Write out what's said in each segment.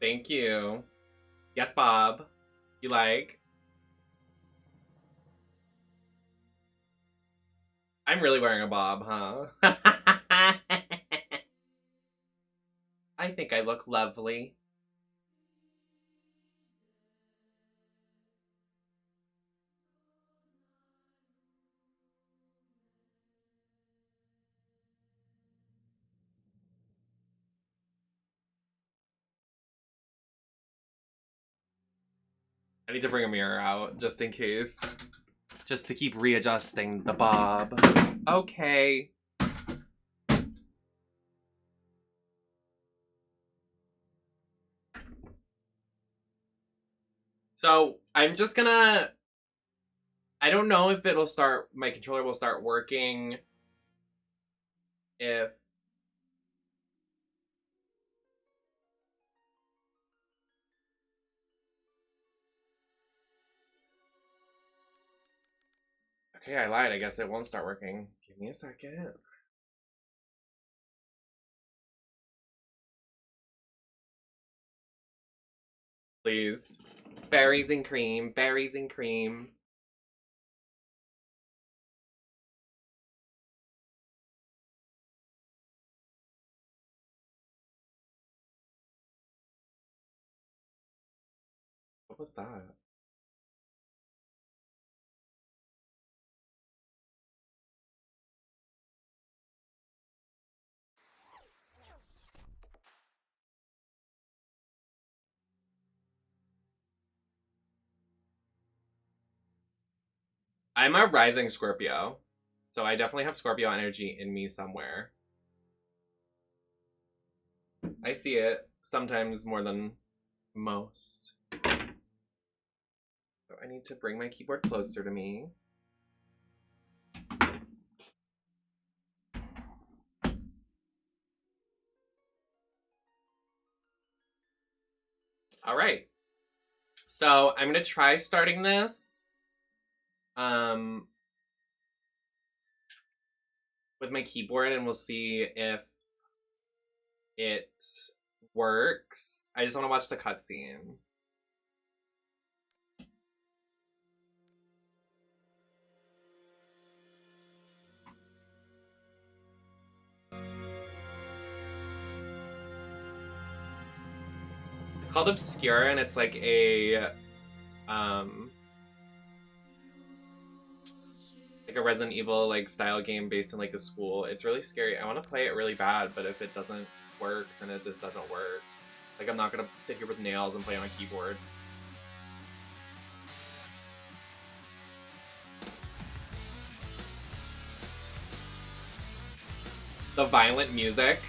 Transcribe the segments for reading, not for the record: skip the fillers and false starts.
Thank you. Yes, Bob. You like? I'm really wearing a bob, huh? I think I look lovely. I need to bring a mirror out just in case. Just to keep readjusting the bob. Okay. So I'm just gonna, I don't know if it'll start, my controller will start working if okay, I lied. I guess it won't start working. Give me a second. Please. Berries and cream. Berries and cream. What was that? I'm a rising Scorpio. So I definitely have Scorpio energy in me somewhere. I see it sometimes more than most. So I need to bring my keyboard closer to me. All right. So I'm gonna try starting this with my keyboard, and we'll see if it works. I just want to watch the cutscene. It's called Obscure, and it's like a Resident Evil like style game based in like a school. It's really scary. I want to play it really bad, but if it doesn't work, then it just doesn't work. Like, I'm not gonna sit here with nails and play on a keyboard. The violent music.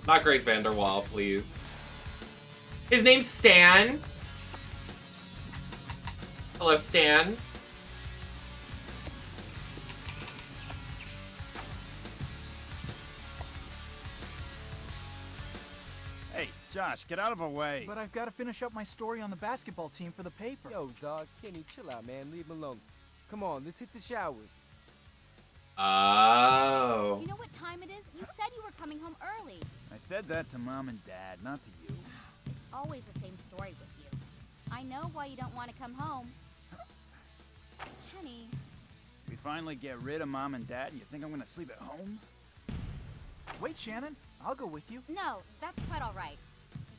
Not Grace Vanderwall, please. His name's Stan. Hello, Stan. Hey, Josh, get out of our way. But I've got to finish up my story on the basketball team for the paper. Yo, dog, Kenny, chill out, man. Leave him alone. Come on, let's hit the showers. Oh. Do you know what time it is? You said you were coming home early. I said that to Mom and Dad, not to you. It's always the same story with you. I know why you don't want to come home. Kenny. We finally get rid of Mom and Dad, and you think I'm gonna sleep at home? Wait, Shannon. I'll go with you. No, that's quite all right.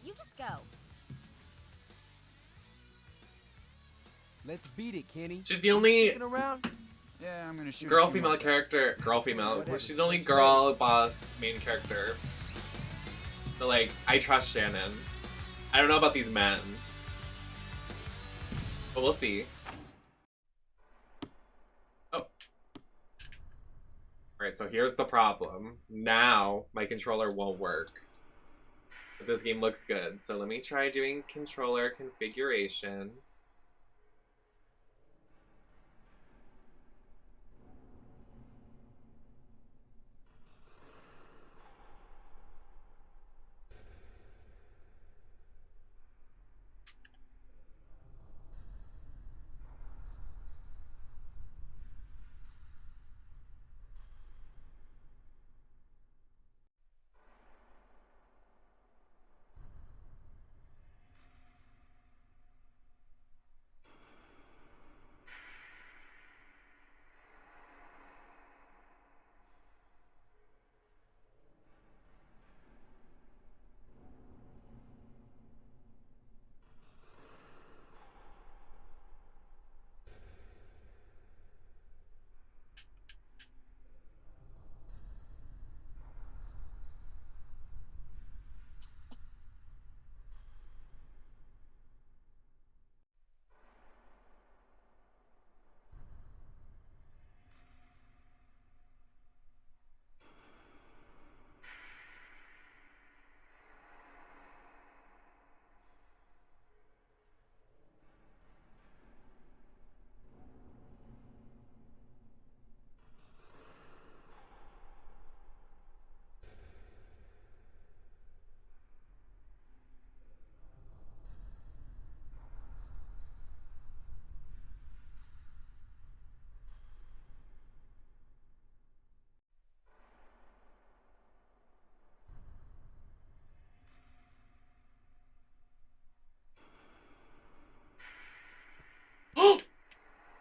You just go. Let's beat it, Kenny. She's the only Sticking around? Yeah, I'm gonna shoot girl a few female more character. baskets. Girl female. Whatever. She's the only girl boss main character. So like, I trust Shannon. I don't know about these men, but we'll see. Oh. Alright, so here's the problem. Now, my controller won't work. But this game looks good, so let me try doing controller configuration.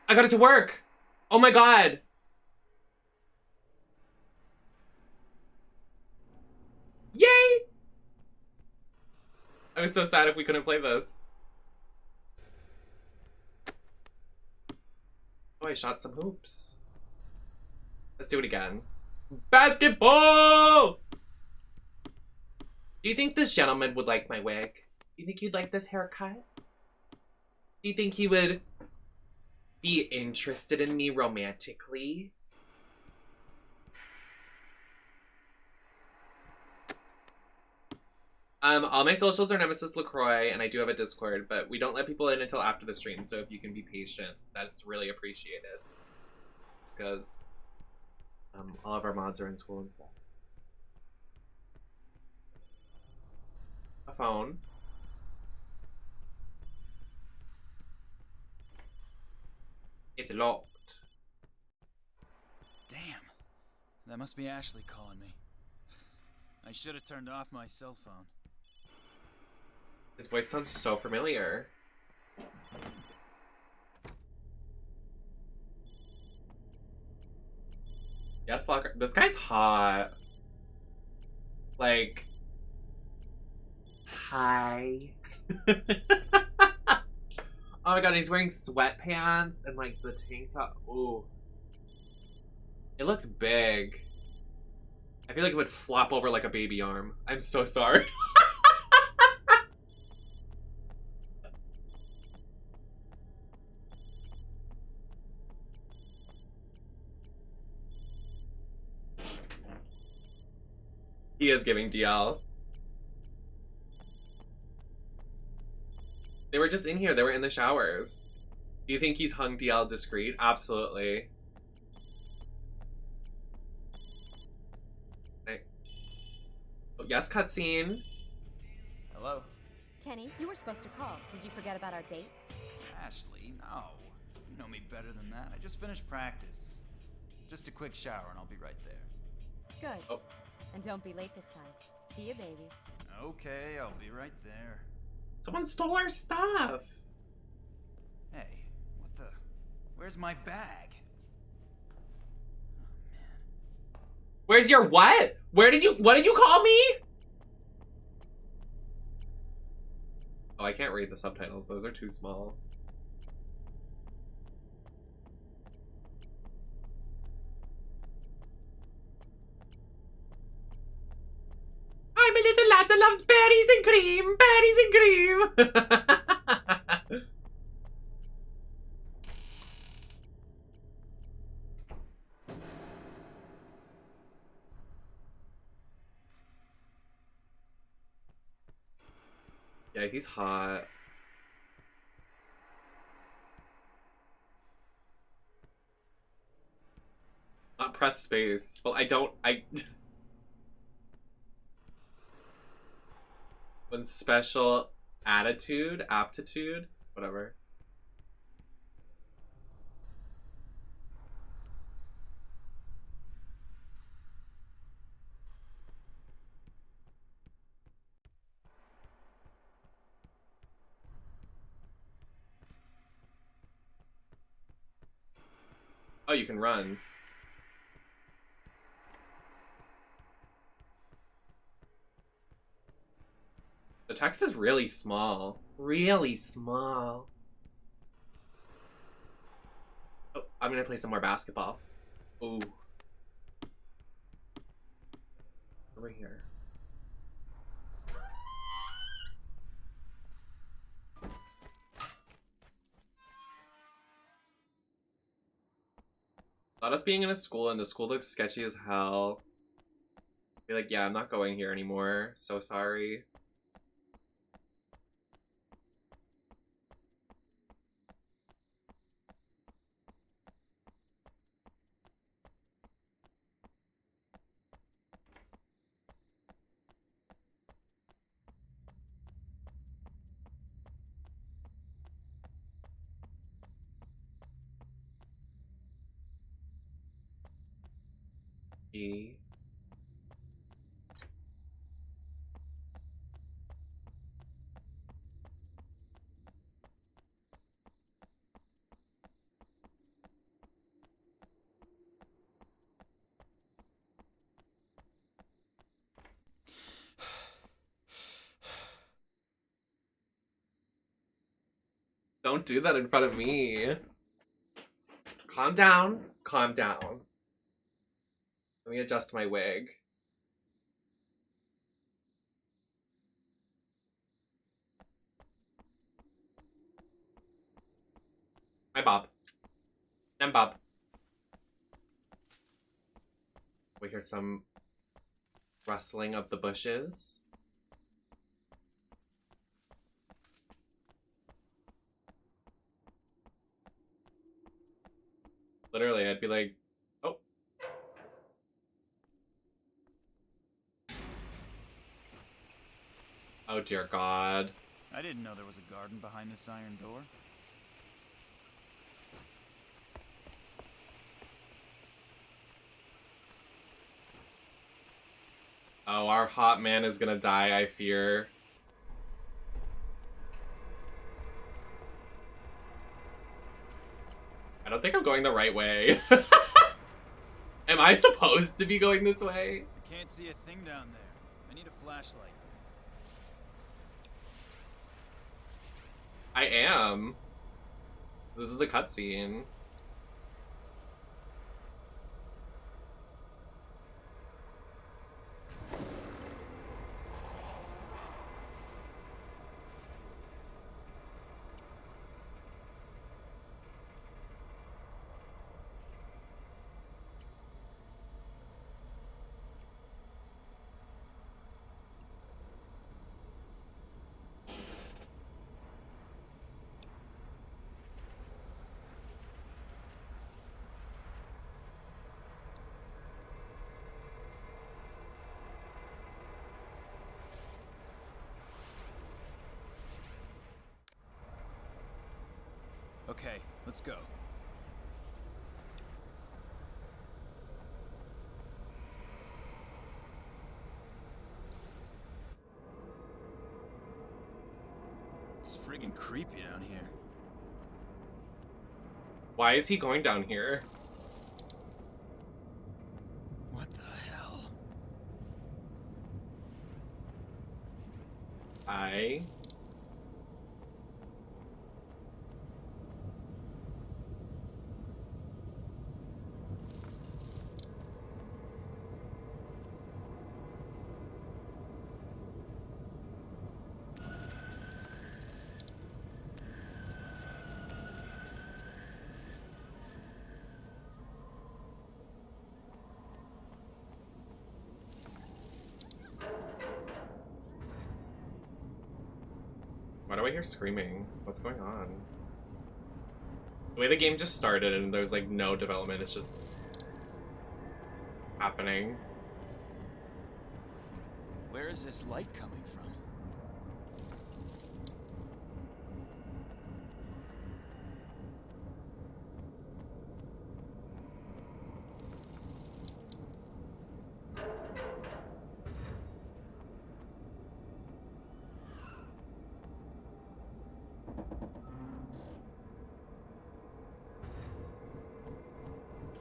I got it to work! Oh my god! Yay! I was so sad if we couldn't play this. Oh, I shot some hoops. Let's do it again. Basketball! Do you think this gentleman would like my wig? Do you think he'd like this haircut? Do you think he would be interested in me romantically? All my socials are NemesisLacroix, and I do have a Discord, but we don't let people in until after the stream, so if you can be patient, that's really appreciated. Just because all of our mods are in school and stuff. A phone. It's locked. Damn. That must be Ashley calling me. I should have turned off my cell phone. His voice sounds so familiar. Yes, Lacroix. This guy's hot. Like, hi. Oh my god, he's wearing sweatpants and like the tank top. Ooh. It looks big. I feel like it would flop over like a baby arm. I'm so sorry. He is giving DL. They were just in here. They were in the showers. Do you think he's hung DL discreet? Absolutely. Okay. Oh, yes, cutscene. Hello? Kenny, you were supposed to call. Did you forget about our date? Ashley, no. You know me better than that. I just finished practice. Just a quick shower and I'll be right there. Good. Oh. And don't be late this time. See you, baby. Okay, I'll be right there. Someone stole our stuff. Hey, what the? Where's my bag? Oh, man. Where's your what? What did you call me? Oh, I can't read the subtitles. Those are too small. I'm a little lad that loves berries and cream. Berries and cream. Yeah, he's hot. Not press space. Well, I When special attitude, aptitude, whatever. Oh, you can run. The text is really small. Really small. Oh, I'm gonna play some more basketball. Ooh. Over here. Thought us being in a school and the school looks sketchy as hell. Be like, yeah, I'm not going here anymore. So sorry. E. Don't do that in front of me. Calm down. Calm down. Let me adjust my wig. Hi, Bob. I'm Bob. We hear some rustling of the bushes. Literally, I'd be like, oh. Oh, dear God. I didn't know there was a garden behind this iron door. Oh, our hot man is gonna die, I fear. I don't think I'm going the right way. Am I supposed to be going this way? I can't see a thing down there. I need a flashlight. I am. This is a cutscene. Okay, let's go. It's friggin' creepy down here. Why is he going down here? What the hell? Why do I hear screaming? What's going on? The way the game just started and there's like no development, it's just happening. Where is this light coming from?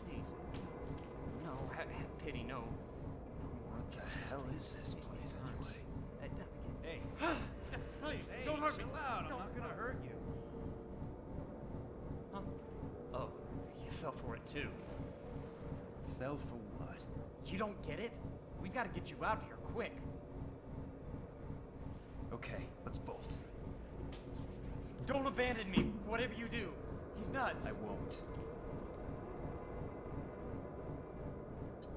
Please. No, have pity, no. What the hell is this place anyway? Hey, Please, hey, don't hurt me. chill out. I'm Don't not gonna hurt you. Huh? Oh, you fell for it too. Fell for what? You don't get it? We've got to get you out of here quick. Okay, let's bolt. Don't abandon me, whatever you do. He's nuts. I won't.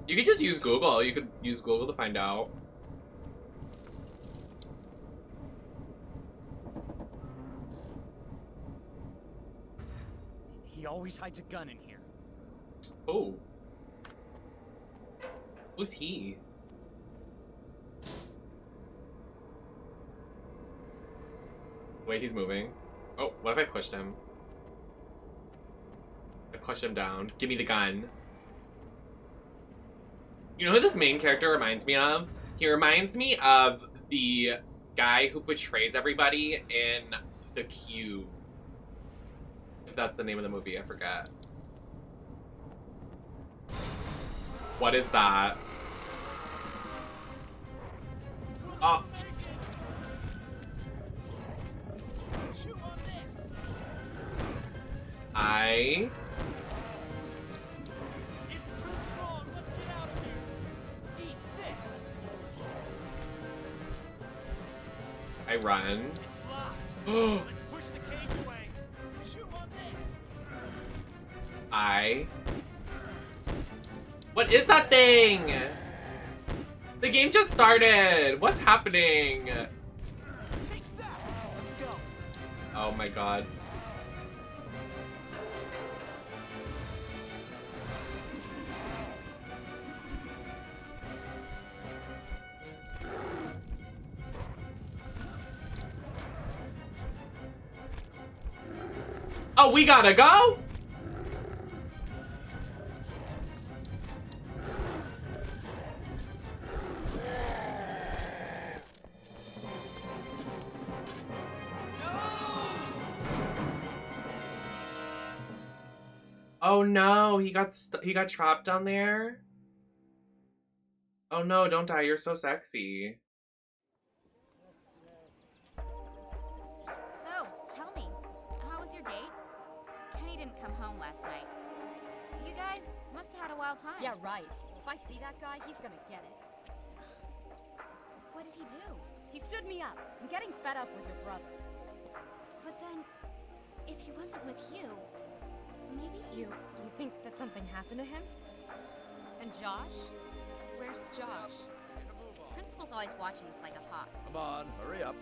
You could just use Google. You could use Google to find out. He always hides a gun in here. Oh. Who's he? Wait, he's moving. Oh, what if I pushed him? I pushed him down. Give me the gun. You know who this main character reminds me of? He reminds me of the guy who betrays everybody in The Cube. If that's the name of the movie, I forget. What is that? Oh. I It's too strong. Let's get out of here. Eat this! run. It's blocked. I Let's push the cage away. Chew on this! What is that thing? The game just started. What's happening? Take that! Let's go. Oh my god. Oh, we gotta go? Oh no, he got trapped down there. Oh no, don't die. You're so sexy. So, tell me, how was your date? Kenny didn't come home last night. You guys must have had a wild time. Yeah, right. If I see that guy, he's gonna get it. What did he do? He stood me up. I'm getting fed up with your brother. But then, if he wasn't with you, maybe he... You think that something happened to him? And Josh? Where's Josh? Principal's always watching us like a hawk. Come on, hurry up.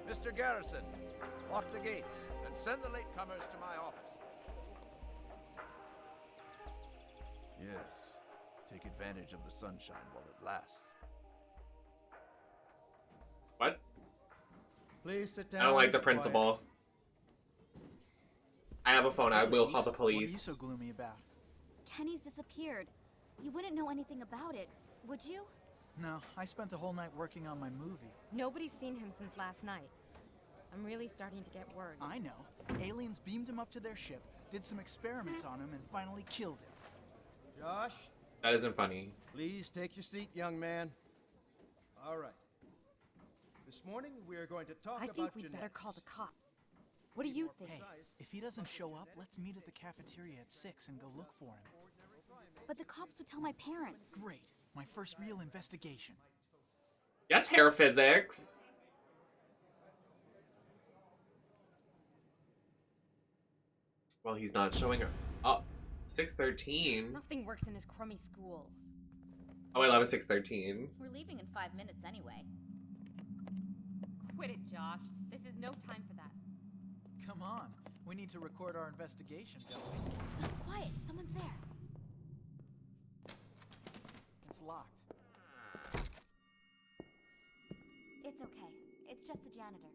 Mr. Garrison, lock the gates and send the latecomers to my office. Yes, take advantage of the sunshine while it lasts. What? Please sit down. I don't like and the be principal. I have a phone. I will call the What are you police. so gloomy about? Kenny's disappeared. You wouldn't know anything about it, would you? No, I spent the whole night working on my movie. Nobody's seen him since last night. I'm really starting to get worried. I know. Aliens beamed him up to their ship, did some experiments on him, and finally killed him. quiet. Josh, That isn't funny. please take your seat, young man. All right. This morning we are going to talk I about think we'd genetics. better call the cops. What do you think? Hey, if he doesn't show up, let's meet at the cafeteria at 6 and go look for him. But the cops would tell my parents. Great. My first real investigation. Yes, hair physics. Well, he's not showing up. Oh, 6:13. Nothing works in this crummy school. Oh, I love a 6:13. We're leaving in 5 minutes anyway. Quit it, Josh. This is no time for that. Come on. We need to record our investigation, don't we? Quiet, someone's there. It's locked. It's okay. It's just the janitor.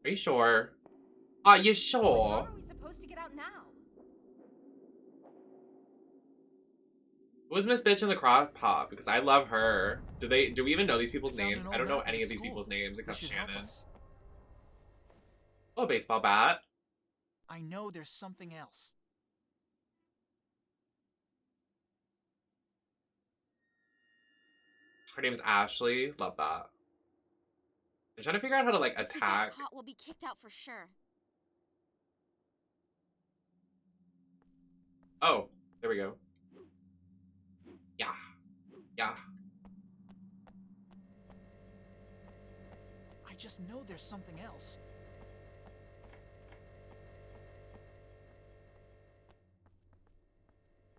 Are you sure? Are you How sure? are we supposed to get out now? Who was Miss Bitch in the Crock Pot? Because I love her. Do we even know these people's We found names? an I don't old know map any at of these school. people's names This except should help Shannon. us. Oh, a baseball bat. I know there's something else. Her name's Ashley. Love that. I'm trying to figure out how to like If we attack. get caught, we'll be kicked out for sure. Oh, there we go. Yeah. Yeah. I just know there's something else.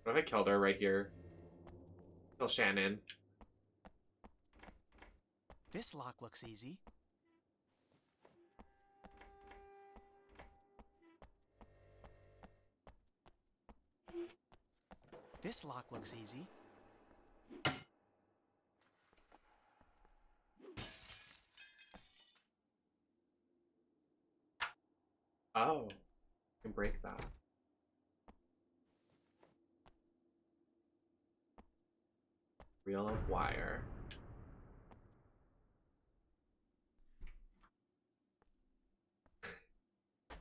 What if I killed her right here? Kill Shannon. This lock looks easy. This lock looks easy. Oh. I can break that. Reel of wire.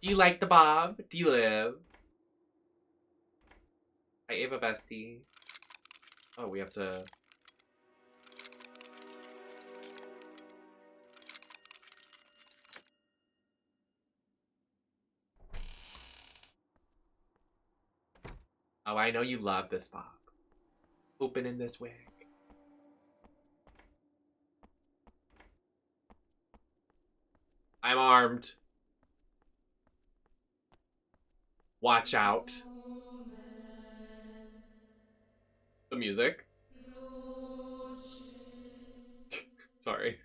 Do you like the bob? Do you live? Hi, Ava Bestie. Oh, we have to... Oh, I know you love this, Bob. Open in this wig. I'm armed. Watch out. The music. Sorry.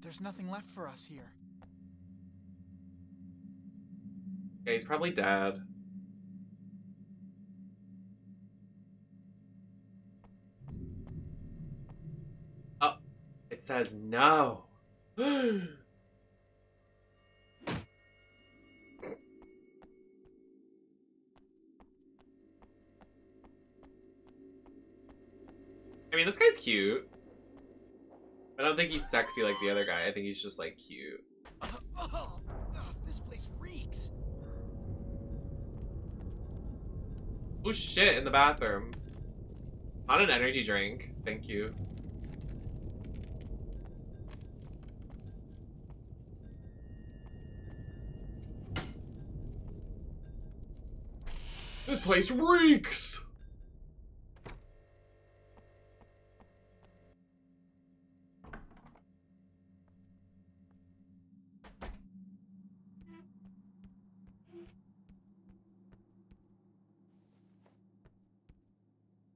There's nothing left for us here. Yeah, he's probably dead. Oh, it says no. I mean, this guy's cute. I don't think he's sexy like the other guy. I think he's just, like, cute. This place reeks. Oh, shit, in the bathroom. Not an energy drink. Thank you. This place reeks!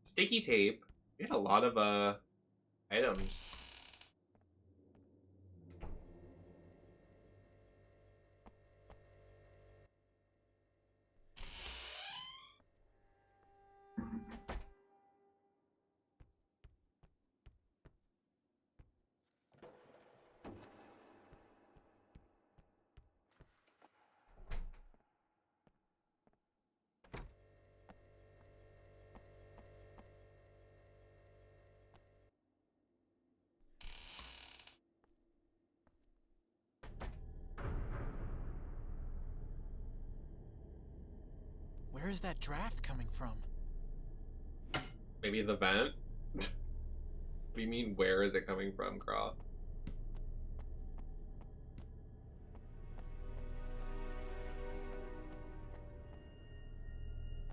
Sticky tape. We had a lot of items. Where is that draft coming from? Maybe the vent? What do you mean, where is it coming from, Croft?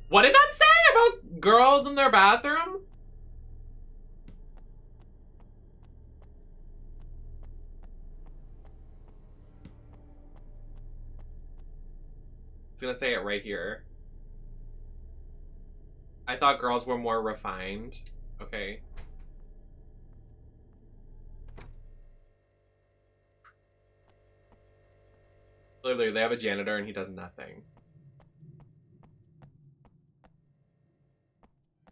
What did that say about girls in their bathroom? It's gonna say it right here. I thought girls were more refined. Okay. Literally, they have a janitor and he does nothing.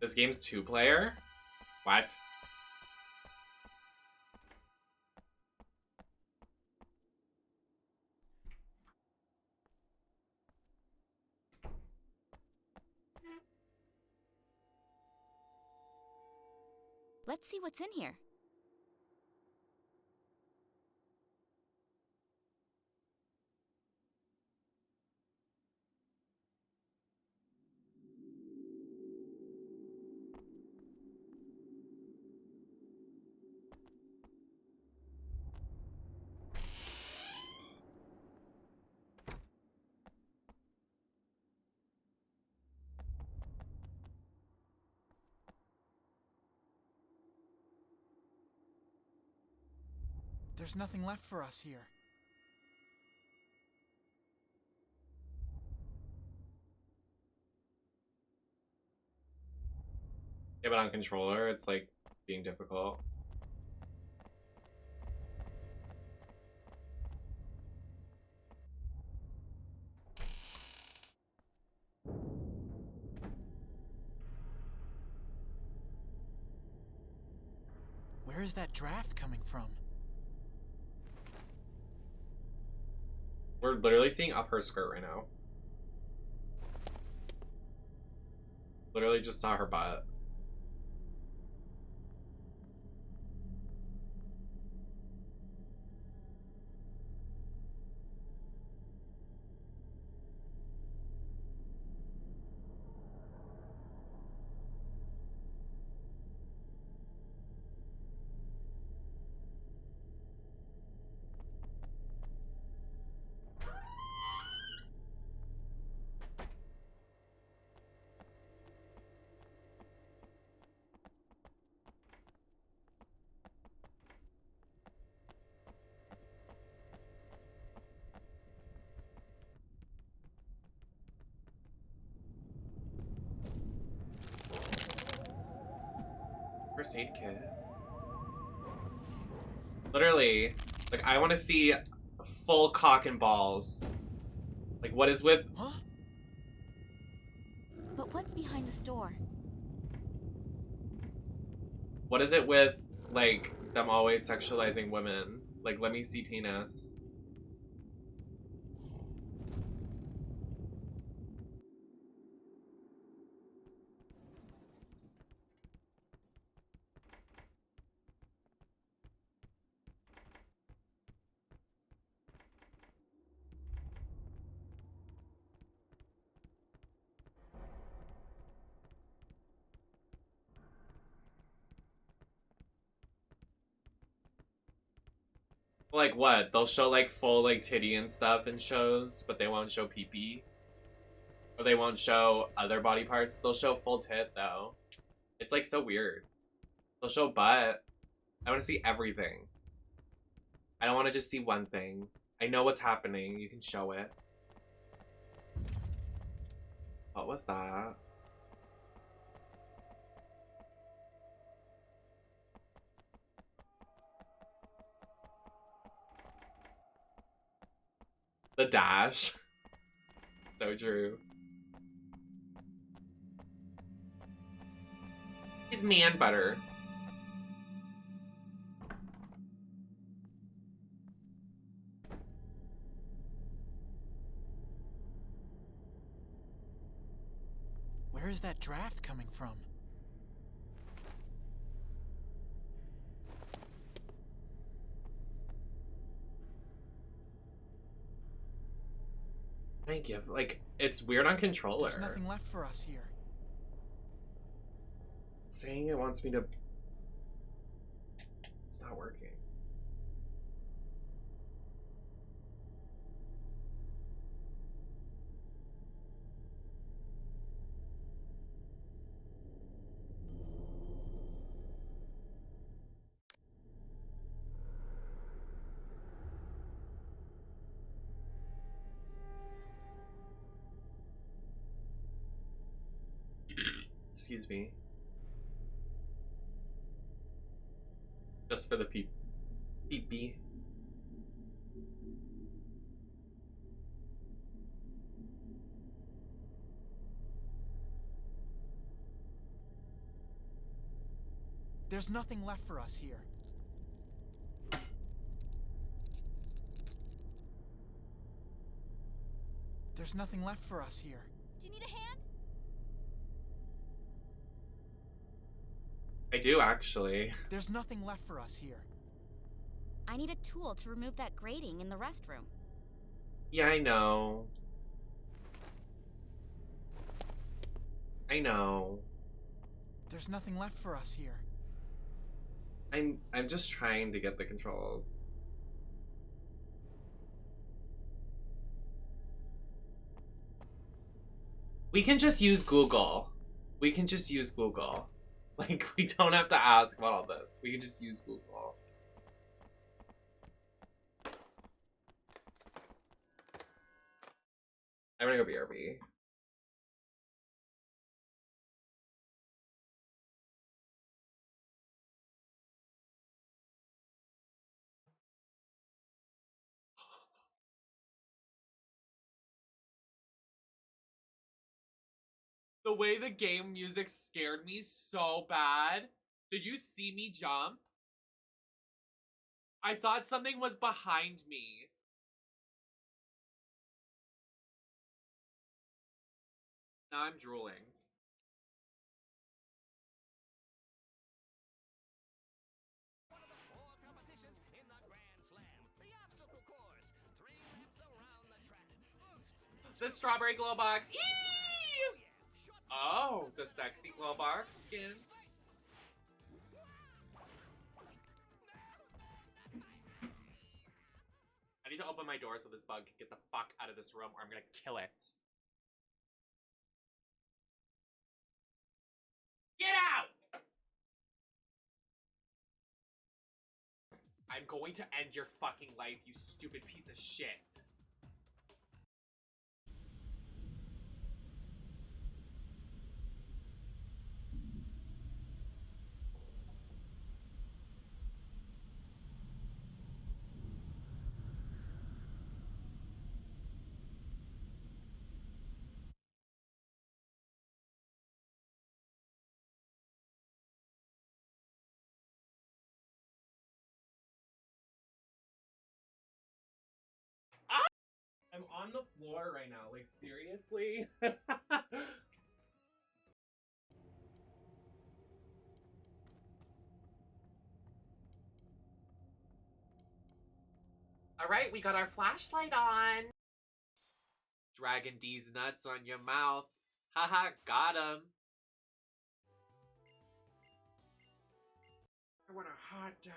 This game's 2-player? What? Let's see what's in here. There's nothing left for us here. Yeah, but on controller, it's like being difficult. Where is that draft coming from? We're literally seeing up her skirt right now. Literally just saw her butt. First aid kit. Literally, like, I want to see full cock and balls. Like, what is with... Huh? But what's behind this door? What is it with, like, them always sexualizing women? Like, let me see penis. Like what? They'll show like full like titty and stuff in shows, but they won't show pee-pee. Or they won't show other body parts. They'll show full tit though. It's like so weird. They'll show butt. I want to see everything. I don't want to just see one thing. I know what's happening. You can show it. What was that? The dash. So true. It's man butter. Where is that draft coming from? Thank you. Like, it's weird on controller. There's nothing left for us here. It's saying it wants me to... It's not working. Excuse me. Just for the peep-pee. There's nothing left for us here. There's nothing left for us here. Do you need a hand? I do, actually. There's nothing left for us here. I need a tool to remove that grating in the restroom. Yeah, I know. I know. There's nothing left for us here. I'm just trying to get the controls. We can just use Google. We can just use Google. Like, we don't have to ask about all this. We can just use Google. I'm gonna go BRB. The way the game music scared me so bad. Did you see me jump? I thought something was behind me. Now I'm drooling. One of the 4 competitions in the Grand Slam. The obstacle course. 3 laps around the track. The strawberry glow box. Yee! Oh, yeah. Oh, the sexy glow box skin. I need to open my door so this bug can get the fuck out of this room or I'm gonna kill it. Get out! I'm going to end your fucking life, you stupid piece of shit. I'm on the floor right now, like seriously? Alright, we got our flashlight on. Dragging these nuts on your mouth. Haha, got him. I want a hot dog.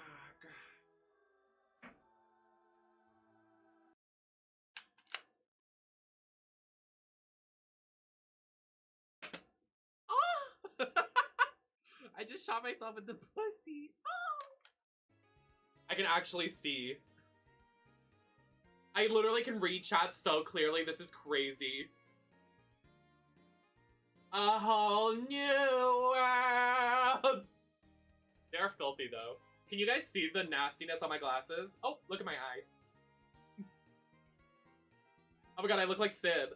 Oh! I just shot myself in the pussy. Oh! I can actually see. I literally can read chat so clearly. This is crazy. A whole new world. They are filthy though. Can you guys see the nastiness on my glasses? Oh, look at my eye. Oh my god, I look like Sid.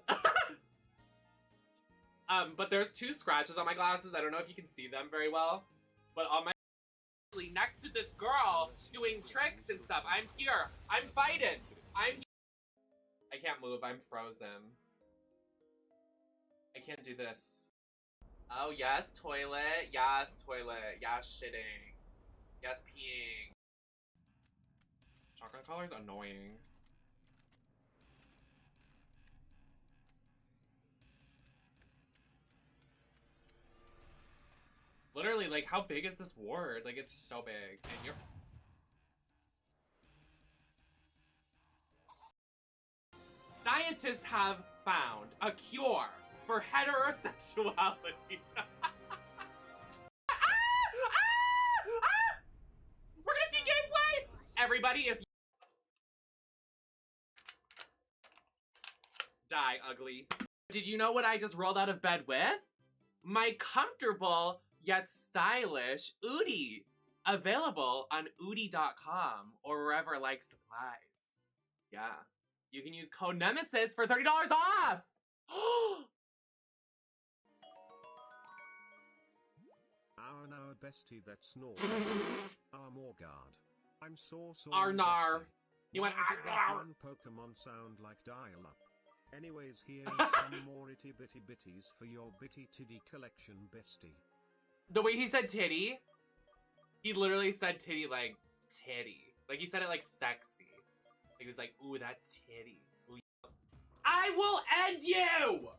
But there's 2 scratches on my glasses. I don't know if you can see them very well. But on my next to this girl doing tricks and stuff. I'm here. I'm fighting. I can't move. I'm frozen. I can't do this. Oh, yes, toilet. Yes, toilet. Yes, shitting. Yes, peeing. Shotgun collar's annoying. Literally, like, how big is this ward? Like, it's so big. And you're... Scientists have found a cure for heterosexuality. We're gonna see gameplay! Everybody, if you... Die, ugly. Did you know what I just rolled out of bed with? My comfortable yet stylish Oodie. Available on oodie.com or wherever like supplies. Yeah. You can use code Nemesis for $30 off! Our bestie that snorts. Our Morgard. I'm so Arnar. bestie. You went Why did that Arnar. one Pokemon sound like dial-up? Anyways, here's some more itty bitty bitties for your bitty tiddy collection, bestie. The way he said titty, he literally said titty like titty. Like he said it like sexy. He was like, ooh, that titty. Ooh. I will end you!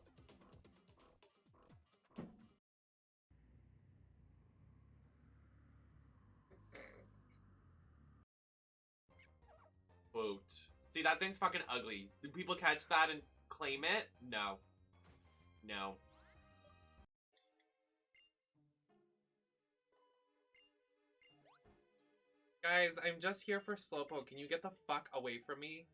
Boot. See, that thing's fucking ugly. Do people catch that and claim it? No. No. Guys, I'm just here for Slowpoke. Can you get the fuck away from me?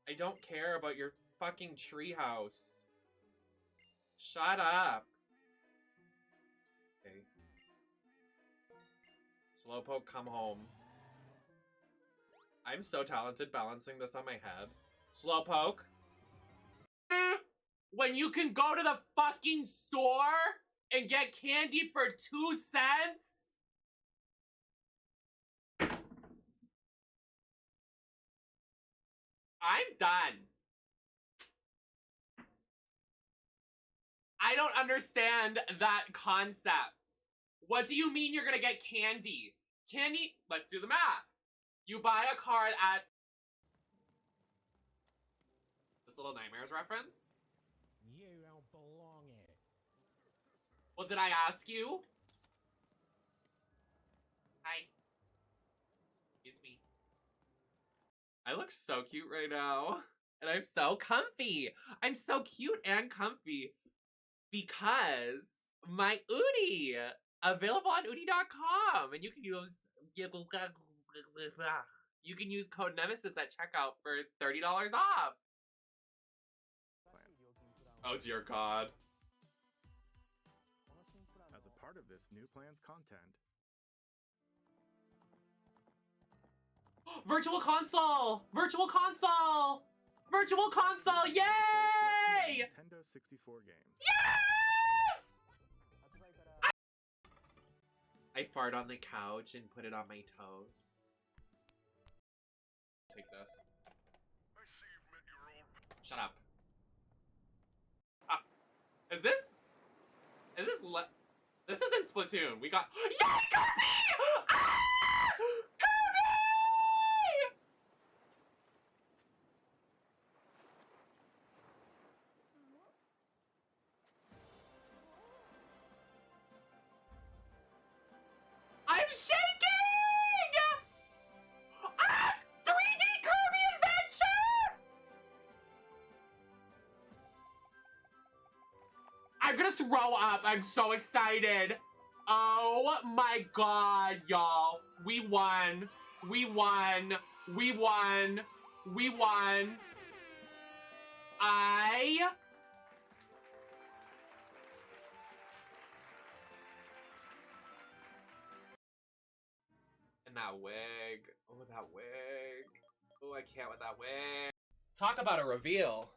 I don't care about your fucking treehouse. Shut up. Okay. Slowpoke, come home. I'm so talented balancing this on my head. Slowpoke. When you can go to the fucking store and get candy for 2 cents? I'm done. I don't understand that concept. What do you mean you're gonna get candy? Candy, let's do the math. You buy a card at... This Little Nightmares reference? You don't belong here. Well, did I ask you? Hi. Excuse me. I look so cute right now. And I'm so comfy. I'm so cute and comfy. Because my Oodie. Available on oodie.com. And you can use... You can use code Nemesis at checkout for $30 off. Oh dear God. As a part of this new plan's content. Virtual console! Virtual console! Virtual console! Yay! Nintendo 64 games. Yes! I fart on the couch and put it on my toast. take this. Shut up. Ah. Is this this isn't Splatoon. We got Yay, Kirby! Ah! Kirby! I'm shaking! Ah! 3D Kirby Adventure! I'm gonna throw up. I'm so excited. Oh my god, y'all. We won. We won. We won. We won. And that wig. Oh, that wig. Oh, I can't with that wig. Talk about a reveal.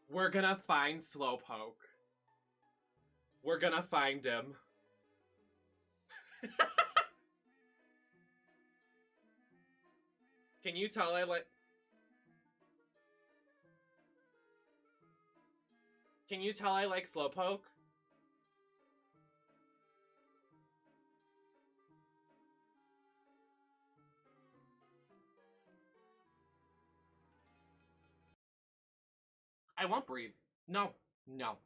We're gonna find Slowpoke. We're gonna find him. Can you tell I like... Can you tell I like Slowpoke? I won't breathe. No. No.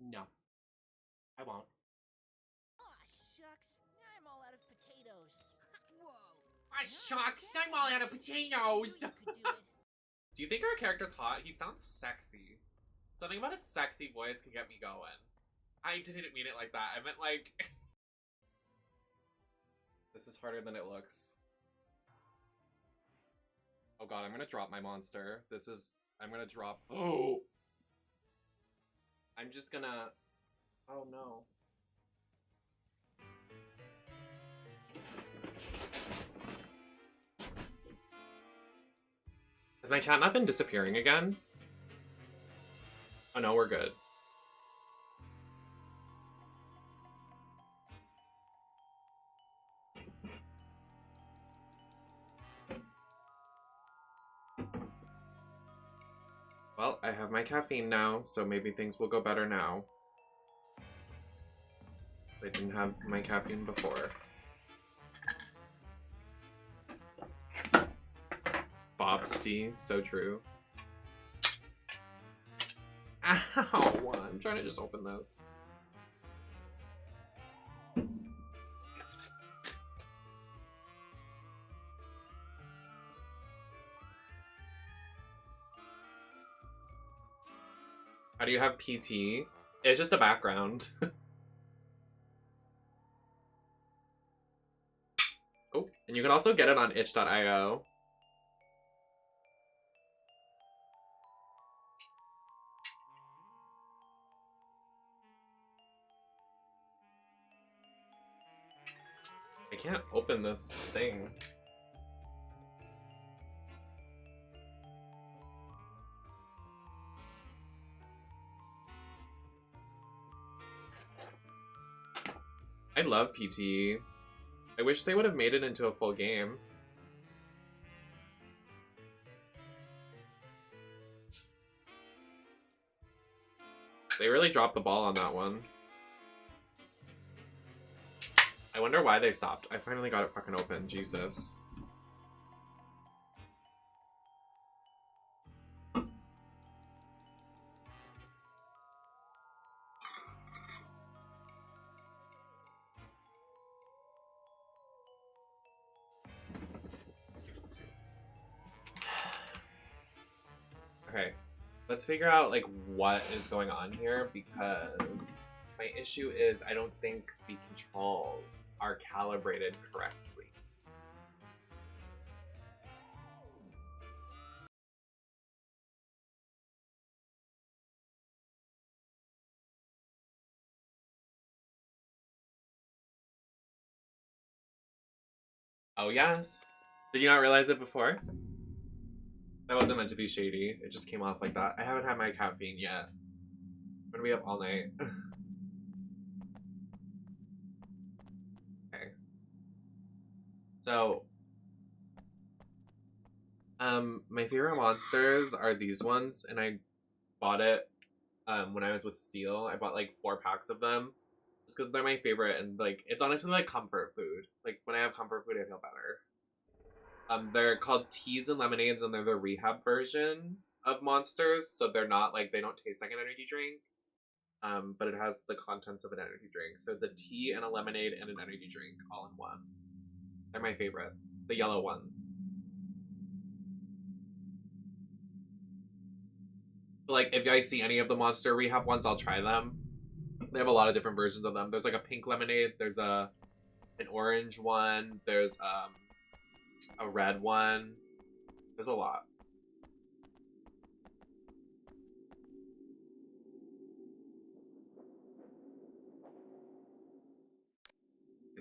No. I won't. Aw, shucks. Now I'm all out of potatoes. Whoa. Ah, shucks, I'm all out of potatoes. Do you think our character's hot? He sounds sexy. Something about a sexy voice can get me going. I didn't mean it like that. I meant like... This is harder than it looks. Oh god, I'm gonna drop my monster. This is... I'm gonna drop... Oh! I'm just gonna... Oh no. Has my chat not been disappearing again? Oh no, we're good. Well, I have my caffeine now, so maybe things will go better now. Because I didn't have my caffeine before. Bobsty, so true. Ow! I'm trying to just open this. How do you have PT? It's just a background. Oh, and you can also get it on itch.io. I can't open this thing. I love PT. I wish they would have made it into a full game. They really dropped the ball on that one. I wonder why they stopped. I finally got it fucking open. Jesus. Okay, let's figure out like what is going on here, because my issue is I don't think the controls are calibrated correctly. Oh yes? Did you not realize it before? That wasn't meant to be shady. It just came off like that. I haven't had my caffeine yet. I'm gonna be up all night. Okay. So, My favorite monsters are these ones, and I bought it when I was with Steel. I bought like 4 packs of them just because they're my favorite, and like it's honestly like comfort food. Like when I have comfort food, I feel better. They're called teas and lemonades, and they're the rehab version of monsters, so they're not like, they don't taste like an energy drink. But it has the contents of an energy drink. So it's a tea and a lemonade and an energy drink all in one. They're my favorites. The yellow ones. Like, if I see any of the Monster Rehab ones, I'll try them. They have a lot of different versions of them. There's like a pink lemonade. There's an orange one. There's a red one. There's a lot.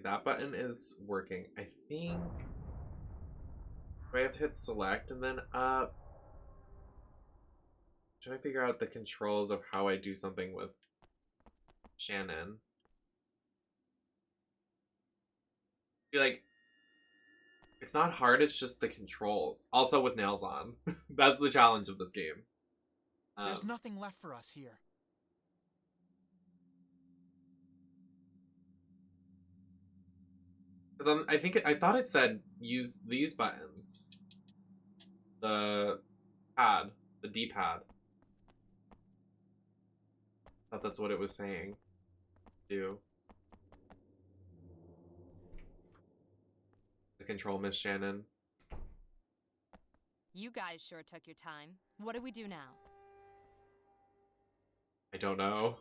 That button is working. I think... Do I have to hit select and then up? I'm trying to figure out the controls of how I do something with Shannon. I feel like it's not hard, it's just the controls. Also with nails on. That's the challenge of this game. There's nothing left for us here. Because I thought it said use these buttons. The pad. The D-pad. I thought that's what it was saying. Do. The control, Miss Shannon. You guys sure took your time. What do we do now? I don't know.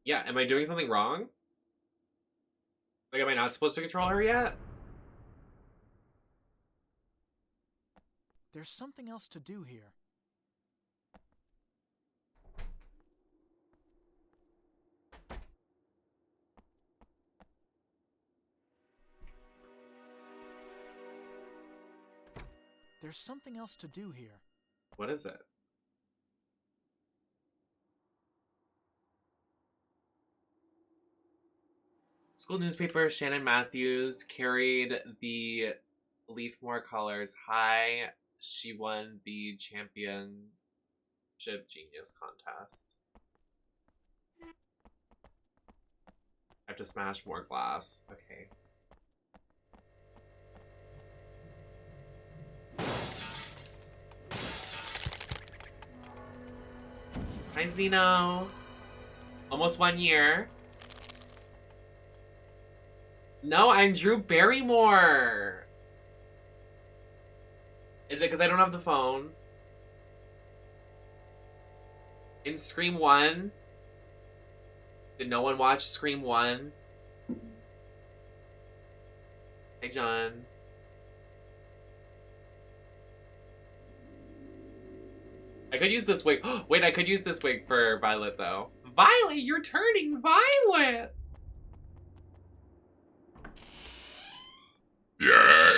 Yeah, am I doing something wrong? Like, am I not supposed to control her yet? There's something else to do here. There's something else to do here. What is it? School newspaper, Shannon Matthews carried the Leafmore colors high. She won the championship genius contest. I have to smash more glass. Okay. Hi, Zeno. Almost 1 year. No, I'm Drew Barrymore. Is it because I don't have the phone? In Scream 1? Did no one watch Scream 1? Hey, John. I could use this wig. Wait, I could use this wig for Violet, though. Violet, you're turning violet! Yeah.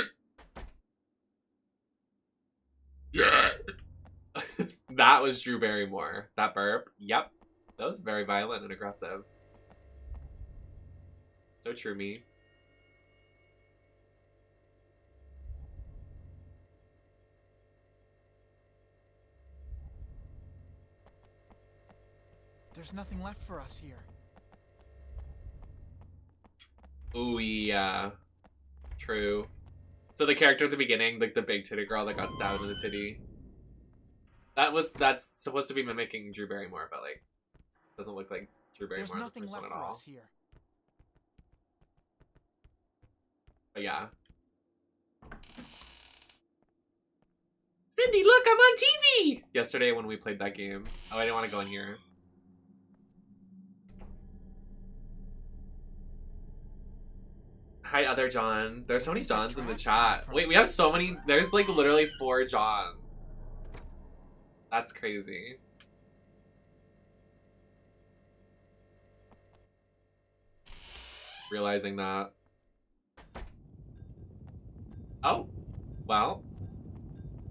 Yeah. That was Drew Barrymore. That burp. Yep. That was very violent and aggressive. So true, me. There's nothing left for us here. Ooh, yeah. True. So the character at the beginning, like the big titty girl that got stabbed in the titty. That's supposed to be mimicking Drew Barrymore, but like doesn't look like Drew Barrymore. There's nothing left for us here. But yeah. Cindy, look, I'm on TV! Yesterday when we played that game. Oh, I didn't want to go in here. Hi, other John. There's so many Johns in the chat. Wait, we have so many. There's like literally 4 Johns. That's crazy. Realizing that. Oh, well,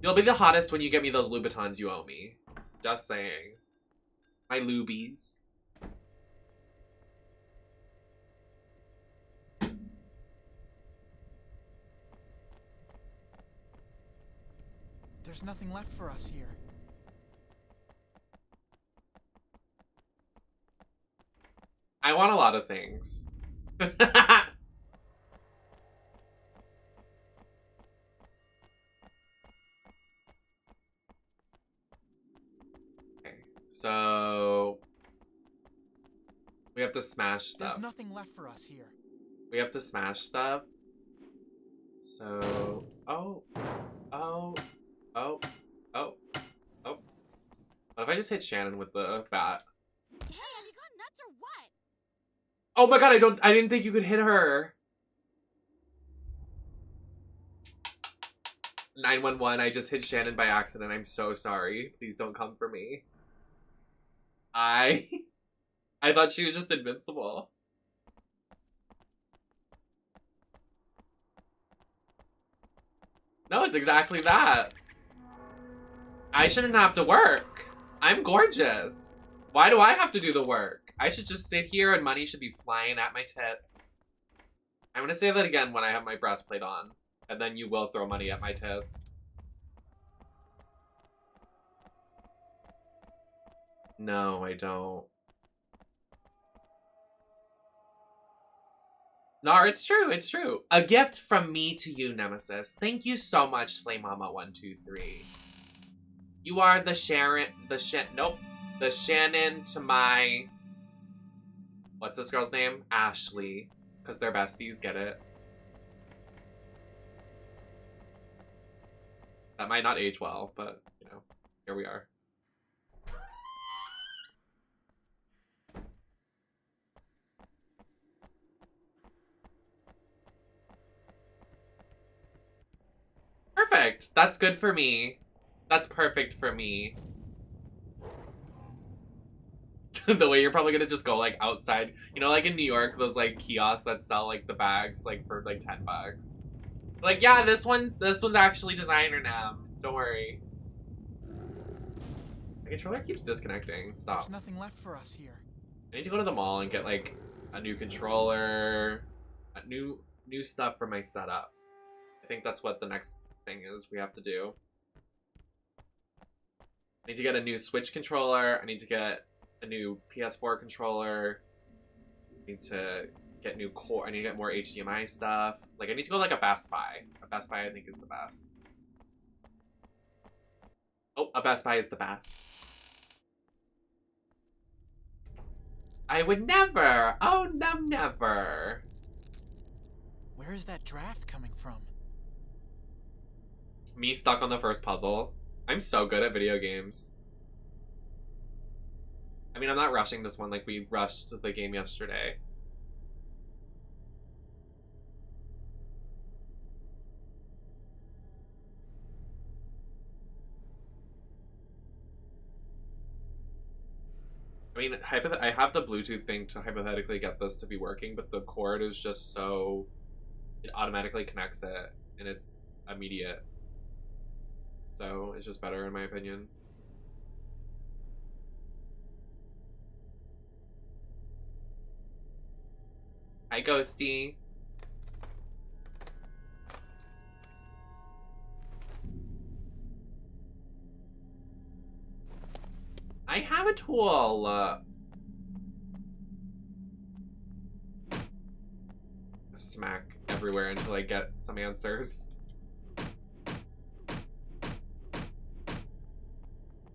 You'll be the hottest when you get me those Louboutins you owe me. Just saying. My Lubies. There's nothing left for us here. I want a lot of things. Okay, so we have to smash stuff. There's nothing left for us here. We have to smash stuff. So, oh. What if I just hit Shannon with the bat? Hey, have you gone nuts or what? Oh my god, I didn't think you could hit her. 911, I just hit Shannon by accident. I'm so sorry. Please don't come for me. I thought she was just invincible. No, it's exactly that. I shouldn't have to work. I'm gorgeous. Why do I have to do the work? I should just sit here and money should be flying at my tits. I'm gonna say that again when I have my breastplate on. And then you will throw money at my tits. No, I don't. No, it's true, it's true. A gift from me to you, Nemesis. Thank you so much, Slay Mama 123. You are the the Shannon to my, what's this girl's name? Ashley. Because they're besties, get it? That might not age well, but, you know, here we are. Perfect. That's good for me. That's perfect for me. The way you're probably gonna just go like outside, you know, like in New York, those like kiosks that sell like the bags like for like $10. Like, yeah, this one's actually designer now. Don't worry. My controller keeps disconnecting. Stop. There's nothing left for us here. I need to go to the mall and get like a new controller, a new stuff for my setup. I think that's what the next thing is we have to do. I need to get a new Switch controller. I need to get a new PS4 controller. I need to get new core. I need to get more HDMI stuff. Like, I need to go like a Best Buy. A Best Buy, I think, is the best. Oh, a Best Buy is the best. I would never. Oh, no, never. Where is that draft coming from? Me stuck on the first puzzle. I'm so good at video games. I mean, I'm not rushing this one like we rushed the game yesterday. I mean, I have the Bluetooth thing to hypothetically get this to be working, but the cord is just so... It automatically connects it, and it's immediate. So, it's just better in my opinion. Hi, Ghosty. I have a tool. Smack everywhere until I get some answers.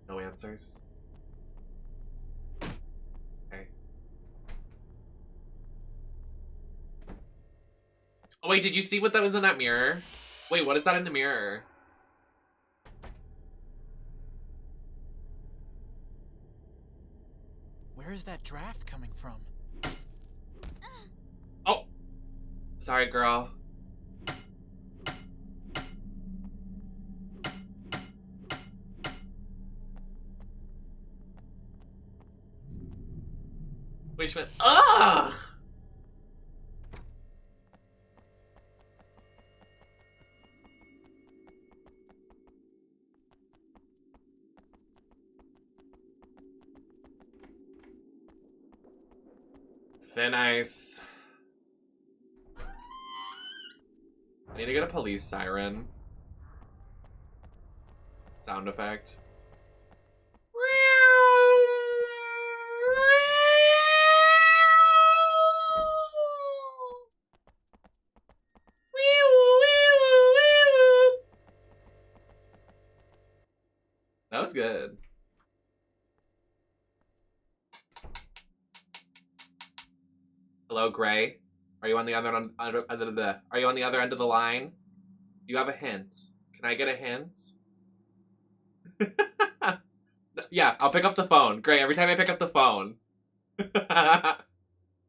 No answers. Okay. Oh wait, did you see what that was in that mirror? Wait, what is that in the mirror? Where is that draft coming from? Oh! Sorry, girl. Wait, she went, ugh! Thin ice. I need to get a police siren. Sound effect. That was good. Hello, Gray. Are you on the other end? Are you on the other end of the line? Do you have a hint? Can I get a hint? Yeah, I'll pick up the phone. Gray, every time I pick up the phone.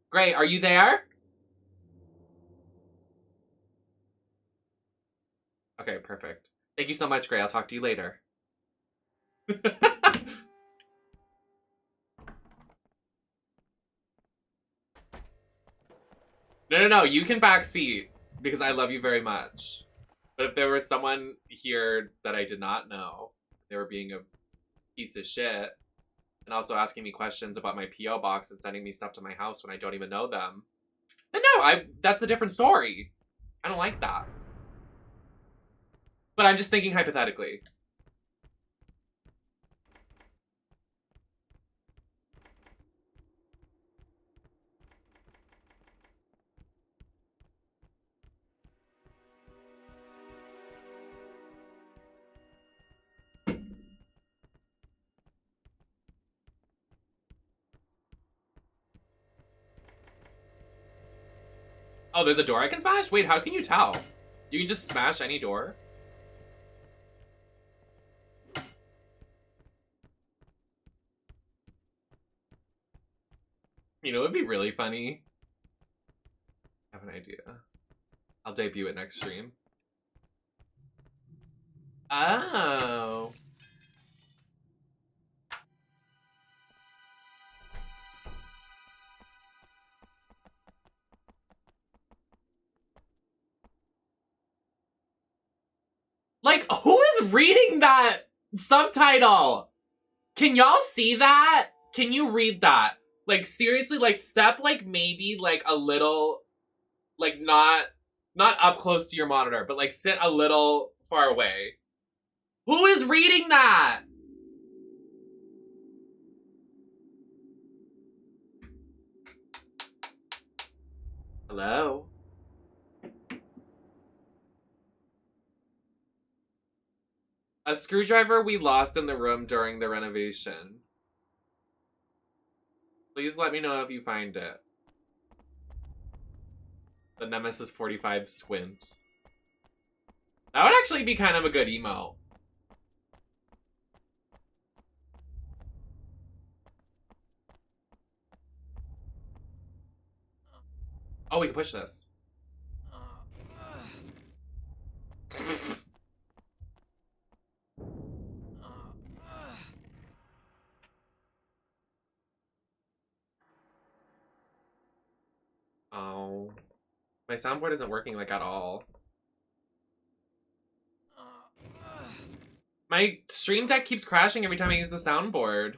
Gray, are you there? Okay, perfect. Thank you so much, Gray. I'll talk to you later. No, you can backseat because I love you very much. But if there was someone here that I did not know, they were being a piece of shit and also asking me questions about my P.O. box and sending me stuff to my house when I don't even know them, then no, that's a different story. I don't like that. But I'm just thinking hypothetically. Oh, there's a door I can smash? Wait, how can you tell? You can just smash any door? You know, it'd be really funny. I have an idea. I'll debut it next stream. Oh. Like, who is reading that subtitle? Can y'all see that? Can you read that? Like, seriously, like, step, like, maybe, like, a little, like, not up close to your monitor, but, like, sit a little far away. Who is reading that? Hello? A screwdriver we lost in the room during the renovation. Please let me know if you find it. The Nemesis 45 squint. That would actually be kind of a good emote. Oh, we can push this. Oh. My soundboard isn't working, like, at all. My stream deck keeps crashing every time I use the soundboard.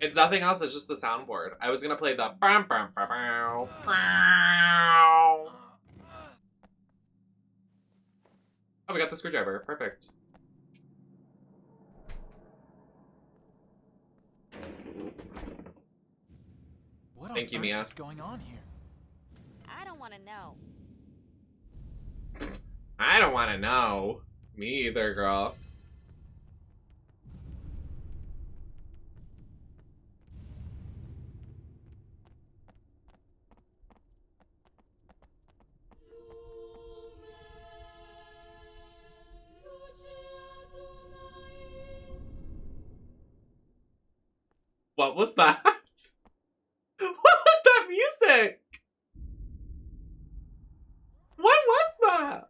It's nothing else, it's just the soundboard. I was gonna play the Oh, we got the screwdriver. Perfect. What Thank you, Mia. What's going on here? I don't want to know. I don't want to know. Me either, girl. What was that? What was that music? What was that?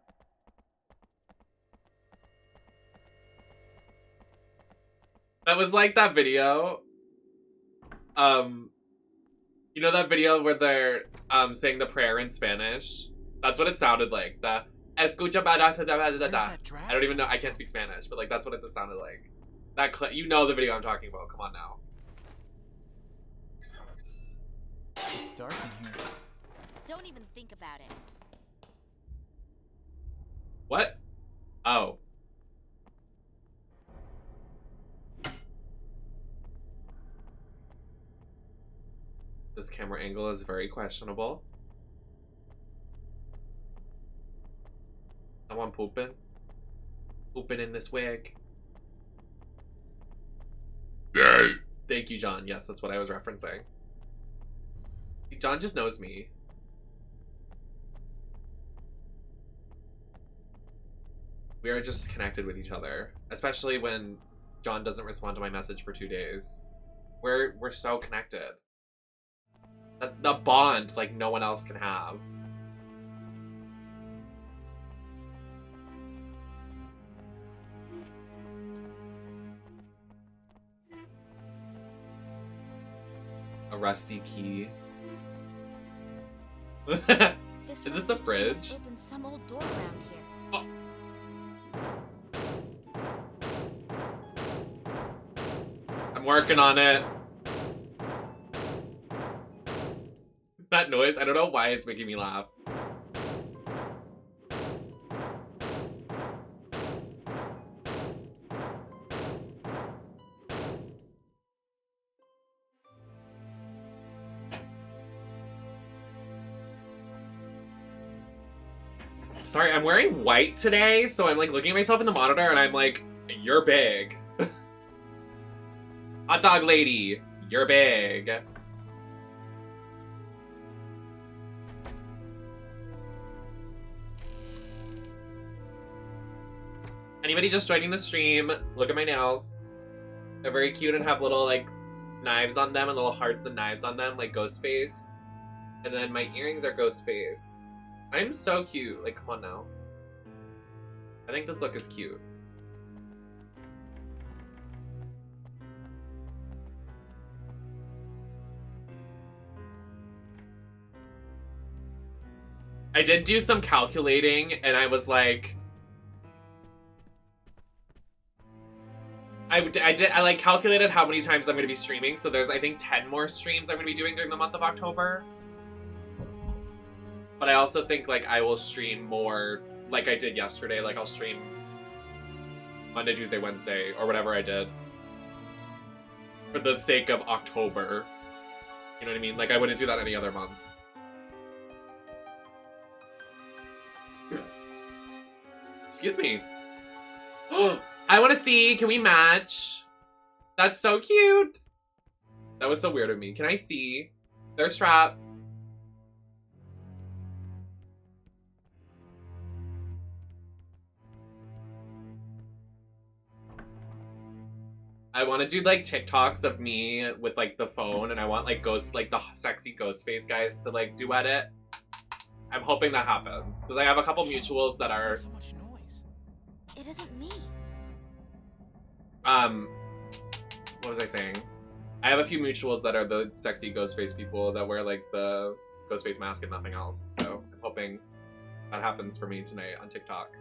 That was like that video. You know that video where they're saying the prayer in Spanish? That's what it sounded like. The escucha I don't even know. I can't speak Spanish, but like that's what it sounded like. That clip. You know the video I'm talking about. Come on now. It's dark in here. Don't even think about it. What? Oh. This camera angle is very questionable. Someone pooping? Pooping in this wig. Thank you, John. Yes, that's what I was referencing. John just knows me. We are just connected with each other. Especially when John doesn't respond to my message for 2 days. We're so connected. The bond like no one else can have. A rusty key. Is this a fridge? Open some old door around here. Oh. I'm working on it. That noise, I don't know why it's making me laugh. Sorry, I'm wearing white today, so I'm like looking at myself in the monitor and I'm like, you're big. Hot dog lady, you're big. Anybody just joining the stream, look at my nails. They're very cute and have little like knives on them and little hearts and knives on them, like Ghostface. And then my earrings are Ghostface. I'm so cute. Like, come on now. I think this look is cute. I did do some calculating and I was like, I like calculated how many times I'm going to be streaming. So there's, I think, 10 more streams I'm going to be doing during the month of October. But I also think, like, I will stream more like I did yesterday. Like, I'll stream Monday, Tuesday, Wednesday, or whatever I did. For the sake of October. You know what I mean? Like, I wouldn't do that any other month. Excuse me. I want to see. Can we match? That's so cute. That was so weird of me. Can I see? Thirst trap. I want to do like TikToks of me with like the phone, and I want like the sexy ghost face guys to like duet it. I'm hoping that happens because I have a couple mutuals that are. So much noise. It isn't me. What was I saying? I have a few mutuals that are the sexy ghost face people that wear like the ghost face mask and nothing else. So I'm hoping that happens for me tonight on TikTok.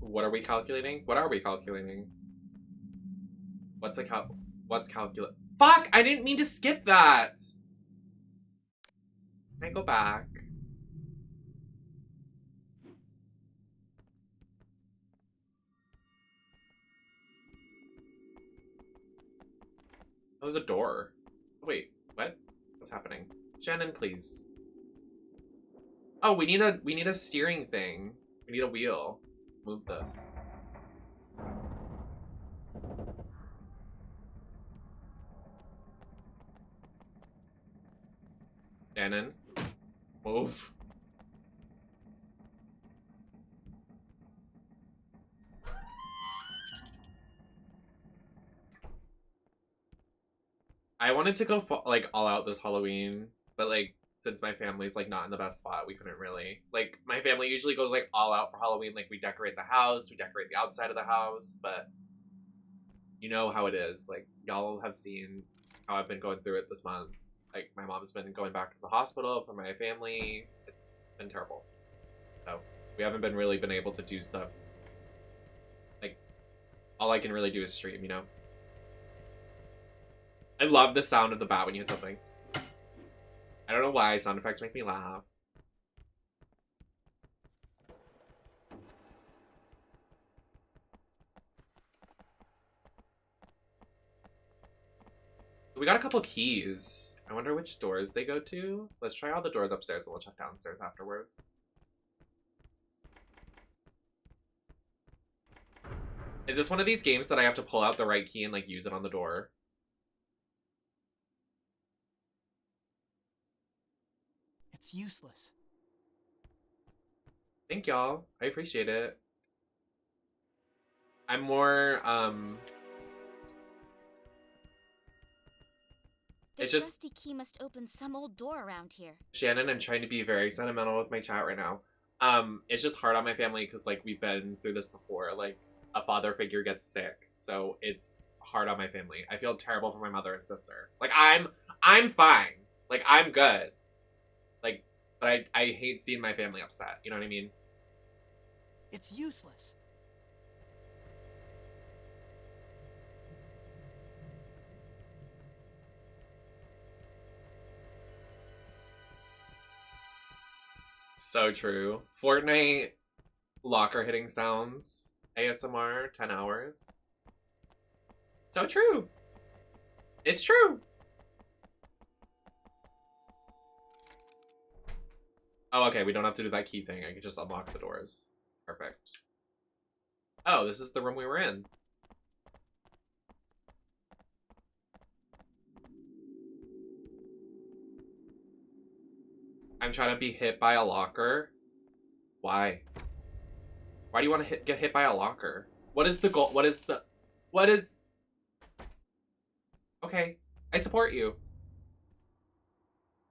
What are we calculating? What are we calculating? What's calculate? Fuck! I didn't mean to skip that! Can I go back? That was a door. Wait, what? What's happening? Shannon, please. Oh, we need a steering thing. We need a wheel. Move this. Shannon, move. I wanted to go like all out this Halloween, but like since my family's like not in the best spot, we couldn't really, like, my family usually goes like all out for Halloween. Like, we decorate the house, we decorate the outside of the house, but you know how it is. Like, y'all have seen how I've been going through it this month. Like, my mom's been going back to the hospital for my family. It's been terrible. So we haven't really been able to do stuff. Like, all I can really do is stream, you know? I love the sound of the bat when you hit something. I don't know why sound effects make me laugh. We got a couple keys. I wonder which doors they go to. Let's try all the doors upstairs and we'll check downstairs afterwards. Is this one of these games that I have to pull out the right key and like use it on the door? It's useless. Thank y'all. I appreciate it. I'm more, This it's just... rusty key must open some old door around here. Shannon, I'm trying to be very sentimental with my chat right now. It's just hard on my family because, like, we've been through this before. Like, a father figure gets sick, so it's hard on my family. I feel terrible for my mother and sister. Like, I'm fine. Like, I'm good. Like, but I hate seeing my family upset. You know what I mean? It's useless. So true. Fortnite locker hitting sounds. ASMR, 10 hours. So true. It's true. Oh, okay, we don't have to do that key thing. I can just unlock the doors. Perfect. Oh, this is the room we were in. I'm trying to be hit by a locker. Why? Why do you want to get hit by a locker? What is the goal? What is... Okay, I support you.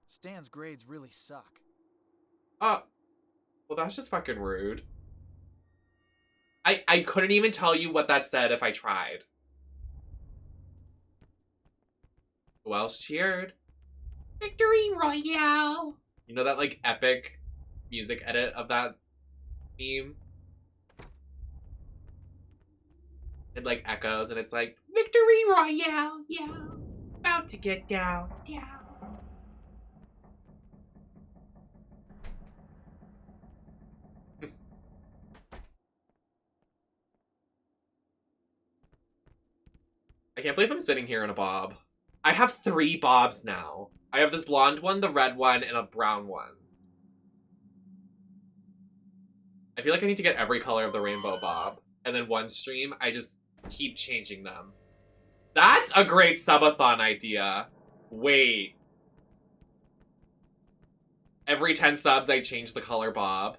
Stan's grades really suck. Oh, well, that's just fucking rude. I couldn't even tell you what that said if I tried. Who else cheered? Victory Royale! You know that, like, epic music edit of that meme? It, like, echoes, and it's like, Victory Royale, yeah. About to get down, down. I can't believe I'm sitting here in a bob. I have 3 bobs now. I have this blonde one, the red one, and a brown one. I feel like I need to get every color of the rainbow bob. And then one stream, I just keep changing them. That's a great subathon idea. Wait. Every 10 subs, I change the color bob.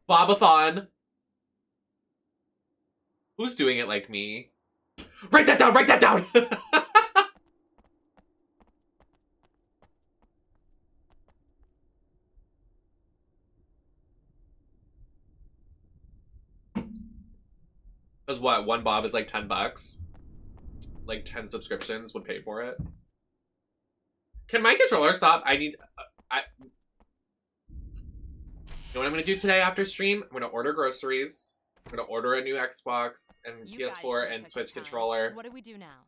Bobathon. Who's doing it like me? Write that down! Write that down! Because what? One bob is like 10 bucks? Like 10 subscriptions would pay for it? Can my controller stop? I need... You know what I'm going to do today after stream? I'm going to order groceries. I'm going to order a new Xbox and PS4 and Switch controller. What do we do now?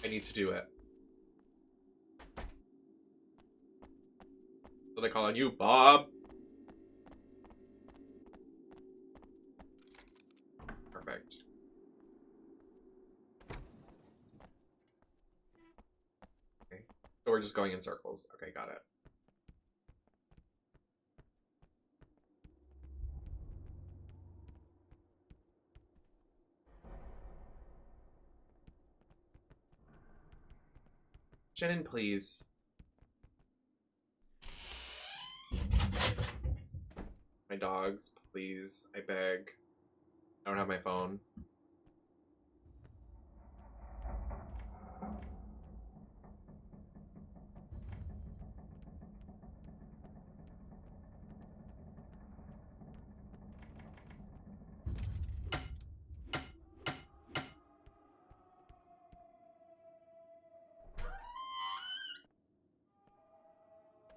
I need to do it. So they calling you Bob? Perfect. Okay. So we're just going in circles. Okay, got it. Shannon, please. My dogs, please. I beg. I don't have my phone.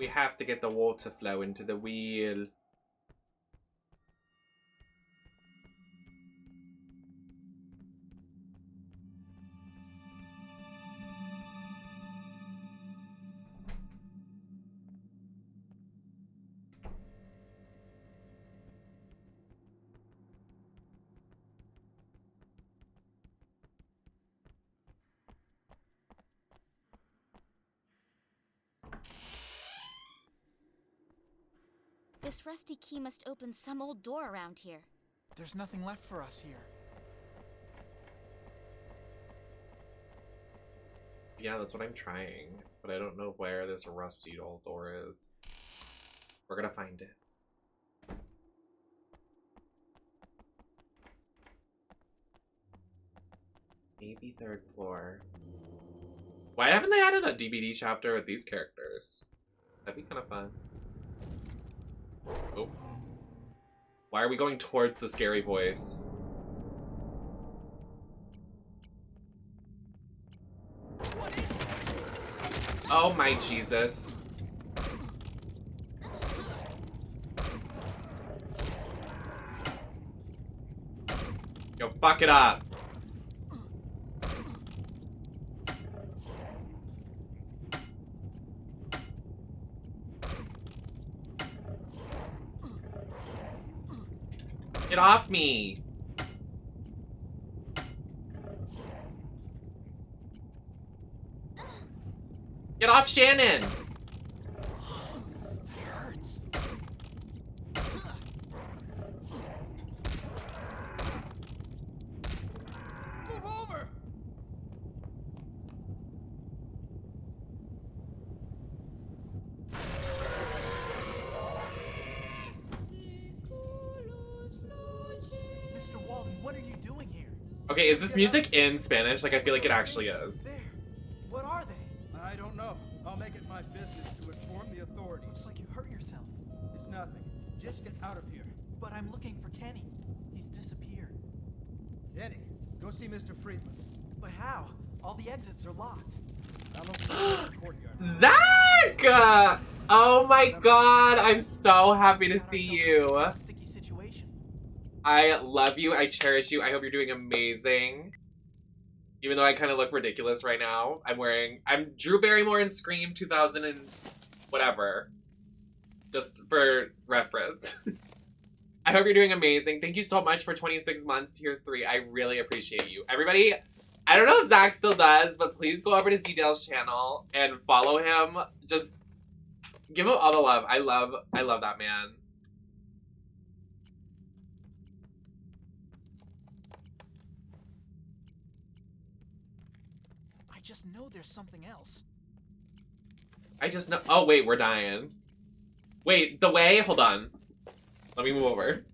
We have to get the water flow into the wheel. This rusty key must open some old door around here. There's nothing left for us here. Yeah, that's what I'm trying. But I don't know where this rusty old door is. We're gonna find it. Maybe 3rd floor. Why haven't they added a DVD chapter with these characters? That'd be kind of fun. Oh. Why are we going towards the scary voice? Oh my Jesus. Yo, fuck it up. Get off me! Get off Shannon! That hurts. Move over! Mr. Walden, what are you doing here? Okay, is this music in Spanish? Like, I feel like it actually is. There. What are they? I don't know. I'll make it my business to inform the authorities. Looks like you hurt yourself. It's nothing. Just get out of here. But I'm looking for Kenny. He's disappeared. Eddie, go see Mr. Friedman. But how? All the exits are locked. I'll open the courtyard. Zach! Oh my god, I'm so happy to see you. Sticky situation. I love you, I cherish you, I hope you're doing amazing. Even though I kind of look ridiculous right now. I'm Drew Barrymore in Scream 2000 and whatever. Just for reference. I hope you're doing amazing. Thank you so much for 26 months, tier 3. I really appreciate you. Everybody, I don't know if Zach still does, but please go over to Z-Dale's channel and follow him. Just give him all the love. I love that man. I just know there's something else. I just know. Oh, wait, we're dying. Wait, the way, hold on. Let me move over.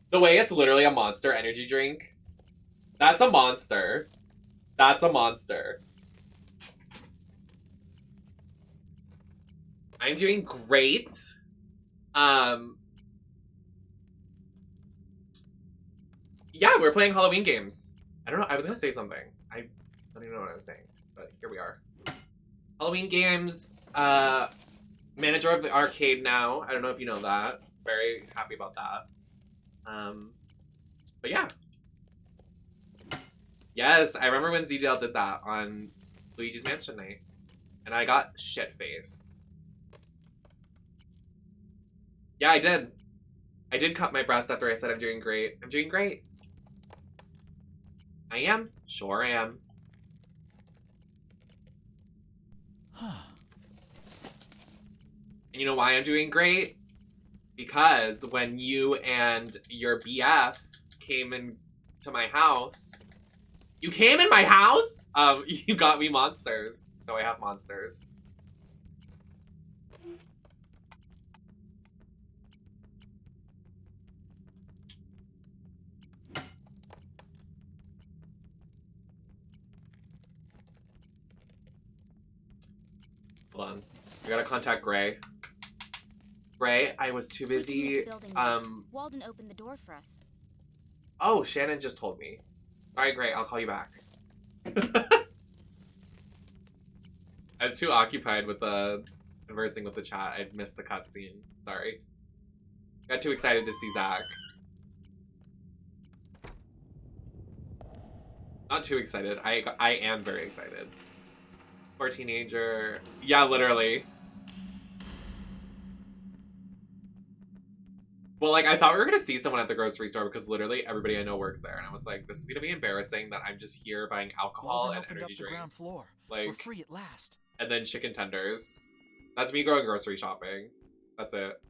The way it's literally a Monster energy drink. That's a monster. That's a monster. I'm doing great. Yeah, we're playing Halloween games. I don't know, I was gonna say something. I don't even know what I was saying, but here we are. Halloween games, manager of the arcade now. I don't know if you know that. Very happy about that. But yeah. Yes, I remember when Z-Dale did that on Luigi's Mansion Night. And I got shit-faced. Yeah, I did. I did cut my breast after I said I'm doing great. I'm doing great. I am. Sure I am. And you know why I'm doing great? Because when you and your BF came into my house... You came in my house? You got me monsters. So I have monsters. Hold on. We gotta contact Gray. Gray, I was too busy. Walden opened the door for us. Oh, Shannon just told me. Alright, great. I'll call you back. I was too occupied with the conversing with the chat. I missed the cutscene. Sorry. Got too excited to see Zach. Not too excited. I am very excited. Poor teenager. Yeah, literally. Well, like, I thought we were gonna see someone at the grocery store because literally everybody I know works there. And I was like, this is gonna be embarrassing that I'm just here buying alcohol Walden and opened energy up the ground drinks. floor. Like, We're free at last. and then chicken tenders. That's me going grocery shopping. That's it.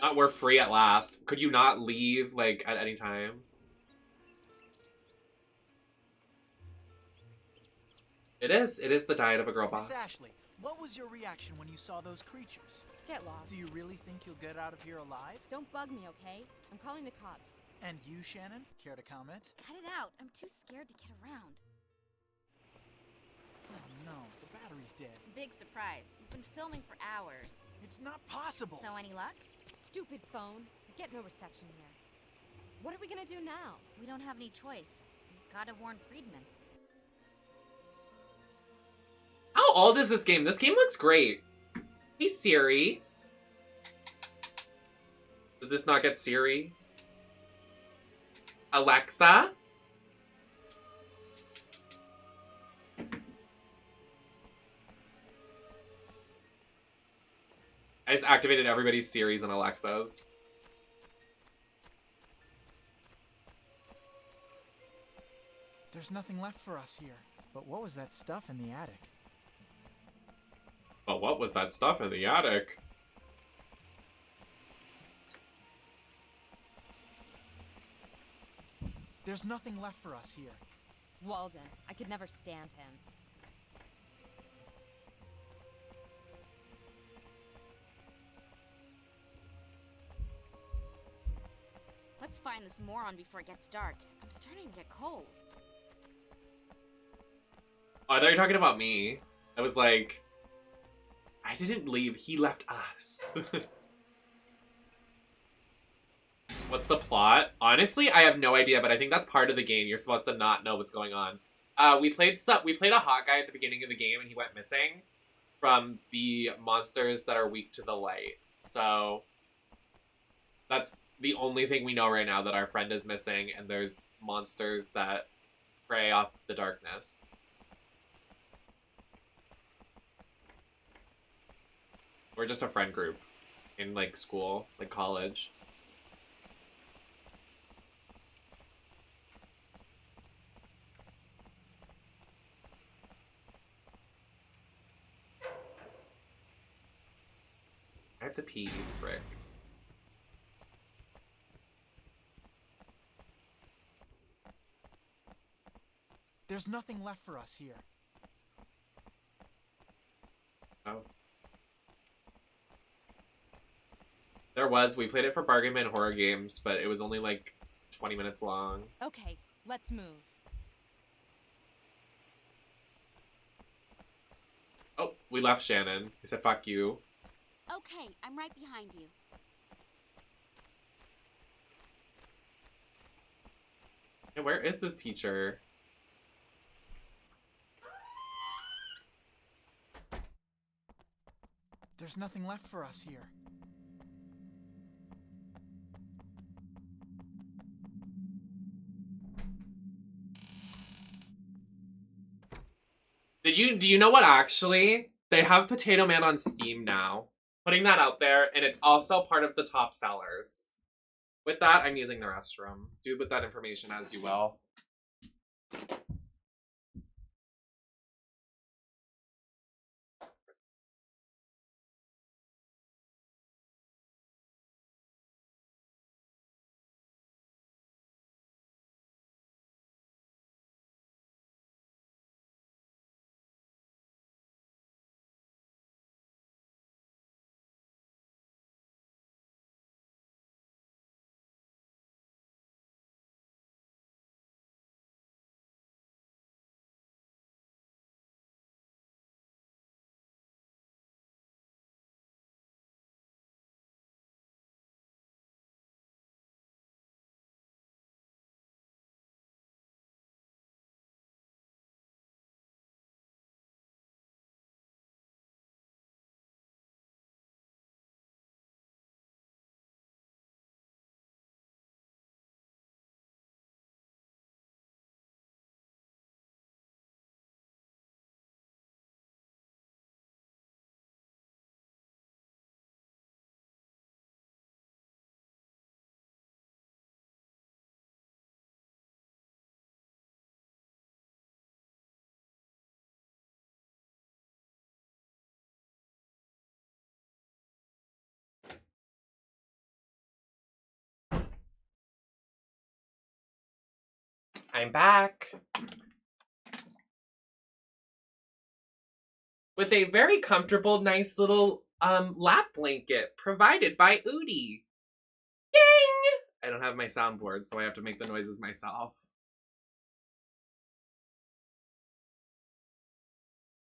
Not we're free at last. Could you not leave, like, at any time? It is the diet of a girl boss. Miss Ashley, what was your reaction when you saw those creatures? Get lost. Do you really think you'll get out of here alive? Don't bug me, okay? I'm calling the cops. And you, Shannon? Care to comment? Cut it out. I'm too scared to kid around. Oh no, the battery's dead. Big surprise. You've been filming for hours. It's not possible. So any luck? Stupid phone. I get no reception here. What are we gonna do now? We don't have any choice. We've gotta warn Friedman. How old is this game? This game looks great. Hey, Siri. Does this not get Siri? Alexa? I just activated everybody's Siris and Alexas. There's nothing left for us here. But what was that stuff in the attic? But what was that stuff in the attic? There's nothing left for us here. Walden. I could never stand him. Let's find this moron before it gets dark. I'm starting to get cold. Oh, I thought you were talking about me. I was like, I didn't leave. He left us. What's the plot? Honestly, I have no idea, but I think that's part of the game. You're supposed to not know what's going on. We played a hot guy at the beginning of the game, and he went missing from the monsters that are weak to the light. So that's the only thing we know right now, that our friend is missing, and there's monsters that prey off the darkness. We're just a friend group in, like, school, like, college. I have to pee, frick. There's nothing left for us here. Oh. We played it for Bargain Bin Horror Games, but it was only like 20 minutes long. Okay, let's move. Oh, we left Shannon. He said, fuck you. Okay, I'm right behind you. And where is this teacher? There's nothing left for us here. Do you know what, actually? They have Potato Man on Steam now. Putting that out there, and it's also part of the top sellers. With that, I'm using the restroom. Do with that information as you will. I'm back. With a very comfortable, nice little lap blanket provided by Udi. Ding! I don't have my soundboard, so I have to make the noises myself.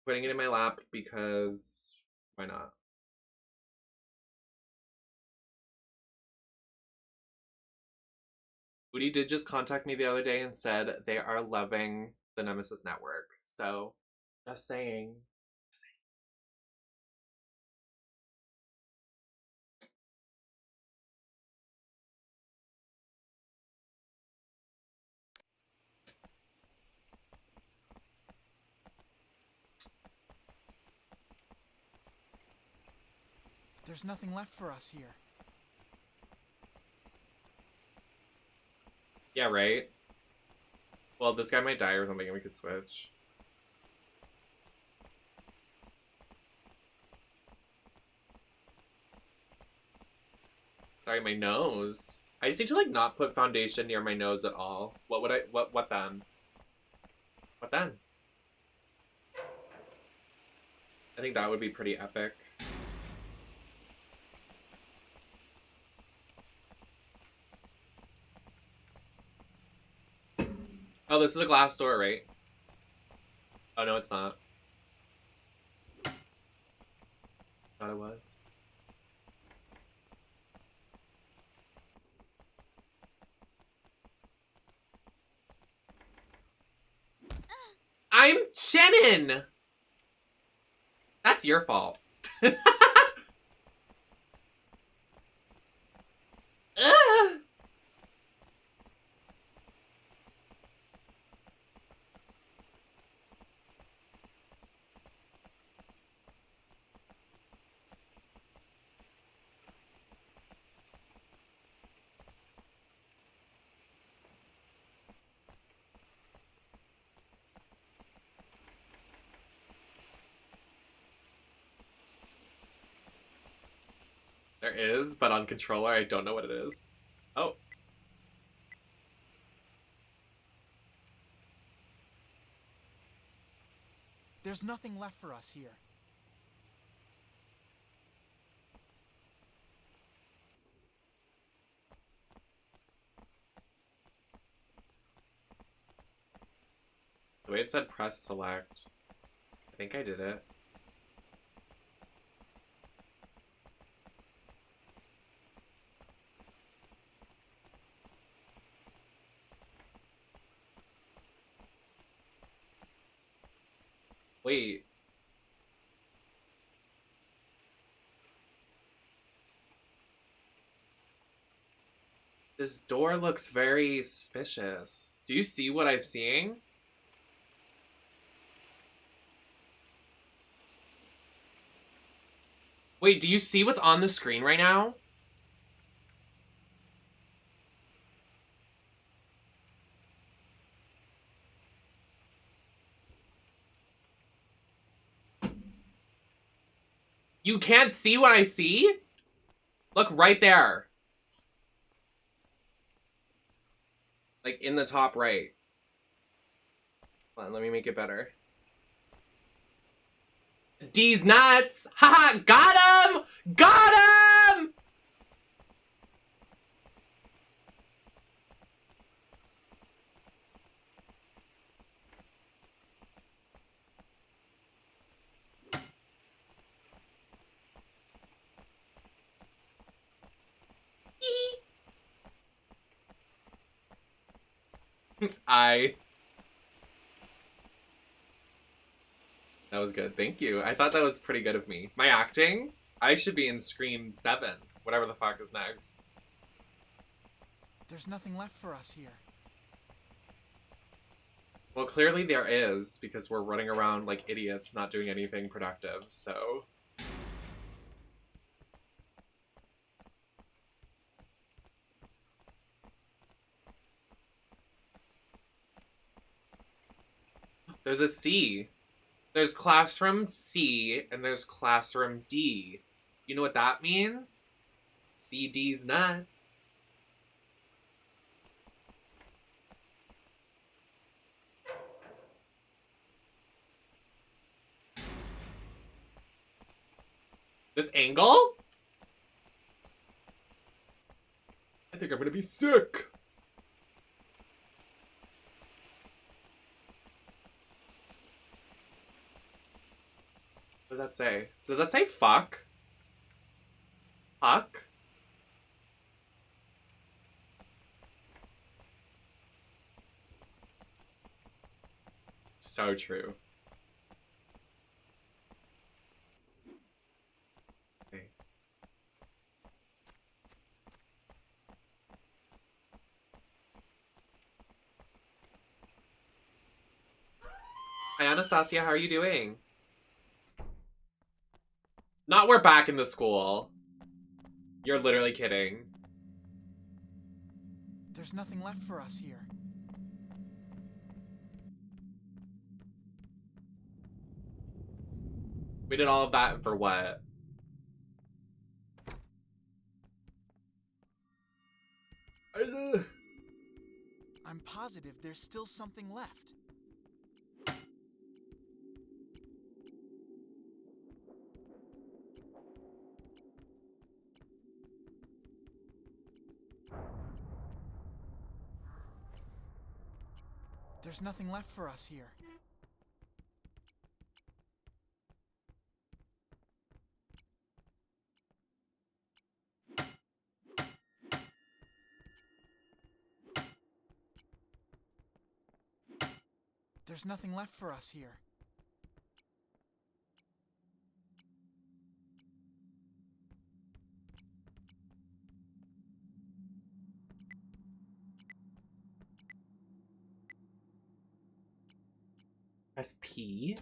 Putting it in my lap because why not? Udi did just contact me the other day and said they are loving the Nemesis Network. So, just saying. There's nothing left for us here. Yeah, right? Well, this guy might die or something and we could switch. Sorry, my nose. I just need to, like, not put foundation near my nose at all. What then? What then? I think that would be pretty epic. Oh, this is a glass door, right? Oh, no, it's not. Thought it was. I'm Shannon! That's your fault. There is, but on controller, I don't know what it is. Oh. There's nothing left for us here. The way it said press select. I think I did it. Wait. This door looks very suspicious. Do you see what I'm seeing? Wait, do you see what's on the screen right now? You can't see what I see? Look right there. Like in the top right. Hold on, let me make it better. D's nuts! Haha! Got him! Got him! That was good. Thank you. I thought that was pretty good of me. My acting? I should be in Scream 7. Whatever the fuck is next. There's nothing left for us here. Well, clearly there is, because we're running around like idiots, not doing anything productive, so... There's a C. There's classroom C, and there's classroom D. You know what that means? CD's nuts. This angle? I think I'm gonna be sick. What does that say? Does that say fuck? Fuck? So true. Okay. Hi, Anastasia, how are you doing? Not we're back in the school. You're literally kidding. There's nothing left for us here. We did all of that for what? I'm positive there's still something left. There's nothing left for us here. There's nothing left for us here. Press P.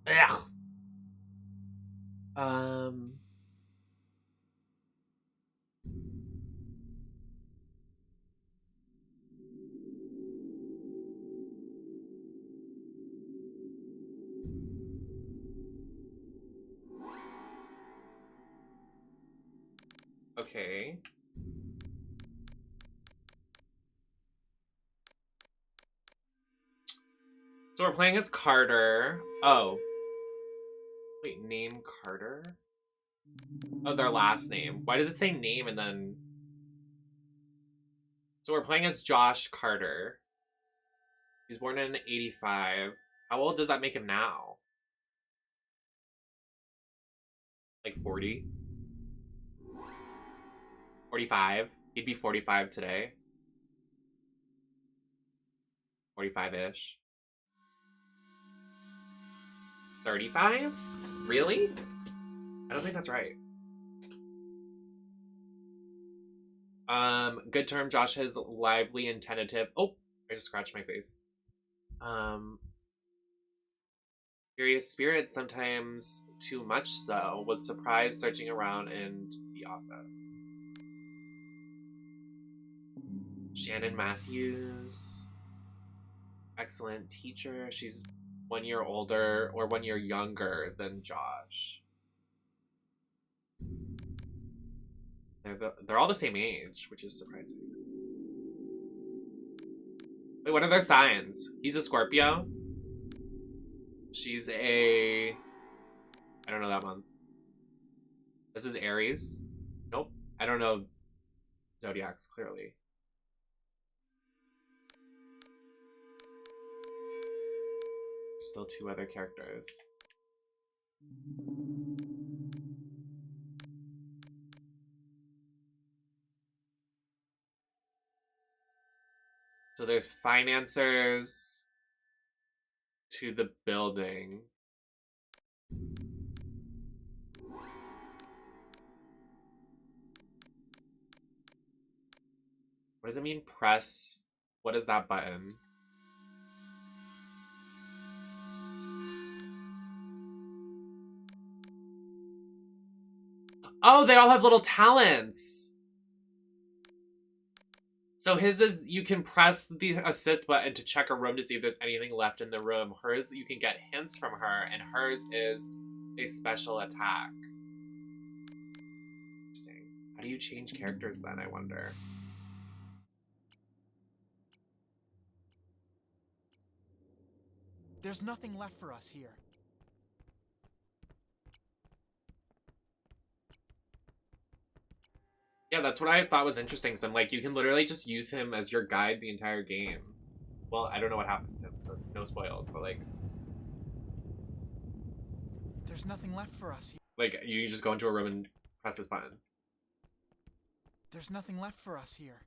Ugh. Okay. So we're playing as Carter. Oh. Wait, name Carter? Oh, their last name. Why does it say name and then... So we're playing as Josh Carter. He's born in 85. How old does that make him now? Like 40? 45? He'd be 45 today. 45-ish. 35? Really? I don't think that's right. Good term. Josh is lively and tentative. Oh, I just scratched my face. Curious spirit, sometimes too much so. Was surprised searching around in the office. Shannon Matthews. Excellent teacher. She's 1 year older or 1 year younger than Josh. They're all the same age, which is surprising. Wait, what are their signs? He's a Scorpio. She's a... I don't know that one. This is Aries. Nope. I don't know Zodiacs, clearly. Still 2 other characters. So there's financiers to the building. What does it mean, press? What is that button? Oh, they all have little talents. So his is, you can press the assist button to check a room to see if there's anything left in the room. Hers, you can get hints from her, and hers is a special attack. Interesting. How do you change characters then, I wonder? There's nothing left for us here. Yeah, that's what I thought was interesting. So I'm like, you can literally just use him as your guide the entire game. Well, I don't know what happens to him, so no spoils, but like... There's nothing left for us here. Like, you just go into a room and press this button. There's nothing left for us here.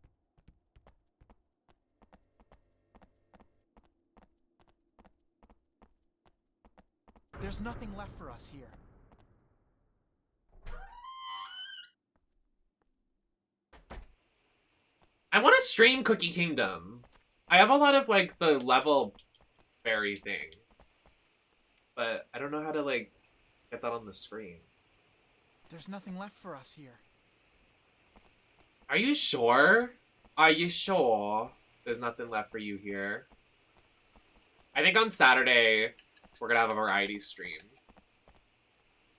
There's nothing left for us here. I want to stream Cookie Kingdom. I have a lot of, like, the level berry things. But I don't know how to, like, get that on the screen. There's nothing left for us here. Are you sure? Are you sure there's nothing left for you here? I think on Saturday, we're gonna have a variety stream.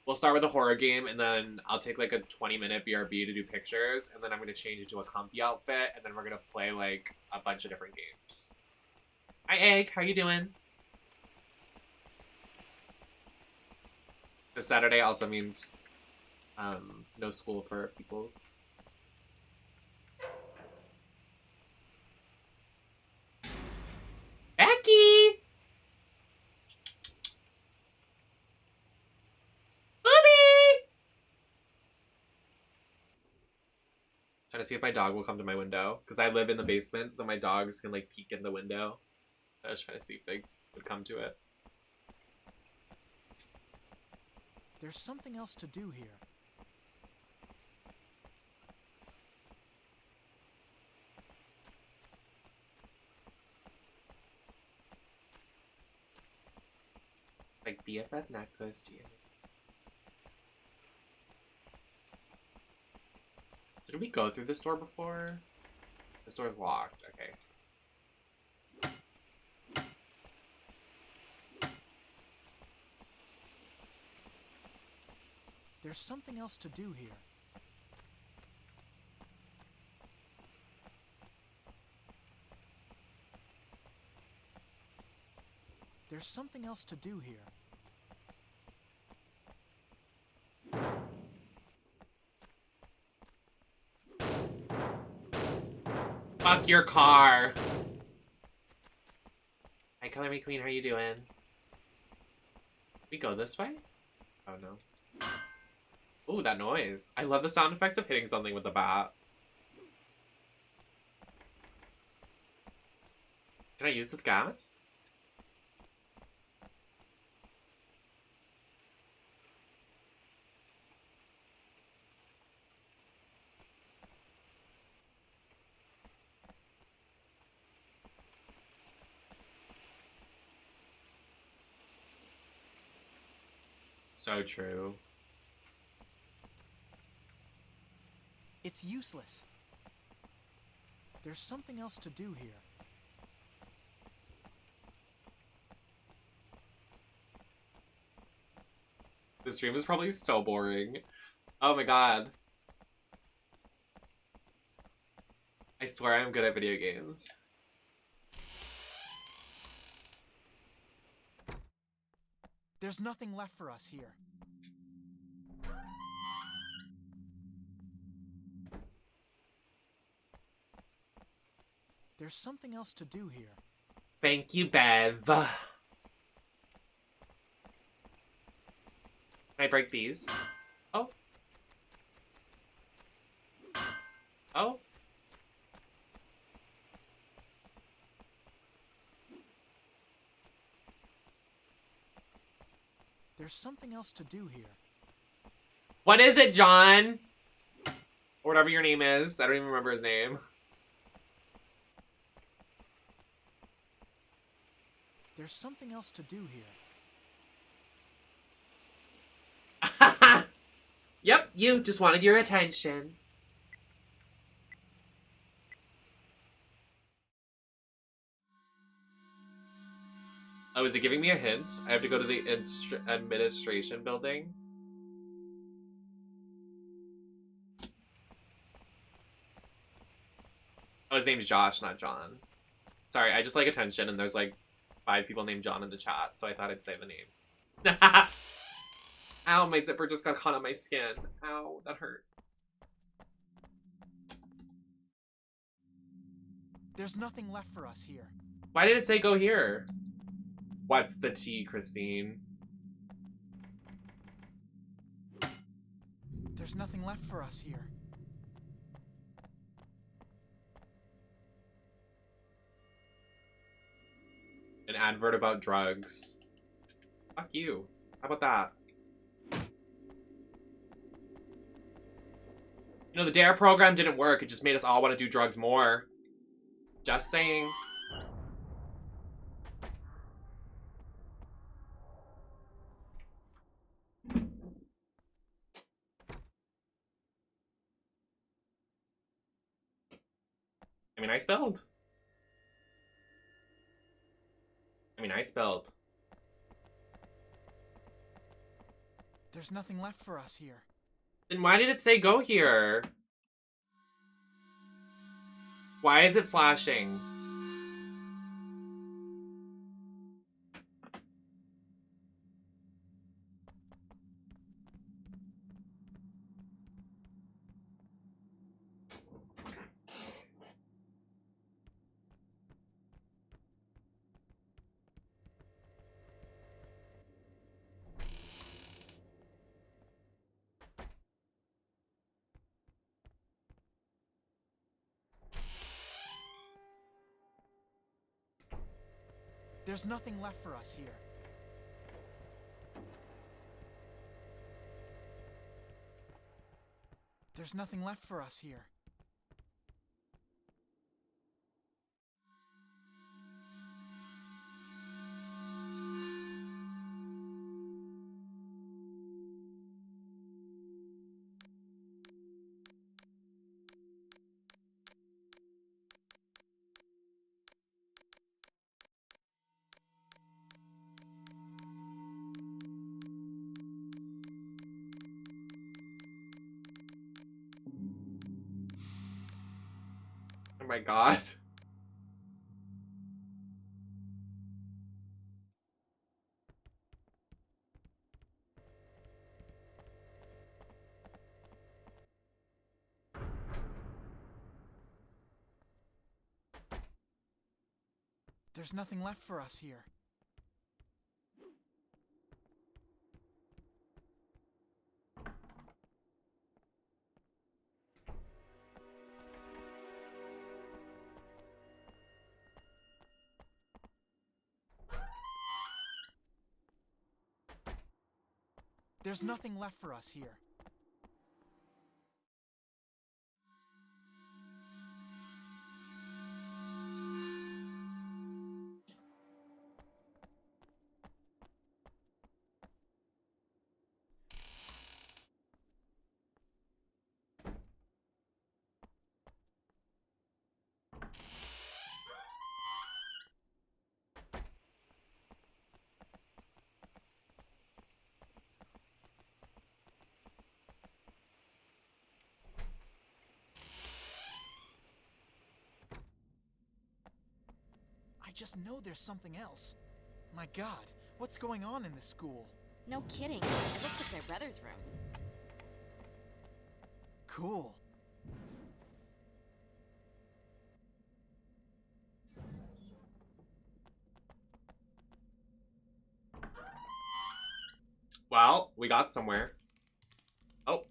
We'll start with a horror game, and then I'll take, like, a 20-minute BRB to do pictures, and then I'm gonna change into a comfy outfit, and then we're gonna play, like, a bunch of different games. Hi, Egg. How you doing? This Saturday also means no school for peoples. Becky! Trying to see if my dog will come to my window, because I live in the basement, so my dogs can, like, peek in the window. I was trying to see if they would come to it. There's something else to do here. Like BFF necklace, So did we go through this door before? This door's locked, okay. There's something else to do here. There's something else to do here. Fuck your car. Hi, Color Me Queen, how you doing? We go this way? Oh no. Ooh, that noise. I love the sound effects of hitting something with the bat. Can I use this gas? So true. It's useless. There's something else to do here. The stream is probably so boring. Oh my god. I swear I'm good at video games. There's nothing left for us here. There's something else to do here. Thank you, Bev. Can I break these? Oh. Oh. There's something else to do here. What is it, John? Or whatever your name is. I don't even remember his name. There's something else to do here. Yep. You just wanted your attention. Oh, is it giving me a hint? I have to go to the administration building. Oh, his name's Josh, not John. Sorry, I just like attention, and there's like 5 people named John in the chat, so I thought I'd say the name. Ow, my zipper just got caught on my skin. Ow, that hurt. There's nothing left for us here. Why did it say go here? What's the tea, Christine? There's nothing left for us here. An advert about drugs. Fuck you. How about that? You know, the DARE program didn't work. It just made us all want to do drugs more. Just saying. I mean, I spelled. There's nothing left for us here. Then why did it say go here? Why is it flashing? There's nothing left for us here. There's nothing left for us here. Oh my god. There's nothing left for us here. There's nothing left for us here. I just know there's something else. My God, what's going on in this school? No kidding. It looks like my brother's room. Cool. Well, we got somewhere. Oh.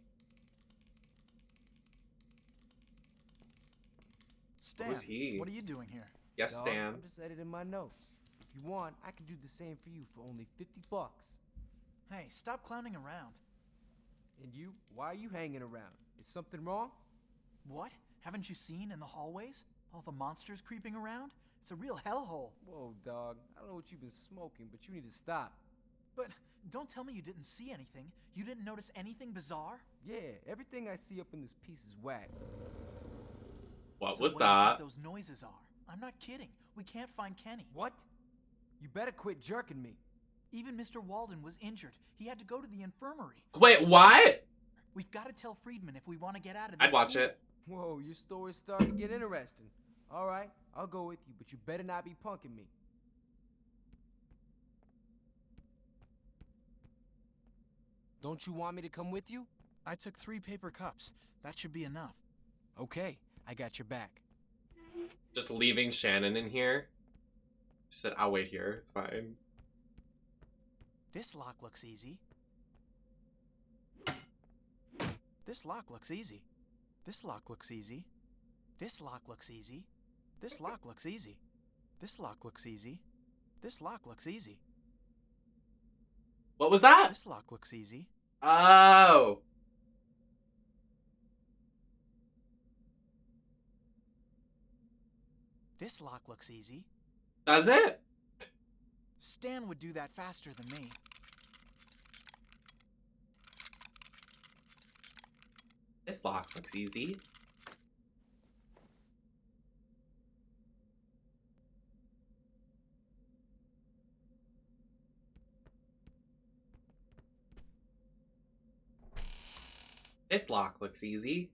Stan, Who's he? what are you doing here? Yes, Dog, Stan. I'm just editing my notes. If you want, I can do the same for you for only $50. Hey, stop clowning around. And you? Why are you hanging around? Is something wrong? What? Haven't you seen in the hallways? All the monsters creeping around? It's a real hellhole. Whoa, dog. I don't know what you've been smoking, but you need to stop. But don't tell me you didn't see anything. You didn't notice anything bizarre? Yeah, everything I see up in this piece is whack. What So was what do you think that? those noises are? I'm not kidding. We can't find Kenny. What? You better quit jerking me. Even Mr. Walden was injured. He had to go to the infirmary. Wait, what? We've got to tell Friedman if we want to get out of this I'd watch school. it. Whoa, your story's starting to get interesting. All right, I'll go with you, but you better not be punking me. Don't you want me to come with you? I took 3 paper cups. That should be enough. Okay, I got your back. Just leaving Shannon in here. She said, I'll wait here. It's fine. This lock looks easy. This lock looks easy. This lock looks easy. This lock looks easy. This lock looks easy. This lock looks easy. This lock looks easy. What was that? This lock looks easy. Oh. This lock looks easy. Does it? Stan would do that faster than me. This lock looks easy. This lock looks easy.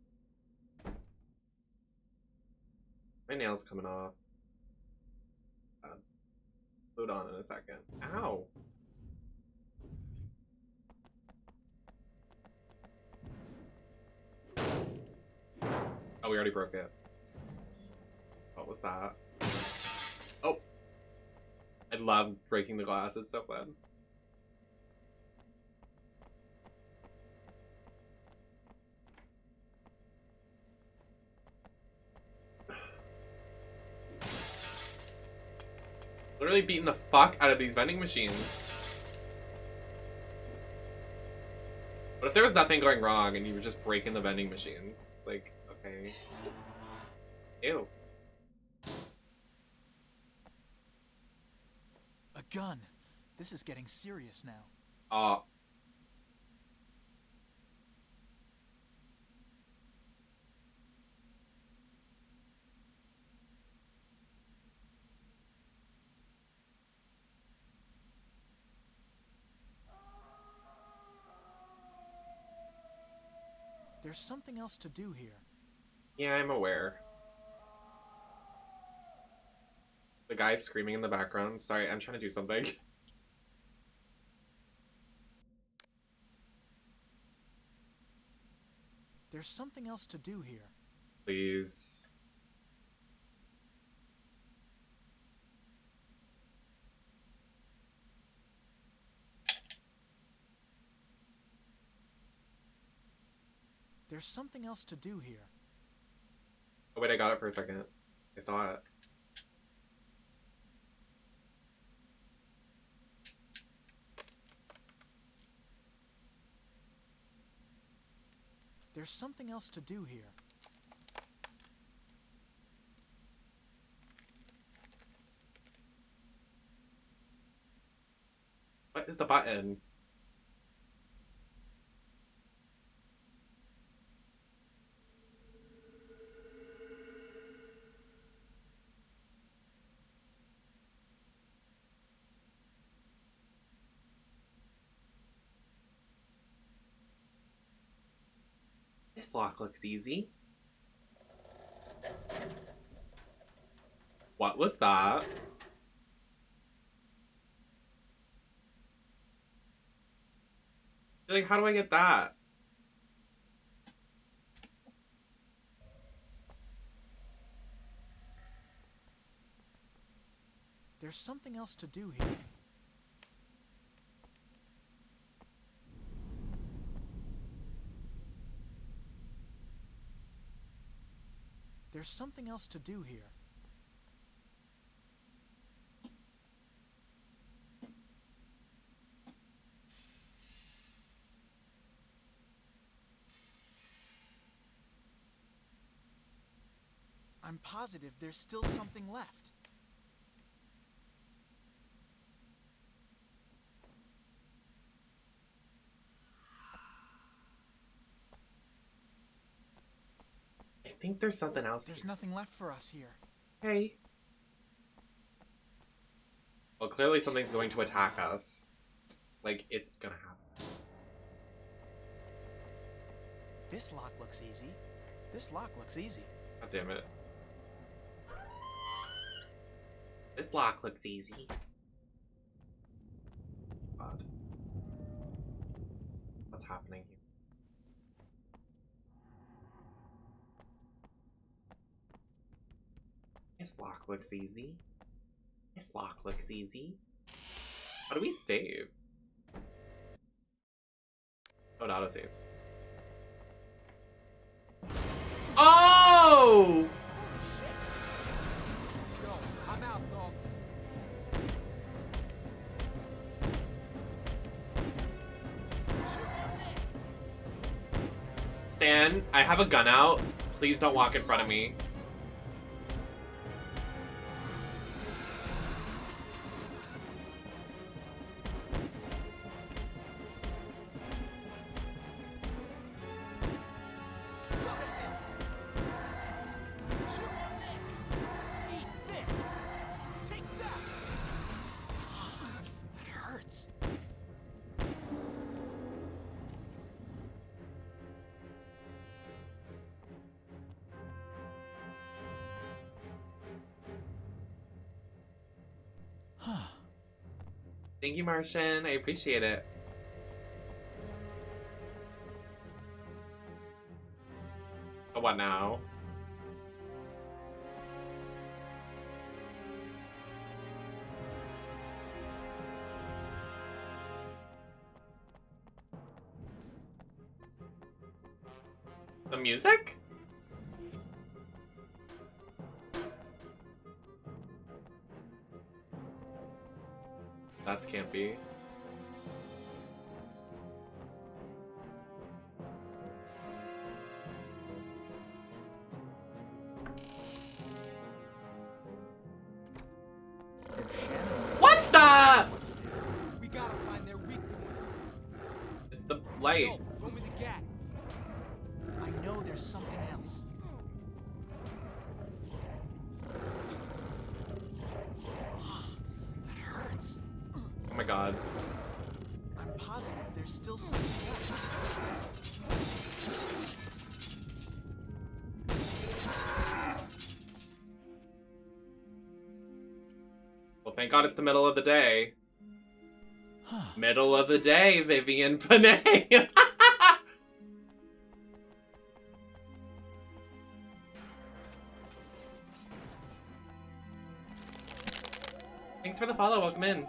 My nail's coming off. Hold on in a second. Ow. Oh, we already broke it. What was that? Oh! I love breaking the glass, it's so fun. Literally beating the fuck out of these vending machines. What if there was nothing going wrong and you were just breaking the vending machines? Like, okay. Ew. A gun. This is getting serious now. There's something else to do here. Yeah, I'm aware. The guy's screaming in the background. Sorry, I'm trying to do something. There's something else to do here. Please. There's something else to do here. Oh wait, I got it for a second. I saw it. There's something else to do here. What is the button? This lock looks easy. What was that? Like, how do I get that? There's something else to do here. There's something else to do here. I'm positive there's still something left. think there's something else. There's nothing left for us here. Hey. Well, clearly something's going to attack us. Like, it's gonna happen. This lock looks easy. This lock looks easy. God damn it. This lock looks easy. God. What's happening here? This lock looks easy. This lock looks easy. How do we save? Oh, it auto-saves. Oh! Yo, I'm out, dog. Stan, I have a gun out. Please don't walk in front of me. Thank you, Martian. I appreciate it. Oh, what now? The music? That's campy. What the? We gotta find their weak point. It's the light. Yo, throw me the gat. I know there's something else. That hurts. Oh my god. I'm positive there's still something left. Well, thank god it's the middle of the day. Middle of the day, Vivian Panay. Thanks for the follow. Welcome in.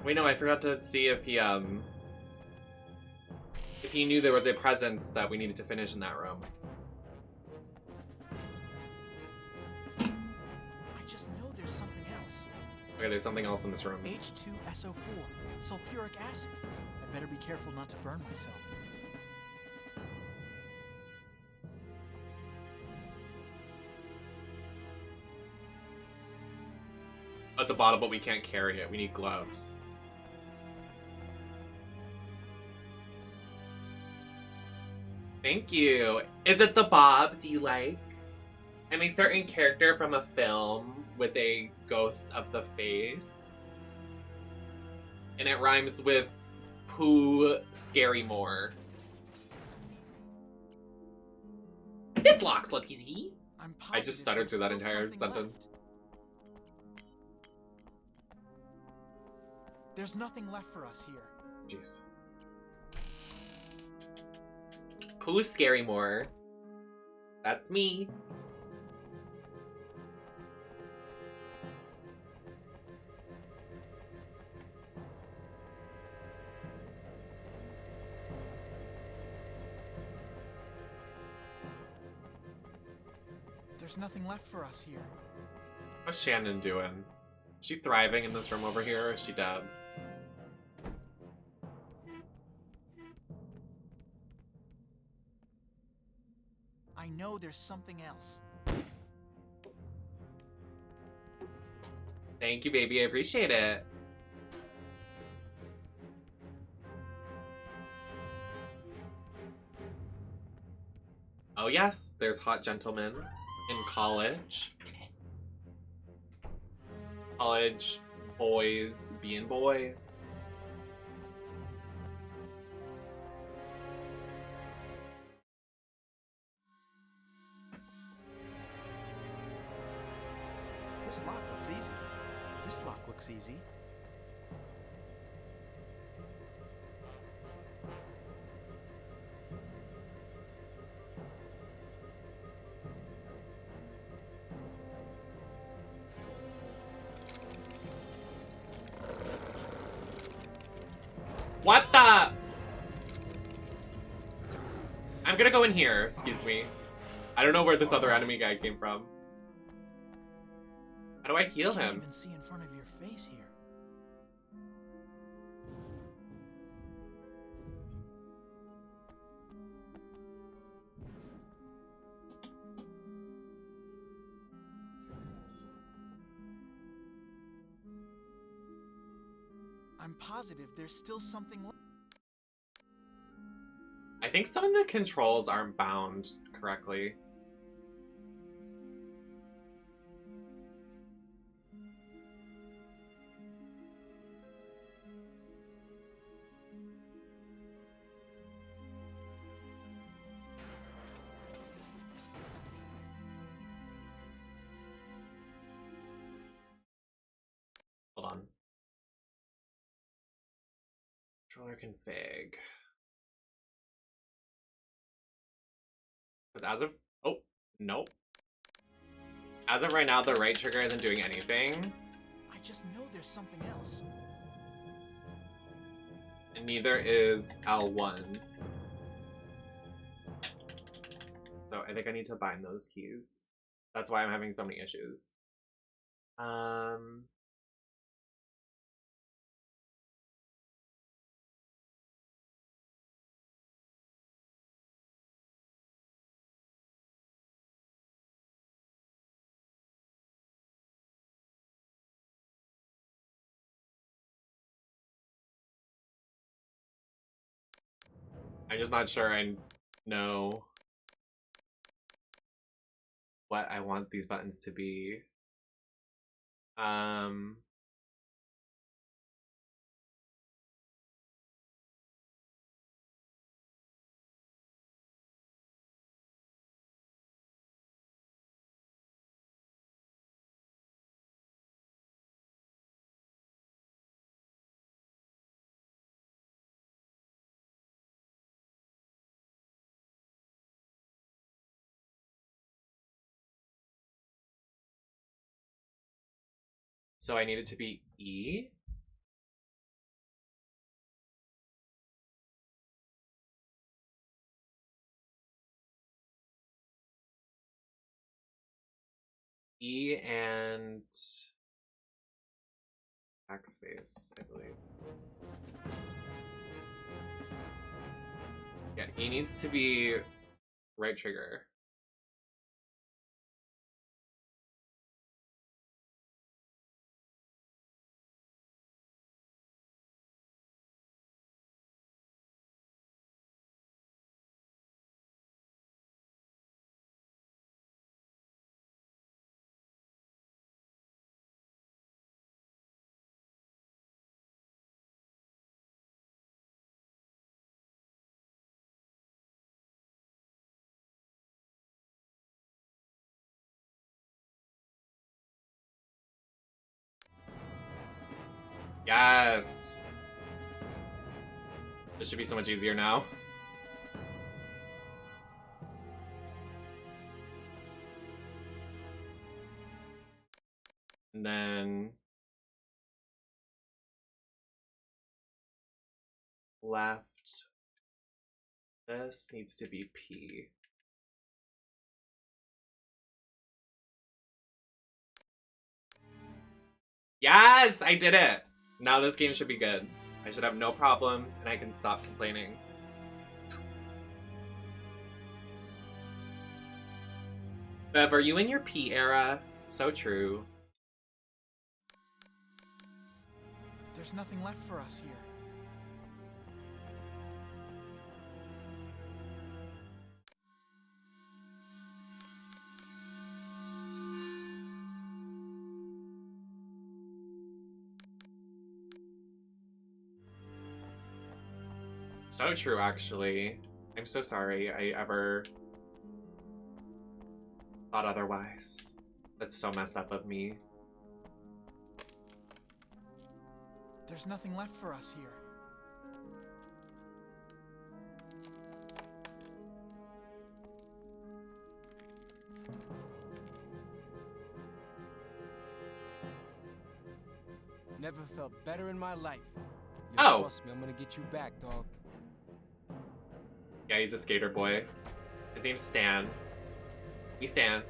Wait, no, I forgot to see if he knew there was a presence that we needed to finish in that room. I just know there's something else. Okay, there's something else in this room. H2SO4, sulfuric acid. I better be careful not to burn myself. Oh, it's a bottle, but we can't carry it. We need gloves. Thank you. Is it the bob? Do you like? I'm a certain character from a film with a ghost of the face. And it rhymes with Pooh Scarymore. This locks look easy. I just stuttered through that entire sentence. There's nothing left for us here. Jeez. Who's Scarymore? That's me. There's nothing left for us here. How's Shannon doing? Is she thriving in this room over here, or is she dead? I know there's something else. Thank you, baby. I appreciate it. Oh yes, there's hot gentlemen in college. College boys being boys. This lock looks easy. This lock looks easy. What the? I'm gonna go in here, excuse me. I don't know where this other enemy guy came from. How do I heal I can't him? even see in front of your face here. I'm positive there's still something left. I think some of the controls aren't bound correctly. Hold on. Controller config. Because as of... Oh, nope. As of right now, the right trigger isn't doing anything. I just know there's something else. And neither is L1. So I think I need to bind those keys. That's why I'm having so many issues. I'm just not sure I know what I want these buttons to be. So I need it to be E. E and backspace, I believe. Yeah, E needs to be right trigger. Yes! This should be so much easier now. And then left. This needs to be P. Yes! I did it! Now this game should be good. I should have no problems and I can stop complaining. Bev, are you in your P era? So true. There's nothing left for us here. So true, actually. I'm so sorry I ever thought otherwise. That's so messed up of me. There's nothing left for us here. Never felt better in my life. Yo, Oh. trust me, I'm gonna get you back, dog. Yeah, he's a skater boy. His name's Stan. We Stan.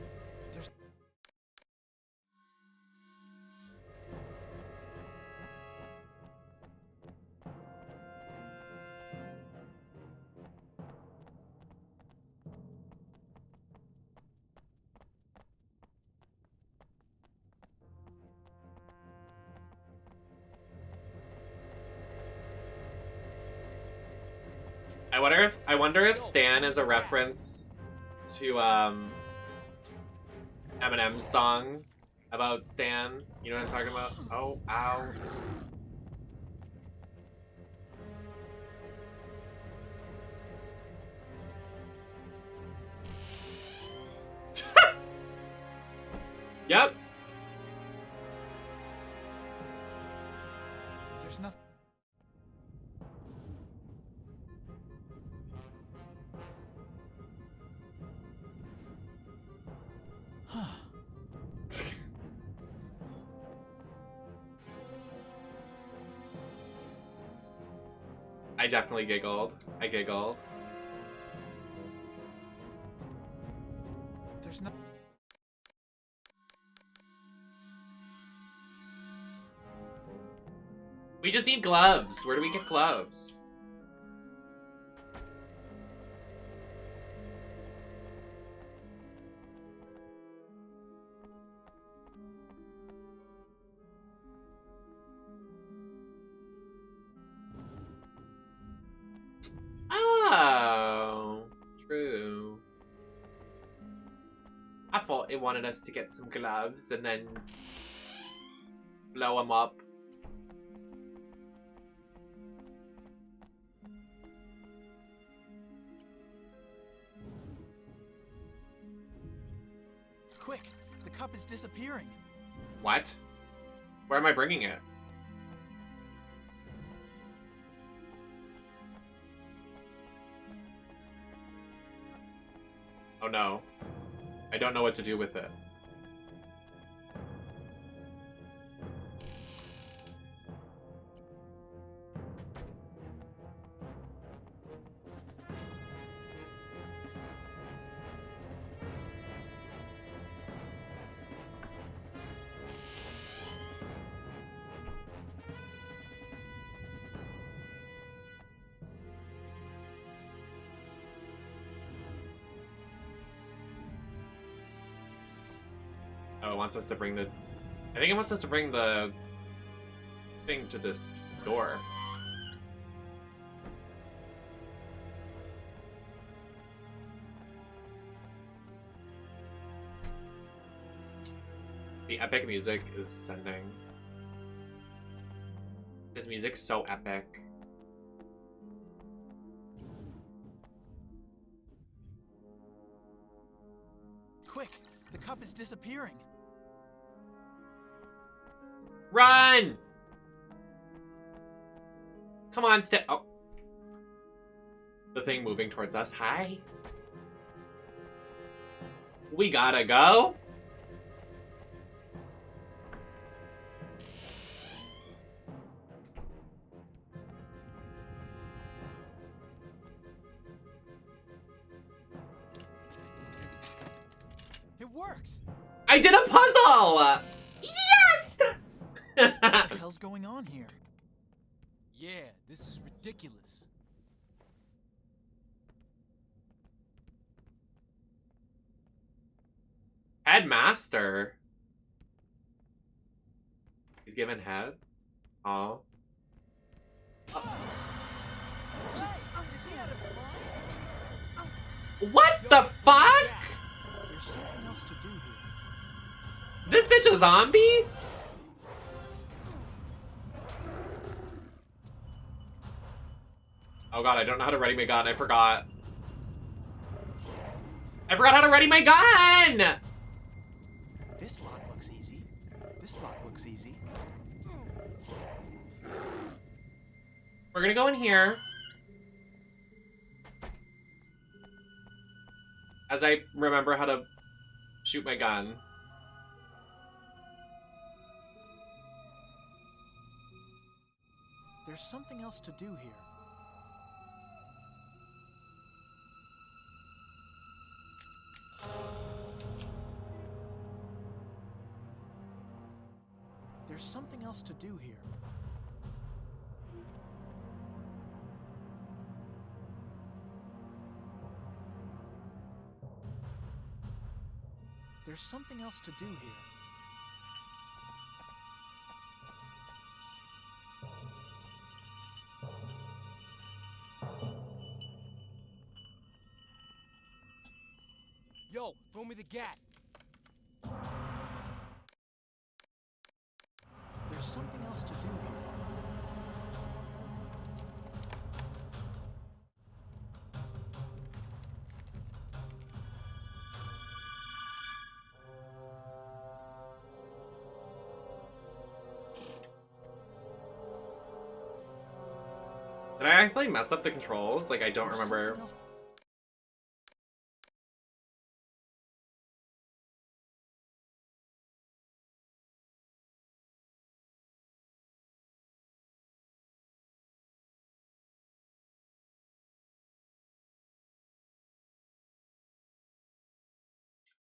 I wonder if Stan is a reference to Eminem's song about Stan. You know what I'm talking about? Oh, ow. Yep. There's nothing. I definitely giggled. I giggled. There's no. We just need gloves. Where do we get gloves? Oh, true. I thought it wanted us to get some gloves and then blow them up. Quick, the cup is disappearing. What? Where am I bringing it? Oh no. I don't know what to do with it. Oh, it wants us to bring the... I think it wants us to bring the thing to this door. The epic music is sending. This music's so epic. Quick, the cup is disappearing. Run! Come on, oh. The thing moving towards us. Hi. We gotta go. It works. I did a puzzle! Yes! What the hell's going on here? Yeah, this is ridiculous. Headmaster. He's giving head. Oh. What the fuck? There's something else to do here. This bitch a zombie? Oh god, I don't know how to ready my gun. I forgot. I forgot how to ready my gun! This lock looks easy. This lock looks easy. We're gonna go in here. As I remember how to shoot my gun. There's something else to do here. There's something else to do here. There's something else to do here. Yo, throw me the gat. There's something else to do here. Did I actually mess up the controls? Like, I don't remember.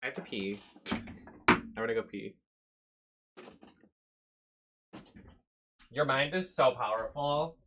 I have to pee. I'm gonna go pee. Your mind is so powerful.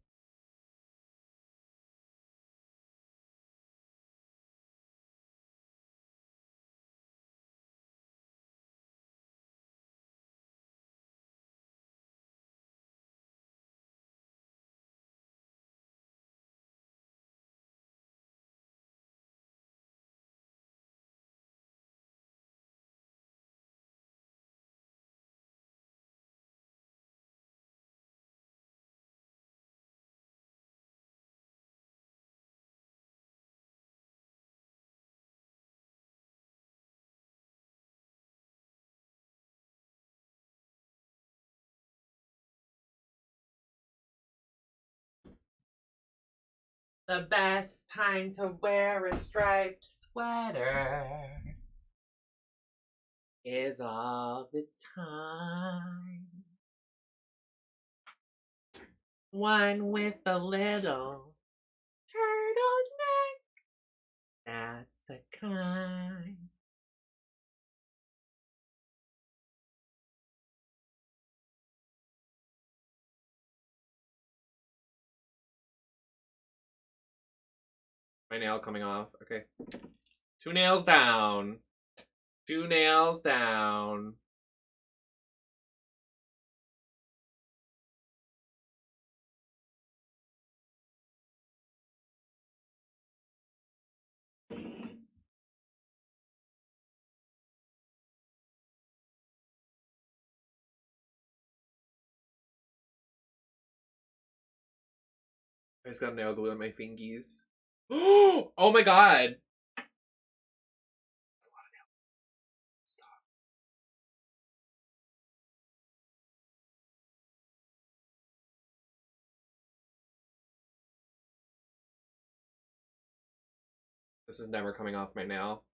The best time to wear a striped sweater is all the time. One with a little turtleneck. That's the kind. My nail coming off. Okay. 2 nails down. 2 nails down. I just got nail glue on my fingies. Oh my god! That's a lot of nail. Stop. This is never coming off my nail.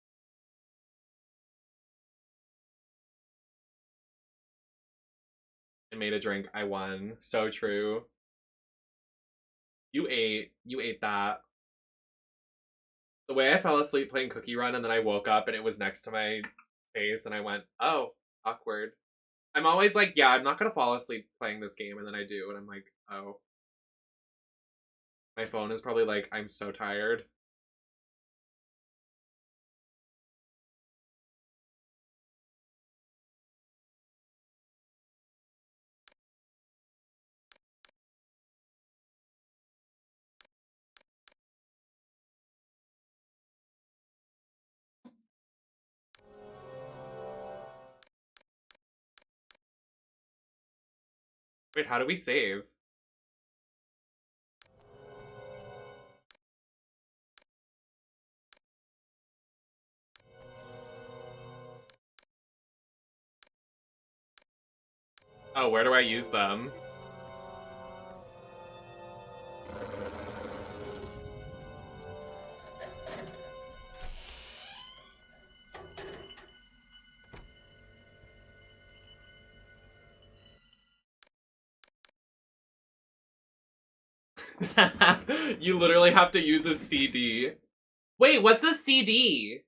I made a drink. I won. So true. You ate that. The way I fell asleep playing Cookie Run and then I woke up and it was next to my face and I went, oh, awkward. I'm always like, yeah, I'm not gonna fall asleep playing this game, and then I do and I'm like, oh. My phone is probably like, I'm so tired. Wait, how do we save? Oh, where do I use them? You literally have to use a CD. Wait, what's a CD?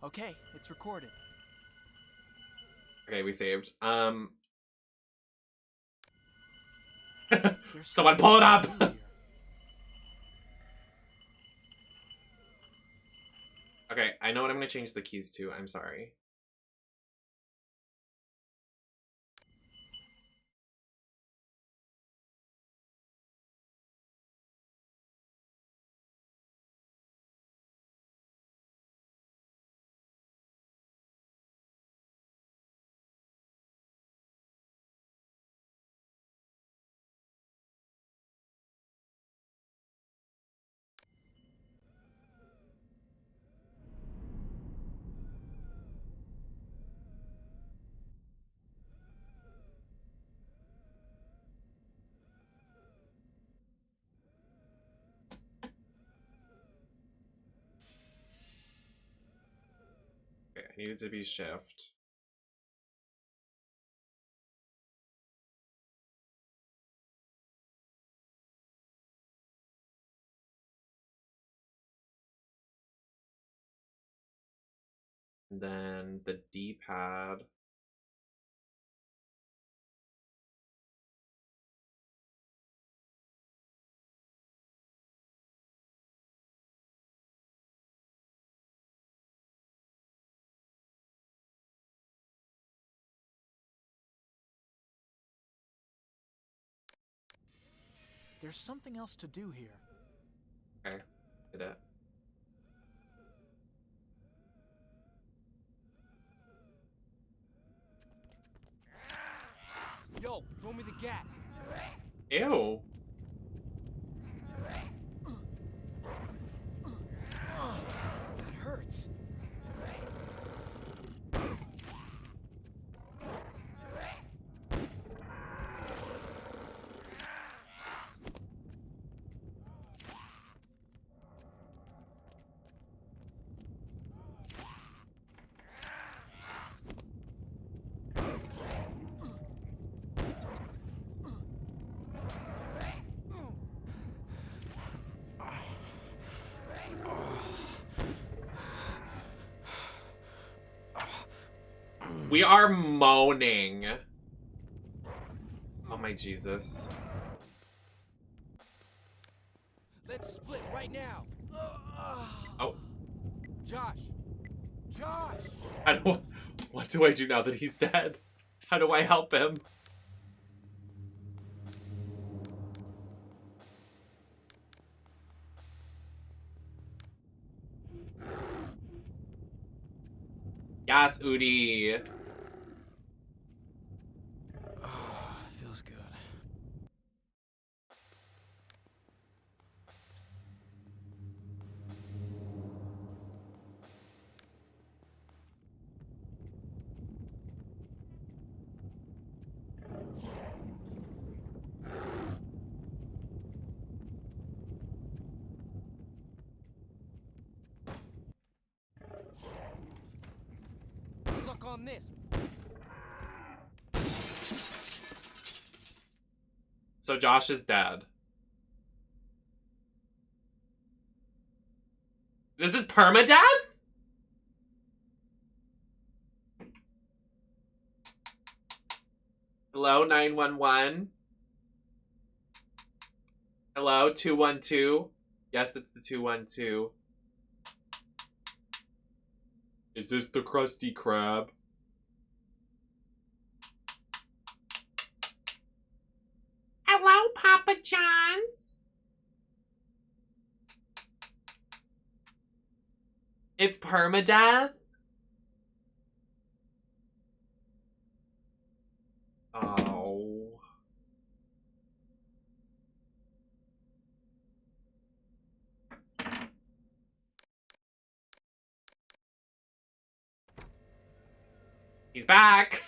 Okay, it's recorded. Okay, we saved. There's Someone pull it up! something to do here. Okay, I know what I'm gonna change the keys to. I'm sorry. Okay, I need it to be shift. And then the D-pad. There's something else to do here. Okay, did it. Yo, throw me the gap. Ew. That hurts. We are moaning. Oh my Jesus. Let's split right now. Oh. Josh. Josh. What do I do now that he's dead? How do I help him? Yes, Udi. Feels good. Suck on this. So Josh is dead. This is permadeath? Hello, 911? Hello, 212? Yes, it's the 212. Is this the Krusty Krab? Hello, Papa John's? It's permadeath? Oh. He's back!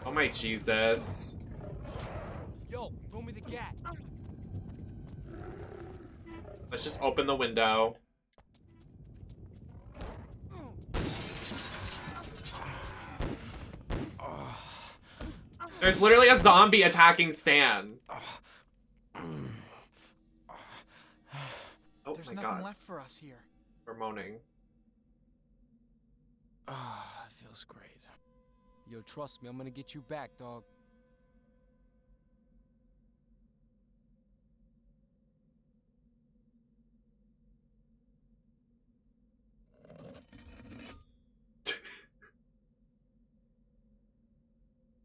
Oh my Jesus. Yo, throw me the gat. Let's just open the window. There's literally a zombie attacking Stan. Oh There's my nothing god. left for us here. We're moaning. Ah, it feels great. Yo, trust me, I'm gonna get you back, dog.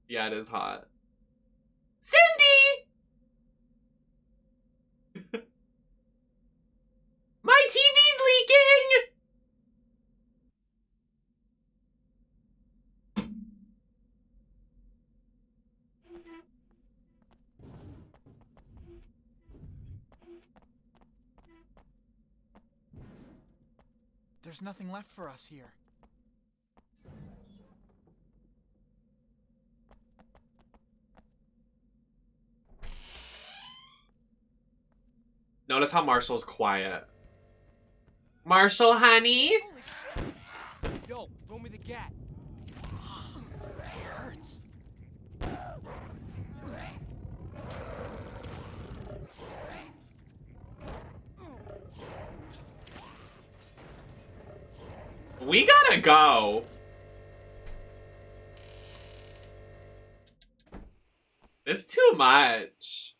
Yeah, it is hot. Cindy! My TV's leaking! There's nothing left for us here. Notice how Marshall's quiet. Marshall, honey? Yo, throw me the gat. It hurts. We gotta go. It's too much.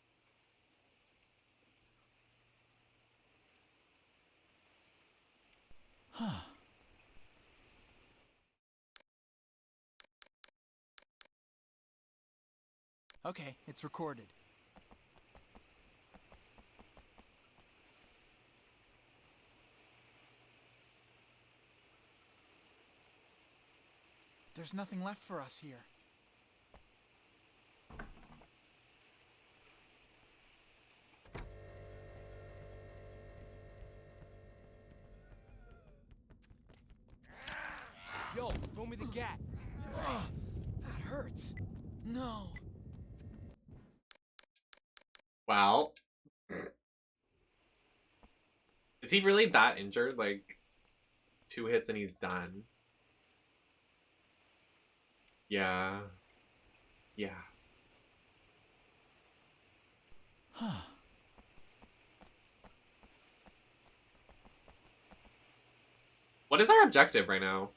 Huh. Okay, it's recorded. There's nothing left for us here. Yo, throw me the gat. That hurts. No. Well. Is he really that injured? Like, 2 hits and he's done. Yeah. Yeah. Huh. What is our objective right now?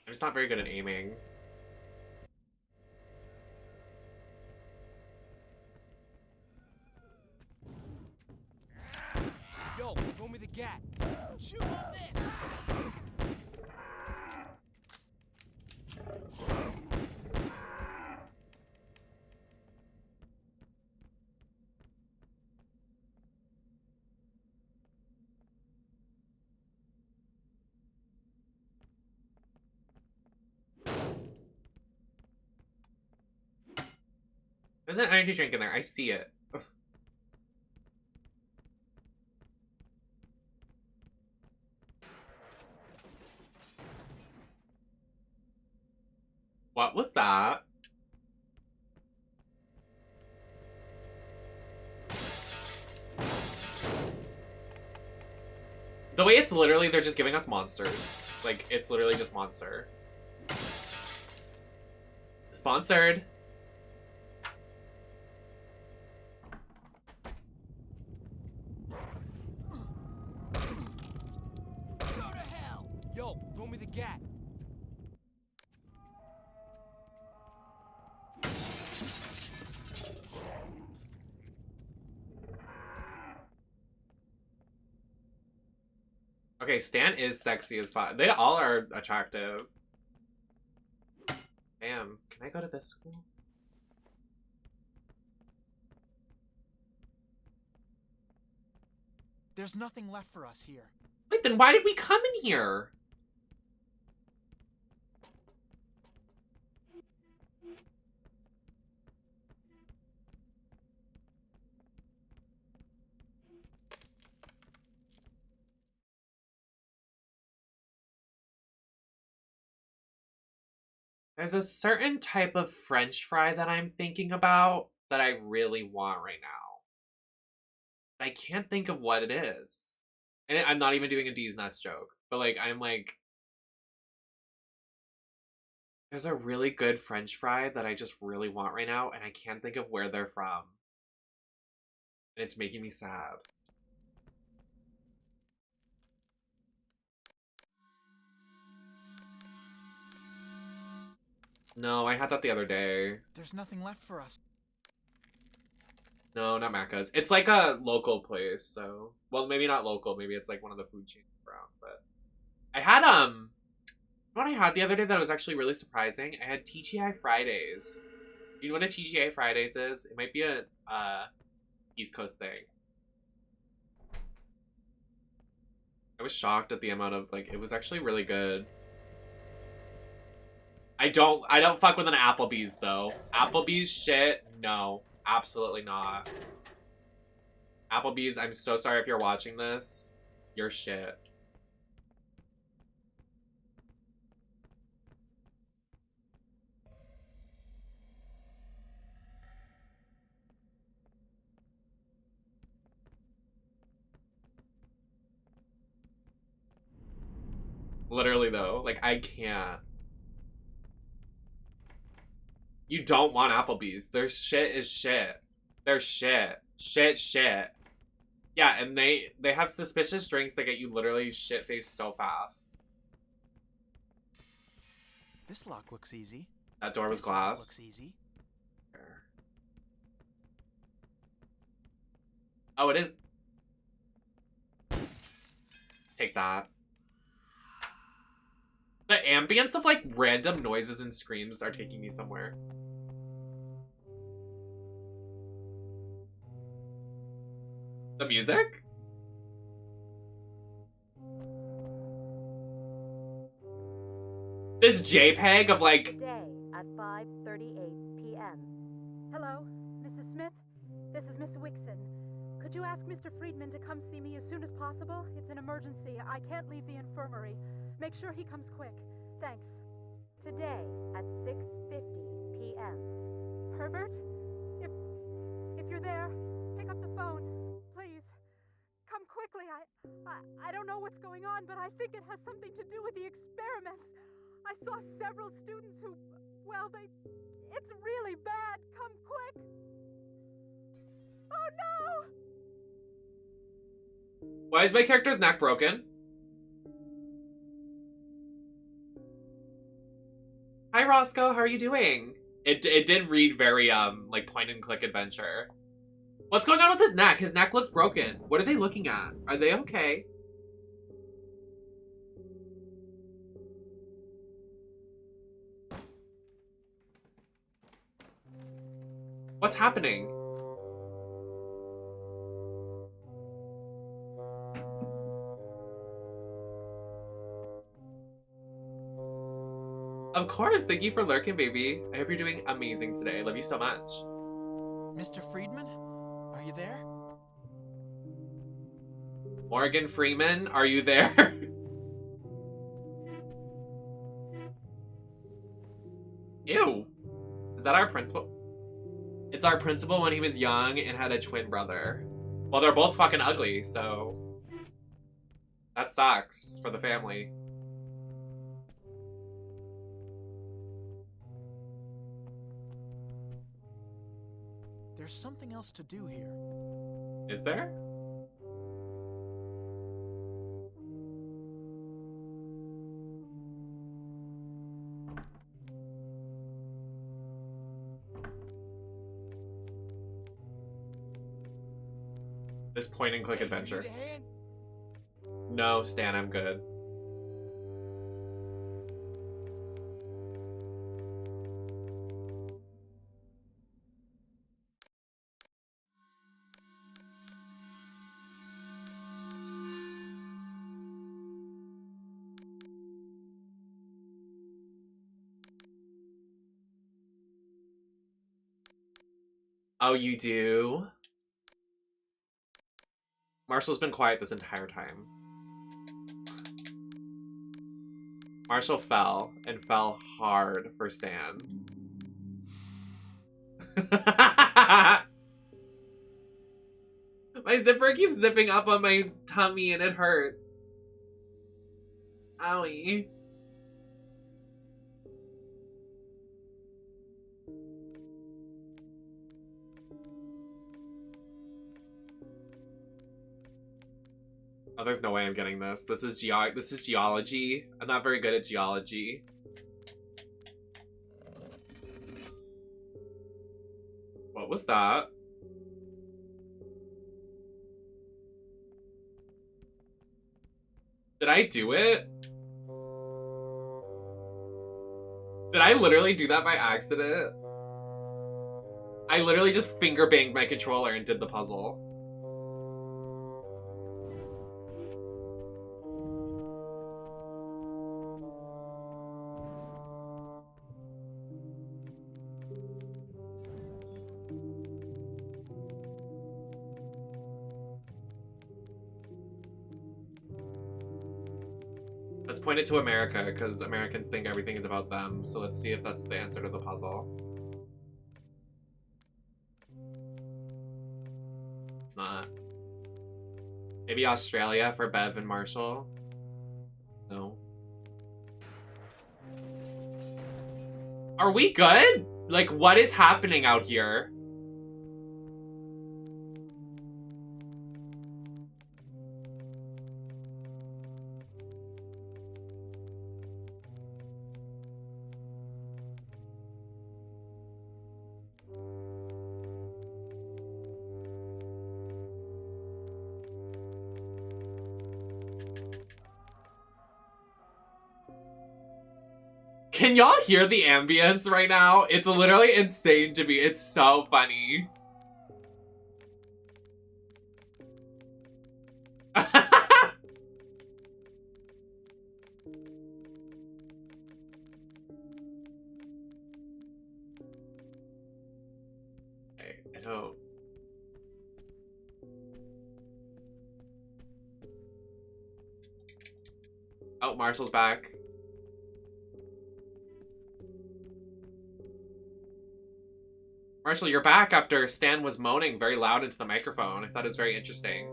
I'm just not very good at aiming. Yo, throw me the gat. Chew on this. There's an energy drink in there. I see it. What was that? The way it's literally, they're just giving us monsters. Like, it's literally just monster. Sponsored. Go to hell. Yo, throw me the gat. Okay, Stan is sexy as fuck. They all are attractive. Damn, can I go to this school? There's nothing left for us here. Wait, then why did we come in here? There's a certain type of French fry that I'm thinking about that I really want right now. I can't think of what it is. And I'm not even doing a D's nuts joke. But like, I'm like... There's a really good French fry that I just really want right now, and I can't think of where they're from. And it's making me sad. No, I had that the other day. There's nothing left for us. No, not Macca's. It's like a local place, so... Well, maybe not local. Maybe it's like one of the food chains around, but... I had, what I had the other day that was actually really surprising? I had TGI Fridays. Do you know what a TGI Fridays is? It might be a, East Coast thing. I was shocked at the amount of, like, it was actually really good. I don't fuck with an Applebee's, though. Applebee's shit, no. Absolutely not. Applebee's, I'm so sorry if you're watching this. You're shit. Literally, though. Like, I can't. You don't want Applebee's. Their shit is shit. They're shit. Shit. Yeah, and they have suspicious drinks that get you literally shit-faced so fast. This lock looks easy. That door was This glass. lock looks easy. Oh, it is. Take that. The ambience of, like, random noises and screams are taking me somewhere. The music? This JPEG of, like... Today at 5:38 p.m. Hello, Mrs. Smith? This is Miss Wixon. Could you ask Mr. Friedman to come see me as soon as possible? It's an emergency. I can't leave the infirmary. Make sure he comes quick. Thanks. Today at 6:50 p.m. Herbert? If you're there, pick up the phone. Please. Come quickly. I don't know what's going on, but I think it has something to do with the experiments. I saw several students who, well, it's really bad. Come quick. Oh no! Why is my character's neck broken? Hi, Roscoe. How are you doing? It did read very, like, point-and-click adventure. What's going on with his neck? His neck looks broken. What are they looking at? Are they okay? What's happening? Of course, thank you for lurking, baby. I hope you're doing amazing today. I love you so much. Mr. Friedman? Are you there? Morgan Freeman, are you there? Ew. Is that our principal? It's our principal when he was young and had a twin brother. Well, they're both fucking ugly, so... That sucks for the family. There's something else to do here. Is there? This point-and-click adventure. No, Stan, I'm good. Oh, you do? Marshall's been quiet this entire time. Marshall fell, and fell hard for Stan. My zipper keeps zipping up on my tummy and it hurts. Owie. Oh, there's no way I'm getting this. This is geology. I'm not very good at geology. What was that? Did I do it? Did I literally do that by accident? I literally just finger banged my controller and did the puzzle. Let's point it to America, because Americans think everything is about them. So let's see if that's the answer to the puzzle. It's not. Maybe Australia for Bev and Marshall? No. Are we good? Like, what is happening out here? Can y'all hear the ambience right now? It's literally insane to me. It's so funny. I don't... Oh, Marshall's back. Marshall, you're back after Stan was moaning very loud into the microphone. I thought it was very interesting.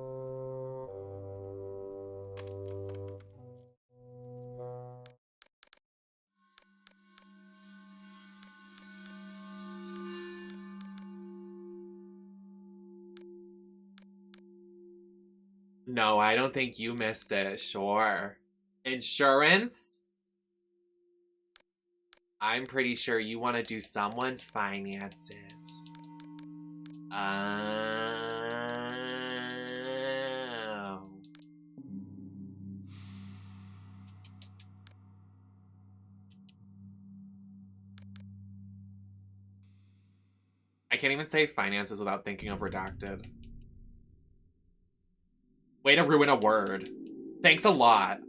No, I don't think you missed it. Sure. Insurance? I'm pretty sure you want to do someone's finances. Oh. I can't even say finances without thinking of redacted. Way to ruin a word. Thanks a lot.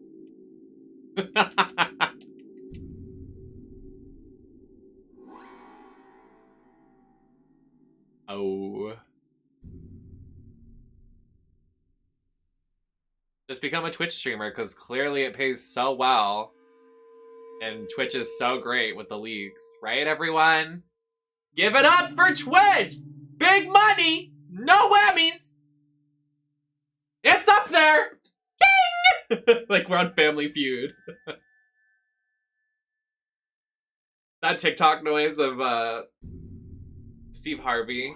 Oh. Just become a Twitch streamer, because clearly it pays so well. And Twitch is so great with the leagues. Right, everyone? Give it up for Twitch! Big money! No whammies! It's up there! Ding! Like we're on Family Feud. That TikTok noise of Steve Harvey.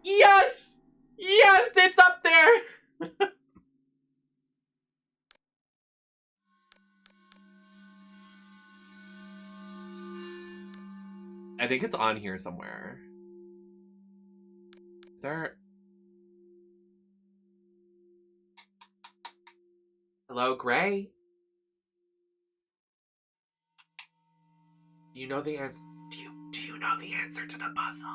Yes! Yes, it's up there! I think it's on here somewhere. Is there... Hello, Gray? Do you know the answer? Do you know the answer to the puzzle?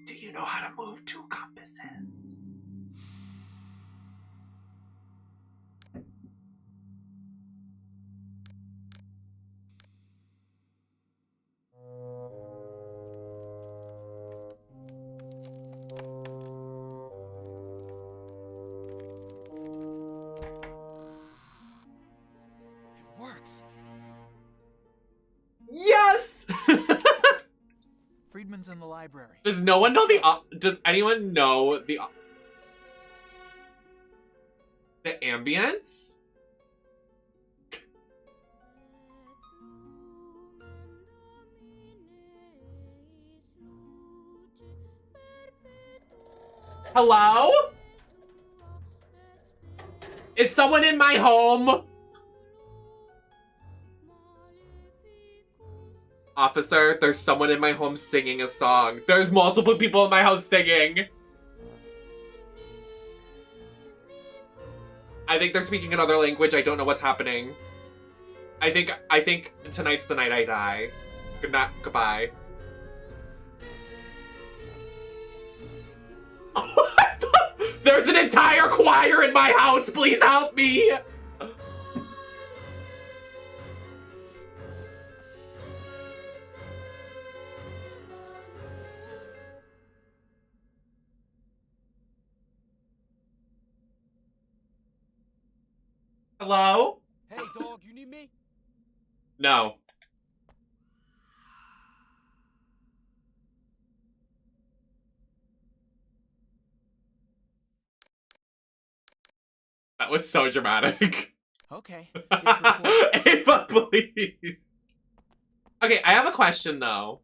Do you know how to move two compasses? It works. Yes! Friedman's in the library. Does no one know does anyone know the ambience? Hello? Is someone in my home? Officer, there's someone in my home singing a song. There's multiple people in my house singing. I think they're speaking another language. I don't know what's happening. I think tonight's the night I die. Good night. Goodbye. There's an entire choir in my house. Please help me. Hello? Hey, dog, you need me? No. That was so dramatic. Okay. Ava, please. Okay, I have a question though.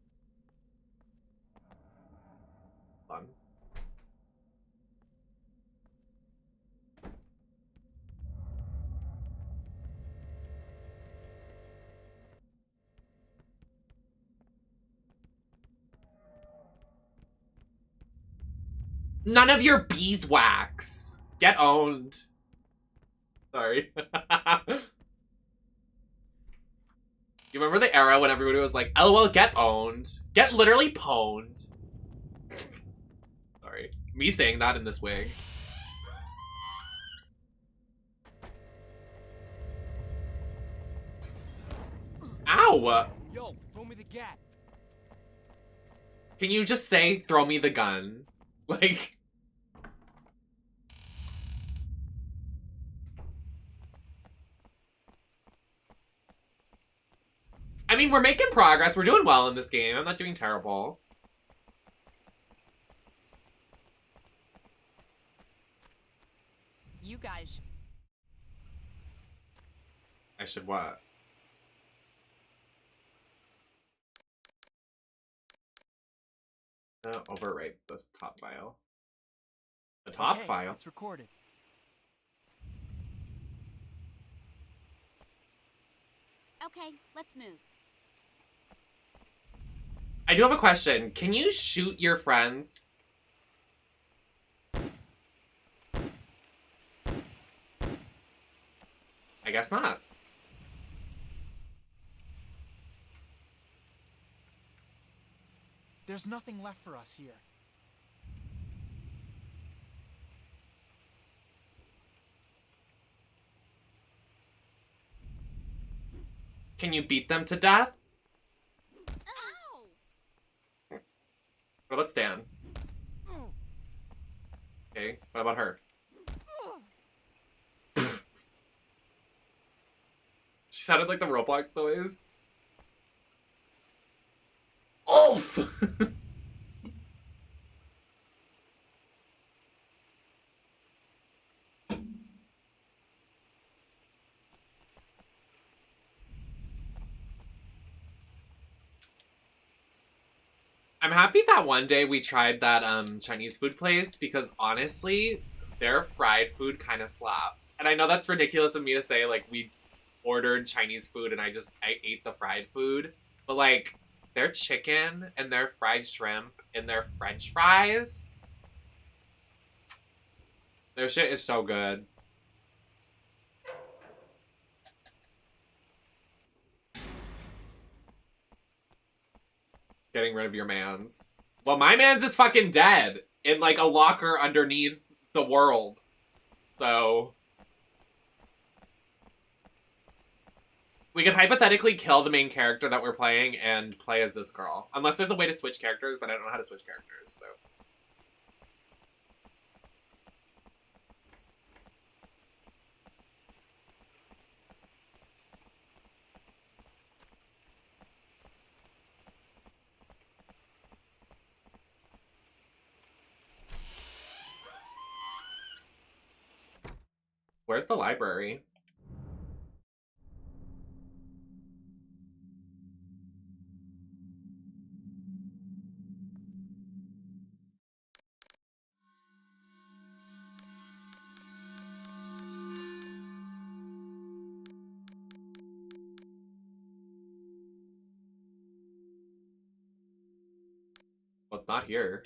Hold on. None of your beeswax. Get owned. Sorry. You remember the era when everybody was like, LOL, get owned. Get literally pwned. Sorry. Me saying that in this wig. Ow! Yo, throw me the gat. Can you just say, throw me the gun? Like... I mean, we're making progress. We're doing well in this game. I'm not doing terrible. You guys. I should what? Overwrite this top file. The top file? It's recorded. Okay, let's move. I do have a question. Can you shoot your friends? I guess not. There's nothing left for us here. Can you beat them to death? Ow! What about Stan? Okay, what about her? She sounded like the Roblox noise. Oof! I'm happy that one day we tried that Chinese food place because honestly, their fried food kind of slaps. And I know that's ridiculous of me to say, like, we ordered Chinese food and I ate the fried food. But like, their chicken and their fried shrimp and their French fries, their shit is so good. Getting rid of your mans. Well, my mans is fucking dead in like a locker underneath the world. So we could hypothetically kill the main character that we're playing and play as this girl. Unless there's a way to switch characters, but I don't know how to switch characters, so. Where's the library? Well, it's not here.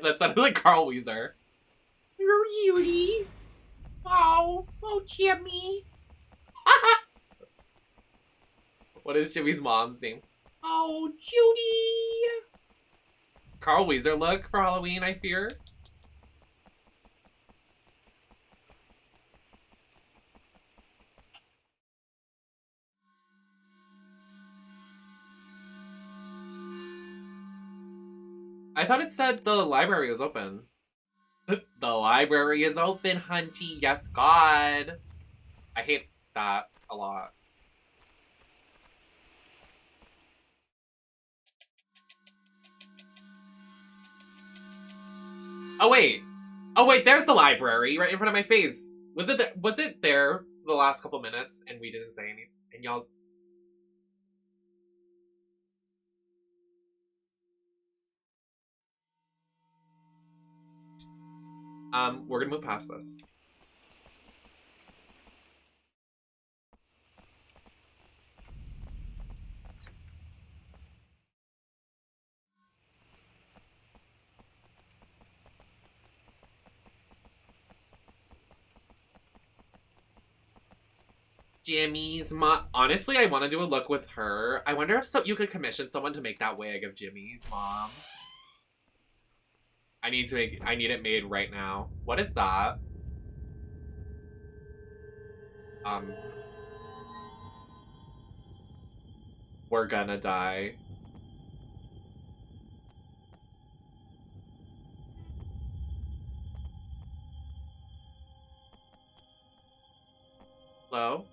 That sounded like Carl Weezer. Judy. Oh, Jimmy. What is Jimmy's mom's name? Oh, Judy. Carl Weezer look for Halloween, I fear. I thought it said the library was open. The library is open, hunty. Yes, God. I hate that a lot. Oh, wait. Oh, wait, there's the library right in front of my face. Was it there for the last couple minutes and we didn't say anything? And y'all... we're gonna move past this. Jimmy's mom. Honestly, I want to do a look with her. I wonder if you could commission someone to make that wig of Jimmy's mom. I need it made right now. What is that? We're gonna die. Hello?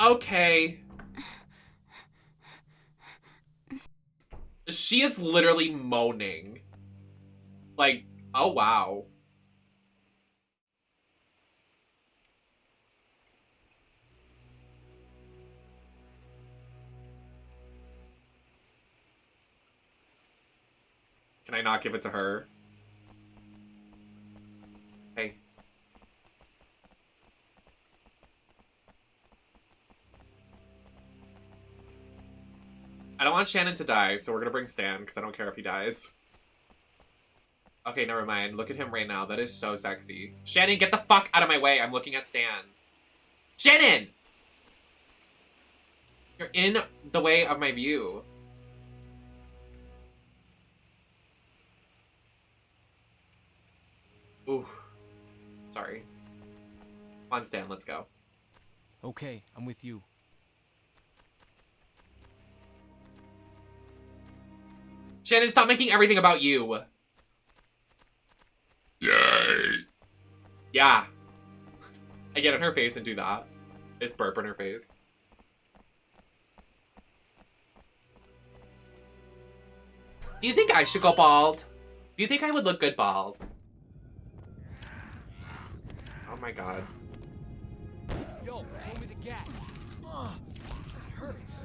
Okay. She is literally moaning. Like, oh wow. Can I not give it to her? Hey. I don't want Shannon to die, so we're gonna bring Stan, because I don't care if he dies. Okay, never mind. Look at him right now. That is so sexy. Shannon, get the fuck out of my way. I'm looking at Stan. Shannon! You're in the way of my view. Ooh. Sorry. Come on, Stan, let's go. Okay, I'm with you. Shannon, stop making everything about you. Yay. Yeah. I get in her face and do that. Just burp in her face. Do you think I should go bald? Do you think I would look good bald? Oh my god. Yo, throw me the gat. That hurts.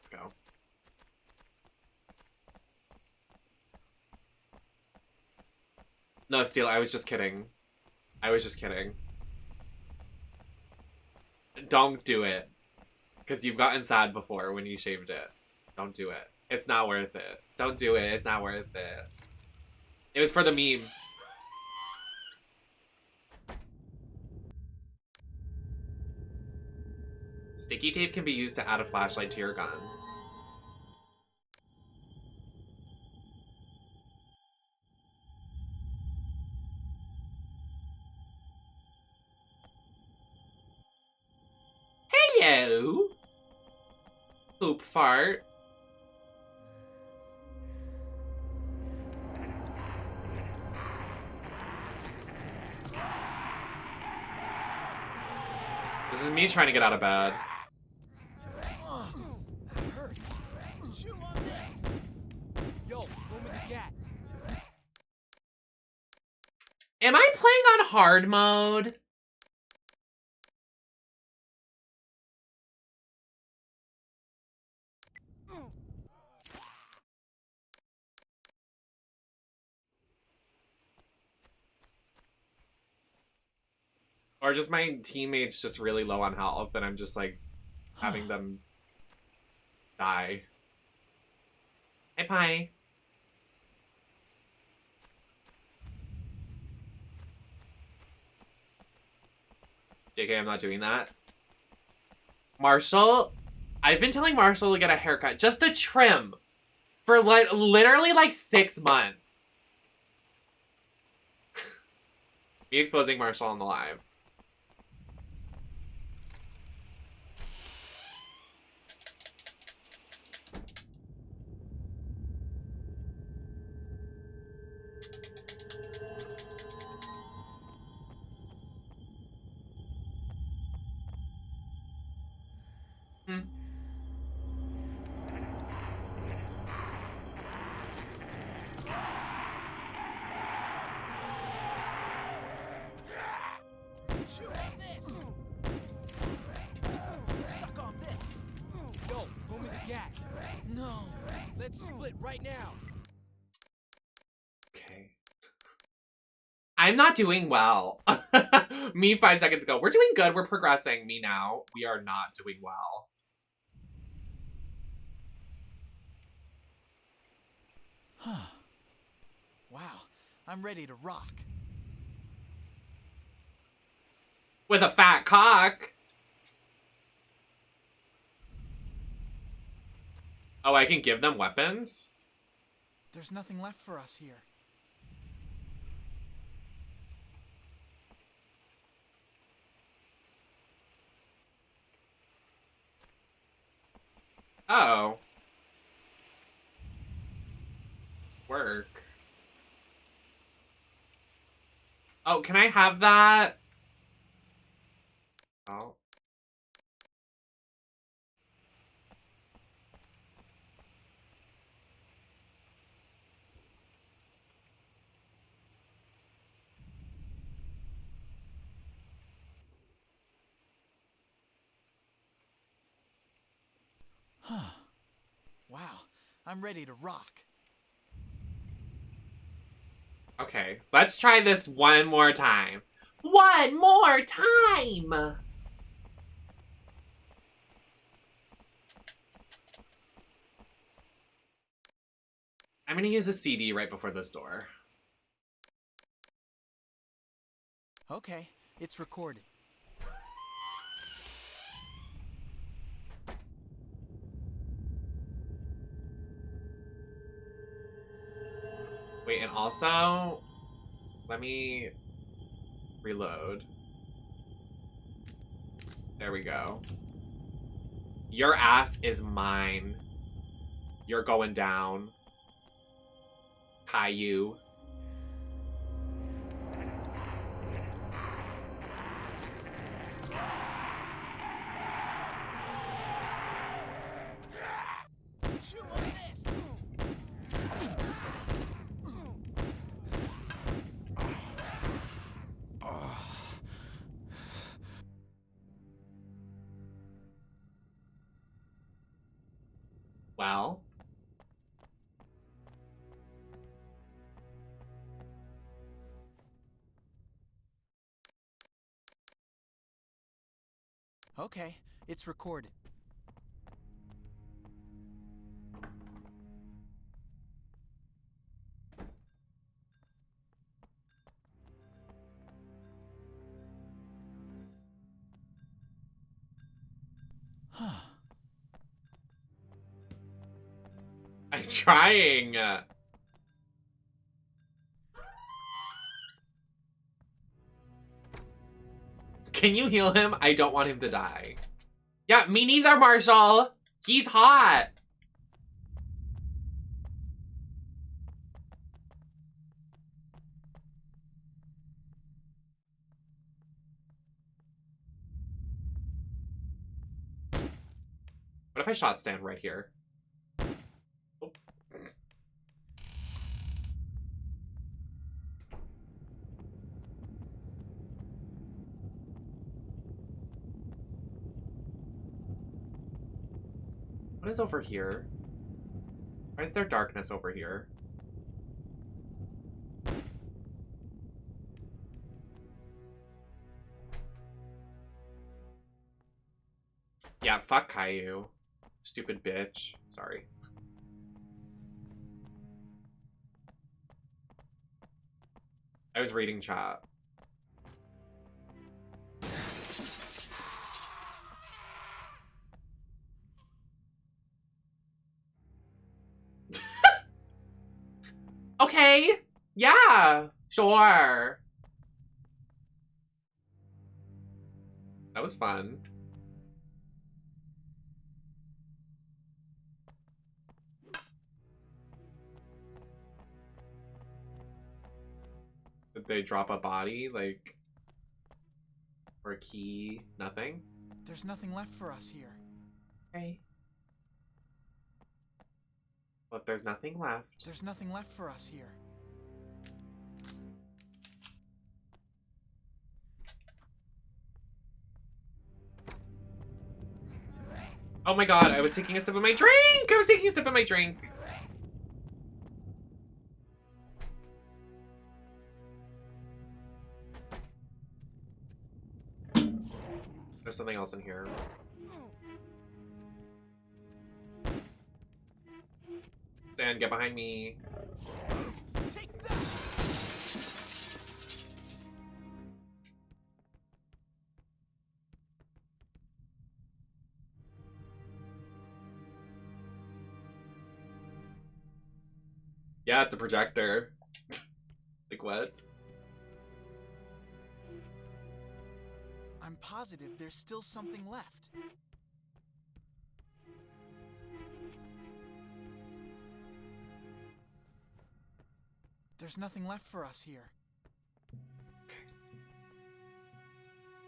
Let's go. No, Steel, I was just kidding. I was just kidding. Don't do it. Because you've gotten sad before when you shaved it. Don't do it. It's not worth it. Don't do it. It's not worth it. It was for the meme. Sticky tape can be used to add a flashlight to your gun. Hello! Poop fart. This is me trying to get out of bed. That hurts. Chew on this. Yo, throw me the gat. Am I playing on hard mode? Or just my teammates just really low on health and I'm just like having them die. Hey, Pie. JK, I'm not doing that. Marshall, I've been telling Marshall to get a haircut, just a trim, for like literally like 6 months. Me exposing Marshall on the live. Chew on this. Suck on this. Yo, throw me the gat. No. Let's split right now. Okay. I'm not doing well. Me 5 seconds ago. We're doing good. We're progressing. Me now. We are not doing well. Wow, I'm ready to rock. With a fat cock. Oh, I can give them weapons? There's nothing left for us here. Oh. Work. Oh, can I have that? Oh. Wow, I'm ready to rock. Okay, let's try this one more time. One more time! I'm gonna use a CD right before this door. Okay, it's recorded. Wait, and also, let me reload. There we go. Your ass is mine. You're going down. Caillou. Chew on this. Well. Okay, it's recorded. I'm trying. Can you heal him? I don't want him to die. Yeah, me neither, Marshall. He's hot. What if I shot Stan right here? Oh. What is over here? Why is there darkness over here? Yeah, fuck Caillou. Stupid bitch. Sorry. I was reading chat. Okay. Yeah. Sure. That was fun. Did they drop a body? Like... Or a key? Nothing? There's nothing left for us here. Okay. But there's nothing left. There's nothing left for us here. Oh my god, I was taking a sip of my drink! I was taking a sip of my drink! There's something else in here. Stan, get behind me. Take that! Yeah, it's a projector. Like what? I'm positive there's still something left. There's nothing left for us here.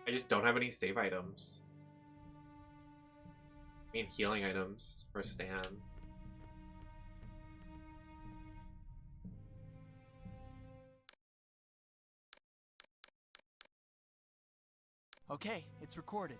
I just don't have any save items. I mean healing items for Stan. Okay, it's recorded.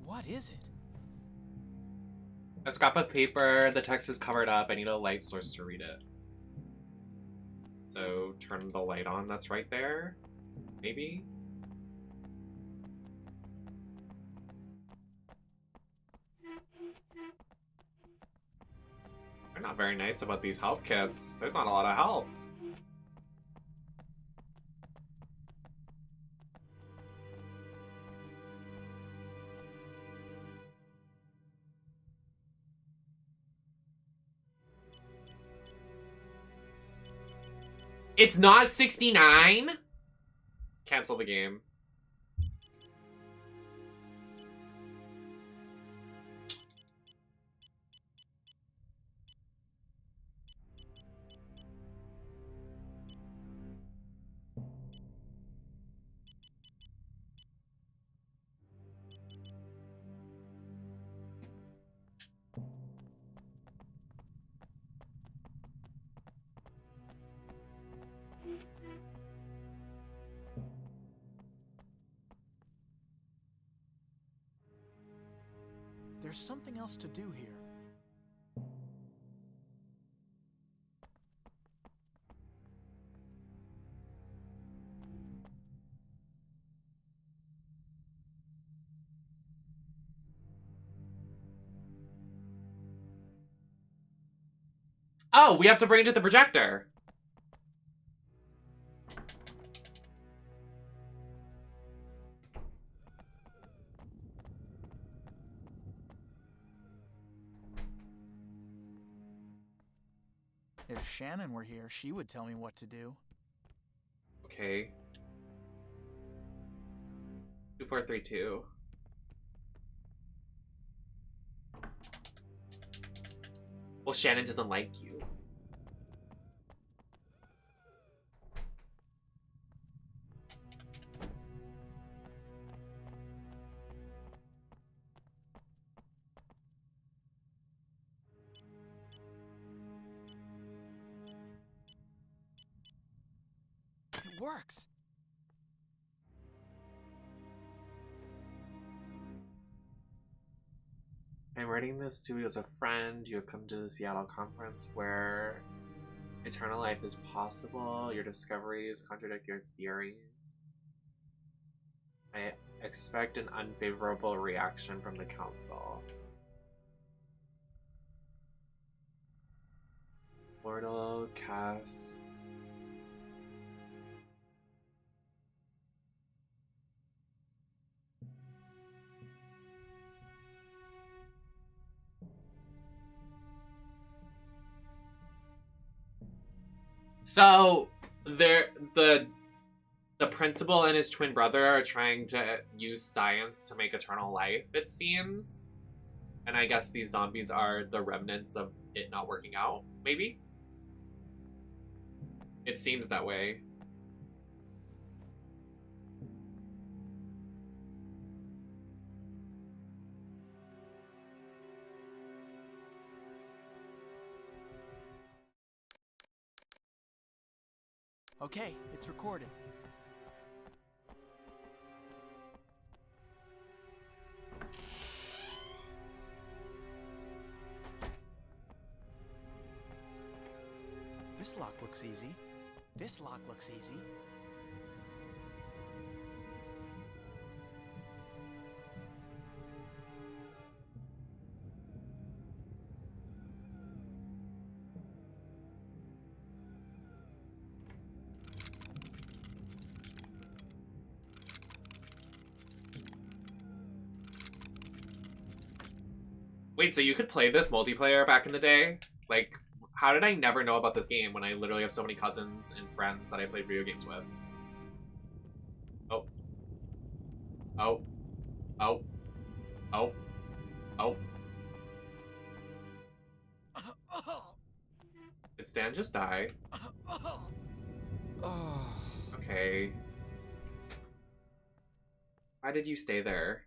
What is it? A scrap of paper, the text is covered up, I need a light source to read it. So turn the light on that's right there, maybe? They're not very nice about these health kits. There's not a lot of health. It's not 69? Cancel the game. There's something else to do here. Oh, we have to bring it to the projector. If Shannon were here, she would tell me what to do. Okay. 2432. Well, Shannon doesn't like you. It works. I'm writing this to you as a friend. You have come to the Seattle conference where eternal life is possible. Your discoveries contradict your theories. I expect an unfavorable reaction from the council. Mortal, Cass. So the principal and his twin brother are trying to use science to make eternal life, it seems. And I guess these zombies are the remnants of it not working out, maybe? It seems that way. Okay, it's recorded. This lock looks easy. This lock looks easy. Wait, so you could play this multiplayer back in the day? Like, how did I never know about this game when I literally have so many cousins and friends that I played video games with? Oh. Oh. Oh. Oh. Oh. Did Stan just die? Okay. Why did you stay there?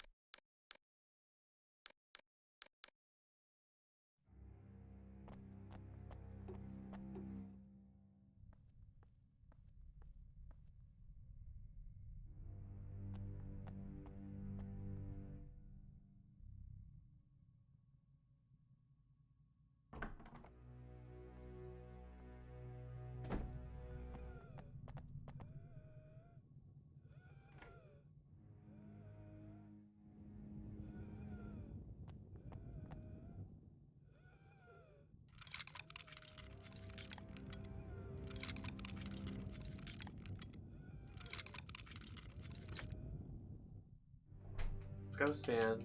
Let's go, Stan.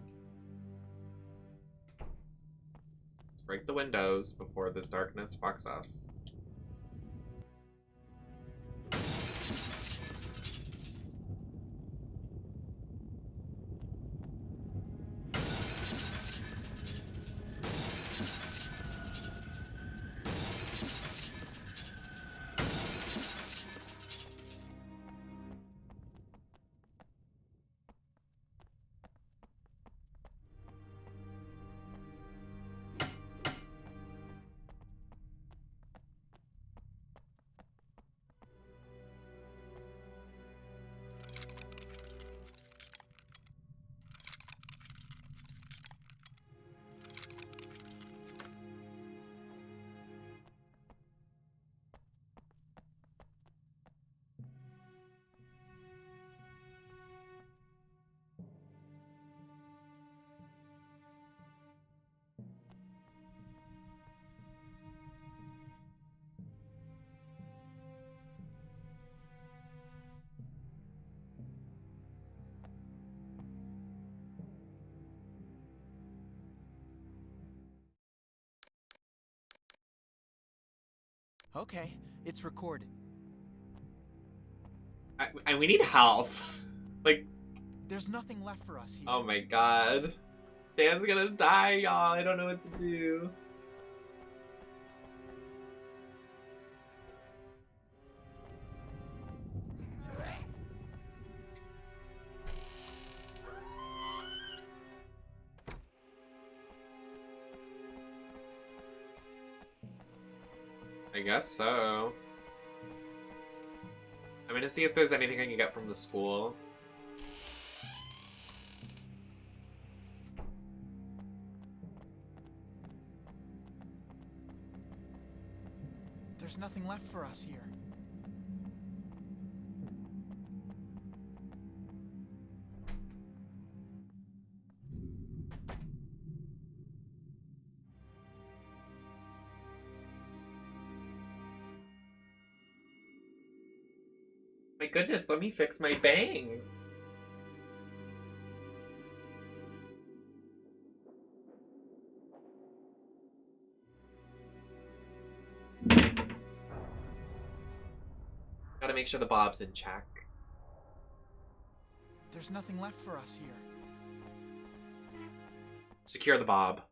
Let's break the windows before this darkness fucks us. Okay, it's recorded. And we need help. Like, there's nothing left for us here. Oh my god. Stan's gonna die, y'all. I don't know what to do. I guess so. I'm gonna see if there's anything I can get from the school. There's nothing left for us here. My goodness, let me fix my bangs. Gotta make sure the bob's in check. There's nothing left for us here. Secure the bob.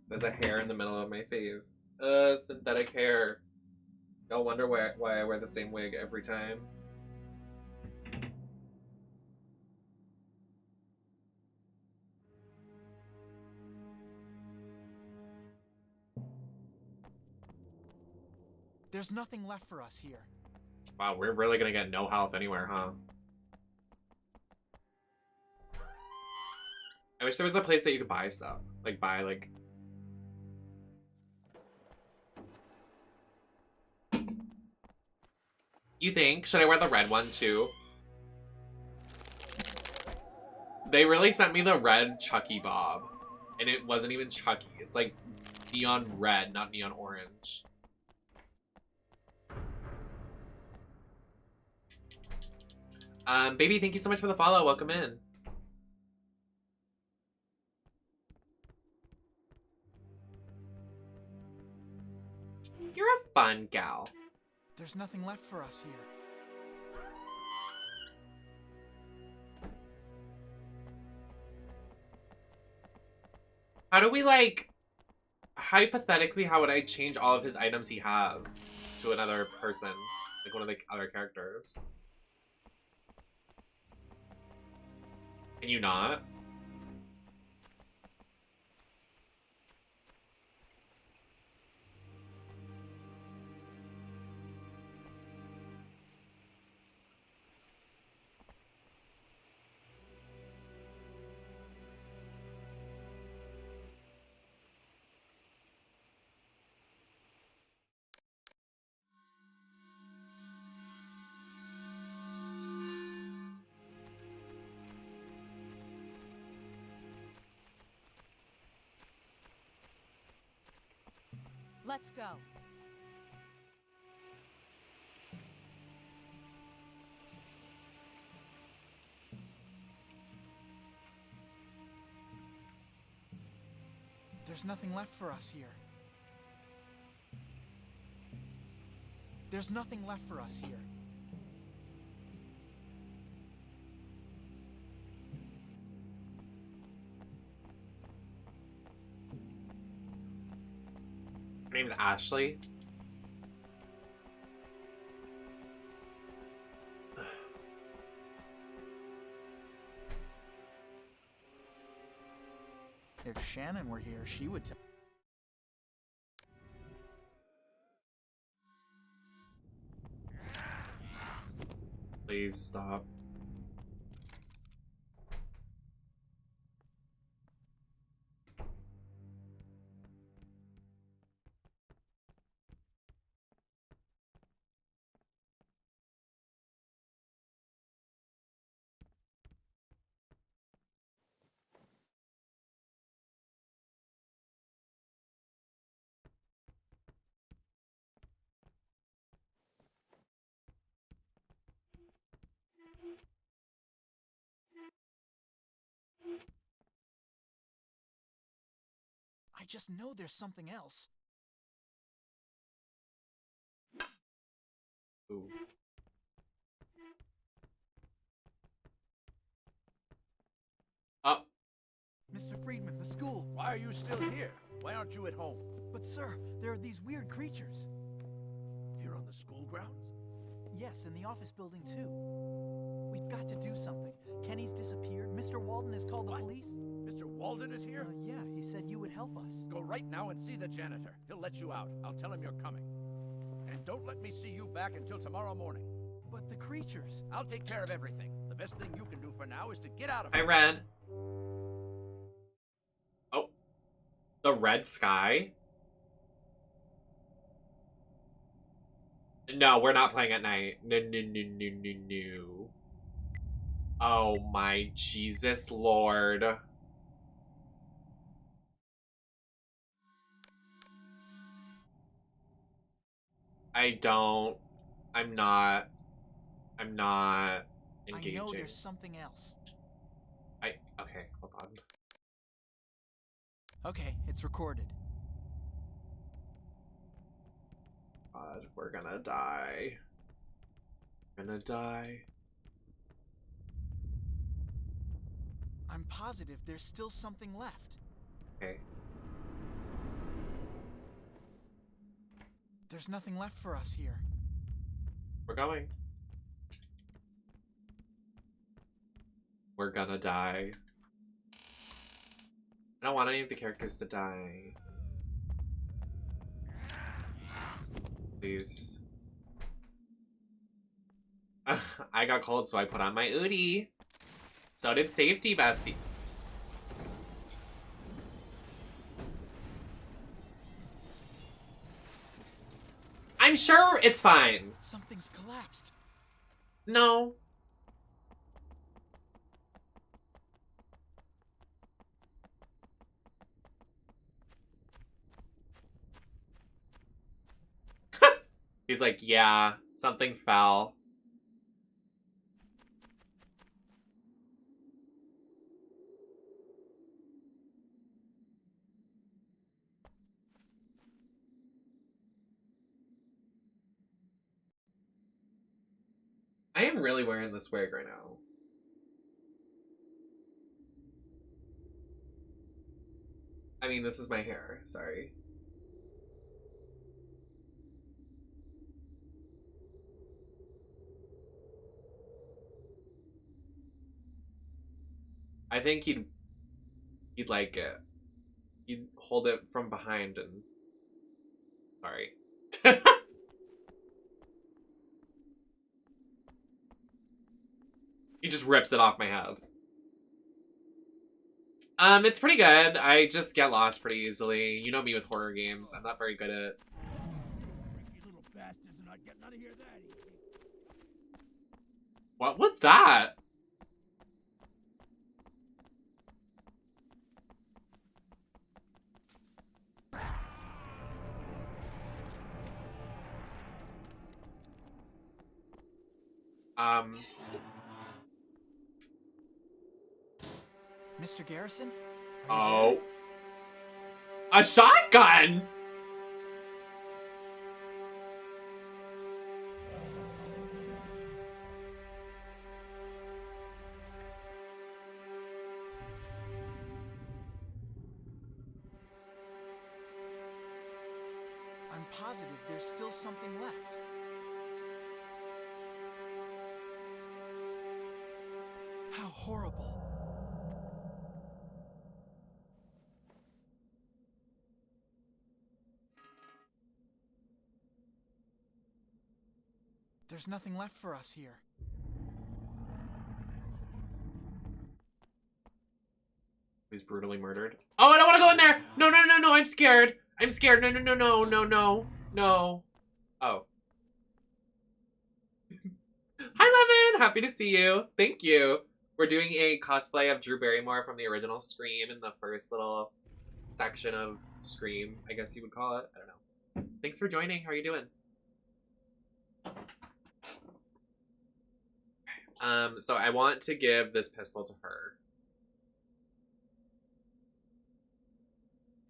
There's a hair in the middle of my face. Synthetic hair. Y'all wonder why I wear the same wig every time. There's nothing left for us here. Wow, we're really gonna get no health anywhere, huh? I wish there was a place that you could buy stuff. Like, buy, like... You think? Should I wear the red one, too? They really sent me the red Chucky bob. And it wasn't even Chucky. It's like neon red, not neon orange. Baby, thank you so much for the follow. Welcome in. You're a fun gal. There's nothing left for us here. How do we, like... Hypothetically, how would I change all of his items he has to another person? Like one of the other characters? Can you not? Let's go. There's nothing left for us here. There's nothing left for us here. Her name's Ashley. If Shannon were here, she would tell. Please stop. I just know there's something else. Ooh. Oh. Mr. Friedman, the school. Why are you still here? Why aren't you at home? But sir, there are these weird creatures. Here on the school grounds? Yes, in the office building too. We've got to do something. Kenny's disappeared. Mr. Walden has called the police. Mr. Walden is here? Yeah, he said you would help us. Go right now and see the janitor. He'll let you out. I'll tell him you're coming. And don't let me see you back until tomorrow morning. But the creatures. I'll take care of everything. The best thing you can do for now is to get out of here. I read. Oh. The red sky? No, we're not playing at night. No. Oh my Jesus Lord. I'm not engaging. I know there's something else. Okay, hold on. Okay, it's recorded. God, we're gonna die. I'm positive there's still something left. Okay. There's nothing left for us here. We're going. We're gonna die. I don't want any of the characters to die. Please. I got cold, so I put on my hoodie. So did Safety Bestie. I'm sure it's fine. Something's collapsed. No. He's like, yeah, something fell. I am really wearing this wig right now. I mean, this is my hair, sorry. I think he'd like it. He'd hold it from behind and... Sorry. He just rips it off my head. It's pretty good. I just get lost pretty easily. You know me with horror games. I'm not very good at... You little bastards are not getting out of here that easy. What was that? Mr. Garrison? Oh. A shotgun? I'm positive there's still something left. How horrible. There's nothing left for us here. He's brutally murdered. Oh, I don't want to go in there! No, I'm scared. I'm scared. No. Oh. Hi, Lemon! Happy to see you. Thank you. We're doing a cosplay of Drew Barrymore from the original Scream in the first little section of Scream, I guess you would call it. I don't know. Thanks for joining. How are you doing? So I want to give this pistol to her.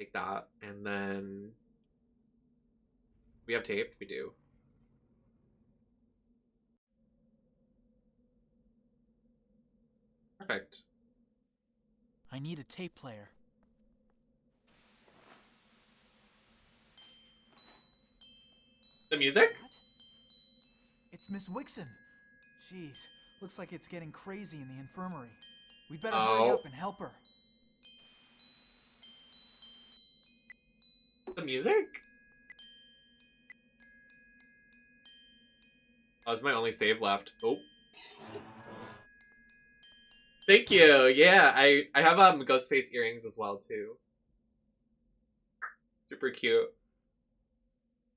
Take that, and then we have tape. We do. Perfect. I need a tape player. The music? What? It's Miss Wixon. Jeez, looks like it's getting crazy in the infirmary. We better hurry up and help her. The music? Oh, this is my only save left. Oh. Thank you. Yeah, I have ghost face earrings as well too. Super cute.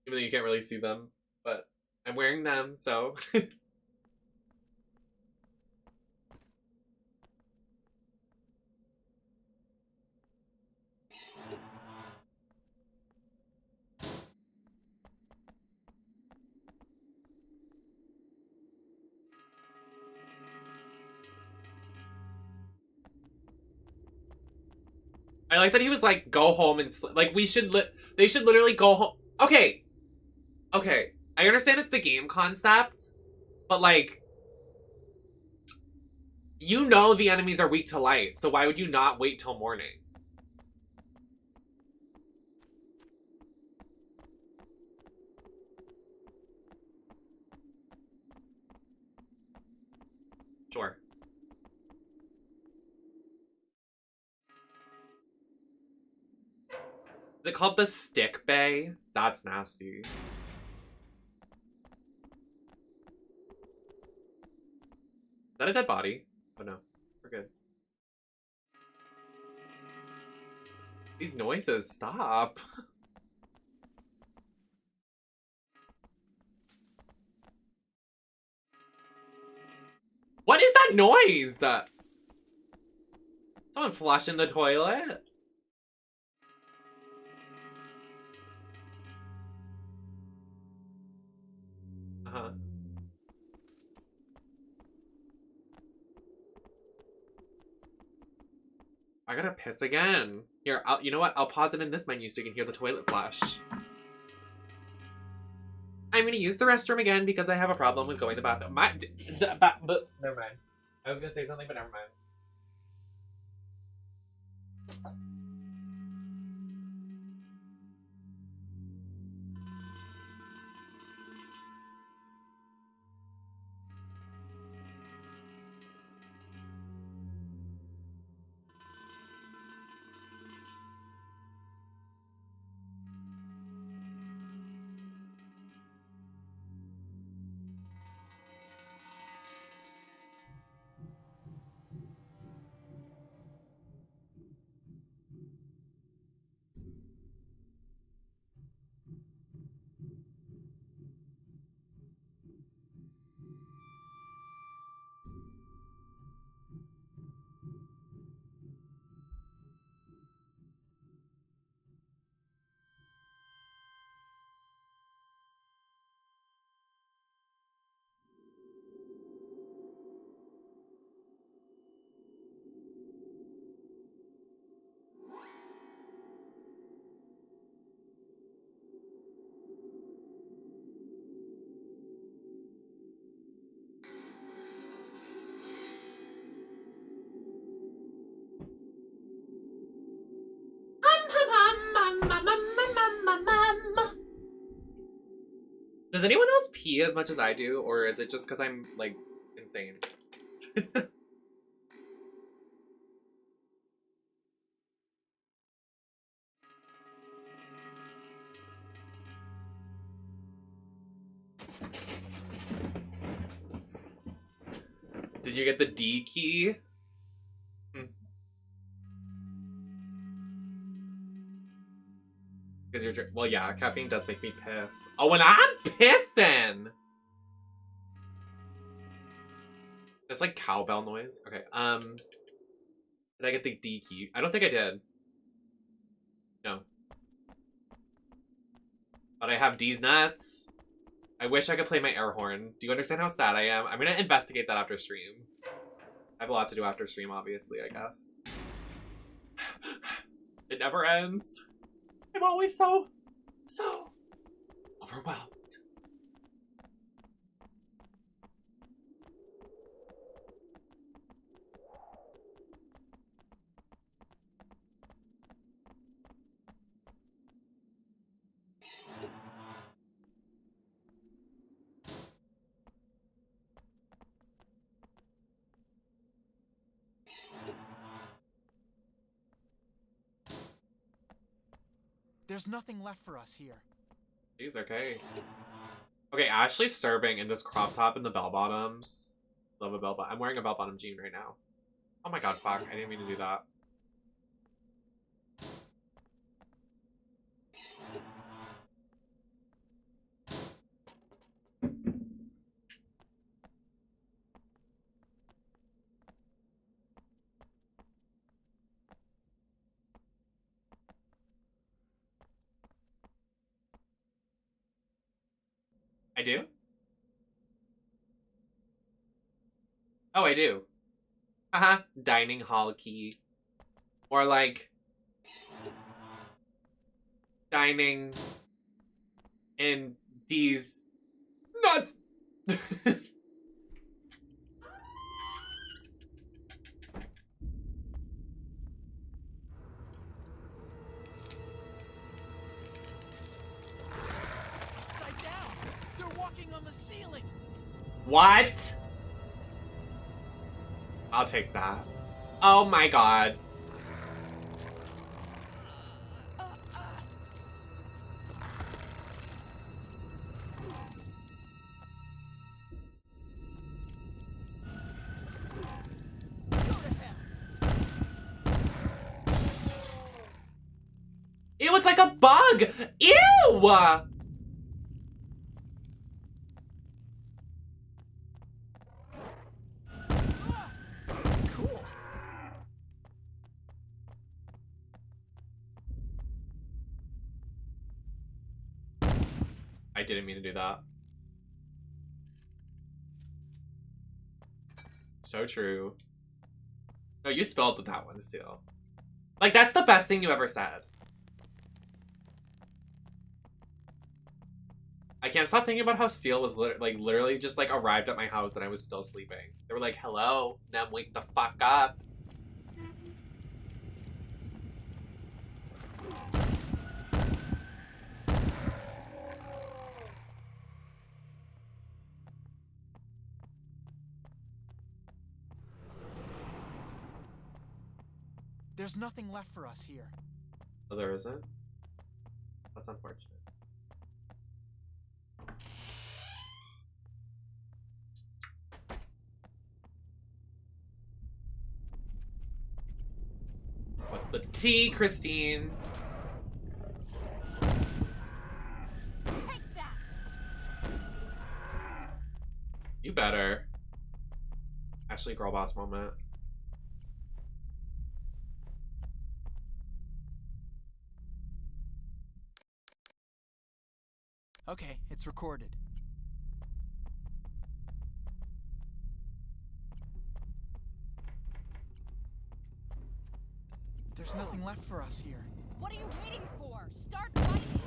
Even though you can't really see them, but I'm wearing them, so I like that he was like, go home and like they should literally go home. Okay, I understand it's the game concept, but like, you know the enemies are weak to light, so why would you not wait till morning? Sure. Is it called the Stick Bay? That's nasty. Is that a dead body? Oh no, we're good. These noises, stop. What is that noise? Someone flushing the toilet? Uh-huh. I gotta piss again. Here, you know what? I'll pause it in this menu so you can hear the toilet flush. I'm gonna use the restroom again because I have a problem with going to the bathroom. Never mind. I was gonna say something, but never mind. Does anyone else pee as much as I do, or is it just because I'm, like, insane? Did you get the D key? Because you're well, yeah, caffeine does make me piss. Oh, when I'm pissing! It's like cowbell noise. Okay, did I get the D key? I don't think I did. No. But I have D's nuts. I wish I could play my air horn. Do you understand how sad I am? I'm gonna investigate that after stream. I have a lot to do after stream, obviously, I guess. It never ends. I'm always so overwhelmed. There's nothing left for us here. Jeez, okay. Okay, Ashley's serving in this crop top and the bell bottoms. Love a bell bottom. I'm wearing a bell bottom jean right now. Oh my god, fuck. I didn't mean to do that. I do? Oh, I do. Dining hall key. Or like dining in these nuts. Upside down! They're walking on the ceiling! What? I'll take that. Oh my god. Ew, it's like a bug! Ew! Cool. I didn't mean to do that. So true. No, you spelled that one, still. Like, that's the best thing you ever said. I can't stop thinking about how Steele was literally just like arrived at my house and I was still sleeping. They were like, hello, Nem, wake the fuck up. There's nothing left for us here. Oh, there isn't? That's unfortunate. What's the tea, Christine? Take that. You better. Ashley girl boss moment. Okay, it's recorded. There's nothing left for us here. What are you waiting for? Start fighting.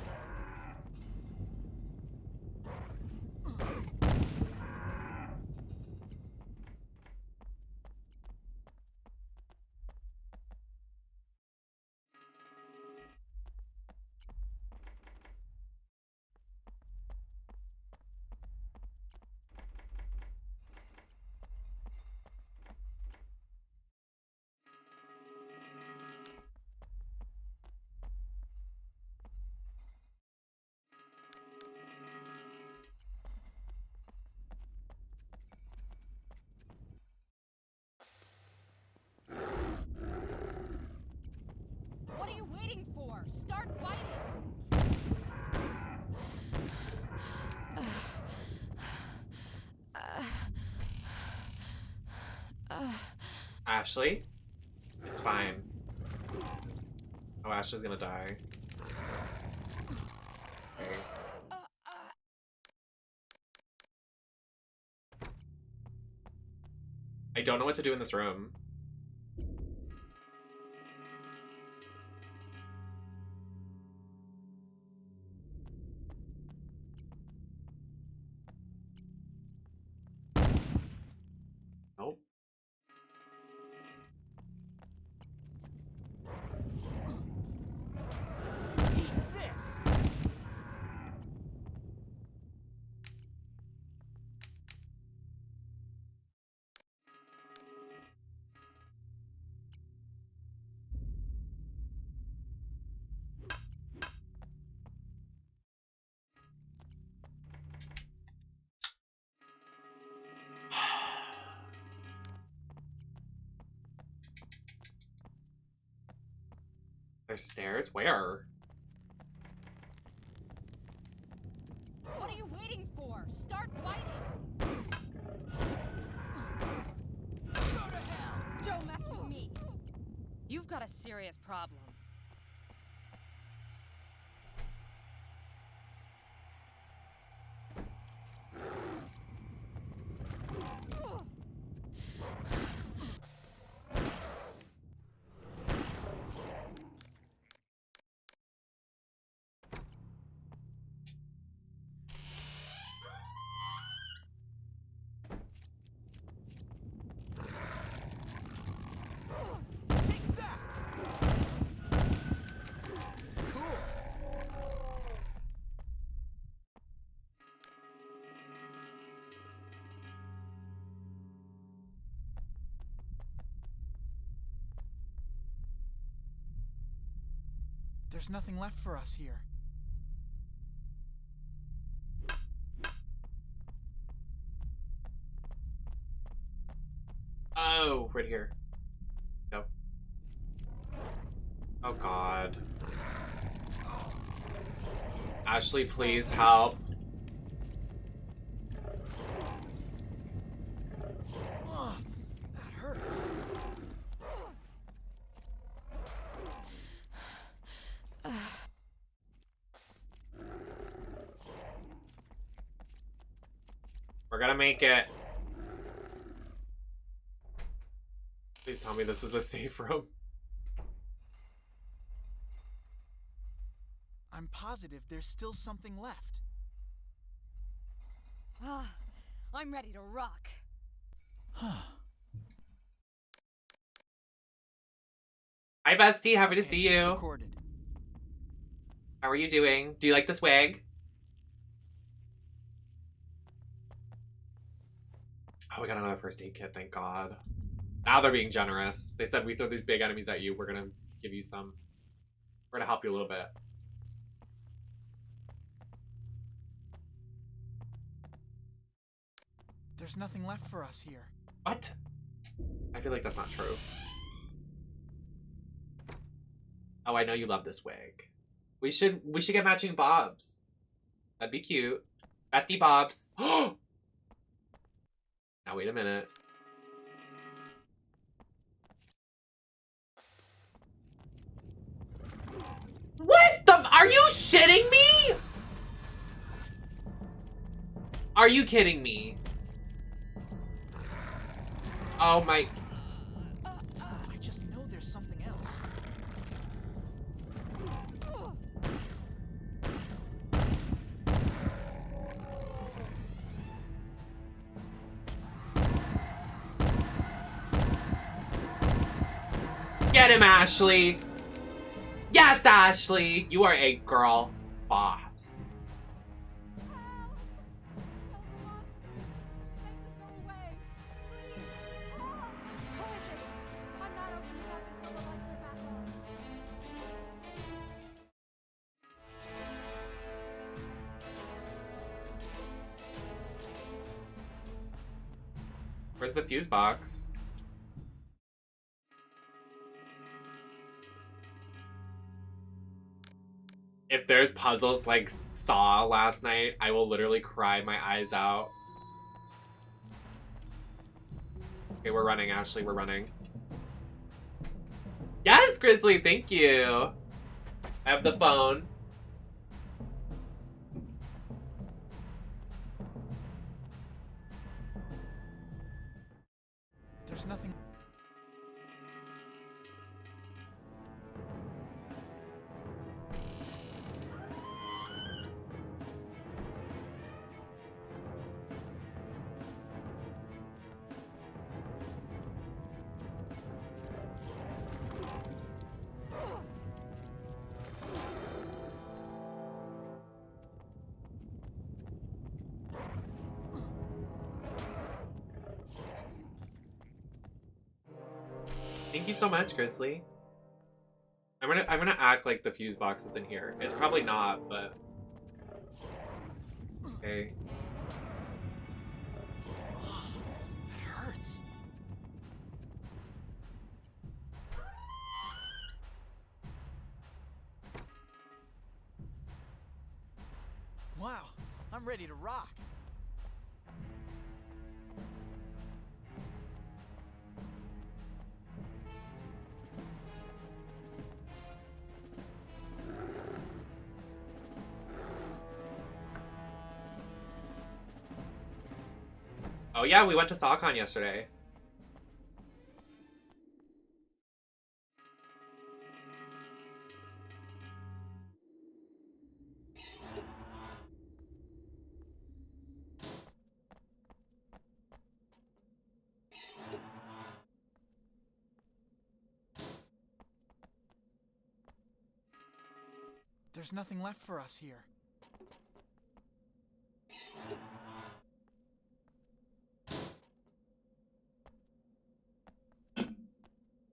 What are you waiting for? Start fighting. Ashley? It's fine. Oh, Ashley's gonna die. Okay. I don't know what to do in this room. There's stairs? Where? What are you waiting for? Start fighting! Go to hell! Don't mess with me! You've got a serious problem. There's nothing left for us here. Oh, right here. No. Oh god. Ashley, please help. Oh, that hurts. We're gonna make it. Please tell me this is a safe room. I'm positive there's still something left. Ah, I'm ready to rock. Hi, bestie. Happy to see you. Recorded. How are you doing? Do you like this wig? Oh, we got another first aid kit, thank God. Now they're being generous. They said we throw these big enemies at you, we're gonna give you some. We're gonna help you a little bit. There's nothing left for us here. What? I feel like that's not true. Oh, I know you love this wig. We should get matching bobs. That'd be cute. Bestie bobs. Now wait a minute. What the? Are you shitting me? Are you kidding me? Oh my. I just know there's something else. Get him, Ashley. Yes, Ashley. You are a girl boss. Where's the fuse box? If there's puzzles like Saw last night, I will literally cry my eyes out. Okay, we're running, Ashley. We're running. Yes, Grizzly, thank you. I have the phone. There's nothing. Thank you so much, Grizzly. I'm gonna act like the fuse box is in here. It's probably not, but okay. That hurts. Wow, I'm ready to rock. Oh yeah, we went to SawCon yesterday. There's nothing left for us here.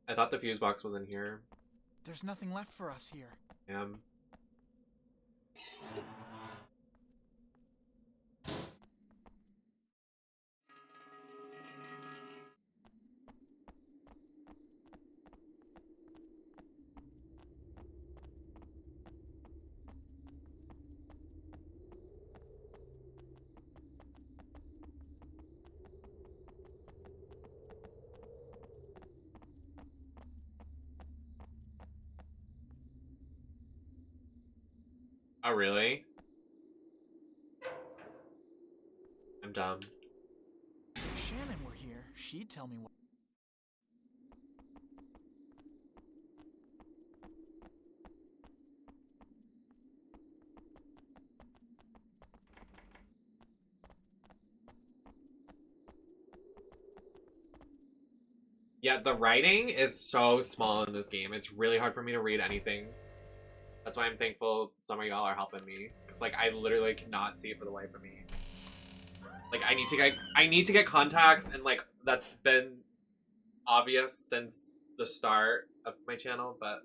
I thought the fuse box was in here. There's nothing left for us here. Oh, really? I'm dumb. If Shannon were here, she'd tell me what. Yeah, the writing is so small in this game. It's really hard for me to read anything. That's why I'm thankful some of y'all are helping me. Cause like I literally cannot see it for the life of me. Like I need to get contacts, and like that's been obvious since the start of my channel, but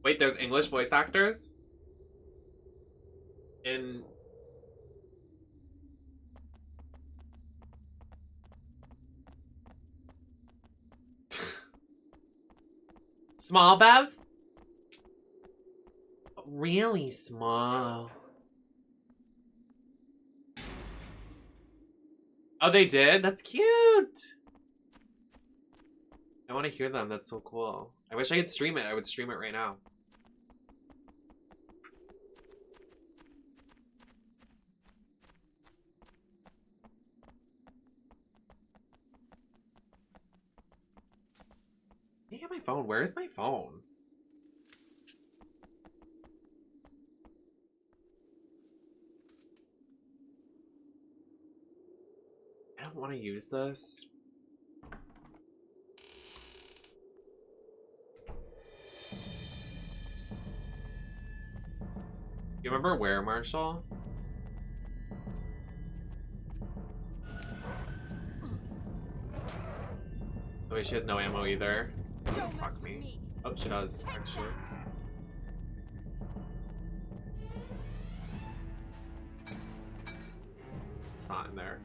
wait, there's English voice actors in small, Bev? Really small. Oh, they did? That's cute. I want to hear them. That's so cool. I wish I could stream it. I would stream it right now. Let me get my phone. Where is my phone? I don't want to use this. You remember where, Marshall? Oh wait, she has no ammo either. Fuck me. Oh, she does, actually. It's not in there.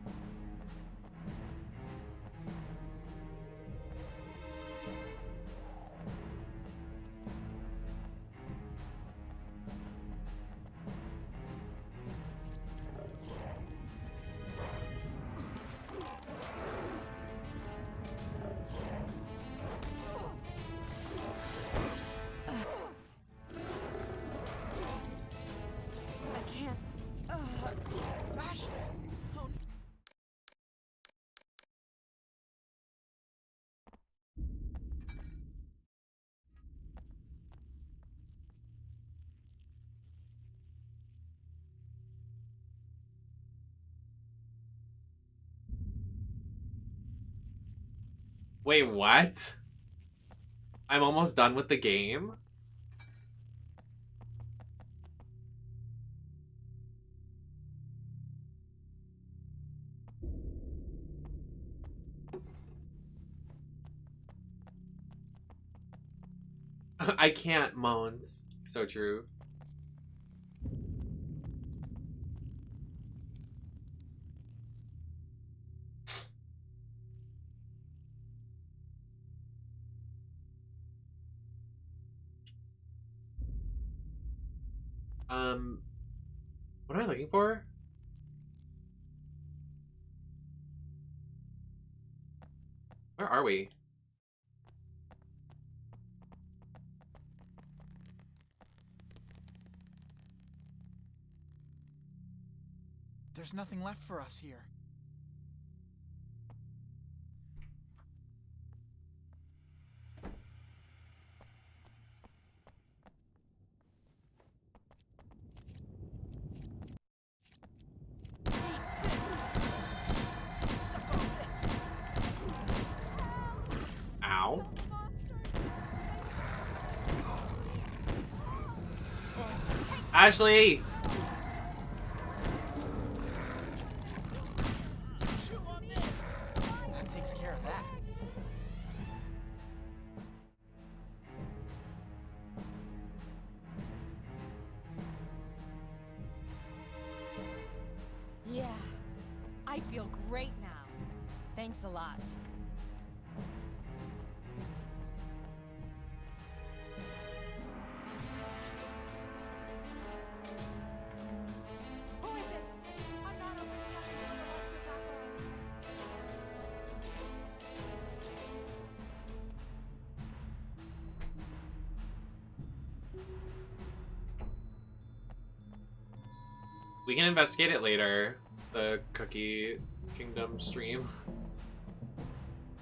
Wait, what? I'm almost done with the game? I can't, moans. So true. What am I looking for? Where are we? There's nothing left for us here. Ow. Ashley! Chew on this. That takes care of that. Yeah, I feel great now. Thanks a lot. Who is it? I'm not opening nothing for the rest of that. We can investigate it later. The Cookie Kingdom stream.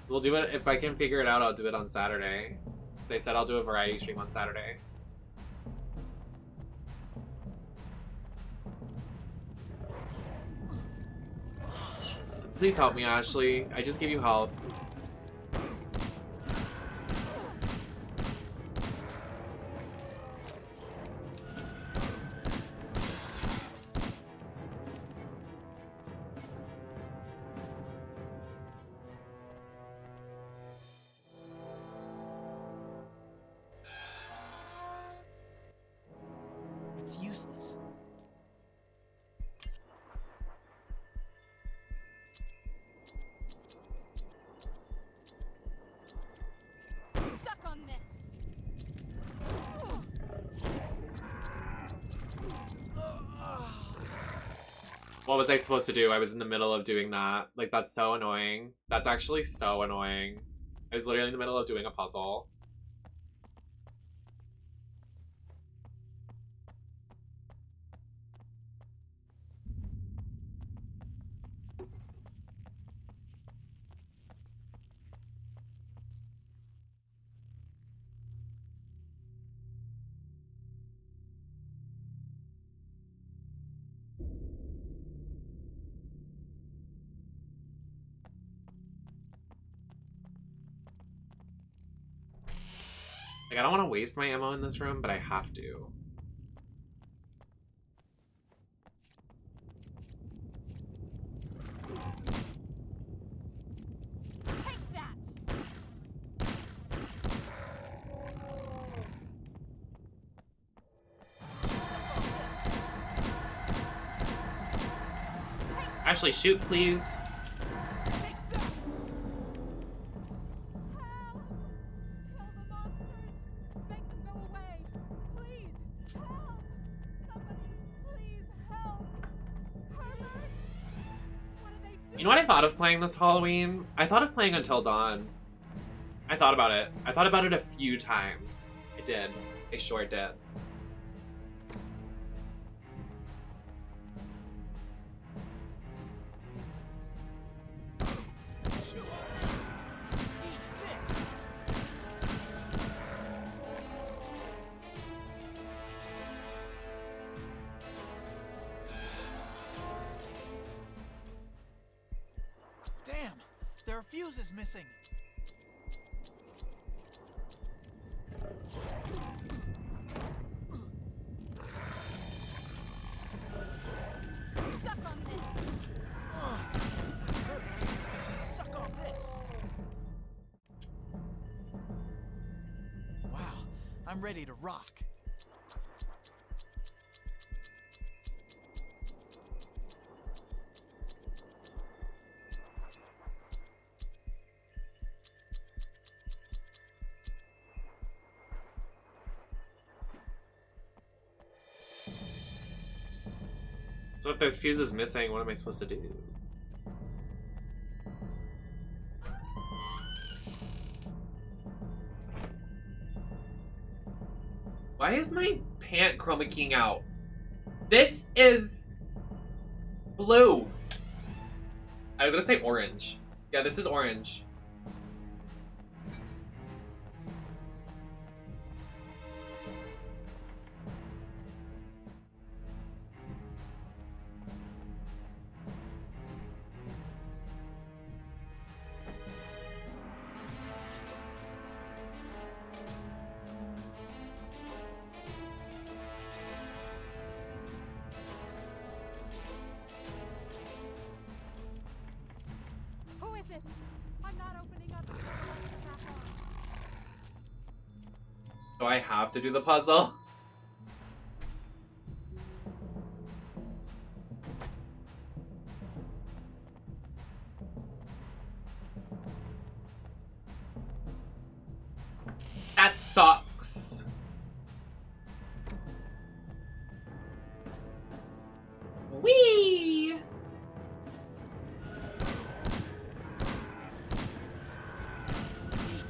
We'll do it, if I can figure it out, I'll do it on Saturday. As I said, I'll do a variety stream on Saturday. Please help me, Ashley. I just gave you help. It's useless. Suck on this. What was I supposed to do? I was in the middle of doing that. Like, that's so annoying. That's actually so annoying. I was literally in the middle of doing a puzzle. Like, I don't want to waste my ammo in this room, but I have to. Take that. Ashley, shoot, please. You know what I thought of playing this Halloween? I thought of playing Until Dawn. I thought about it. I thought about it a few times. I did. I sure did. Damn, there are fuses missing. Suck on this. That hurts. Suck on this. Wow, I'm ready to rock. So if there's fuses missing, what am I supposed to do? Why is my pant chroma keying out? This is blue. I was gonna say orange. Yeah, this is orange. Who is it? I'm not opening up. Do I have to do the puzzle? That sucks. Whee!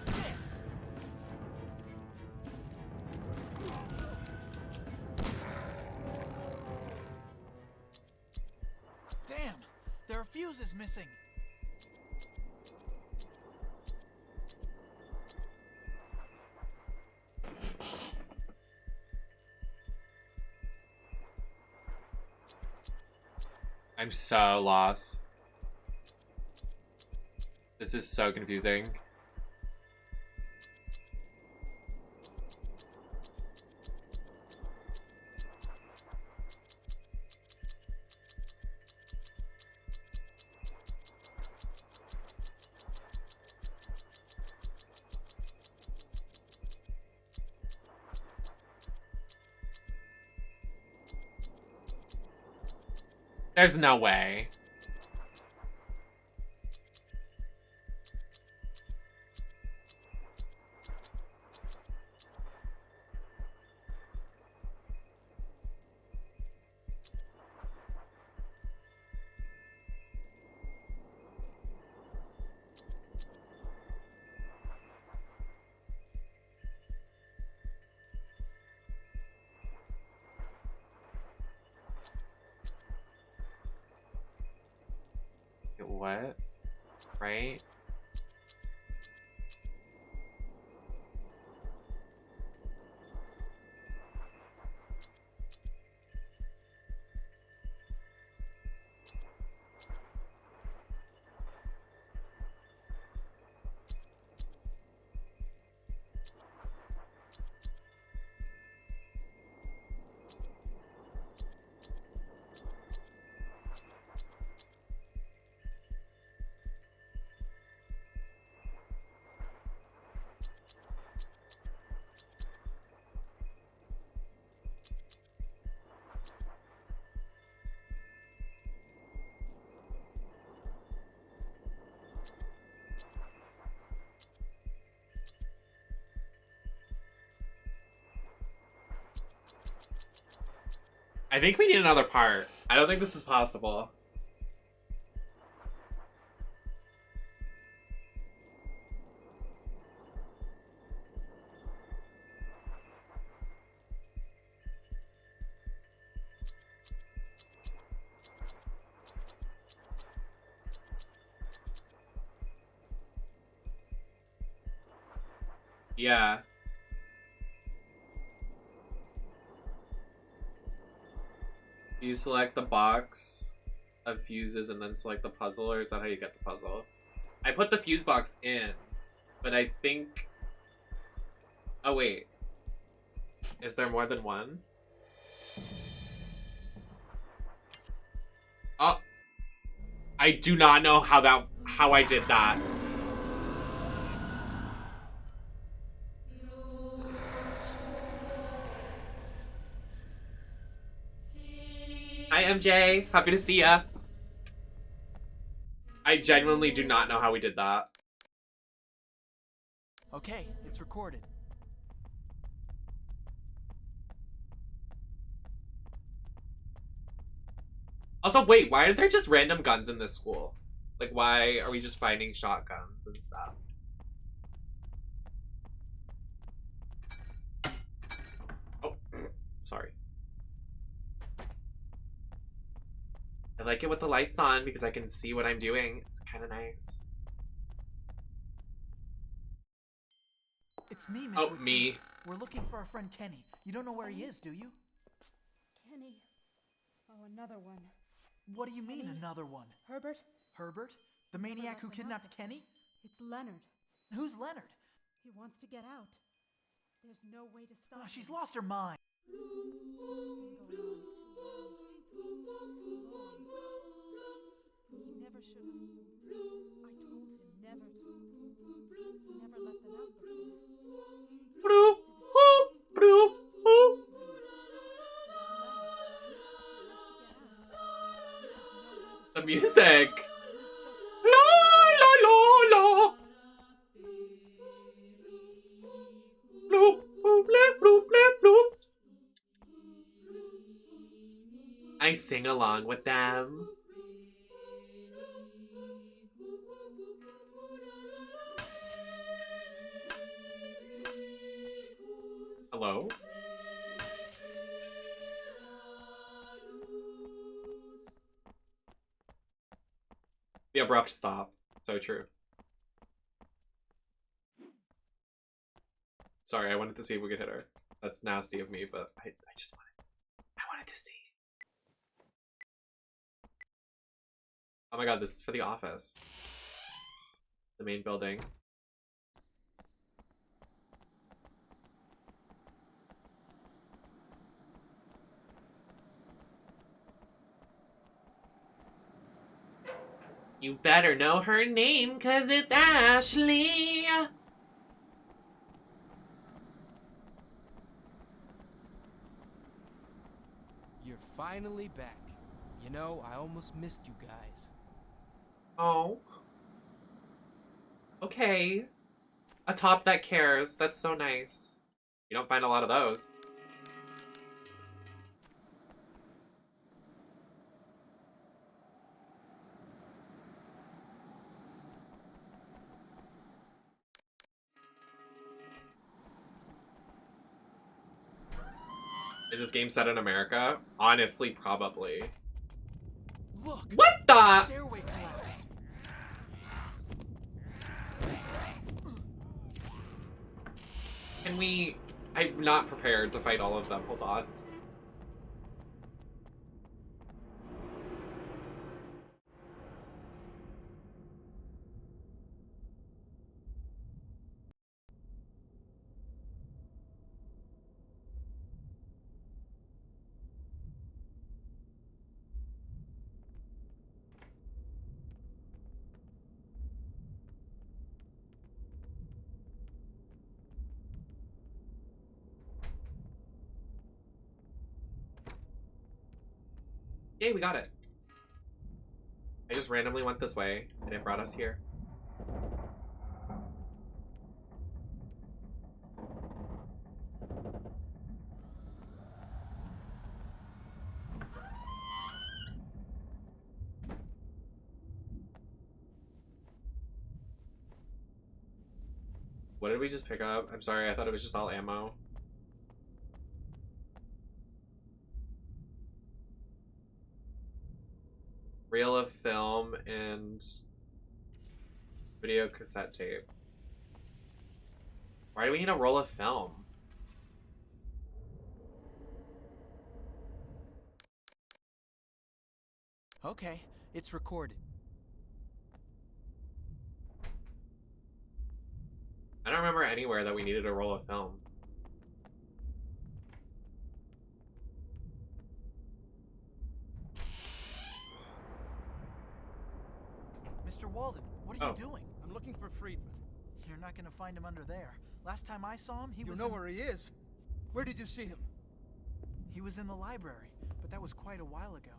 This. Damn, there are fuses missing. I'm so lost. This is so confusing. There's no way. What? Right? I think we need another part. I don't think this is possible. Yeah. You select the box of fuses and then select the puzzle, or is that how you get the puzzle? I put the fuse box in, but I think... Oh, wait. Is there more than one? Oh. I do not know how I did that. Hi, MJ. Happy to see ya. I genuinely do not know how we did that. Okay, it's recorded. Also, wait, why are there just random guns in this school? Like, why are we just finding shotguns and stuff? Oh, sorry. I like it with the lights on because I can see what I'm doing. It's kind of nice. It's me, Miss Oh, Woodson. me. We're looking for our friend Kenny. You don't know where he is, do you? Kenny. Oh, another one. What do you mean, Kenny? another one? Herbert? Herbert? The maniac who kidnapped Kenny? It's Leonard. Who's Leonard? He wants to get out. There's no way to stop Oh, she's him. lost her mind. This has been going on too long. He never should have. I told him never to. He never let them out before. The music. La la la la. Bloop bloop bloop bloop bloop bloop. I sing along with them. Hello? The abrupt stop. So true. Sorry, I wanted to see if we could hit her. That's nasty of me, but I just wanted to see. Oh my god, this is for the office. The main building. You better know her name, 'cause it's Ashley. You're finally back. You know, I almost missed you guys. Oh. Okay. A top that cares. That's so nice. You don't find a lot of those. Is this game set in America? Honestly, probably. Look! What the? Stairway collapsed. Can we... I'm not prepared to fight all of them. Hold on. Yay, we got it. I just randomly went this way, and it brought us here. What did we just pick up? I'm sorry, I thought it was just all ammo. Reel of film and video cassette tape. Why do we need a roll of film? Okay, it's recorded. I don't remember anywhere that we needed a roll of film. Mr. Walden, what are you doing? I'm looking for Friedman. You're not gonna find him under there. Last time I saw him, he was You know where he is? Where did you see him? He was in the library, but that was quite a while ago.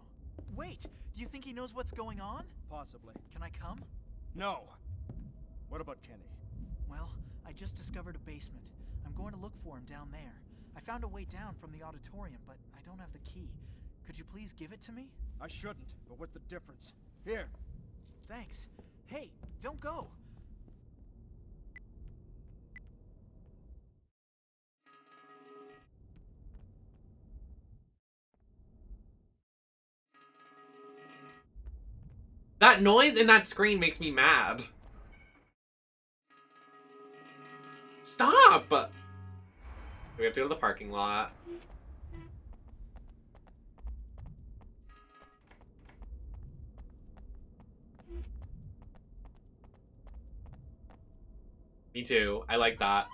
Wait, do you think he knows what's going on? Possibly. Can I come? No. What about Kenny? Well, I just discovered a basement. I'm going to look for him down there. I found a way down from the auditorium, but I don't have the key. Could you please give it to me? I shouldn't, but what's the difference? Here. Thanks. Hey, don't go. That noise in that screen makes me mad. Stop! We have to go to the parking lot. Me too. I like that.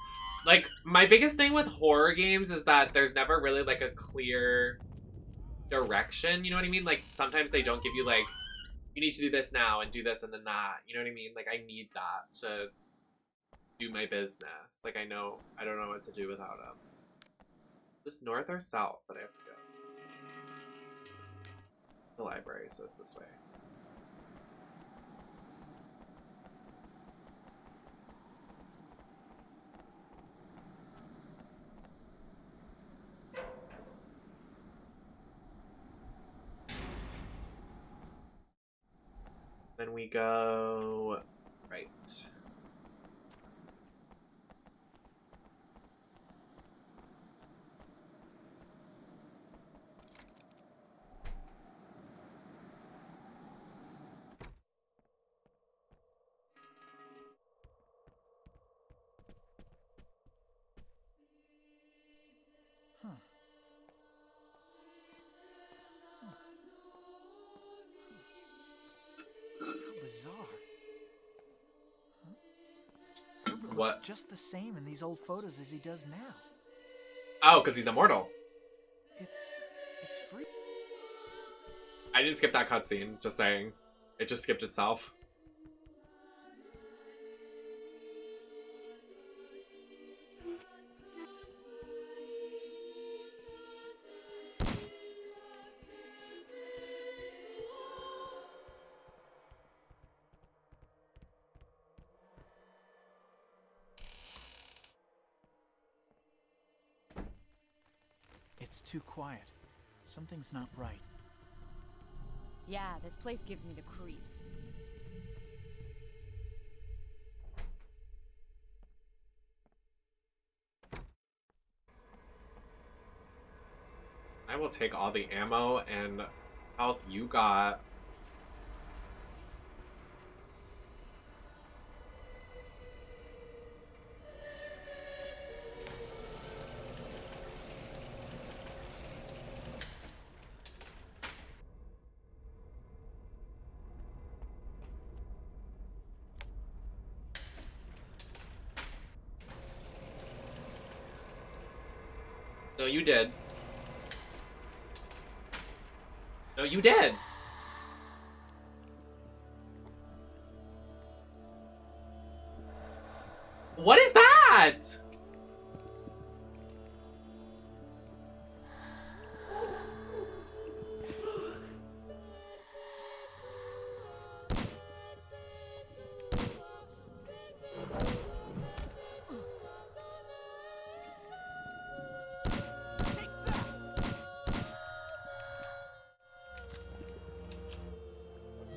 Like, my biggest thing with horror games is that there's never really, like, a clear direction, you know what I mean? Like, sometimes they don't give you, like, you need to do this now and do this and then that. You know what I mean? Like, I need that to do my business. Like, I don't know what to do without them. This north or south that I have to go? The library, so it's this way. Then we go right. Huh. How bizarre. Herbert What? looks just the same in these old photos as he does now. Oh, because he's immortal. It's free. I didn't skip that cutscene, just saying. It just skipped itself. It's too quiet. Something's not right. Yeah, this place gives me the creeps. I will take all the ammo and health you got. No, you did. No, you did. What is that?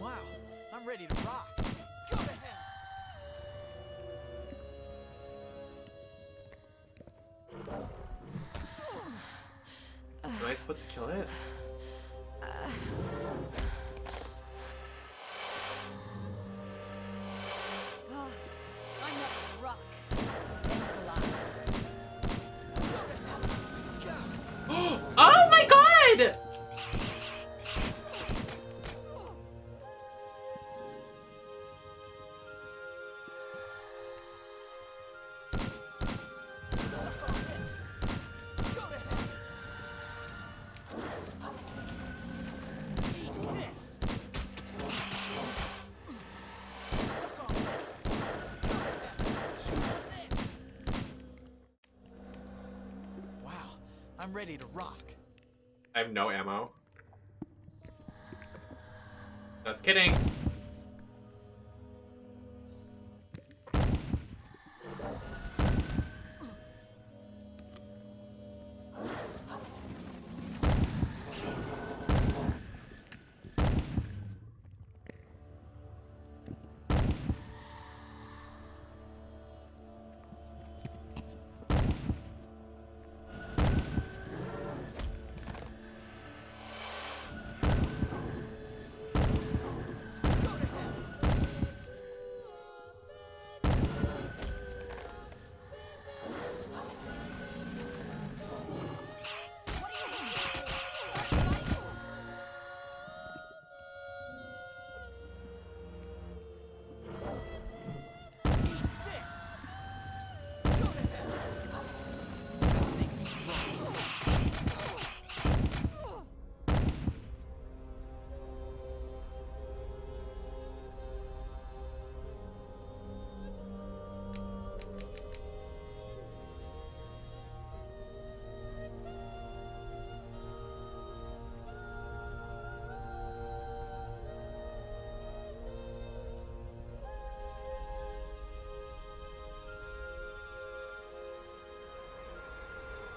Wow, I'm ready to rock. Go to hell. Am I supposed to kill it? I'm ready to rock. Thanks a lot. Oh my god! Suck on this. Go to hell. Eat this. Suck on this. Go to hell. Chew on this. Wow, I'm ready to rock. I have no ammo. Just kidding.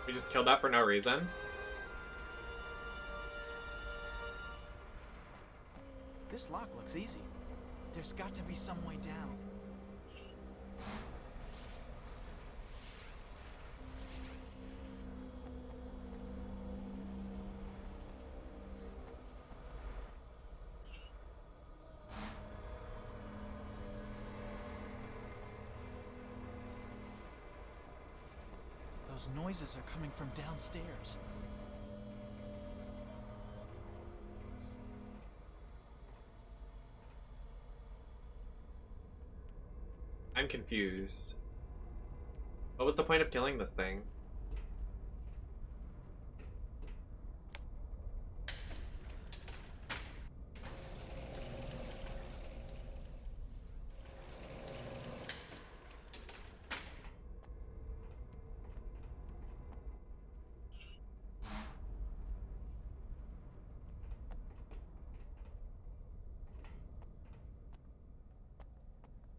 We just killed that for no reason. This lock looks easy. There's got to be some way down. Those noises are coming from downstairs. I'm confused. What was the point of killing this thing?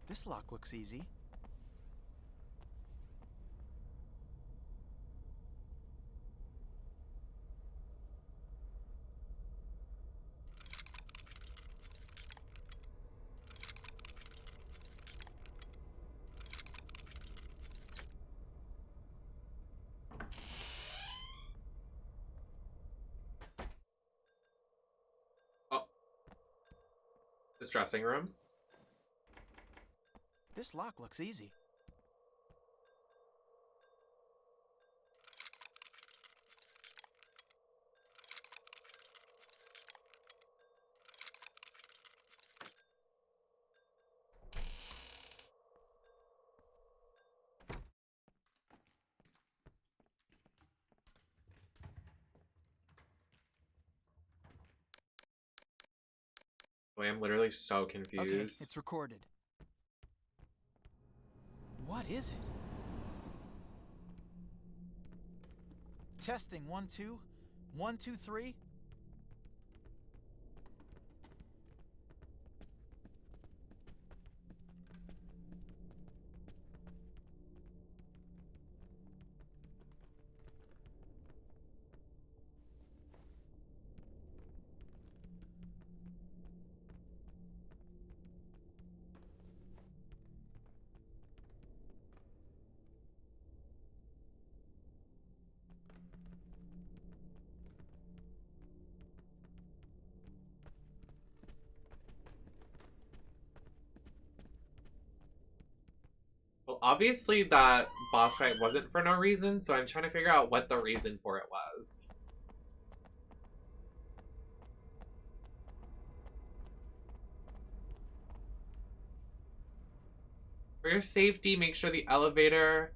This lock looks easy. Oh. This dressing room? This lock looks easy. Boy, I'm literally so confused. Okay, it's recorded. What is it? Testing 1 2 1 2 3. Well, obviously that boss fight wasn't for no reason, so I'm trying to figure out what the reason for it was. For your safety, make sure the elevator...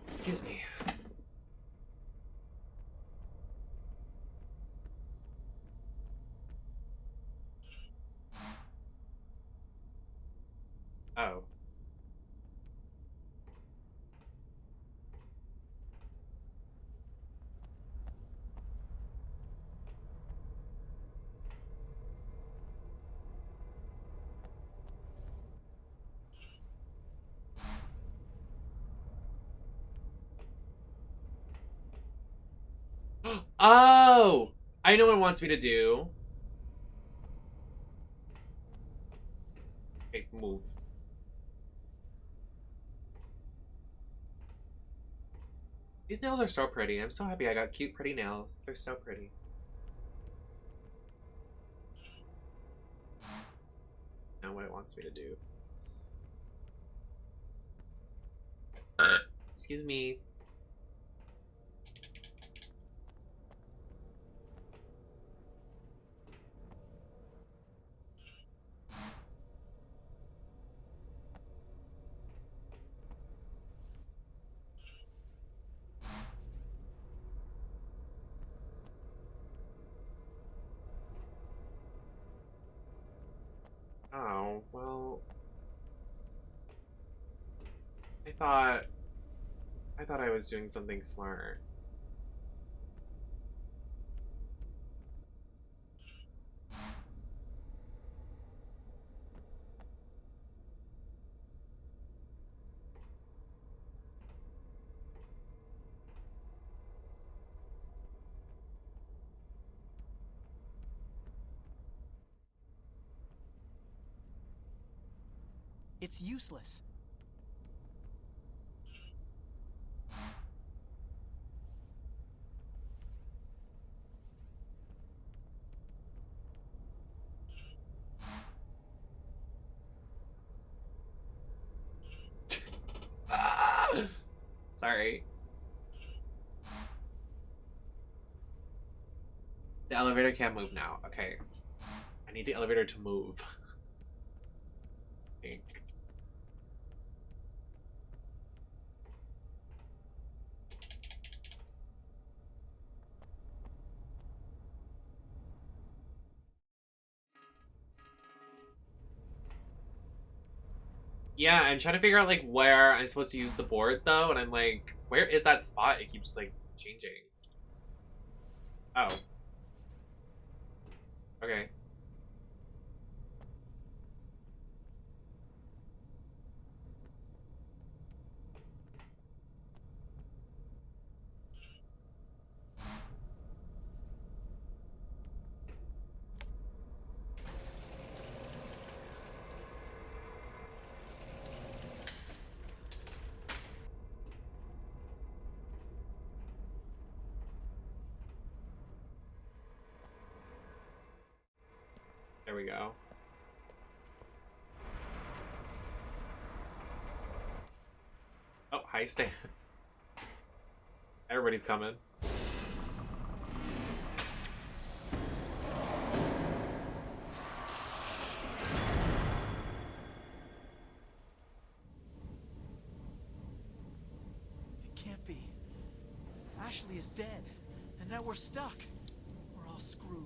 Excuse me. Oh. Oh! I know what it wants me to do. Okay, move. These nails are so pretty. I'm so happy I got cute, pretty nails. They're so pretty. Now what it wants me to do. Excuse me. Oh, well. I thought I was doing something smart. It's useless. Sorry. The elevator can't move now. Okay. I need the elevator to move. I think. Yeah, I'm trying to figure out like where I'm supposed to use the board though, and I'm like, where is that spot? It keeps like changing. Oh. Okay. There we go. Oh, hi, Stan. Everybody's coming. It can't be. Ashley is dead, and now we're stuck. We're all screwed.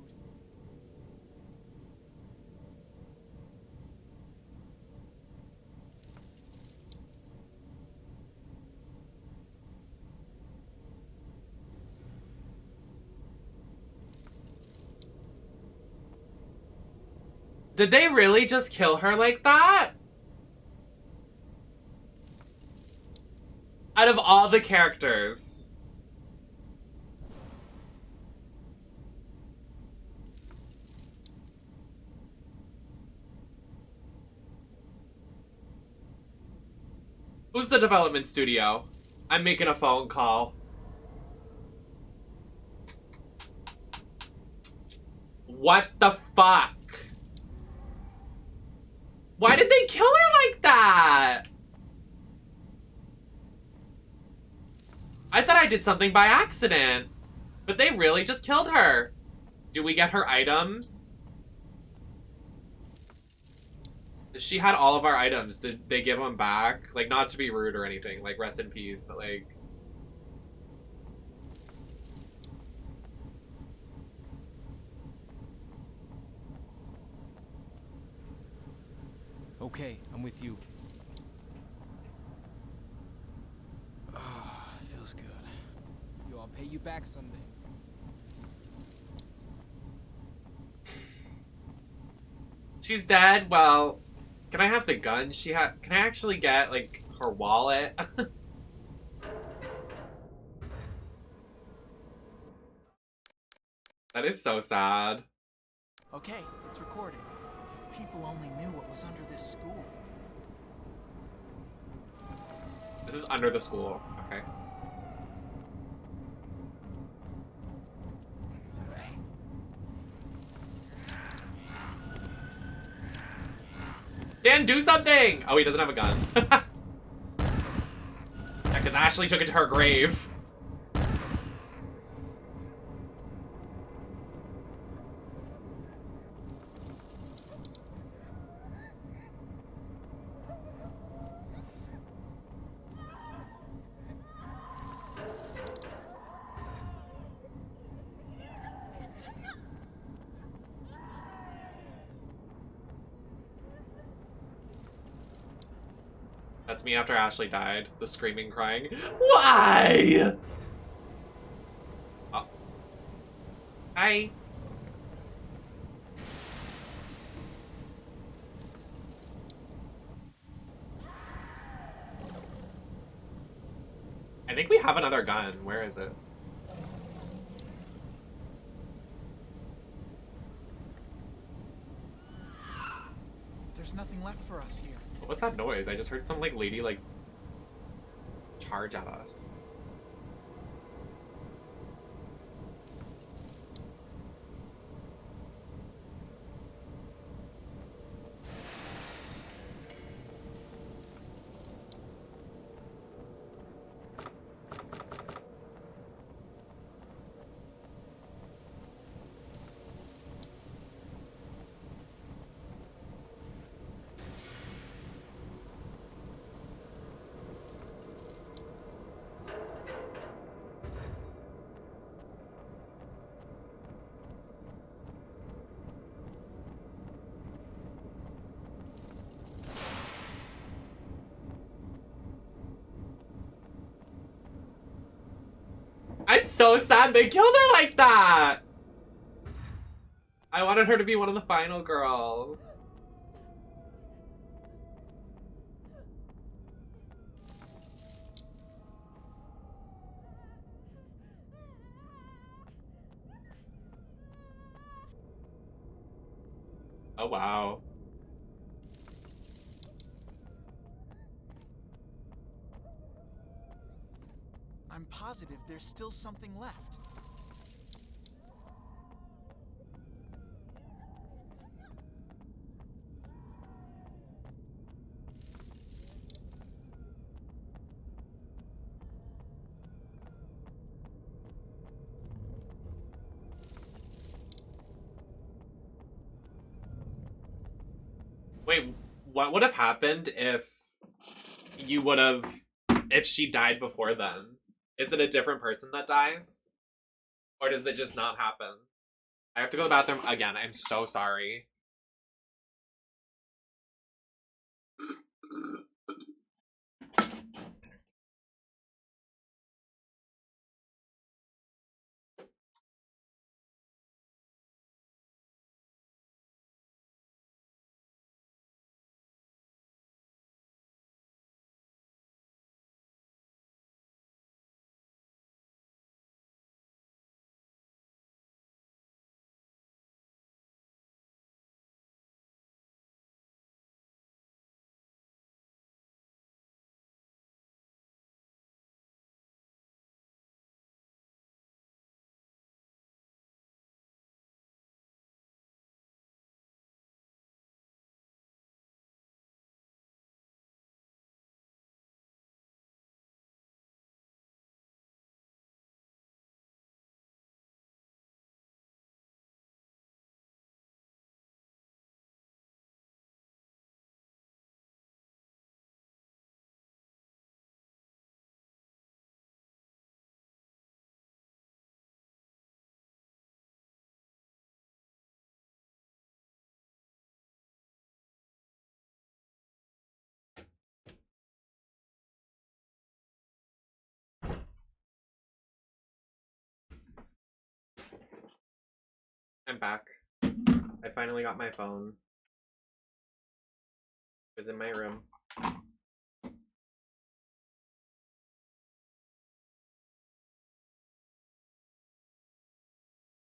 Did they really just kill her like that? Out of all the characters. Who's the development studio? I'm making a phone call. What the fuck? Why did they kill her like that? I thought I did something by accident. But they really just killed her. Do we get her items? She had all of our items. Did they give them back? Like, not to be rude or anything. Like, rest in peace, but like... Okay, I'm with you. Feels good. Yo, I'll pay you back someday. She's dead? Well, can I have the gun she had? Can I actually get, like, her wallet? That is so sad. Okay, it's recorded. If people only knew what was under this school. This is under the school. Okay. Stan, do something! Oh, he doesn't have a gun. Yeah, because Ashley took it to her grave. That's me after Ashley died. The screaming, crying. Why? Oh. Hi. I think we have another gun. Where is it? There's nothing left for us here. What was that noise? I just heard some like lady like charge at us. I'm so sad they killed her like that! I wanted her to be one of the final girls. Oh wow. I'm positive there's still something left. Wait, what would have happened if you would have, if she died before then? Is it a different person that dies? Or does it just not happen? I have to go to the bathroom again. I'm so sorry. I'm back. I finally got my phone. It was in my room.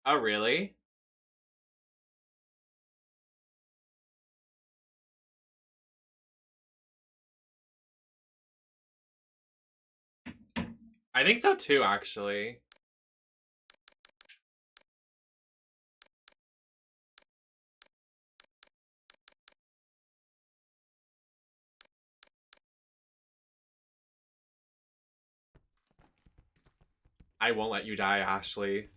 Oh, really? I think so too, actually. I won't let you die, Ashley.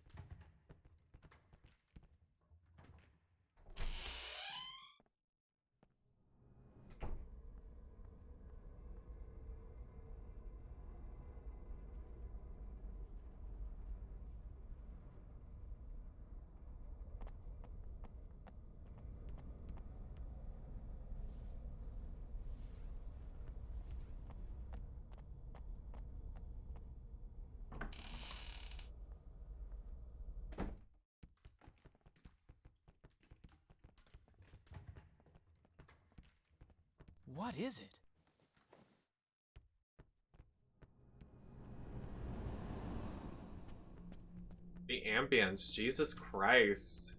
What is it? The ambience, Jesus Christ.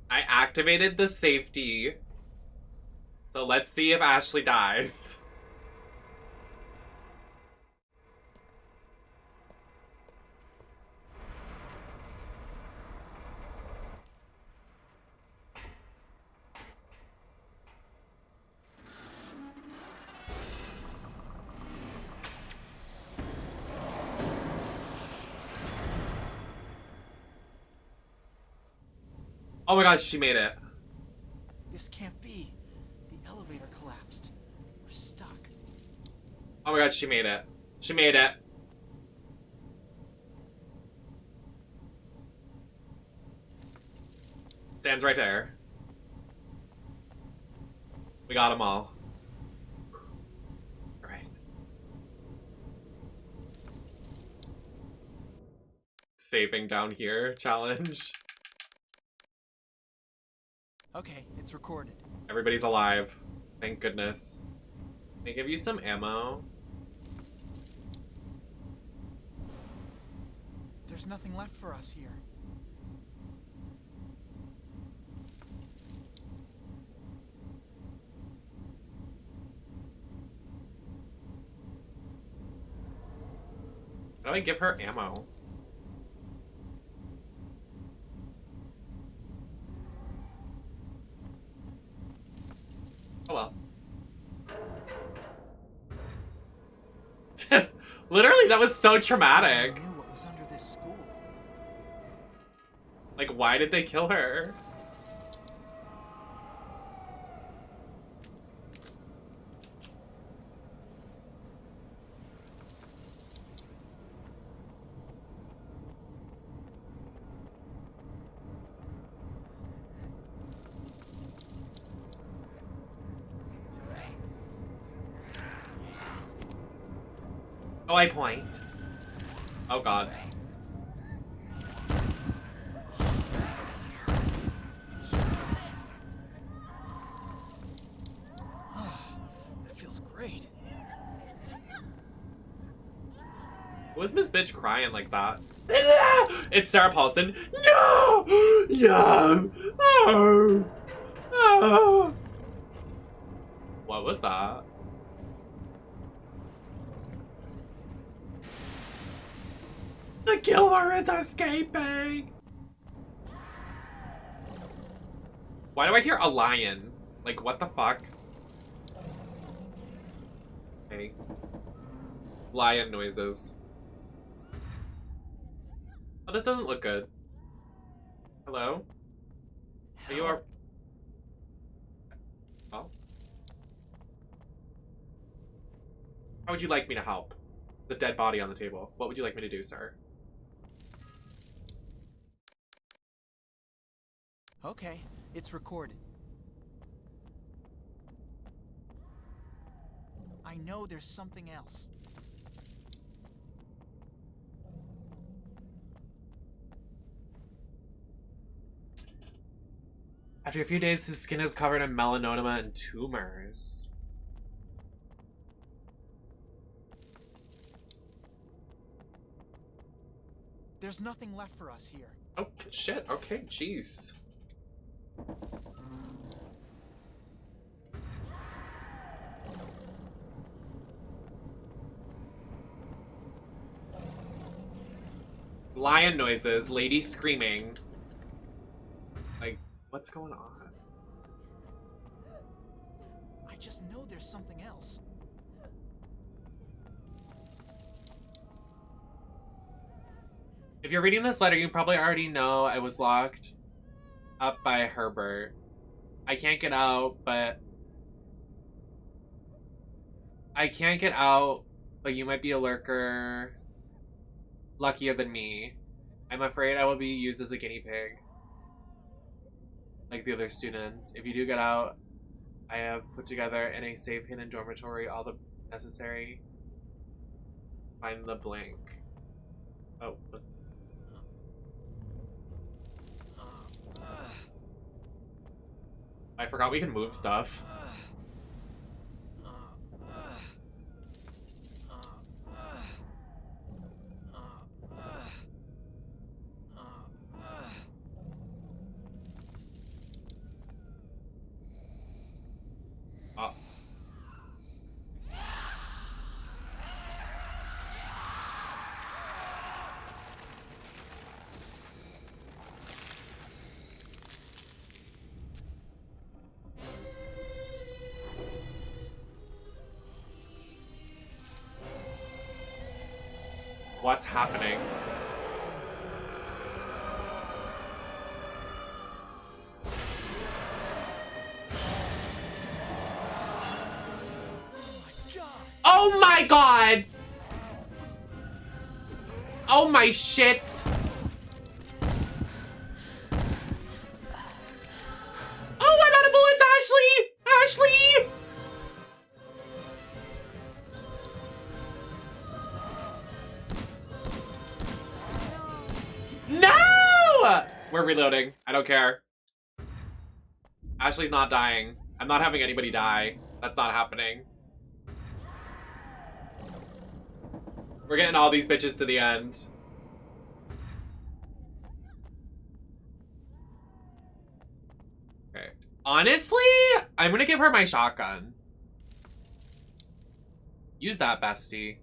I activated the safety. So let's see if Ashley dies. Oh my god, she made it. This can't be. The elevator collapsed. We're stuck. Oh my god, she made it. She made it. Stands right there. We got them all. Alright. Saving down here challenge. Okay, it's recorded. Everybody's alive. Thank goodness. Can they give you some ammo? There's nothing left for us here. How do I give her ammo? Oh well. Literally, that was so traumatic. I knew what was under this school. Like, why did they kill her? Oh, I point. Oh god. That feels great. Was Miss Bitch crying like that? It's Sarah Paulson. No! No! Oh! Oh! What was that? The killer is escaping! Why do I hear a lion? Like, what the fuck? Okay. Lion noises. Oh, this doesn't look good. Hello? Are you are... Oh? How would you like me to help? The dead body on the table. What would you like me to do, sir? Okay, it's recorded. I know there's something else. After a few days, his skin is covered in melanoma and tumors. There's nothing left for us here. Oh, shit. Okay, jeez. Lion noises, lady screaming. Like, what's going on? I just know there's something else. If you're reading this letter, you probably already know I was locked up by Herbert. I can't get out, but you might be a lurker. Luckier than me. I'm afraid I will be used as a guinea pig. Like the other students. If you do get out, I have put together in a safe hidden dormitory all the necessary. Find the blank. Oh, what's... I forgot we can move stuff. Oh. What's happening? Oh my god! Oh my shit! Oh, I'm out of bullets, Ashley! Ashley! No! We're reloading. I don't care. Ashley's not dying. I'm not having anybody die. That's not happening. We're getting all these bitches to the end. Okay. Honestly, I'm gonna give her my shotgun. Use that, bestie.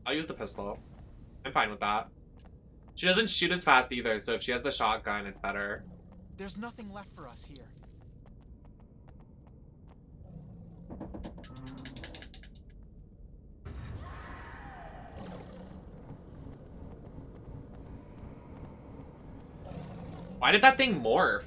I'll use the pistol. I'm fine with that. She doesn't shoot as fast either, so if she has the shotgun, it's better. There's nothing left for us here. Why did that thing morph?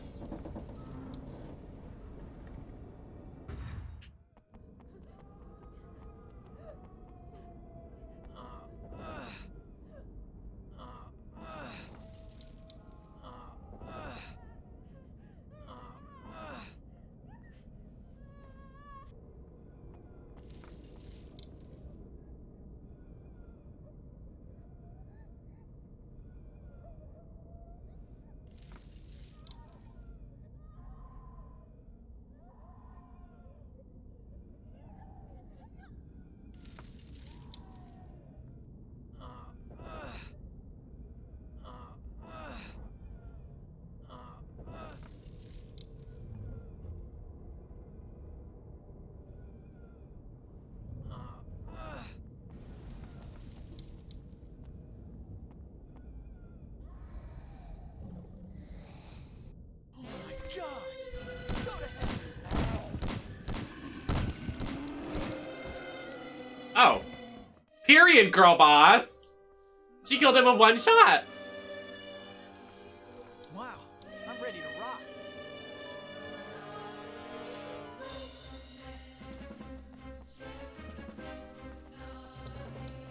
Oh. Period, girl boss. She killed him with one shot. Wow, I'm ready to rock.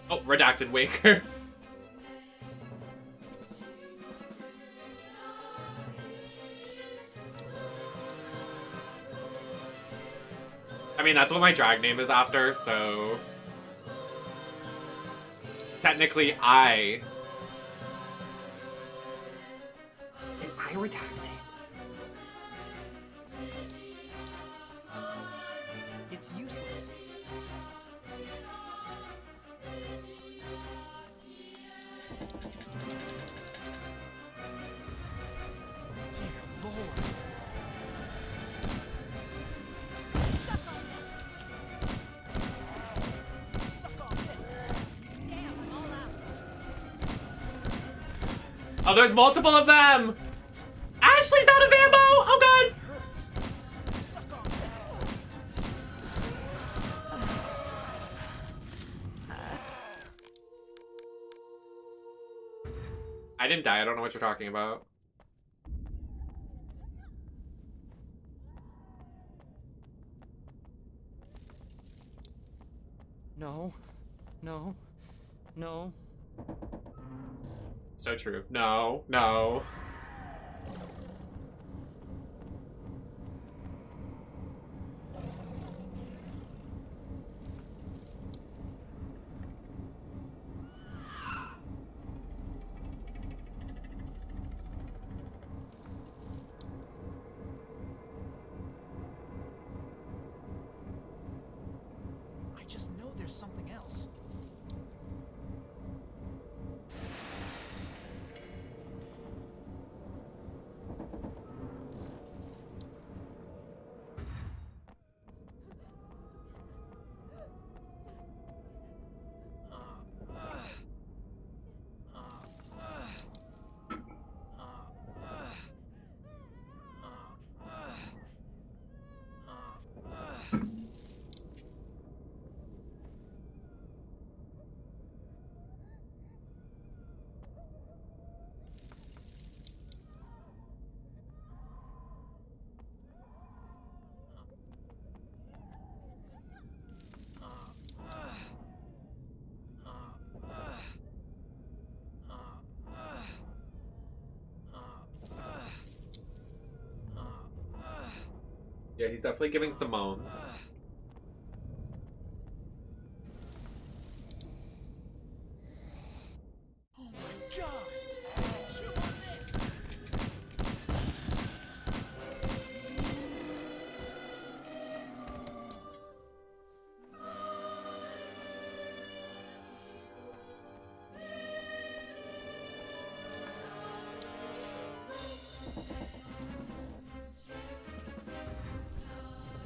Oh, redacted Waker. I mean, that's what my drag name is after, so... Technically, Am I redacted? It's useless. Dear Lord. Oh, there's multiple of them! Ashley's out of ammo! Oh god! Hurts. Suck on this. I didn't die, I don't know what you're talking about. No. No. No. So true. No, no. I just know there's something else. Yeah, he's definitely giving some moans. Oh my god! Chew on this!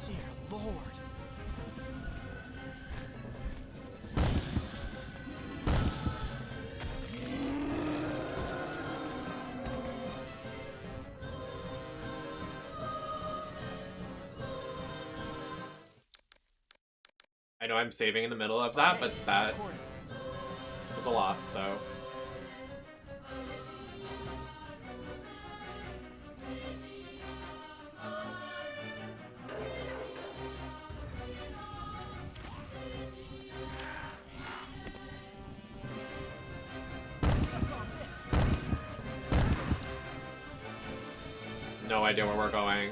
Dear Lord. I know I'm saving in the middle of that, but that was a lot, so. Suck on this! No idea where we're going.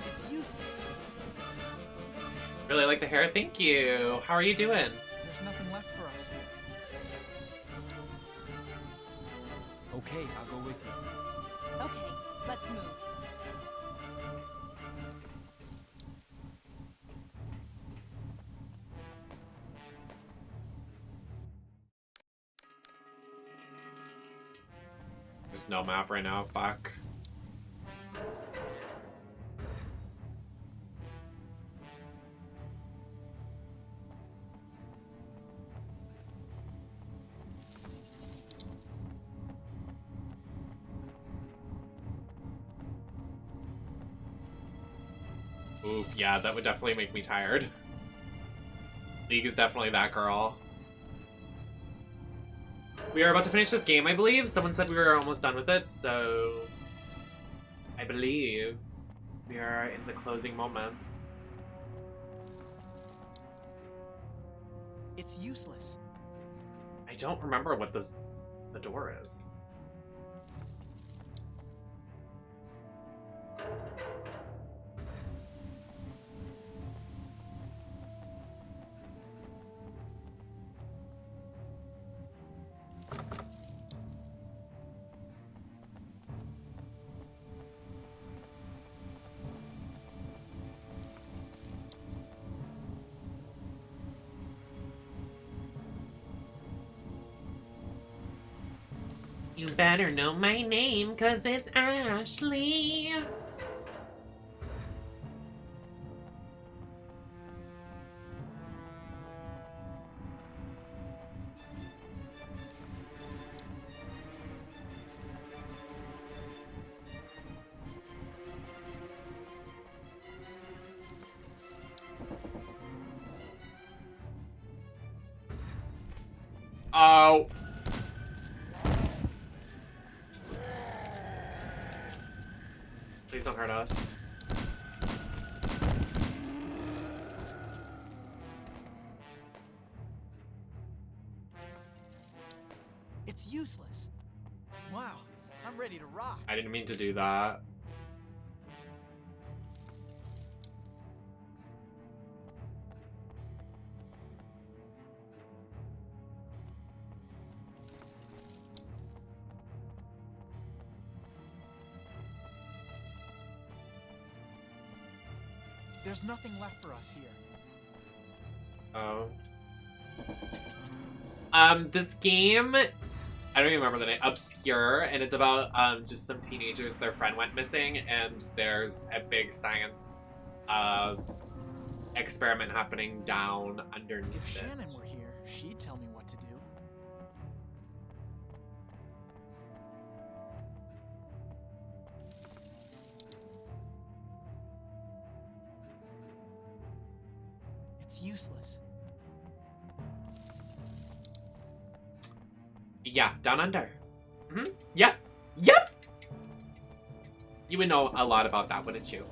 It's useless. Really like the hair, thank you. How are you doing? There's nothing left for us here. Okay, I'll go with you. Okay, let's move. There's no map right now, fuck. Oof, yeah, that would definitely make me tired. League is definitely that girl. We are about to finish this game, I believe. Someone said we were almost done with it, so I believe we are in the closing moments. It's useless. I don't remember what the door is. You better know my name, 'cause it's Ashley. Oh. Please don't hurt us. It's useless. Wow, I'm ready to rock. I didn't mean to do that. There's nothing left for us here. Oh. This game, I don't even remember the name, Obscure, and it's about just some teenagers, their friend went missing, and there's a big science experiment happening down underneath If it. Shannon were here, she'd tell me what to do. It's useless. Yeah, down under. Yep. Yep! You would know a lot about that, wouldn't you?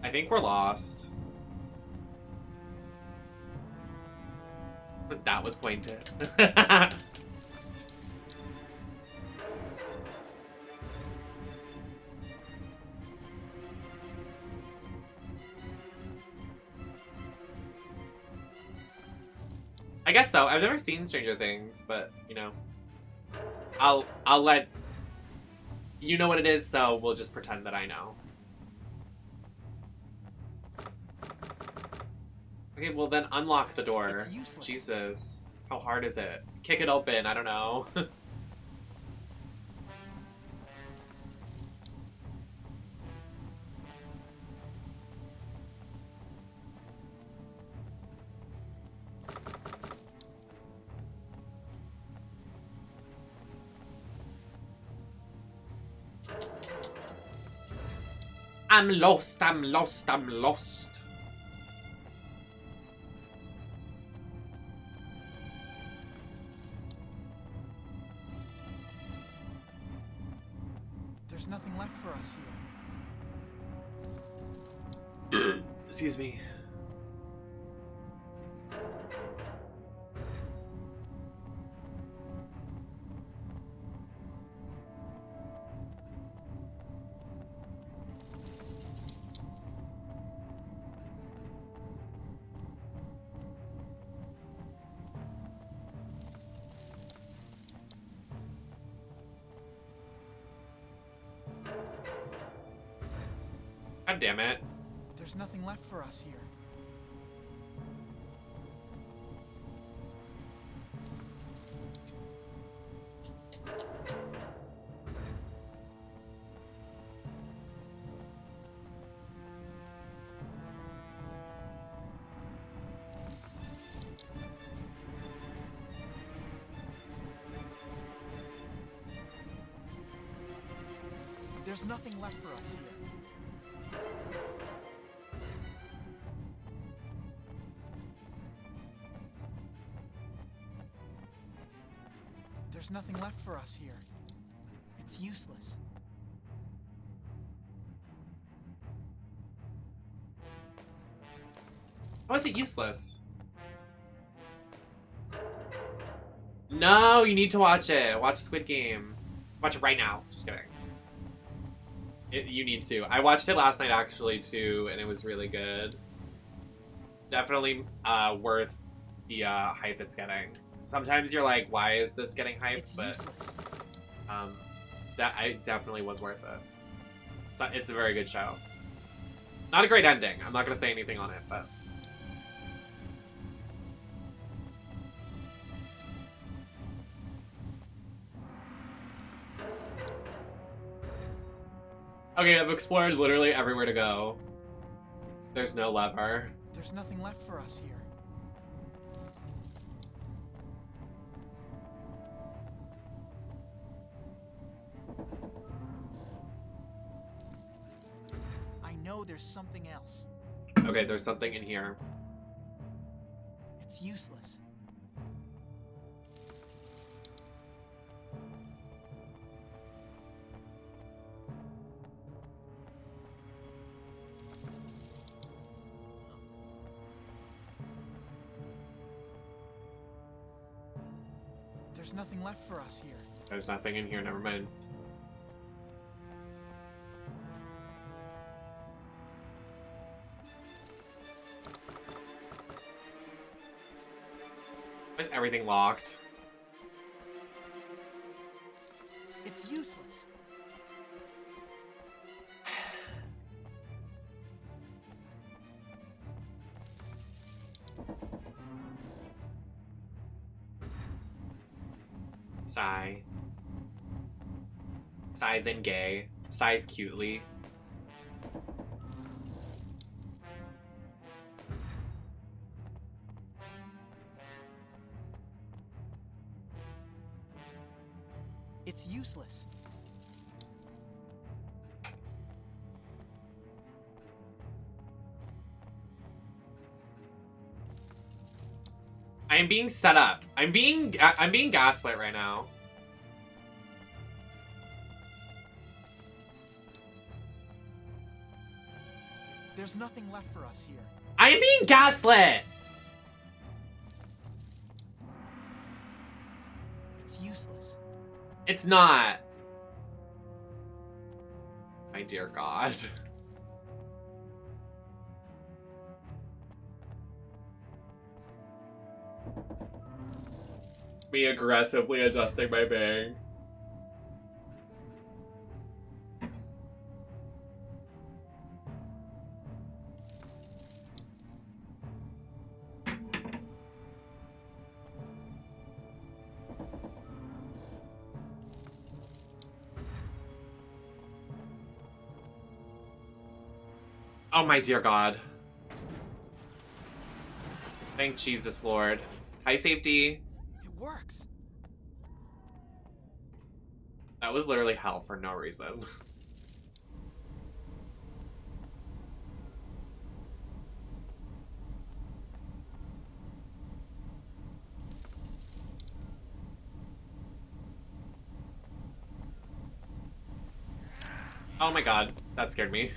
I think we're lost. That was pointed. I guess so. I've never seen Stranger Things, but you know, I'll let you know what it is, so we'll just pretend that I know. Okay, well then unlock the door. It's useless. Jesus. How hard is it? Kick it open, I don't know. I'm lost, I'm lost, I'm lost. There's nothing left for us here. Excuse me. God damn it. There's nothing left for us here. There's nothing left for us here. There's nothing left for us here. It's useless. How is it useless? No, you need to watch it. Watch Squid Game. Watch it right now. Just kidding. You need to. I watched it last night actually too, and it was really good. Definitely worth the hype it's getting. Sometimes you're like, why is this getting hyped? It's but useless. that definitely was worth it. So, it's a very good show. Not a great ending. I'm not gonna say anything on it, but. Okay, I've explored literally everywhere to go. There's no lever. There's nothing left for us here. I know there's something else. Okay, there's something in here. It's useless. There's nothing left for us here. There's nothing in here, never mind. Why is everything locked? It's useless. Sigh. Sighs and gay. Sighs cutely. It's useless. I am being set up. I'm being gaslit right now. There's nothing left for us here. I am being gaslit. It's useless. It's not. My dear God. Me aggressively adjusting my bang. Oh my dear God. Thank Jesus, Lord. Hi, safety. It works. That was literally hell for no reason. Oh my God, that scared me.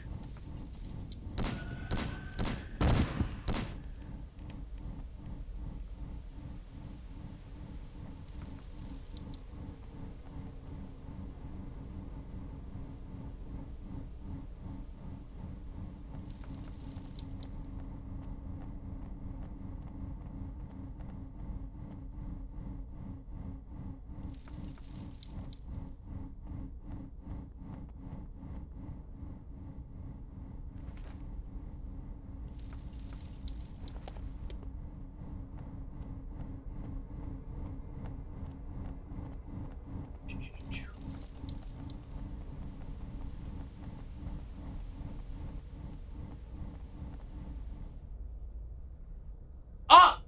Oh!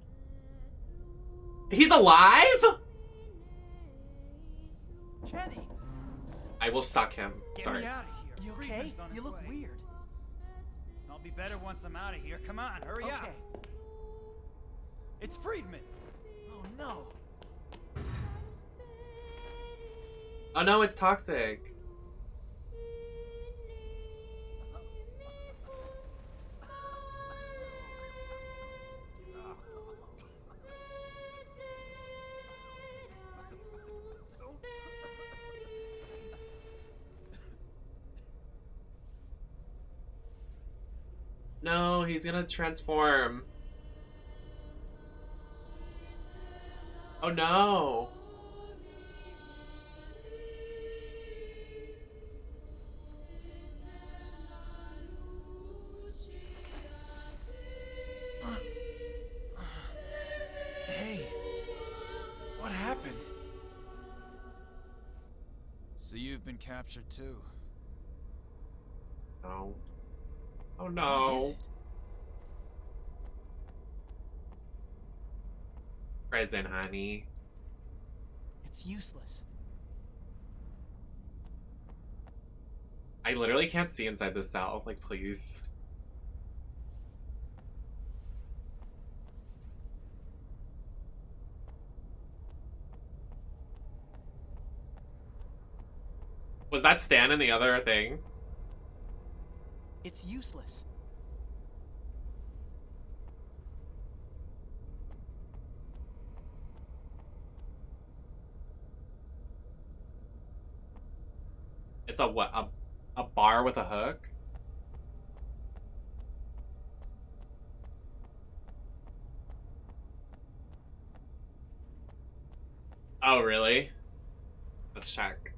He's alive? Kenny! I will suck him. Get Sorry. me out of here. You okay? Friedman's on his You look way. weird. I'll be better once I'm out of here. Come on, hurry up. Okay. It's Friedman. Oh no. Oh no, it's toxic. No, he's gonna transform. Oh no. Hey. What happened? So you've been captured too. No. Oh What is no. it? Present, honey. It's useless. I literally can't see inside this cell. Like, please. Was that Stan in the other thing? It's useless. It's a what? A bar with a hook? Oh, really? Let's check.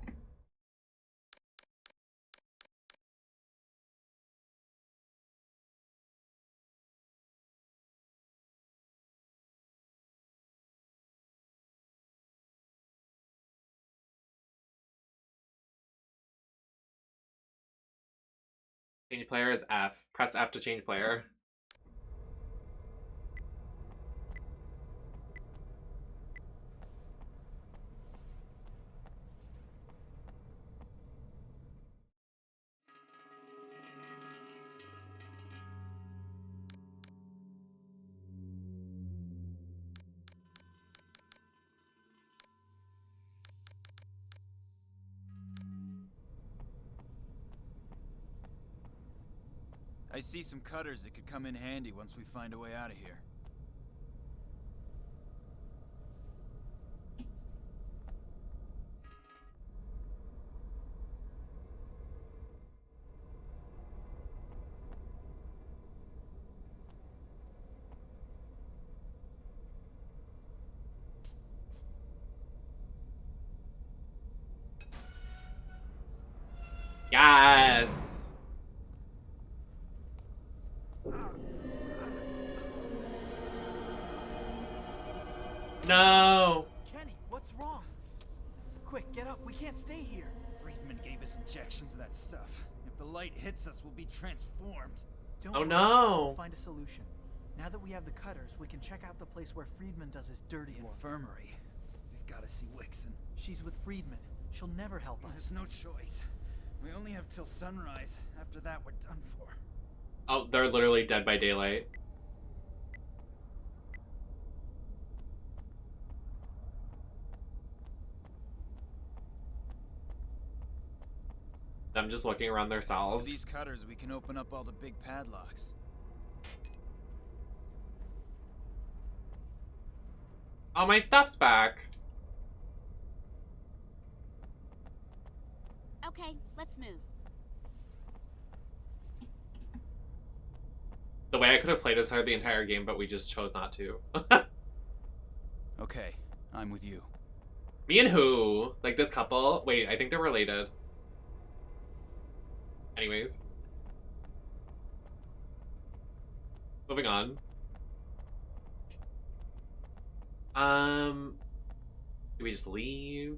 Change player is F. Press F to change player. I see some cutters that could come in handy once we find a way out of here. Yes! No! Kenny, what's wrong? Quick, get up. We can't stay here. Friedman gave us injections of that stuff. If the light hits us, we'll be transformed. Don't Oh worry. no! We'll find a solution. Now that we have the cutters, we can check out the place where Friedman does his dirty work. Infirmary. We've got to see Wixon. She's with Friedman. She'll never help us. There's no choice. We only have till sunrise. After that, we're done for. Oh, they're literally dead by daylight. I'm just looking around their With cells. these cutters, we can open up all the big padlocks. Oh, my stuff's back. Okay, let's move. The way I could have played this hard the entire game, but we just chose not to. Okay, I'm with you. Me and who? Like this couple? Wait, I think they're related. Anyways. Moving on. Do we just leave?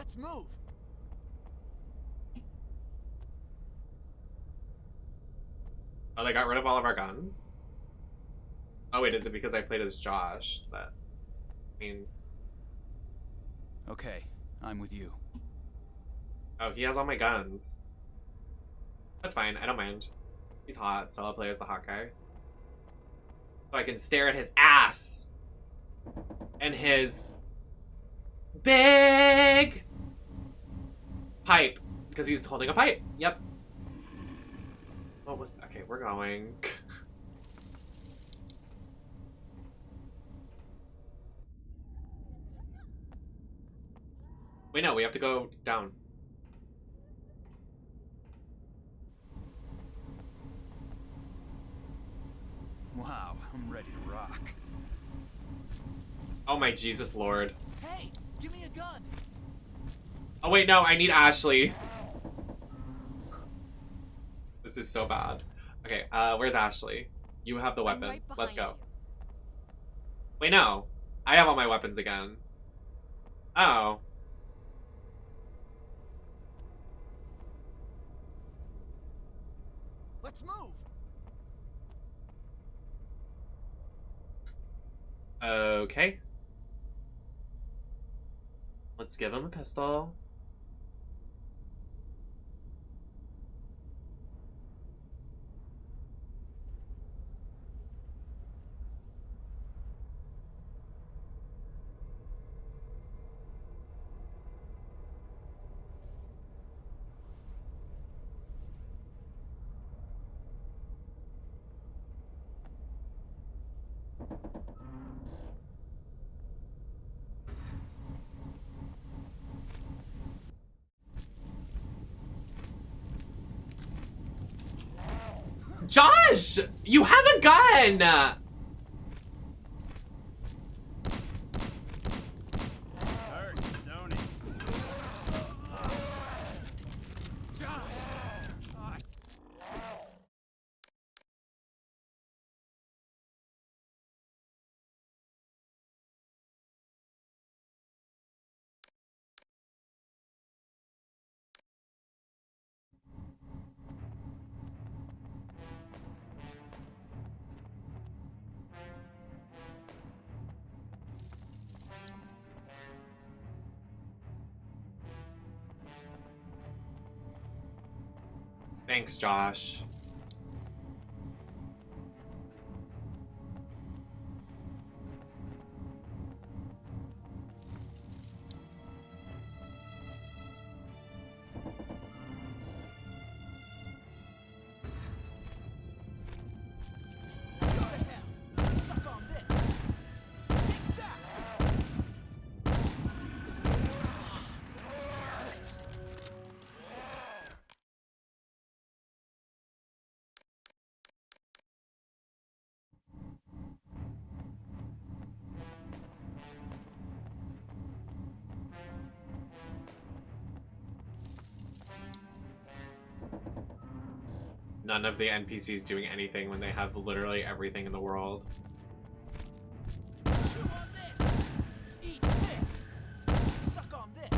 Let's move. Oh, they got rid of all of our guns? Oh wait, is it because I played as Josh? That, I mean... Okay, I'm with you. Oh, he has all my guns. That's fine, I don't mind. He's hot, so I'll play as the hot guy. So I can stare at his ass! And his... big... pipe. Because he's holding a pipe. Yep. What was... okay, we're going. Wait, no, we have to go down. Wow, I'm ready to rock. Oh my Jesus Lord. Hey, give me a gun. Oh wait, no, I need Ashley. This is so bad. Okay, where's Ashley? You have the weapons. Let's go. Wait, no. I have all my weapons again. Oh. Let's move. Okay. Let's give him a pistol. Josh! You have a gun! Hurts, don't it? Josh! Thanks, Josh. Go to hell. Suck on this. Take that. Hurts. None of the NPCs doing anything when they have literally everything in the world. Chew on this. Eat this. Suck on this.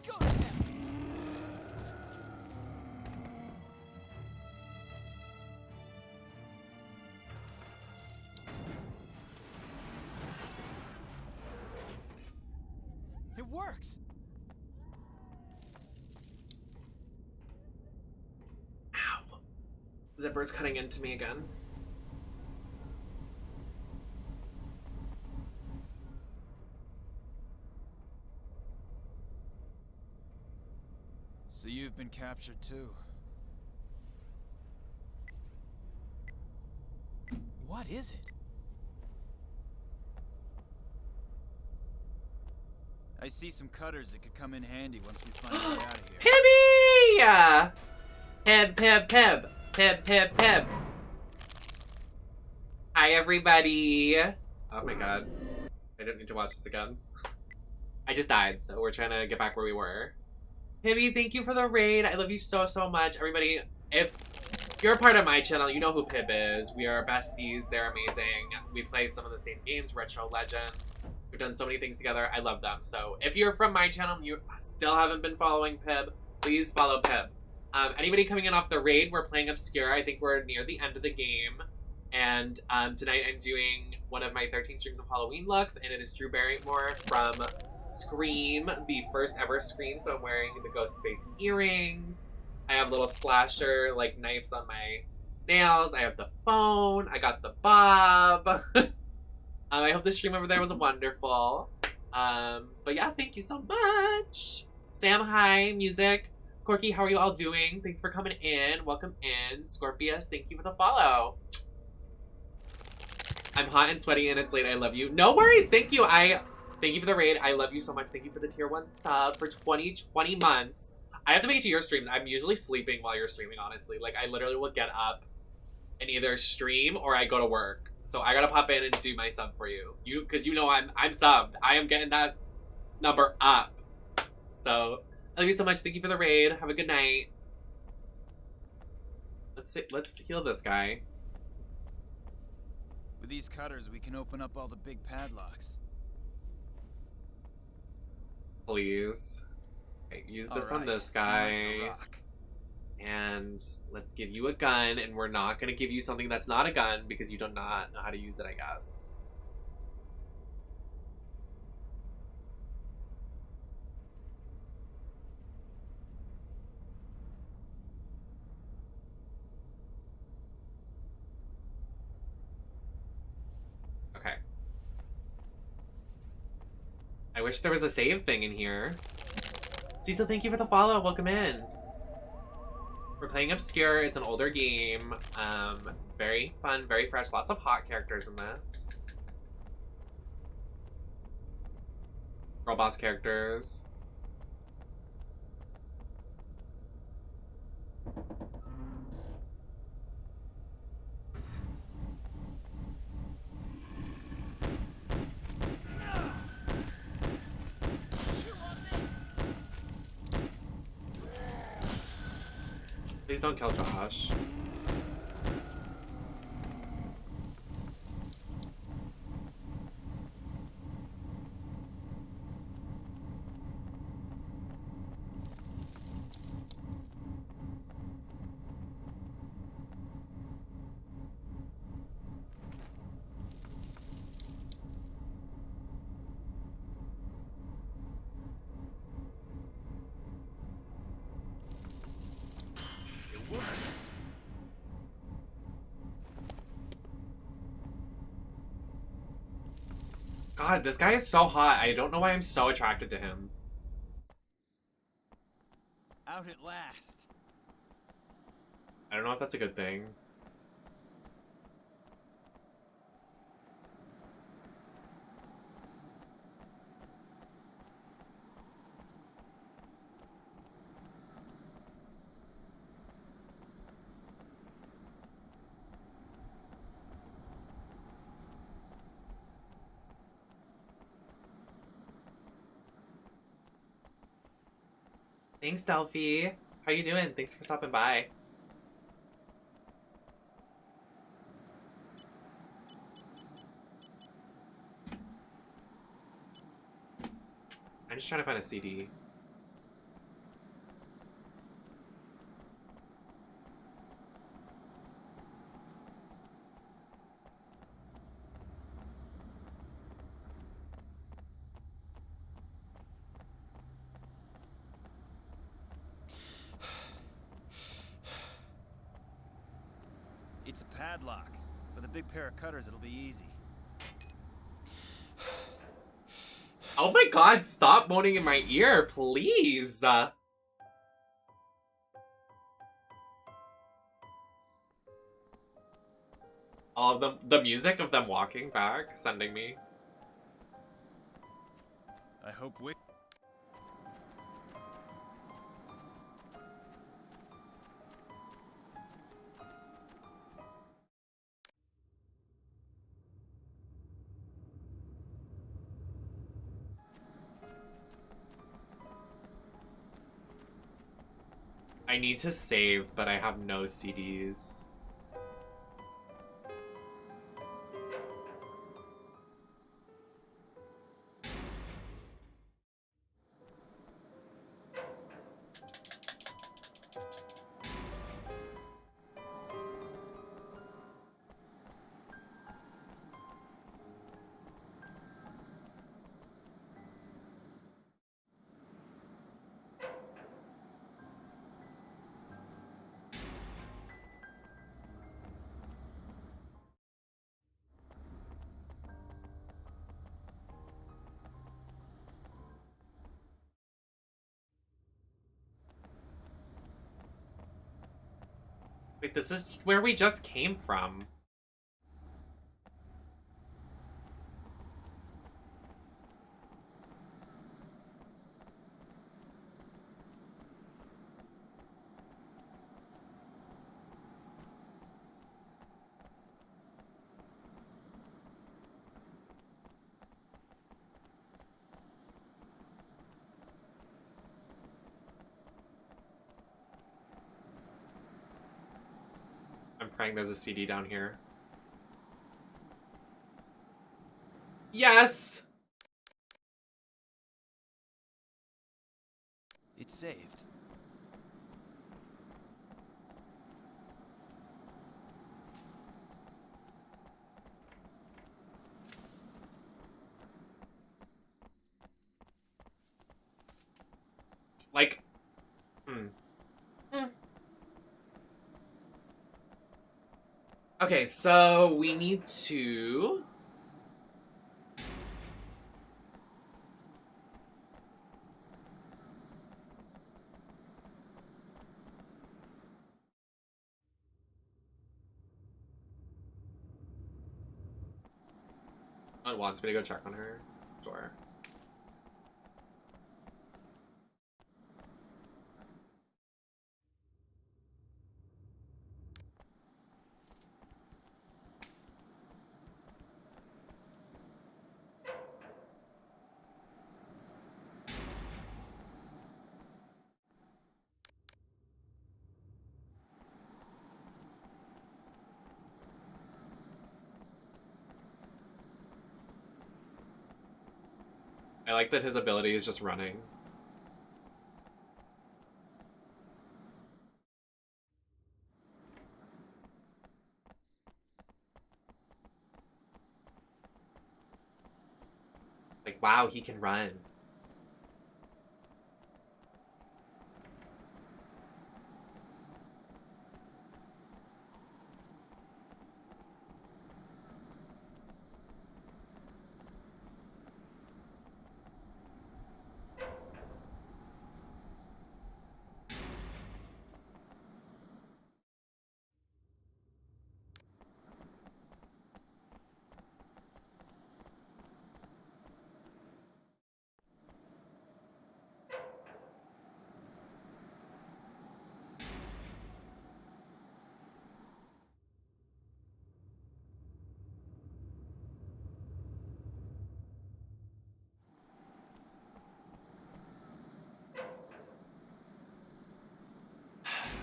Go to hell. It works. Ow. Zipper's cutting into me again. So you've been captured too. What is it? I see some cutters that could come in handy once we find a way out of here. Pibby! Pib, pib, pib. Pib, pib, pib. Hi, everybody. Oh my god. I didn't need to watch this again. I just died, so we're trying to get back where we were. Pibby, thank you for the raid. I love you so, so much. Everybody, if you're a part of my channel, you know who Pib is. We are besties. They're amazing. We play some of the same games, Retro Legend. We've done so many things together. I love them. So if you're from my channel and you still haven't been following Pib, please follow Pib. Anybody coming in off the raid, we're playing Obscure. I think we're near the end of the game. And tonight I'm doing one of my 13 streams of Halloween looks, and it is Drew Barrymore from Scream, the first ever Scream. So I'm wearing the ghost face earrings. I have little slasher like knives on my nails. I have the phone. I got the bob. I hope the stream over there was wonderful. But yeah, thank you so much. Sam, hi. Music. Corky, how are you all doing? Thanks for coming in. Welcome in. Scorpius, thank you for the follow. I'm hot and sweaty and it's late. I love you. No worries. Thank you. Thank you for the raid. I love you so much. Thank you for the tier 1 sub for 20 months. I have to make it to your streams. I'm usually sleeping while you're streaming, honestly. Like, I literally will get up and either stream or I go to work. So I gotta pop in and do my sub for you. Because you know I'm subbed. I am getting that number up. So, I love you so much. Thank you for the raid. Have a good night. Let's heal this guy. With these cutters, we can open up all the big padlocks. Please. Okay, use this on this guy. And let's give you a gun, and we're not gonna give you something that's not a gun because you do not know how to use it, I guess. Okay. I wish there was a save thing in here. Cecil, thank you for the follow. Welcome in. We're playing Obscure. It's an older game. Very fun, very fresh. Lots of hot characters in this. Girl boss characters. Please don't kill Josh. God, this guy is so hot. I don't know why I'm so attracted to him. Out at last. I don't know if that's a good thing. Thanks, Delphi. How you doing? Thanks for stopping by. I'm just trying to find a CD. It's a padlock. With a big pair of cutters, it'll be easy. Oh my god, stop moaning in my ear, please! All of them, the music of them walking back, sending me. I hope we... I need to save, but I have no CDs. Wait, this is where we just came from. I'm praying there's a CD down here. Yes! It's saved. Like, Okay, so we need to... Oh, it wants me to go check on her. Sure. I like that his ability is just running. Like, wow, he can run.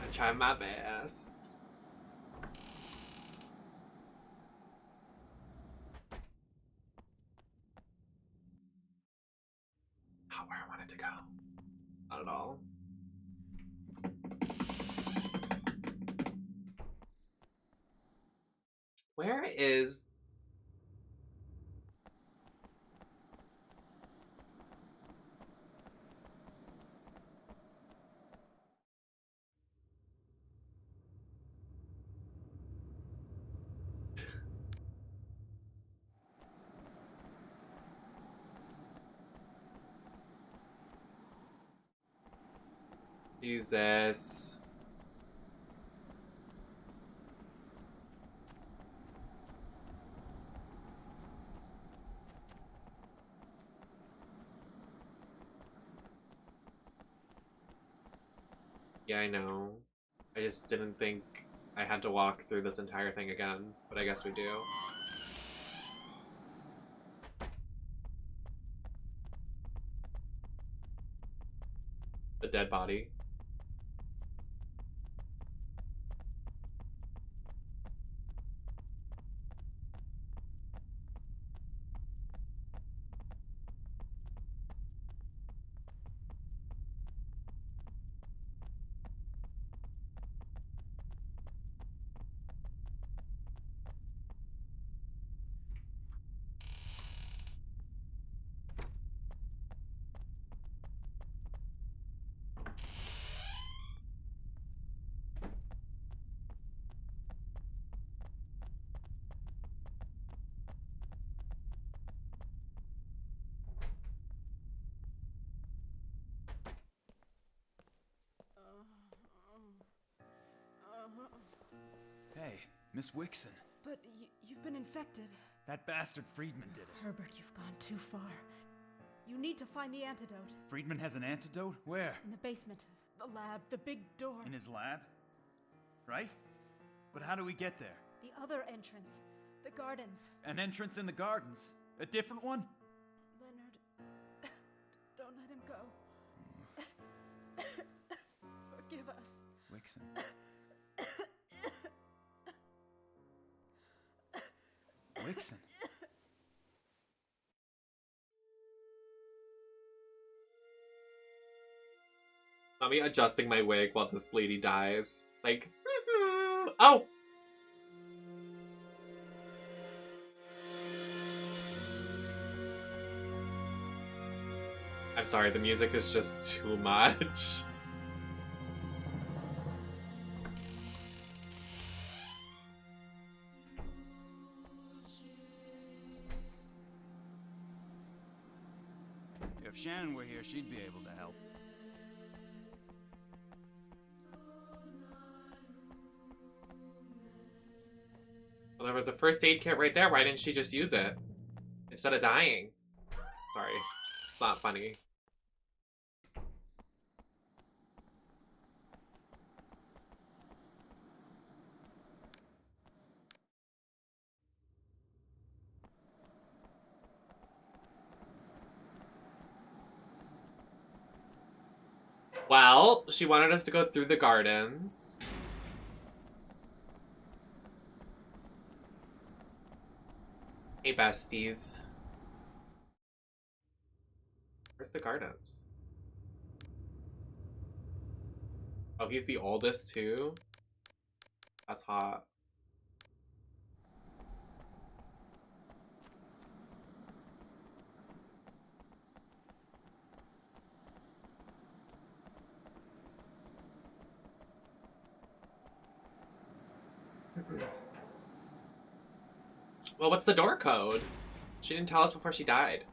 I'm trying my best. Not where I wanted to go. Not at all. Where is... Jesus. Yeah, I know. I just didn't think I had to walk through this entire thing again, but I guess we do. The dead body. Hey, Miss Wixon. But you've been infected. That bastard Friedman did it. Herbert, you've gone too far. You need to find the antidote. Friedman has an antidote? Where? In the basement. The lab. The big door. In his lab? Right? But how do we get there? The other entrance. The gardens. An entrance in the gardens? A different one? Leonard, don't let him go. Forgive us. Wixon. Wixon. Not me adjusting my wig while this lady dies. Like, oh! I'm sorry, the music is just too much. If Shannon were here, she'd be able to help. Well, there was a first aid kit right there. Why didn't she just use it? Instead of dying. Sorry. It's not funny. Well, she wanted us to go through the gardens. Hey, besties. Where's the gardens? Oh, he's the oldest too? That's hot. Well, what's the door code? She didn't tell us before she died.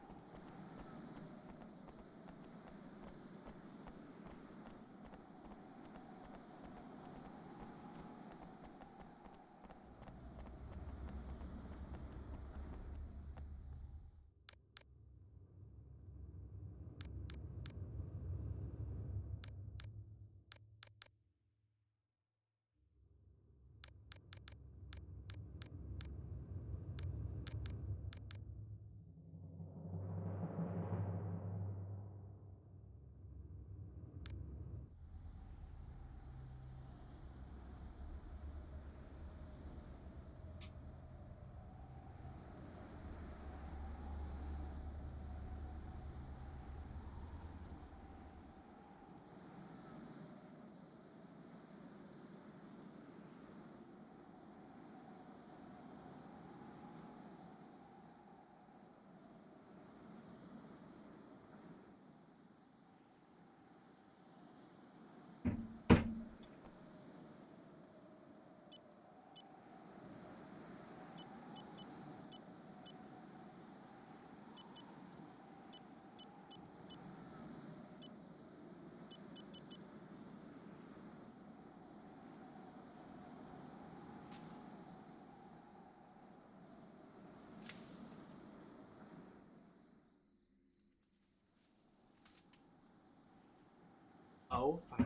Oh, 5.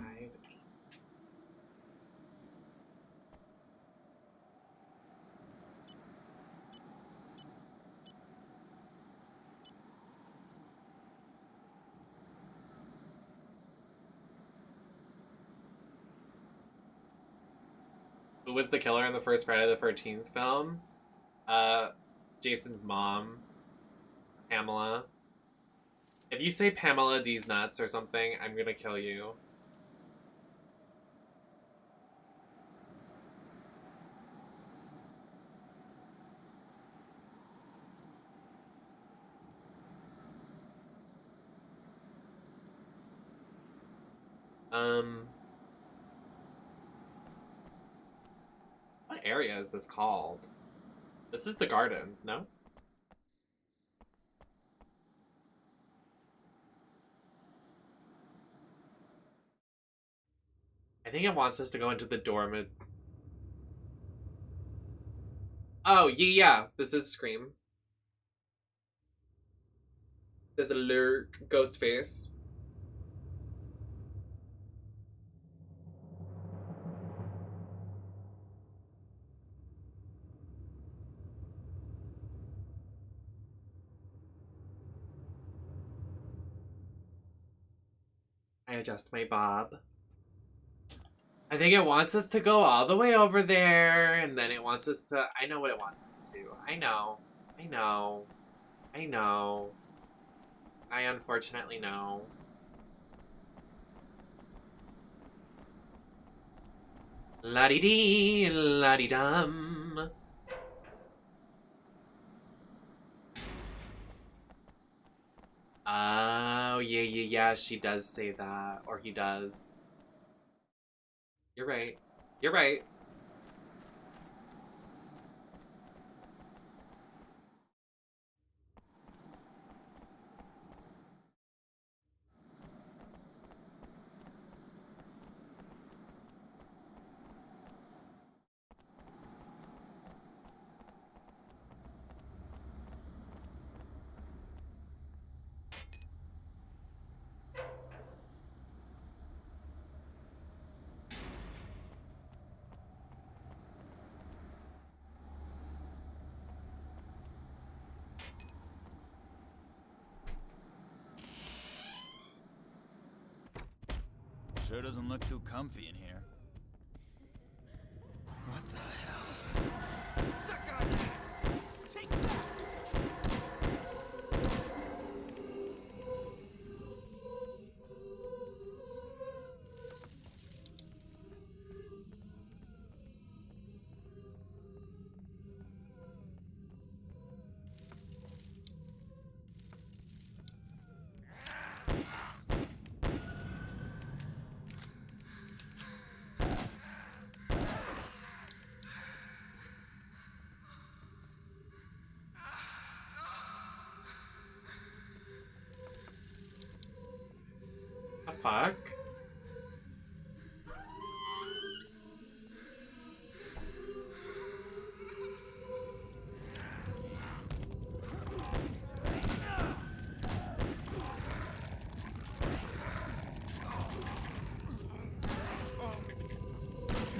Who was the killer in the first Friday the 13th film? Jason's mom, Pamela. If you say Pamela D's nuts or something, I'm gonna kill you. What area is this called? This is the gardens, no? I think it wants us to go into the dormant. Oh, yeah. This is Scream. There's a lurk ghost face. I adjust my bob. I think it wants us to go all the way over there, and then it wants us to... I know what it wants us to do. I know. I know. I know. I unfortunately know. La-dee-dee, la-dee-dum. Oh, yeah, she does say that. Or he does. You're right. You're right. Sure doesn't look too comfy in here. What the hell? Suck on that! Take that! The fuck?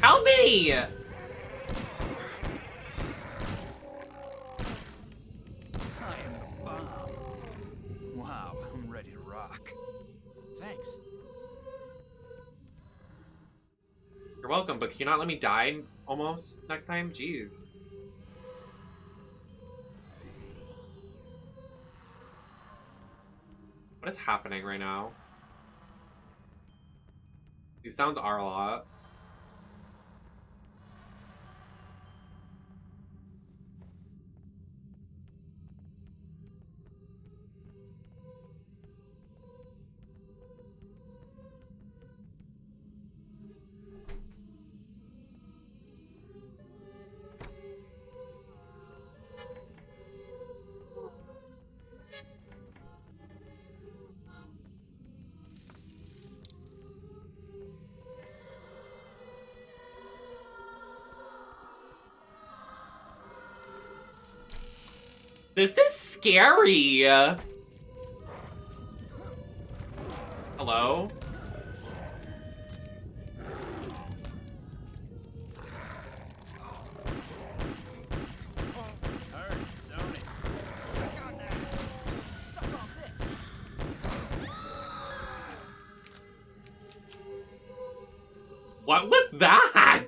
Help me! I am the bomb. Wow, I'm ready to rock. Thanks. You're welcome, but can you not let me die almost next time? Jeez. What is happening right now? These sounds are a lot. This is scary. Hello? What was that?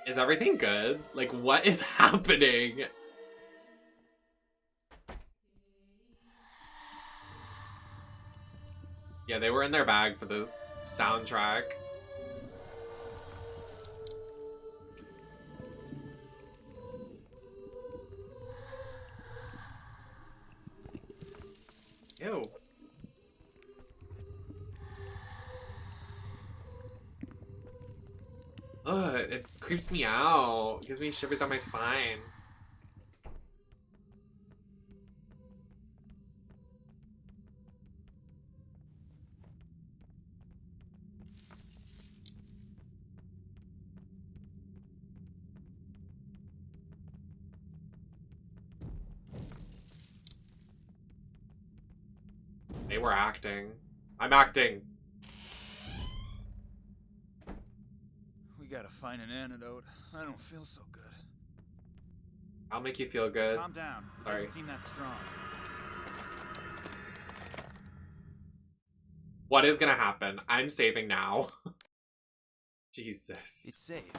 Is everything good? Like, what is happening? Yeah, they were in their bag for this soundtrack. Ew. Ugh, it creeps me out. It gives me shivers on my spine. They were acting. I'm acting. We gotta find an antidote. I don't feel so good. I'll make you feel good. Calm down. It Sorry. doesn't seem that strong. What is gonna happen? I'm saving now. Jesus. It's saved.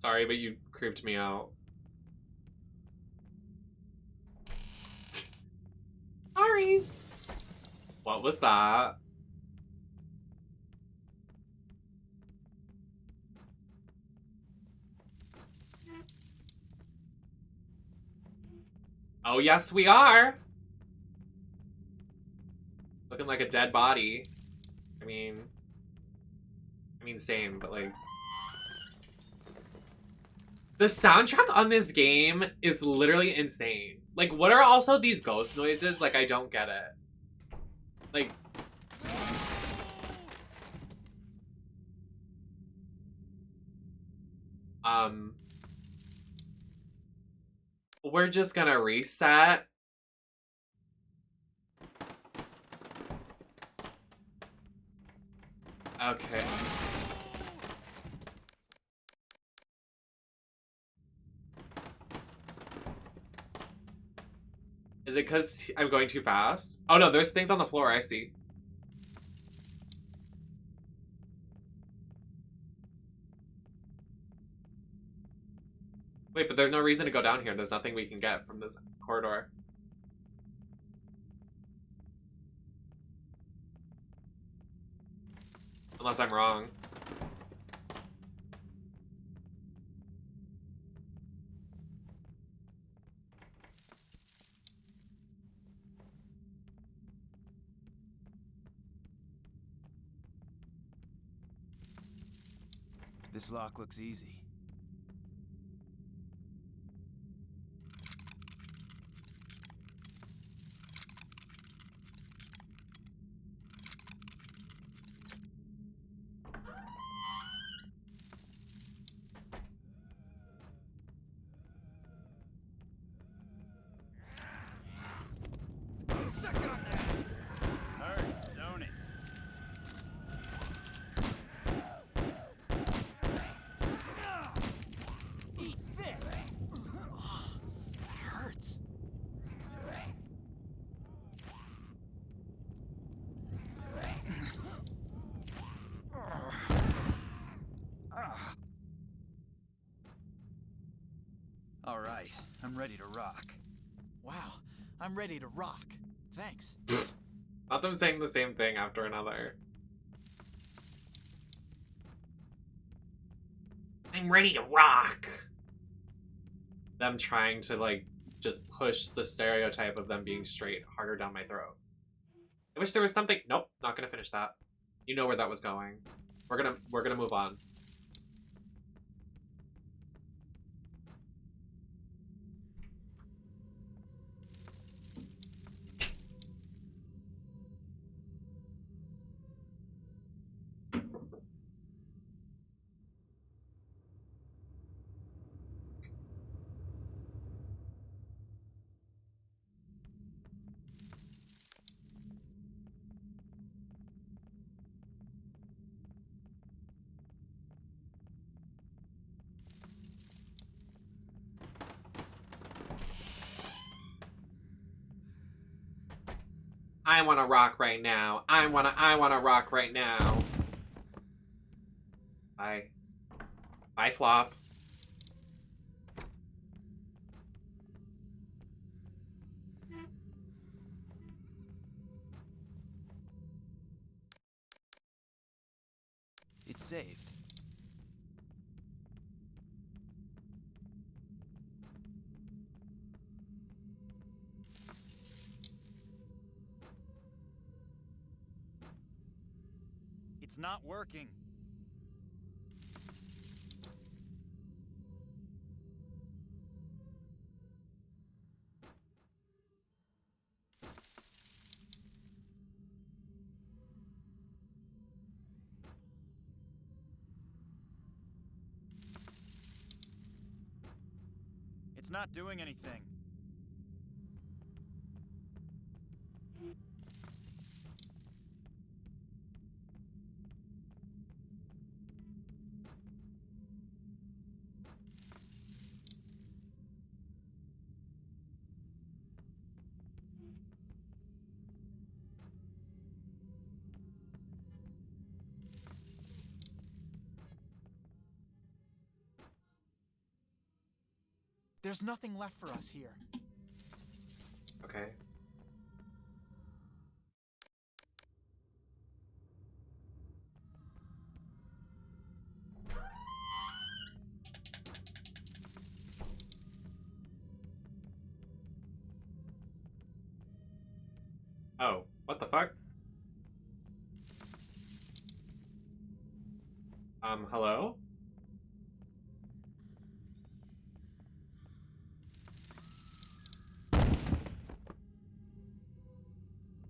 Sorry, but you creeped me out. Sorry. What was that? Oh, yes, we are. Looking like a dead body. I mean, same, but like... The soundtrack on this game is literally insane. Like, what are also these ghost noises? Like, I don't get it. Like... We're just gonna reset. Okay. Is it because I'm going too fast? Oh no, there's things on the floor, I see. Wait, but there's no reason to go down here. There's nothing we can get from this corridor. Unless I'm wrong. This lock looks easy. Suck on that! Hurts, don't it? Eat this! That hurts. All right, I'm ready to rock. Wow, I'm ready to rock. Thanks. Not them saying the same thing after another. I'm ready to rock. Them trying to like just push the stereotype of them being straight harder down my throat. I wish there was something. Nope, not gonna finish that. You know where that was going. We're gonna move on. I wanna rock right now. I wanna rock right now. Bye. Bye, Flop. It's saved. It's not working. It's not doing anything. There's nothing left for us here. Okay. Oh, what the fuck? Hello?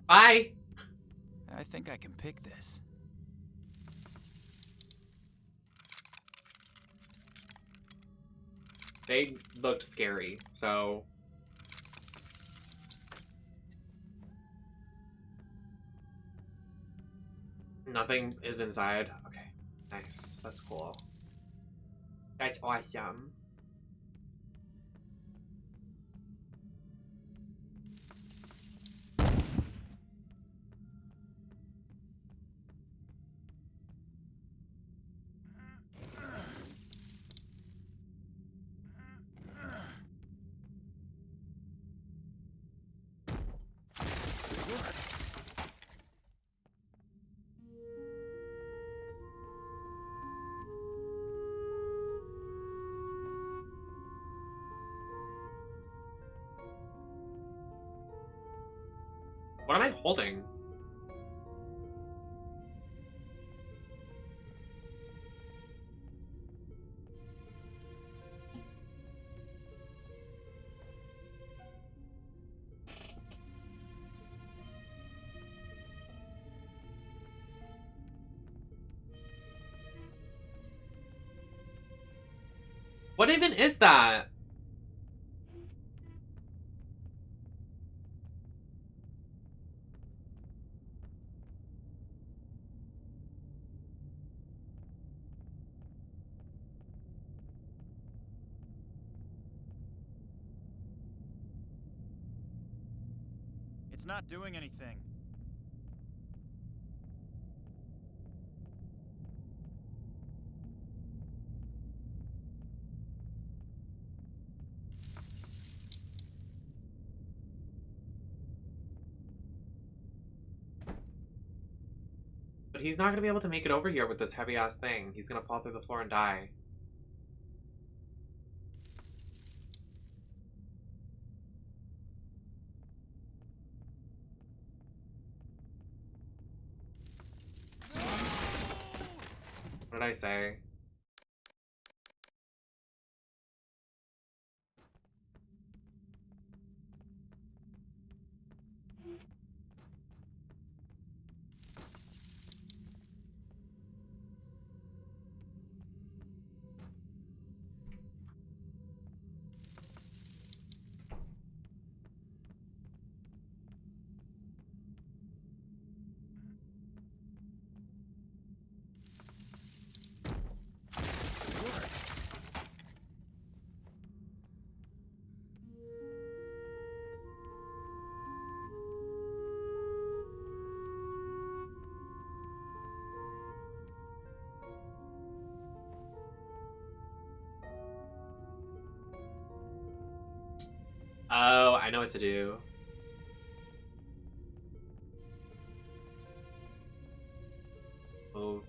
Bye! I think I can pick this. They looked scary, so... Nothing is inside. Okay, nice. That's cool. That's awesome. What am I holding? What even is that? It's not doing anything. But he's not gonna be able to make it over here with this heavy ass thing. He's gonna fall through the floor and die. What did I say? Oh, I know what to do. Oh.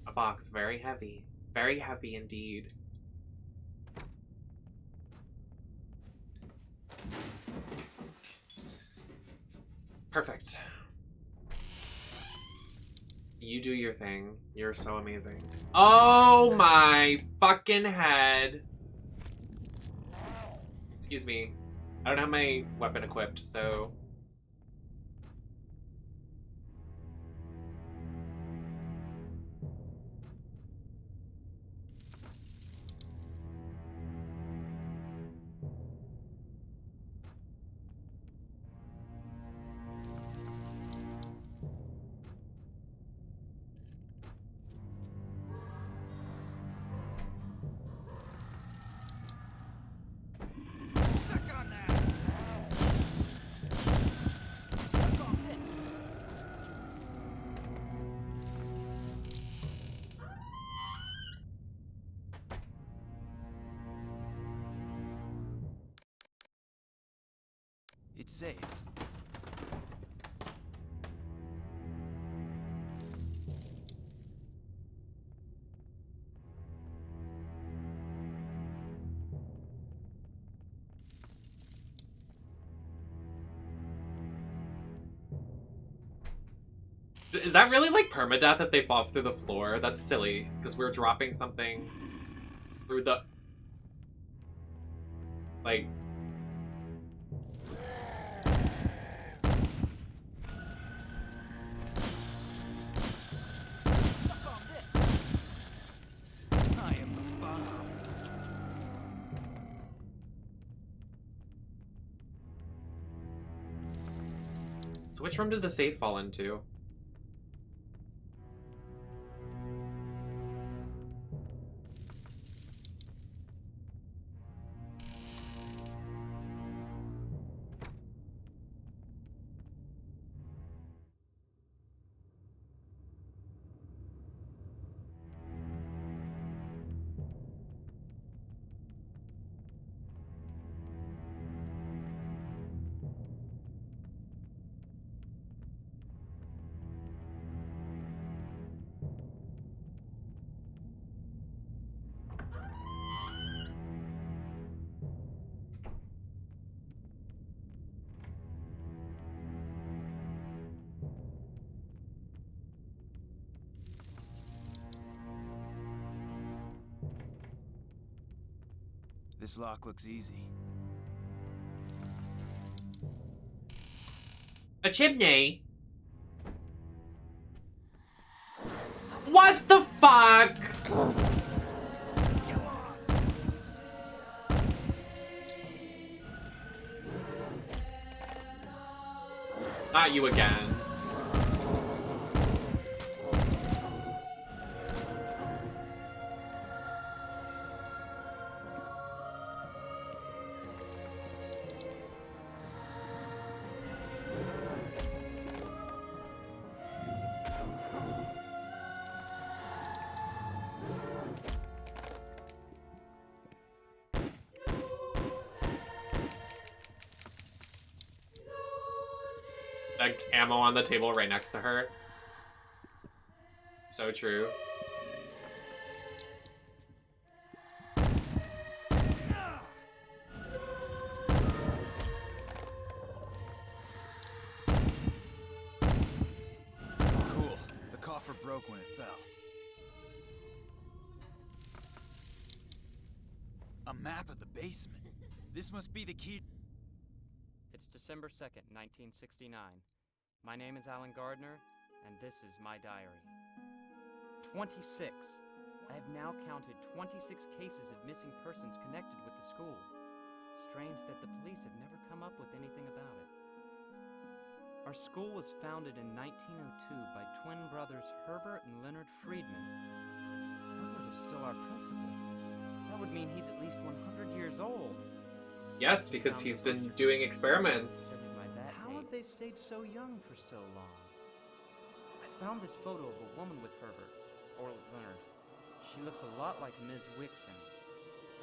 A box, very heavy. Very heavy indeed. Perfect. You do your thing. You're so amazing. Oh my fucking head. Excuse me. I don't have my weapon equipped, so... It's saved. Is that really like permadeath if they fall through the floor? That's silly, because we're dropping something through the... Like... Suck on this. I am the bomb. So which room did the safe fall into? This lock looks easy. A chimney? What the fuck? Get lost. Not you again. Like ammo on the table right next to her. So true. Cool. The coffer broke when it fell. A map of the basement. This must be the key. It's December 2nd, 1969. My name is Alan Gardner, and this is my diary. 26. I have now counted 26 cases of missing persons connected with the school. Strange that the police have never come up with anything about it. Our school was founded in 1902 by twin brothers Herbert and Leonard Friedman. Herbert is still our principal. That would mean he's at least 100 years old. Yes, because he's been doing experiments. Judging by they stayed so young for so long. I found this photo of a woman with Herbert, or Leonard. She looks a lot like Ms. Wixon.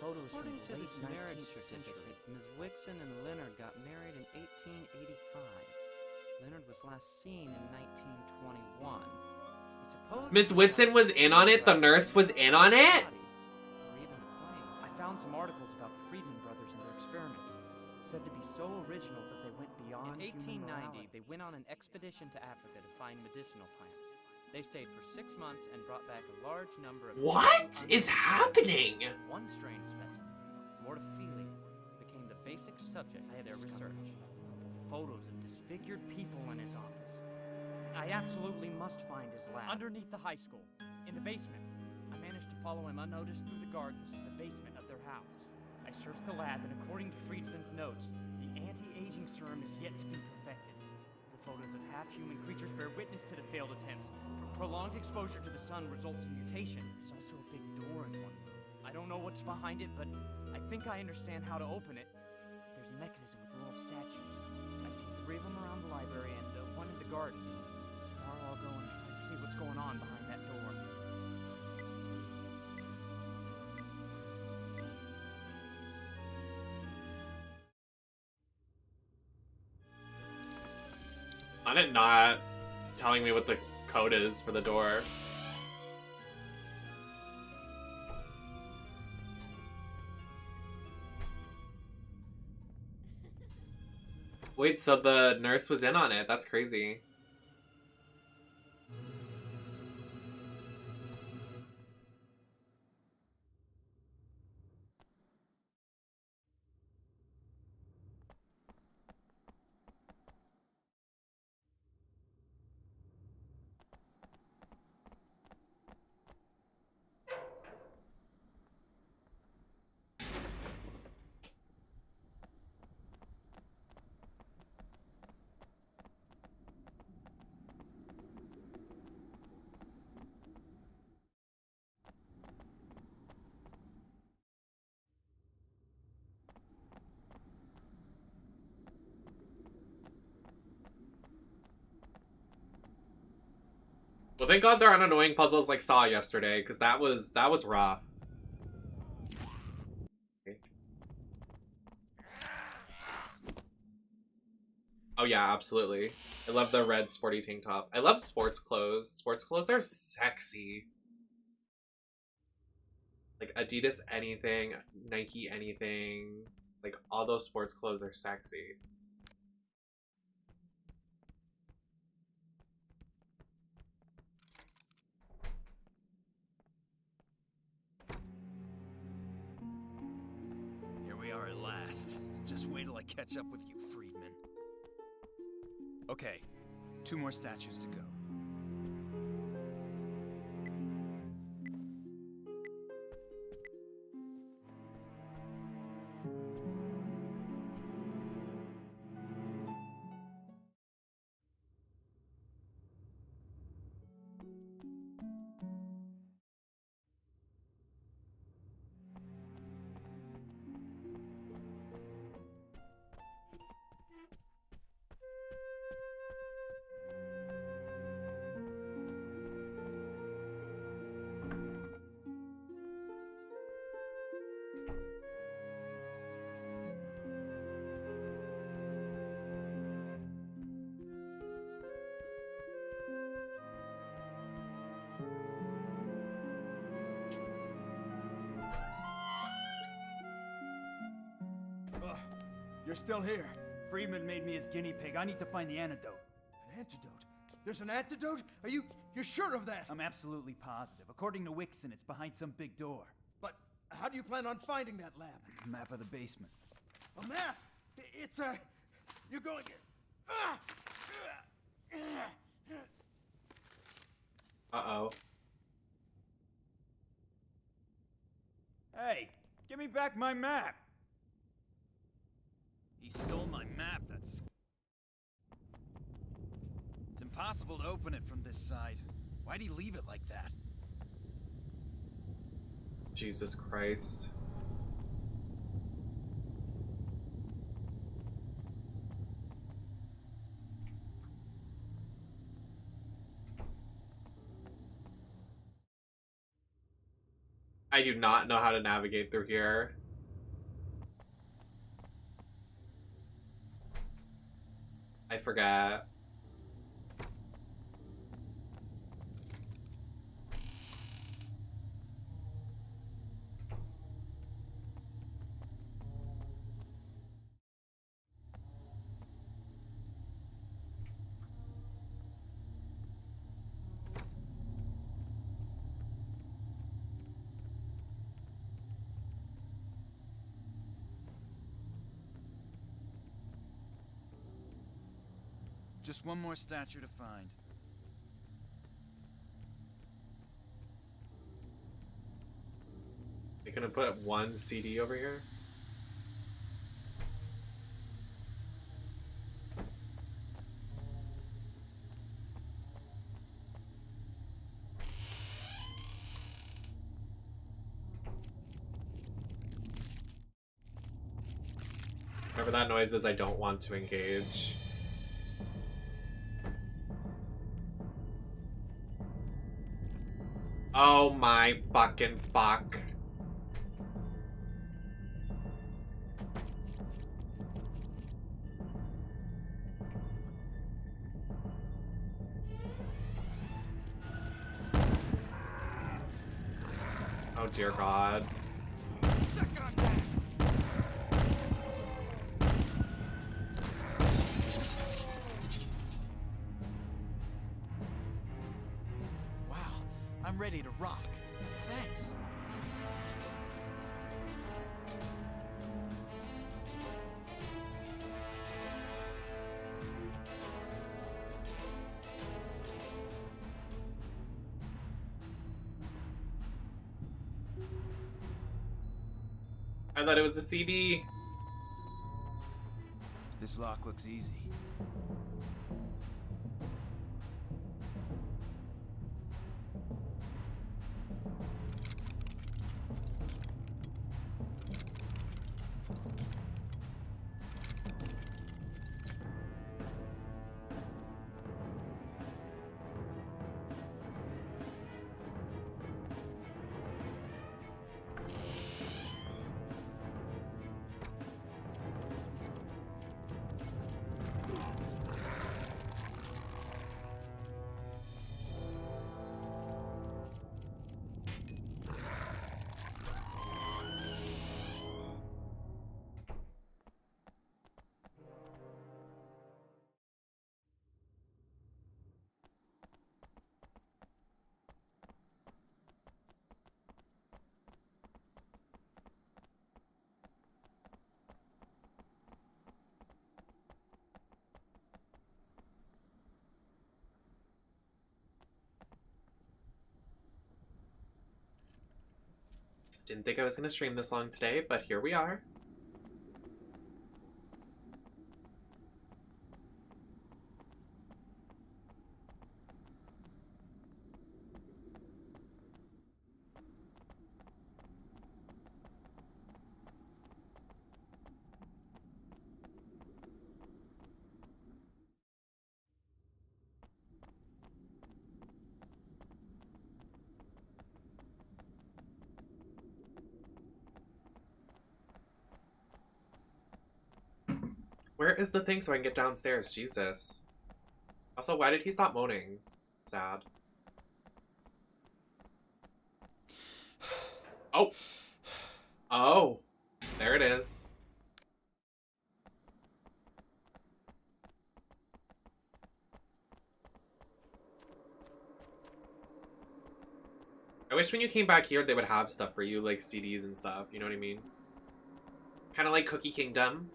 Photos According from to the this late marriage 19th certificate, century. Ms. Wixon and Leonard got married in 1885. Leonard was last seen in 1921. He supposedly Miss Whitson was in on it? The nurse was in on it? or even the claim. I found some articles about the Friedman brothers and their experiments. Said to be so original that they went beyond In 1890, they went on an expedition to Africa to find medicinal plants. They stayed for 6 months and brought back a large number of... What is happening? One strange specimen, mortophilia, became the basic subject of their research. Photos of disfigured people in his office. I absolutely must find his lab. Underneath the high school, in the basement. I managed to follow him unnoticed through the gardens to the basement of their house. I searched the lab, and according to Friedman's notes, the anti-aging serum is yet to be perfected. The photos of half-human creatures bear witness to the failed attempts. Prolonged exposure to the sun results in mutation. There's also a big door in one room. I don't know what's behind it, but I think I understand how to open it. There's a mechanism with little statues. I've seen 3 of them around the library and one in the gardens. Tomorrow I'll go and try to see what's going on behind that door. On it not telling me what the code is for the door. Wait, so the nurse was in on it. That's crazy. Well, thank God there aren't annoying puzzles like Saw yesterday, because that was rough. Okay. Oh yeah, absolutely. I love the red sporty tank top. I love sports clothes. Sports clothes, they're sexy. Like Adidas anything, Nike anything. Like all those sports clothes are sexy. Here we are at last. Just wait till I catch up with you, Friedman. Okay, 2 more statues to go. You're still here. Friedman made me his guinea pig. I need to find the antidote. An antidote? There's an antidote? You're sure of that? I'm absolutely positive. According to Wixon, it's behind some big door. But how do you plan on finding that lab? A map of the basement. A map? It's a... You're going... Uh-oh. Hey, give me back my map! He stole my map, that's... It's impossible to open it from this side. Why'd he leave it like that? Jesus Christ. I do not know how to navigate through here. I forgot. Just one more statue to find. You're gonna put one CD over here? Whatever that noise is, I don't want to engage. Oh my fucking fuck. Oh dear God. Wow, I'm ready to rock. Thanks. I thought it was a CD. This lock looks easy. Didn't think I was gonna stream this long today, but here we are. Where is the thing so I can get downstairs? Jesus. Also, why did he stop moaning? Sad. Oh! Oh! There it is. I wish when you came back here they would have stuff for you, like CDs and stuff, you know what I mean? Kind of like Cookie Kingdom.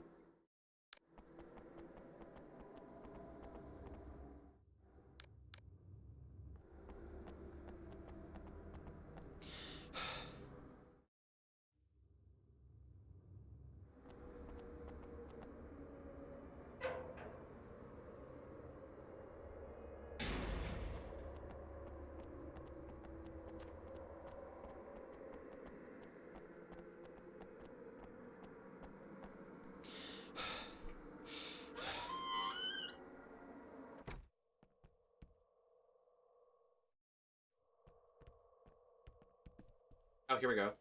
Oh, here we go.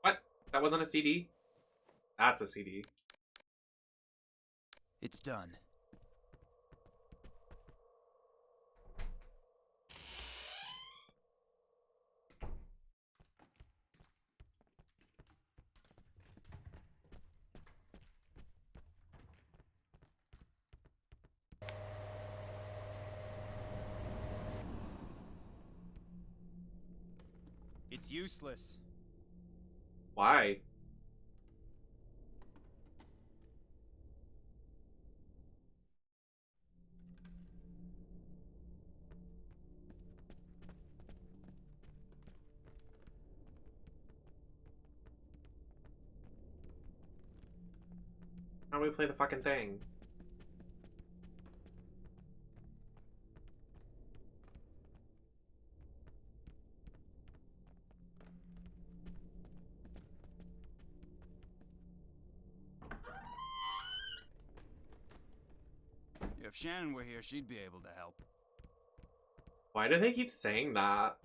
What? That wasn't a CD? That's a CD. It's done. It's useless. Why? How do we play the fucking thing? If Shannon were here, she'd be able to help. Why do they keep saying that?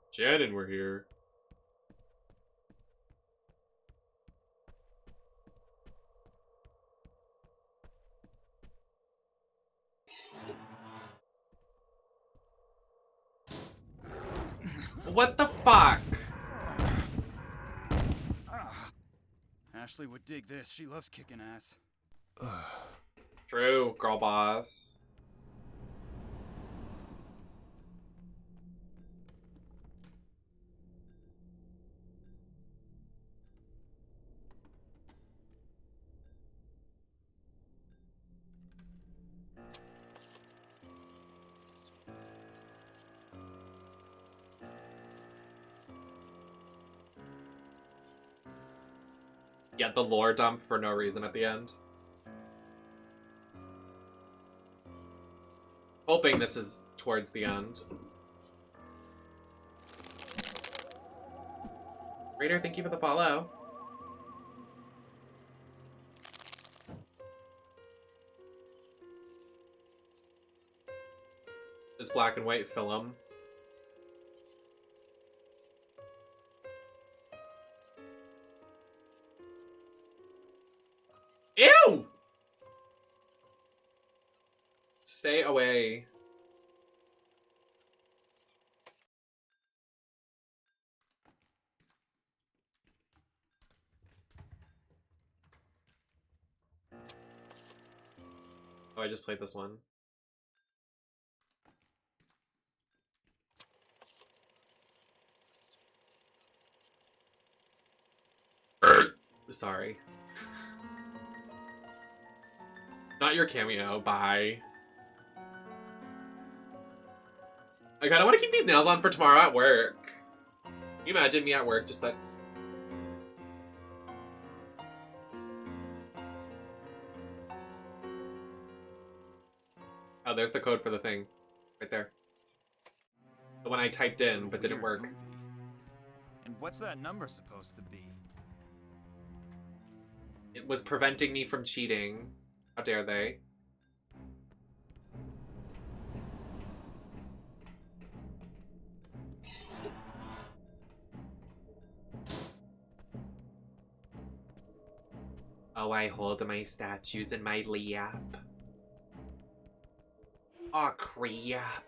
Shannon were here. What the fuck? Ashley would dig this. She loves kicking ass. True, girl boss. Yeah, the lore dump for no reason at the end. Hoping this is towards the end. Raider, thank you for the follow. This black and white film. Ew! Stay away. Oh, I just played this one. Sorry. Not your cameo, bye. I kinda wanna keep these nails on for tomorrow at work. Can you imagine me at work just like... Oh, there's the code for the thing. Right there. The one I typed in, but didn't work. And what's that number supposed to be? It was preventing me from cheating. How dare they? Oh, I hold my statues in my lap. Oh, crap.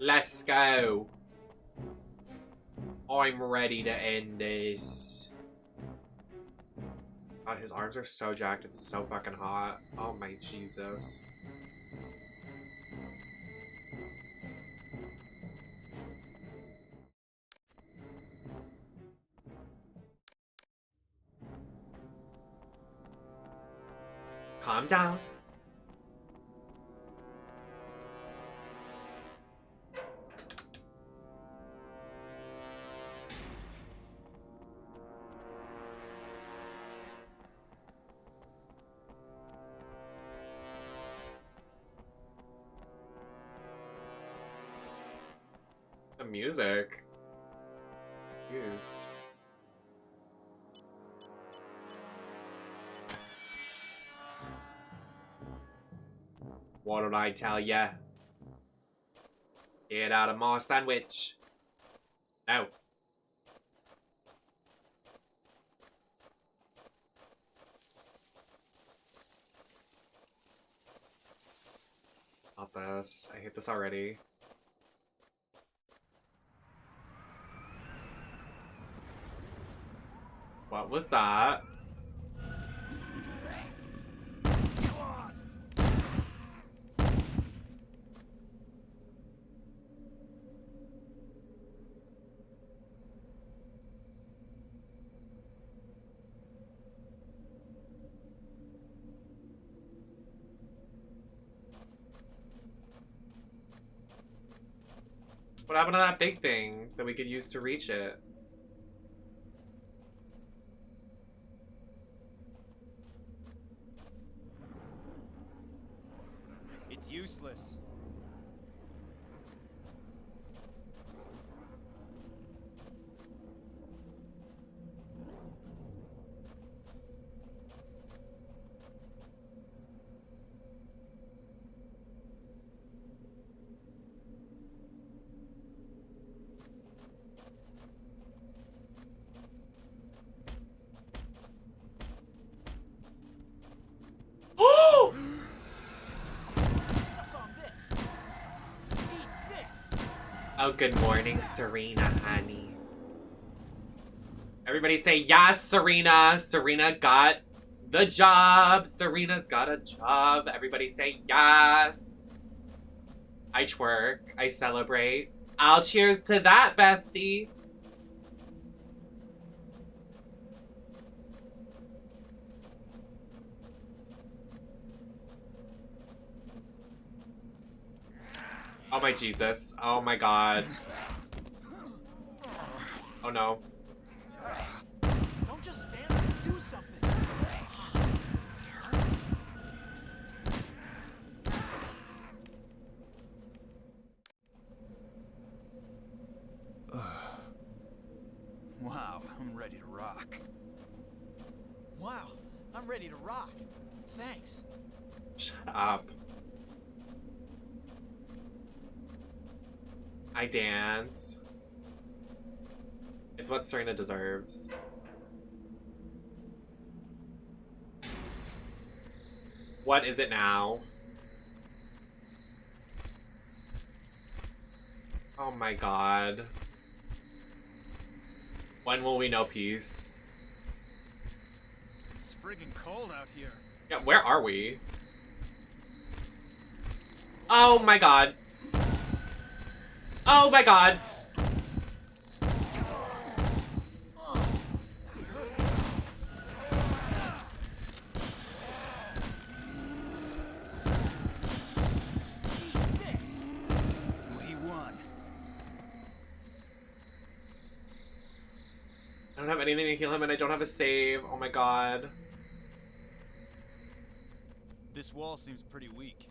Let's go. I'm ready to end this. God, his arms are so jacked. It's so fucking hot. Oh my Jesus. Calm down. music. Jeez. What did I tell ya? Get out of my sandwich. No. Not this. I hate this already. What was that? What happened to that big thing that we could use to reach it? It's useless. Oh, good morning, Serena, honey. Everybody say, yes, Serena. Serena got the job. Serena's got a job. Everybody say, yes. I twerk. I celebrate. I'll cheers to that, bestie. Oh my Jesus. Oh my God. Oh no. Don't just stand there and do something. It hurts. Wow, I'm ready to rock. Wow, I'm ready to rock. Thanks. Shut up. I dance. It's what Serena deserves. What is it now? Oh my God. When will we know peace? It's friggin' cold out here. Yeah, where are we? Oh my God. Oh my God. We won. I don't have anything to heal him and I don't have a save. Oh my God. This wall seems pretty weak.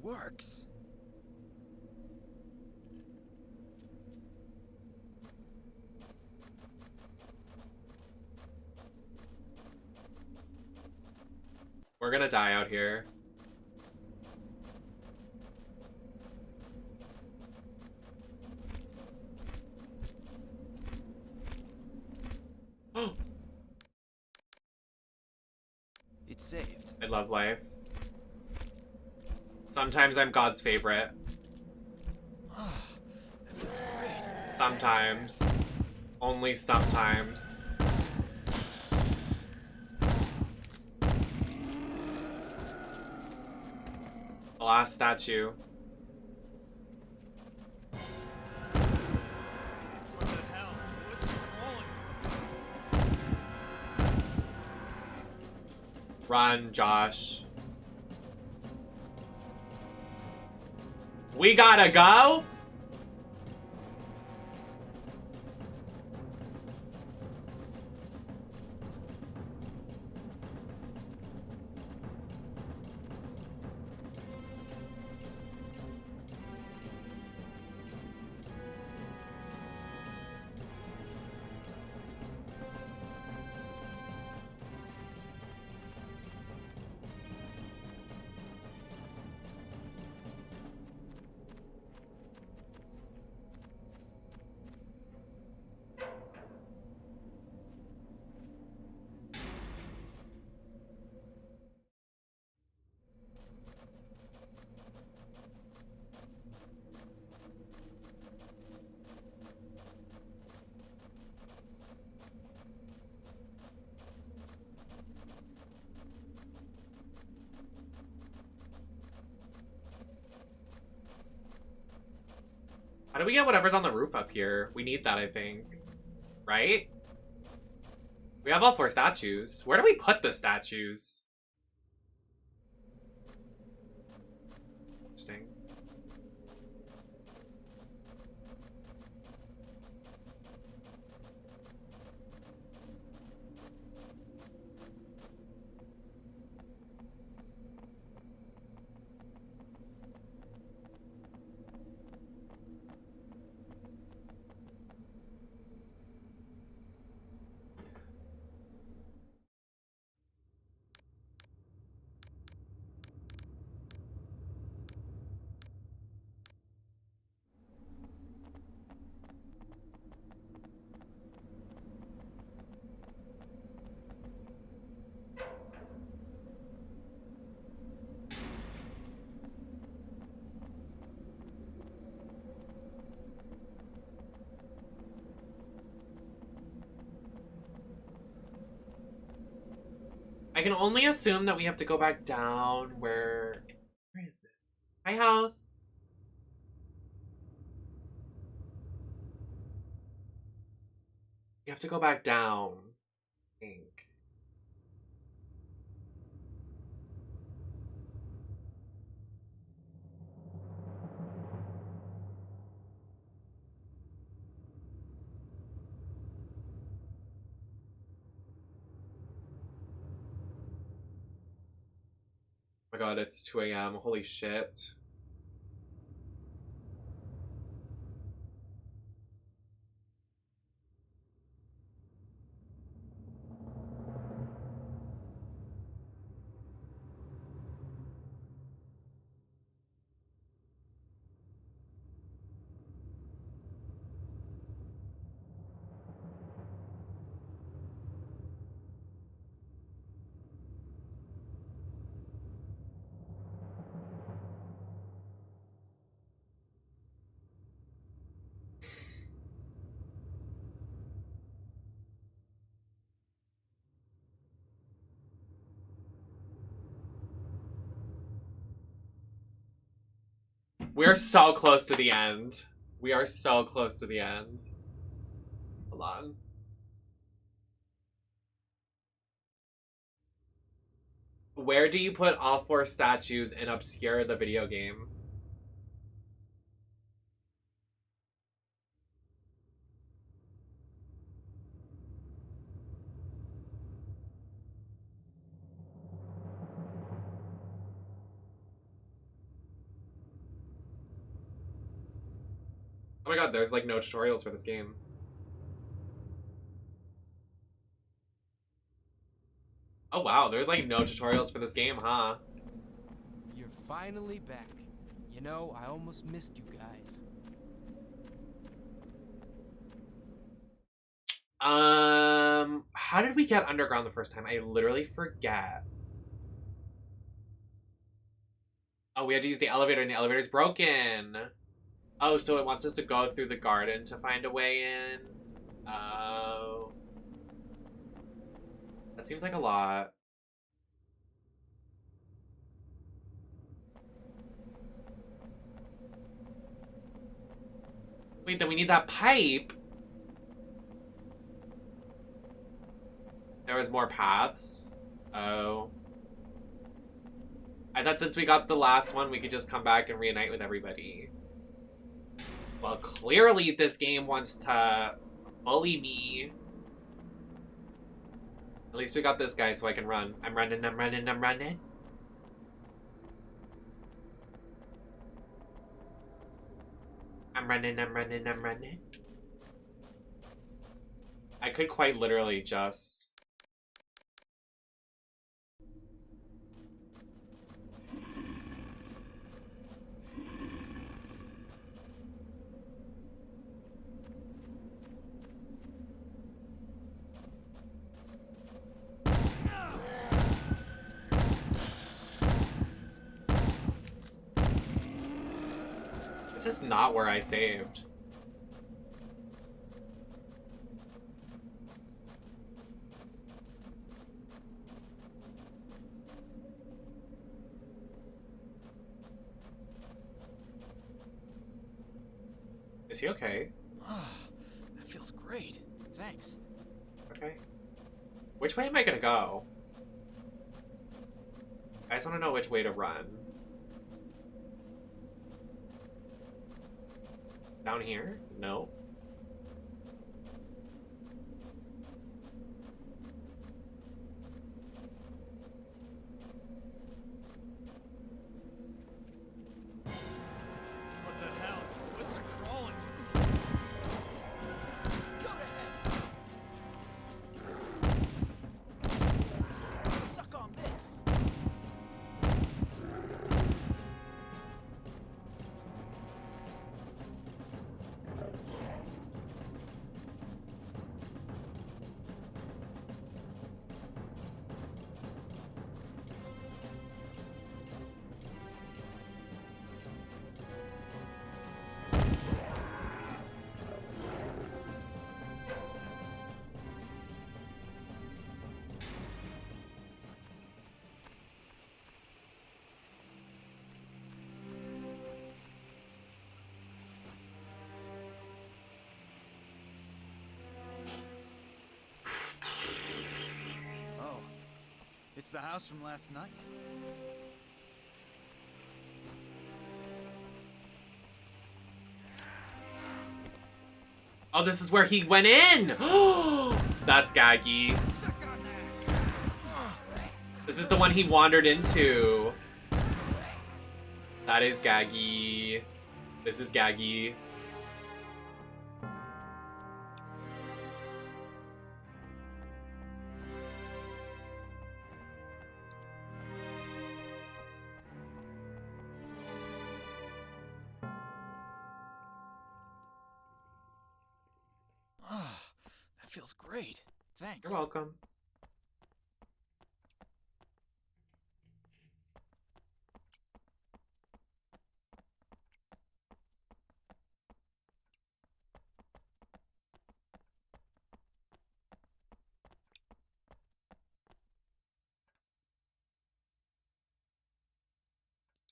Works. We're gonna die out here. It's saved. I love life. Sometimes I'm God's favorite. That feels great. Sometimes. Only sometimes. The last statue. What the hell? What's calling? Run, Josh. We gotta go? How do we get whatever's on the roof up here? We need that, I think. Right? We have all 4 statues. Where do we put the statues? Interesting. I can only assume that we have to go back down where is it? My house. We have to go back down, I think. Oh my god, it's 2 a.m. Holy shit. We are so close to the end. We are so close to the end. Hold on. Where do you put all 4 statues and obscure the video game? Oh my god, there's like no tutorials for this game. Oh wow, there's like no tutorials for this game, huh? You're finally back. You know, I almost missed you guys. How did we get underground the first time? I literally forget. Oh, we had to use the elevator and the elevator's broken. Oh, so it wants us to go through the garden to find a way in? Oh. That seems like a lot. Wait, then we need that pipe. There was more paths. Oh. I thought since we got the last one, we could just come back and reunite with everybody. Well, clearly this game wants to bully me. At least we got this guy so I can run. I'm running, I'm running, I'm running. I'm running, I'm running, I'm running. I could quite literally just... This is not where I saved. Is he okay? That feels great. Thanks. Okay. Which way am I gonna go? I just want to know which way to run. Down here? No. What the hell? What's it crawling? Go to hell. Suck on this. Oh, it's the house from last night. Oh, this is where he went in! That's gaggy. This is the one he wandered into. That is gaggy. This is gaggy. That feels great. Thanks. You're welcome.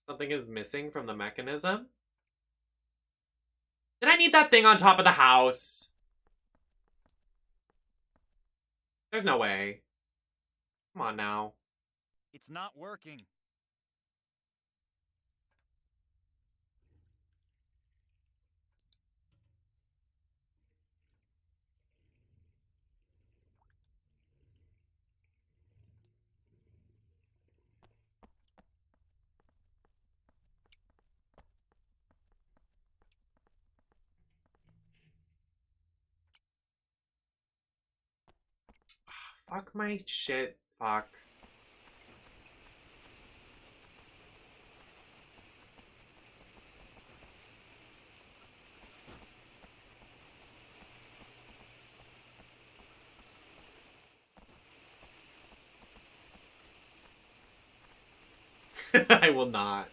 Something is missing from the mechanism? Did I need that thing on top of the house? There's no way. Come on now. It's not working. Fuck my shit. Fuck. I will not.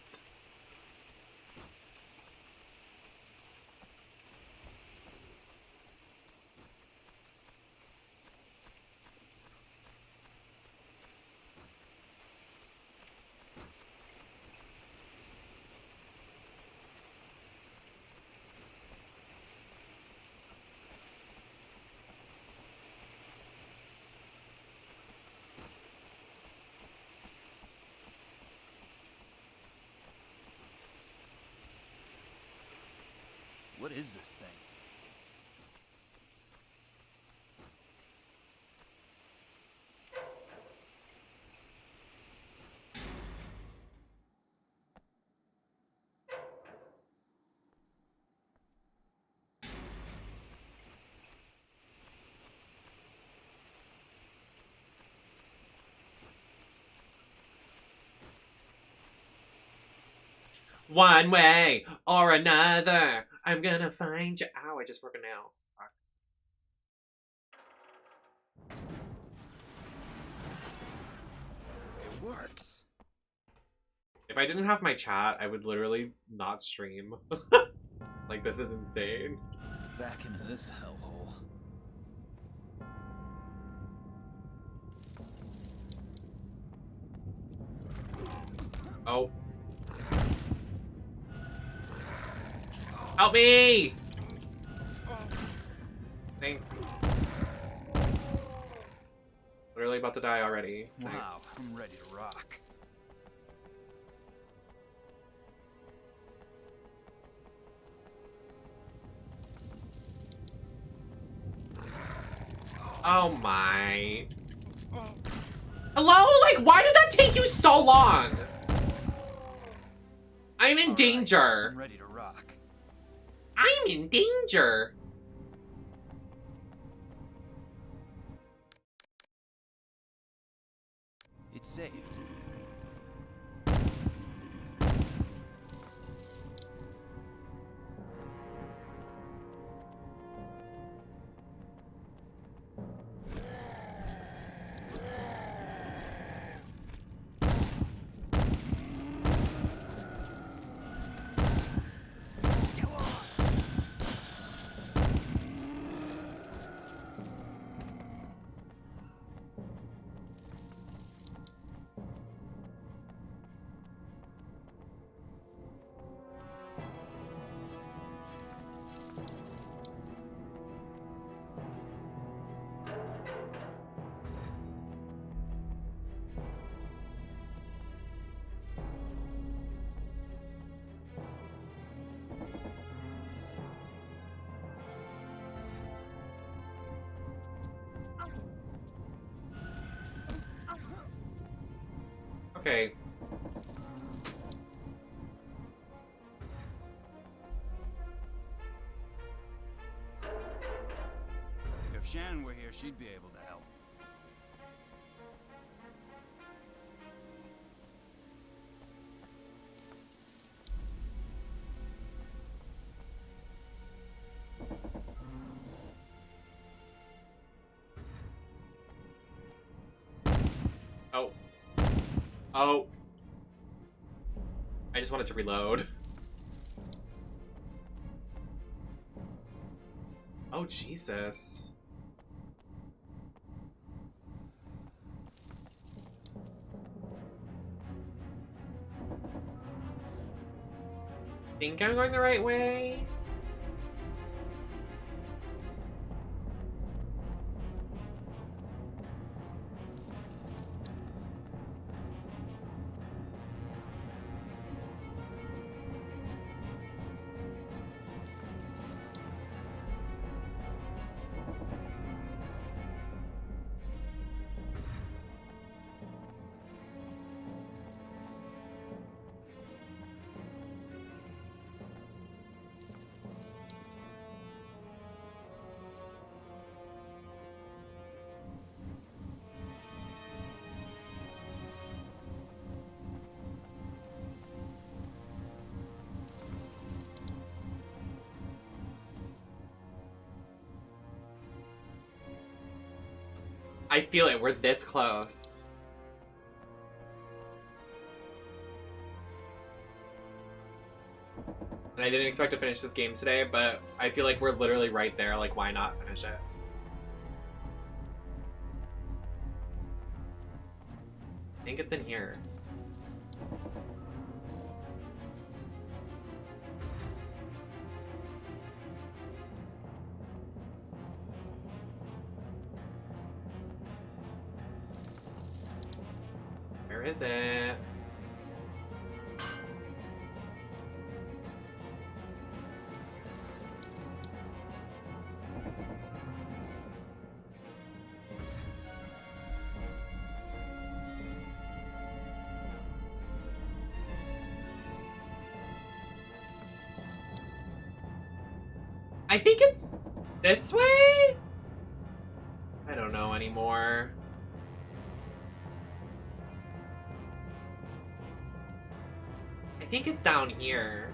is this thing? One way or another, I'm gonna find you. Ow, I just broke a nail. It works. If I didn't have my chat, I would literally not stream. Like, this is insane. Back into this hellhole. Oh. Help me! Thanks. Literally about to die already. Wow, Nice. I'm ready to rock. Oh my. Hello? Like, why did that take you so long? I'm in danger. I'm ready to rock. I'm in danger. It's saved. Okay. If Shannon were here, she'd be able to help. Oh. Oh. I just wanted to reload. Oh, Jesus. Think I'm going the right way? I feel it. We're this close. And I didn't expect to finish this game today, but I feel like we're literally right there. Like, why not finish it? I think it's in here. Where is it? I think it's this way? I don't know anymore. I think it's down here.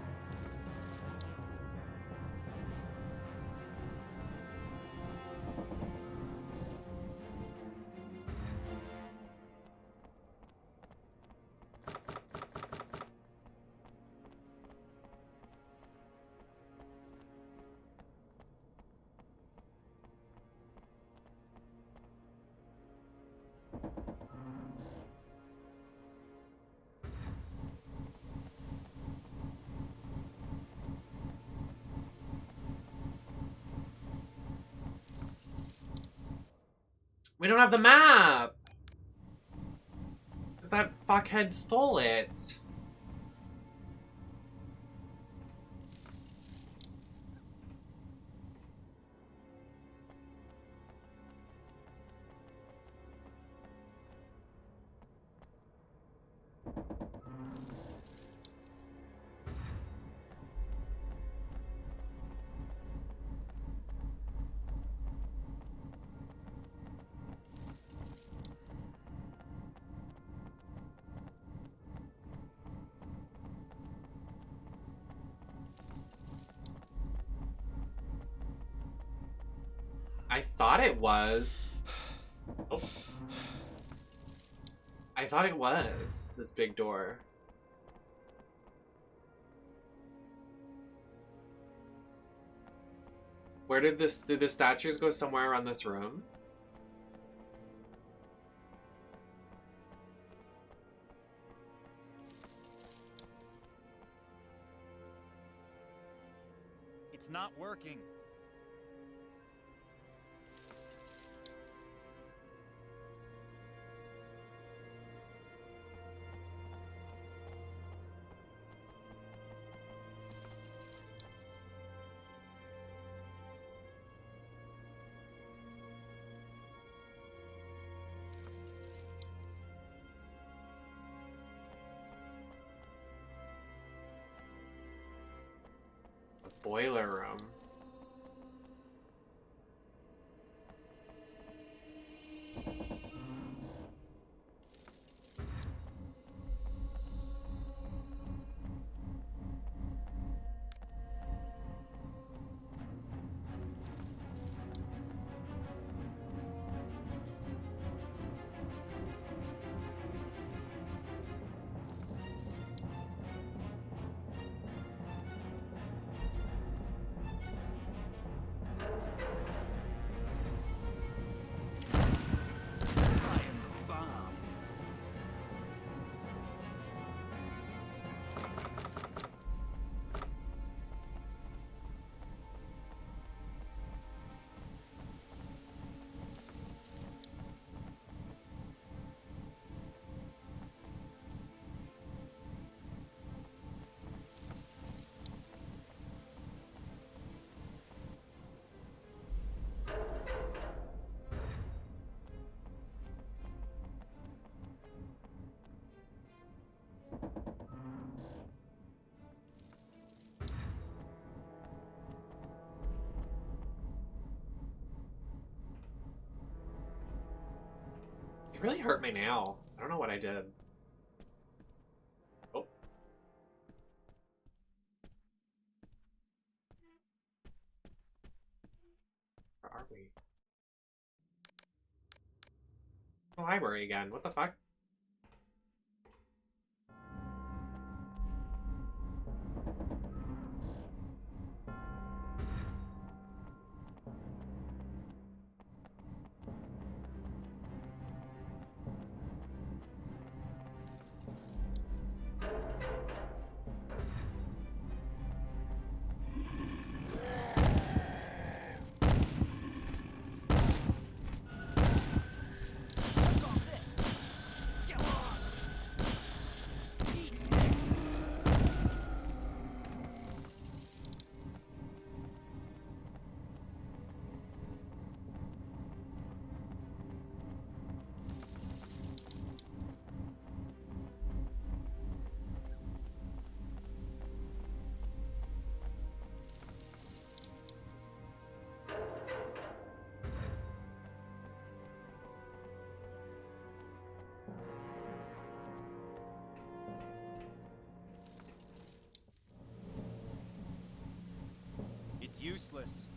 We don't have the map! That fuckhead stole it. I thought it was. Oh. I thought it was this big door. Where did the statues go? Somewhere around this room? It's not working. Boiler room. It really hurt my nail. I don't know what I did. Oh. Where are we? The library again. What the fuck? It's useless.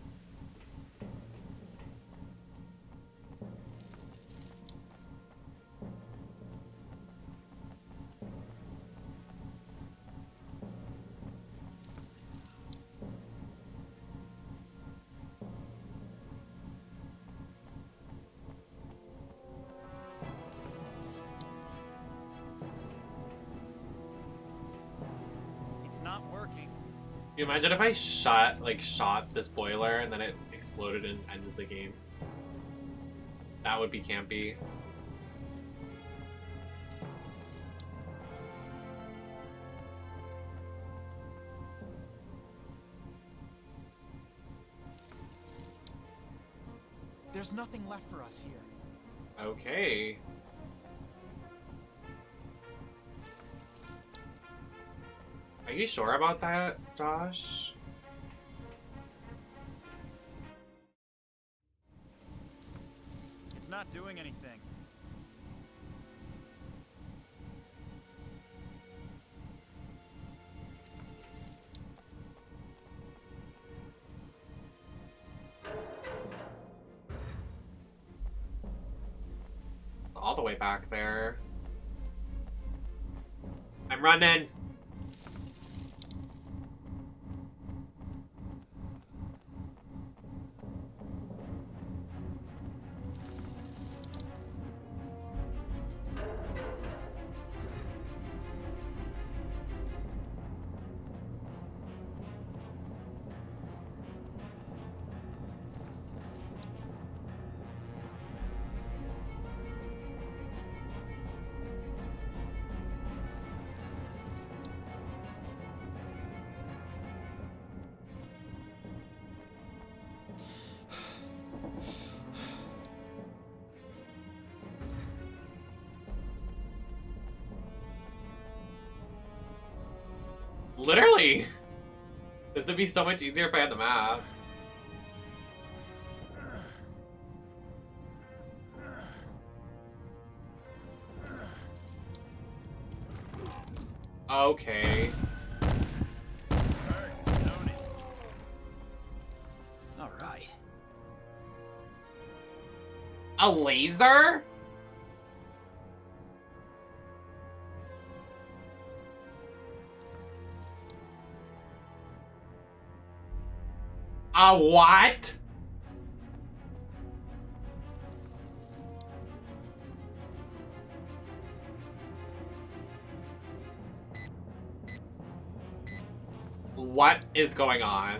It's not working. Can you imagine if I shot this boiler and then it exploded and ended the game? That would be campy. There's nothing left for us here. Okay. Are you sure about that, Josh? It's not doing anything. It's all the way back there. I'm running. Literally! This would be so much easier if I had the map. Okay. All right. A laser? A what? What is going on?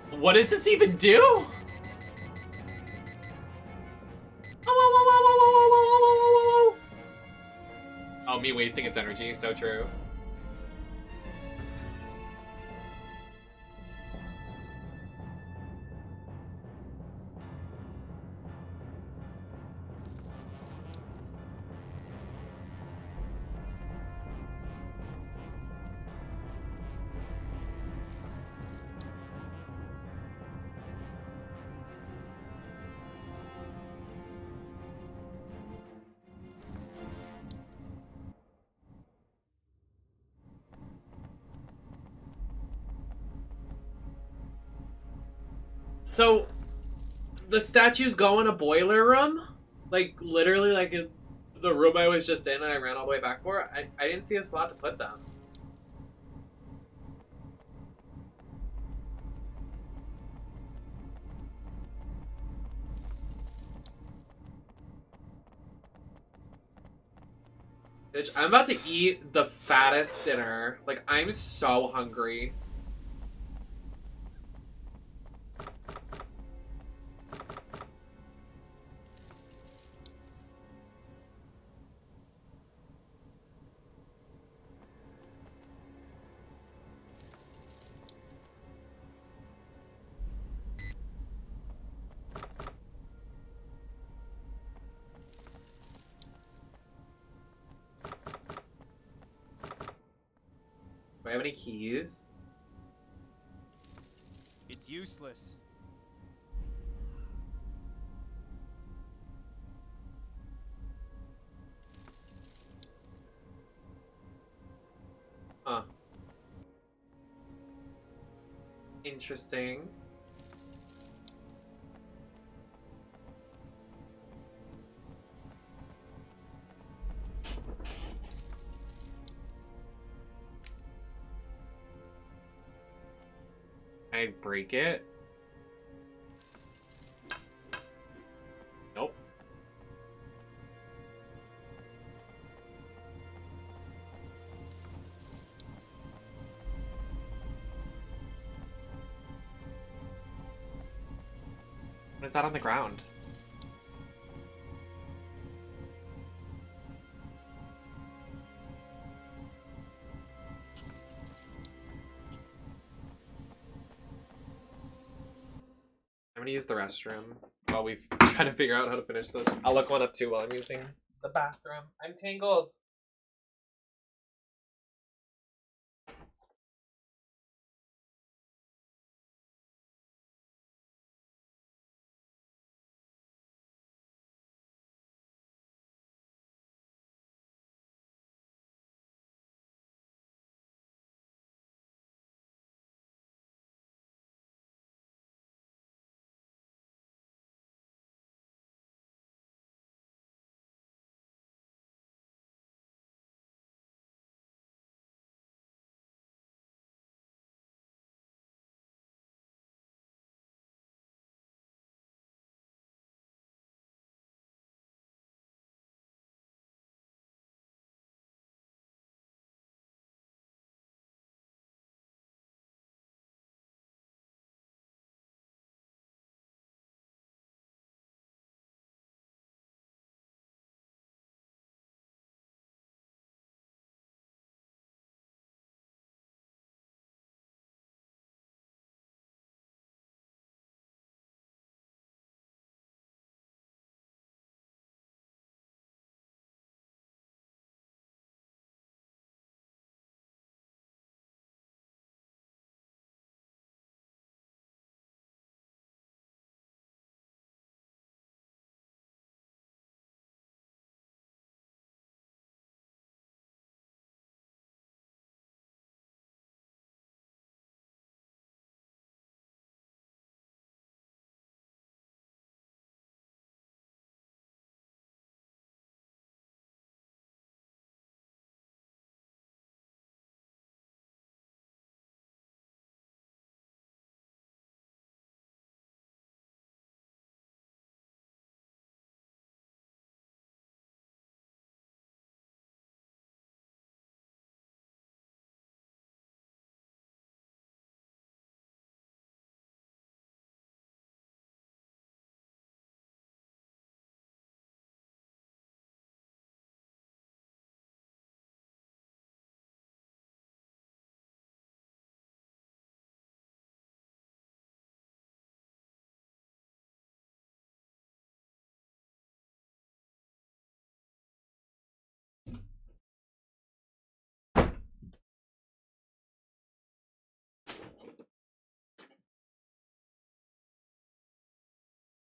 What does this even do? Oh, me wasting its energy, so true. So, the statues go in a boiler room? Like, literally, like, in the room I was just in and I ran all the way back for? I didn't see a spot to put them. Bitch, I'm about to eat the fattest dinner. Like, I'm so hungry. Do I have any keys? It's useless. Interesting. I break it? Nope. What is that on the ground? I'm gonna use the restroom while we try to figure out how to finish this. I'll look one up too while I'm using the bathroom. I'm tangled.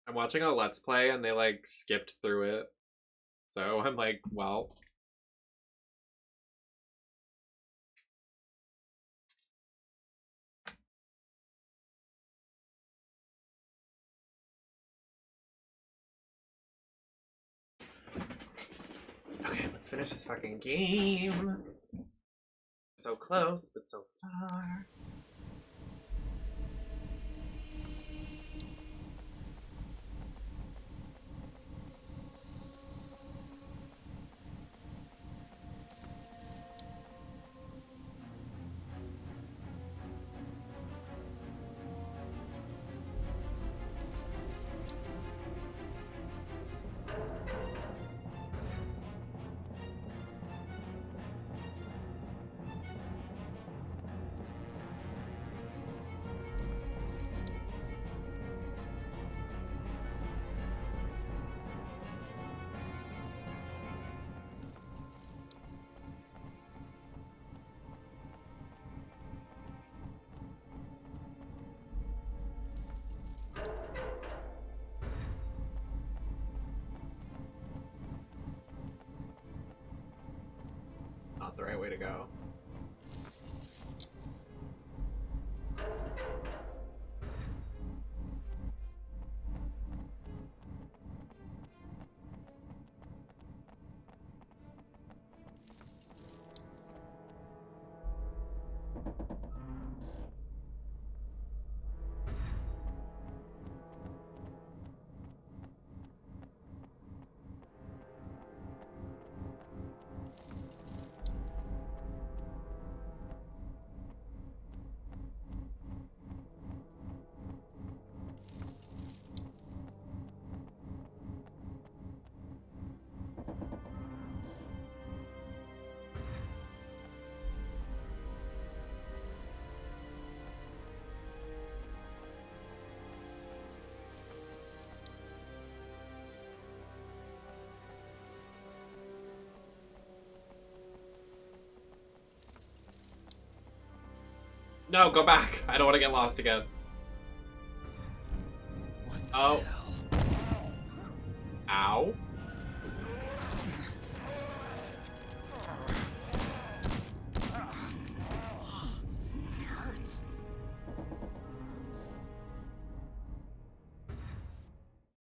I'm watching a Let's Play and they like skipped through it. So I'm like, well. Okay, let's finish this fucking game. So close, but so far. Not the right way to go. No, go back. I don't want to get lost again. Oh. Ow. It hurts.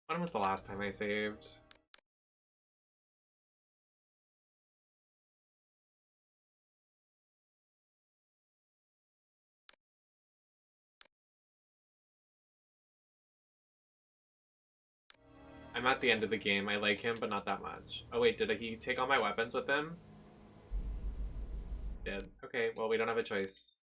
When was the last time I saved? I'm at the end of the game. I like him, but not that much. Oh wait, did he take all my weapons with him? Did. Okay, well, we don't have a choice.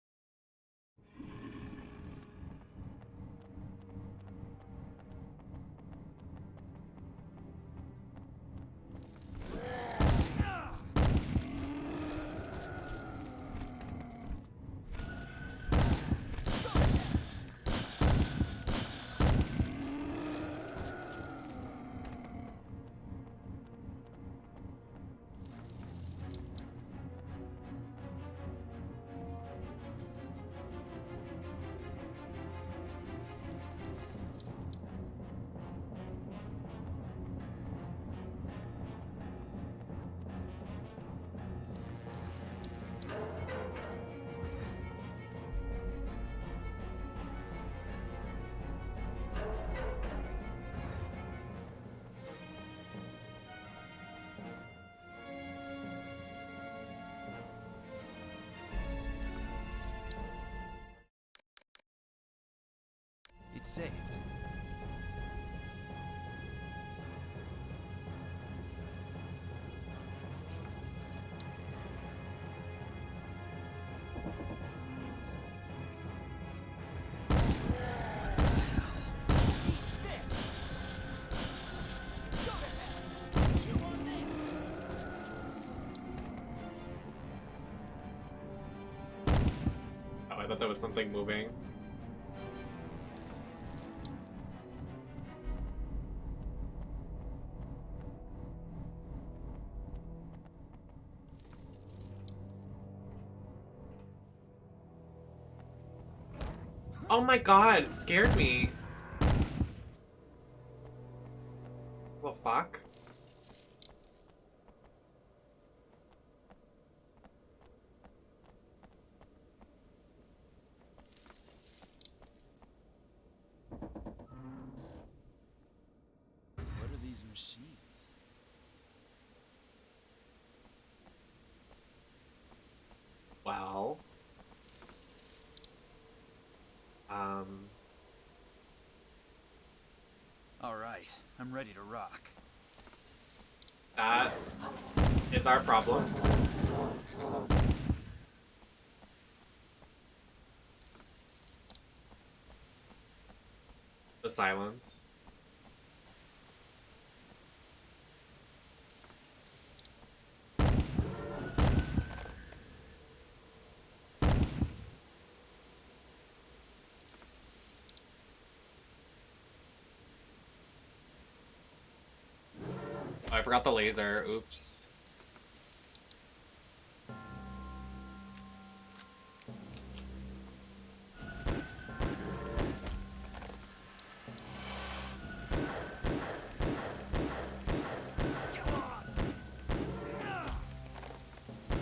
It's saved. Oh, I thought there was something moving. Oh my god, it scared me. Well, fuck. What are these machines? Well. All right, I'm ready to rock. That is our problem. The silence. Oh, I forgot the laser. Oops.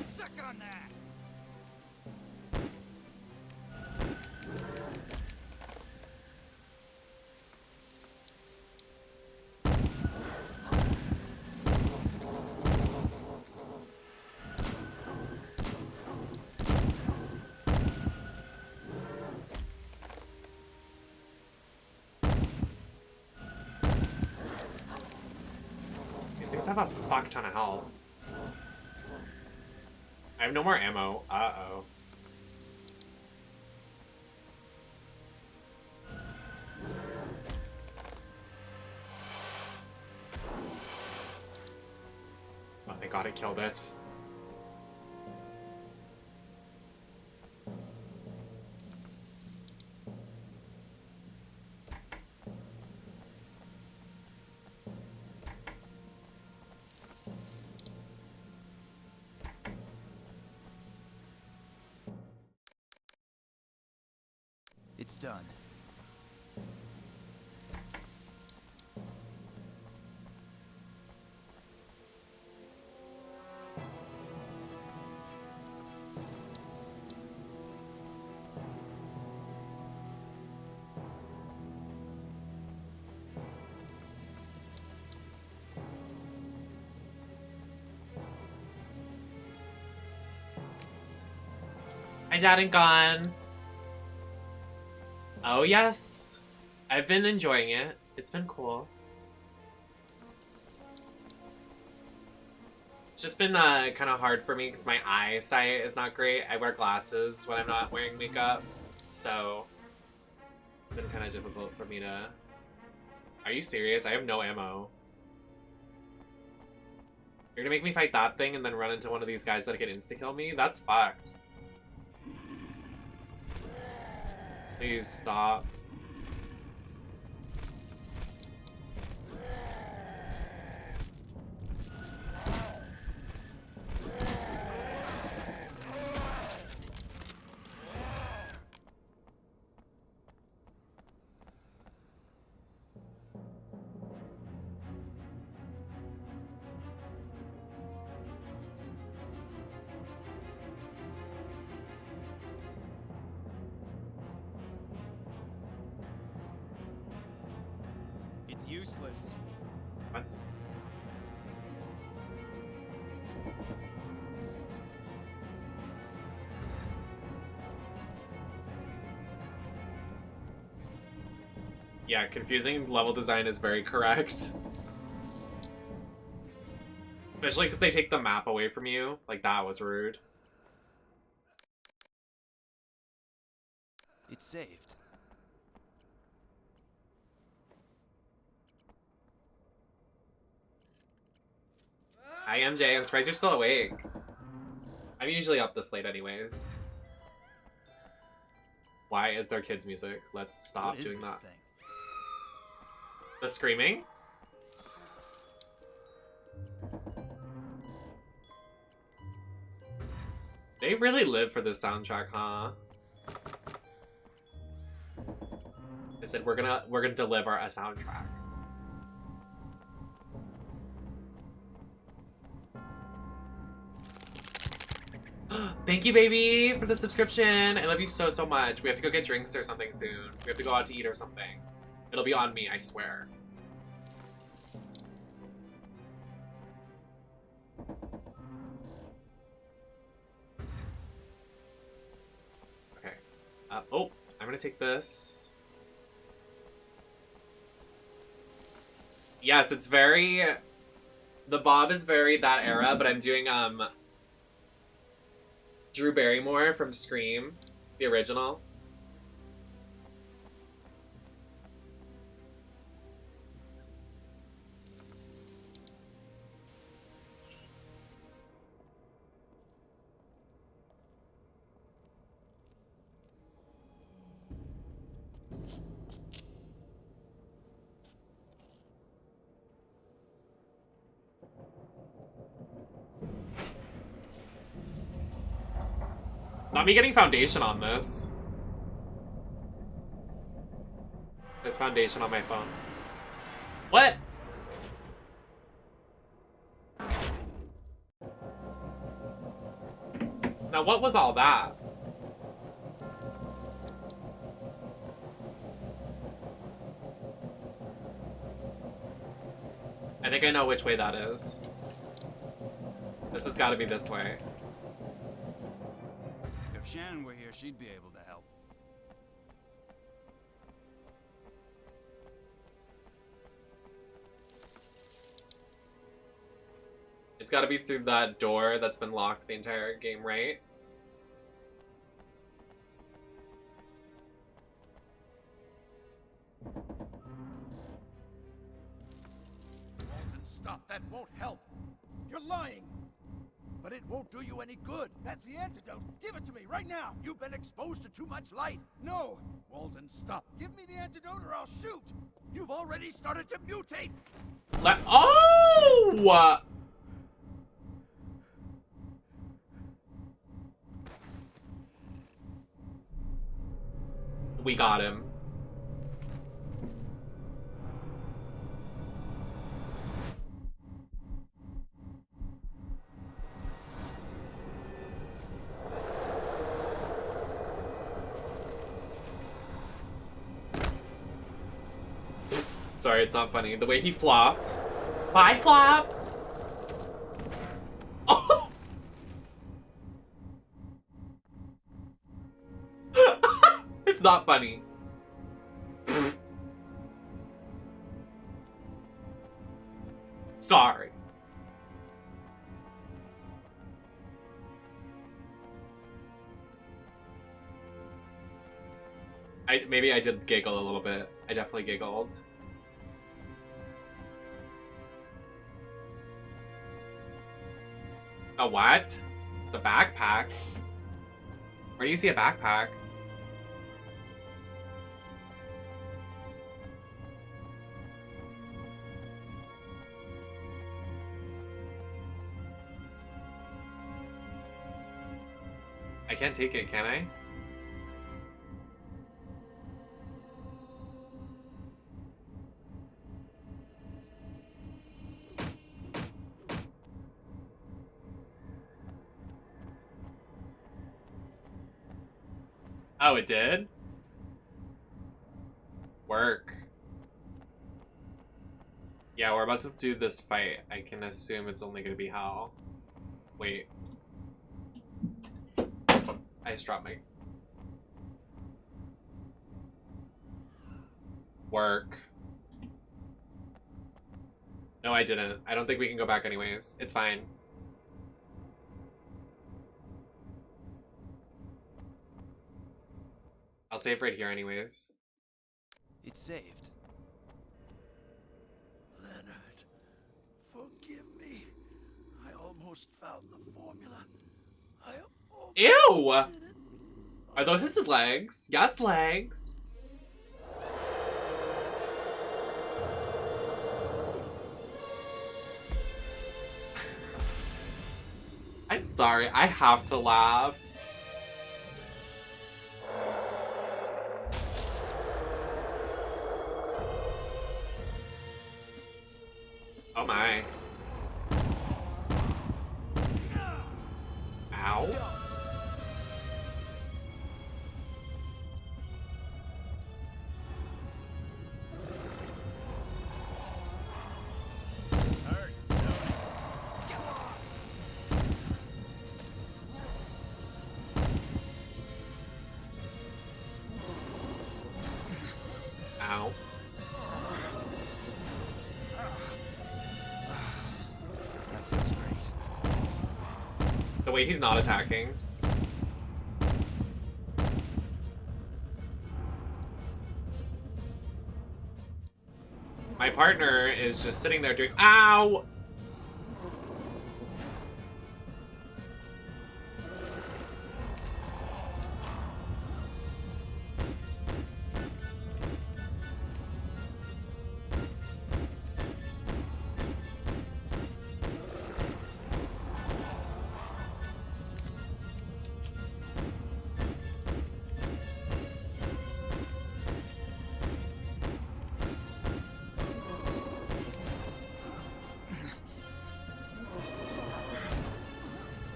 Suck on that! These things have a fuck ton of health. I have no more ammo. Uh-oh. Oh, thank God it killed it. It's done. Hi, Dad and Gone. Oh, yes. I've been enjoying it. It's been cool. It's just been kind of hard for me because my eyesight is not great. I wear glasses when I'm not wearing makeup. So it's been kind of difficult for me to... Are you serious? I have no ammo. You're gonna make me fight that thing and then run into one of these guys that can insta-kill me? That's fucked. Please stop. It's useless. What? Yeah, confusing level design is very correct. Especially because they take the map away from you. Like, that was rude. It's saved. Hi, MJ. I'm surprised you're still awake. I'm usually up this late anyways. Why is there kids' music? Let's stop doing that. Thing? The screaming? They really live for this soundtrack, huh? I said we're gonna deliver a soundtrack. Thank you, baby, for the subscription. I love you so, so much. We have to go get drinks or something soon. We have to go out to eat or something. It'll be on me, I swear. Okay. Oh, I'm gonna take this. Yes, it's very... The bob is very that era, but I'm doing, Drew Barrymore from Scream, the original. Not me getting foundation on this. There's foundation on my phone. What? Now what was all that? I think I know which way that is. This has got to be this way. If Shannon were here, she'd be able to help. It's got to be through that door that's been locked the entire game, right? Walton, stop. That won't help. You're lying. But it won't do you any good. That's the antidote. Give it to me right now. You've been exposed to too much light. No. Walton, stop. Give me the antidote or I'll shoot. You've already started to mutate. Oh! We got him. Sorry, it's not funny. The way he flopped. Bye, flop! Oh! It's not funny. Sorry. Maybe I did giggle a little bit. I definitely giggled. A what? The backpack? Where do you see a backpack? I can't take it, can I? Oh, it did? Work. Yeah, we're about to do this fight. I can assume it's only gonna be hell. Wait. I just dropped my... Work. No, I didn't. I don't think we can go back anyways. It's fine. I'll save right here anyways. It's saved. Leonard, forgive me. I almost found the formula. Ew! Are those his legs? Yes, legs. I'm sorry, I have to laugh. Oh my. Ow. Ow. That feels great. The way he's not attacking. My partner is just sitting there doing— ow!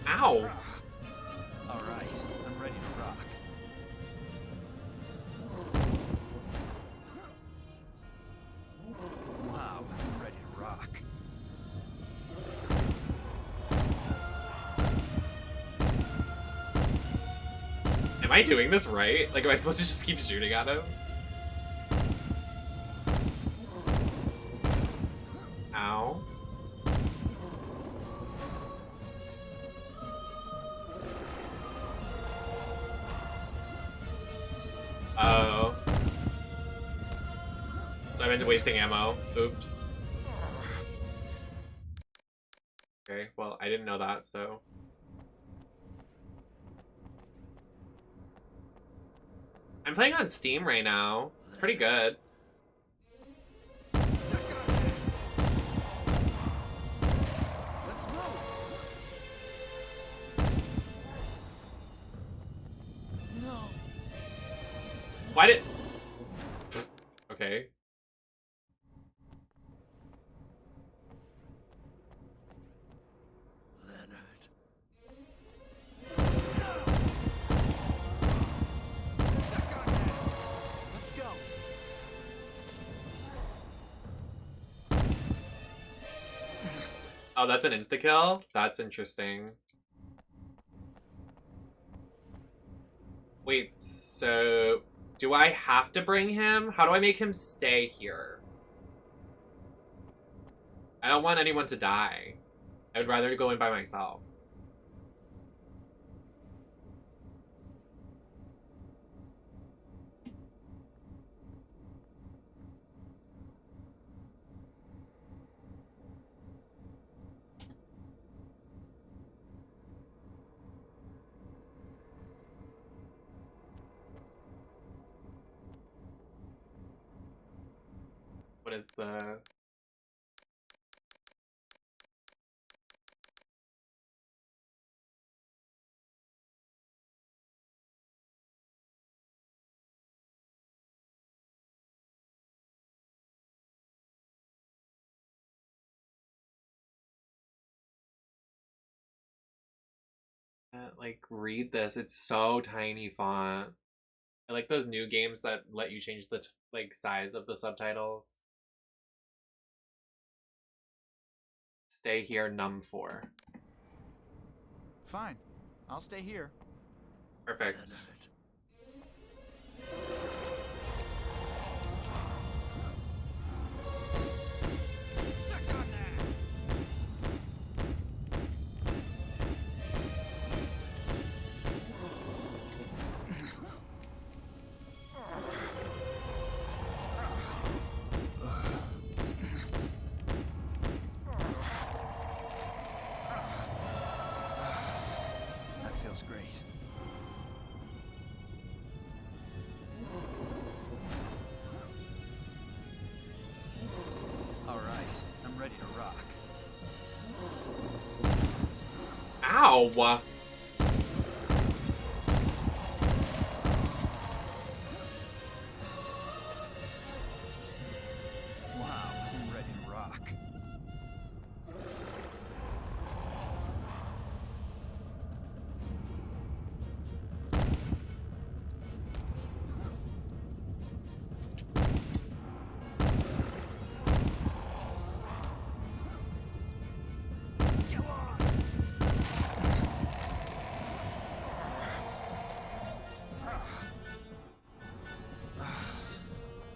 Ow! All right, I'm ready to rock. Wow, I'm ready to rock. Am I doing this right? Like, am I supposed to just keep shooting at him? Ow. Oh. So I'm into wasting ammo. Oops. Okay, well, I didn't know that, so... I'm playing on Steam right now. It's pretty good. Let's go. No. Why did... Okay. Let's go. Oh, that's an insta-kill? That's interesting. Wait, so... Do I have to bring him? How do I make him stay here? I don't want anyone to die. I would rather go in by myself. What is the... Like, read this. It's so tiny font. I like those new games that let you change the like size of the subtitles. Stay here, num4. Fine. I'll stay here. Perfect. That feels great. All right, I'm ready to rock. Ow! Wow, I'm ready to rock.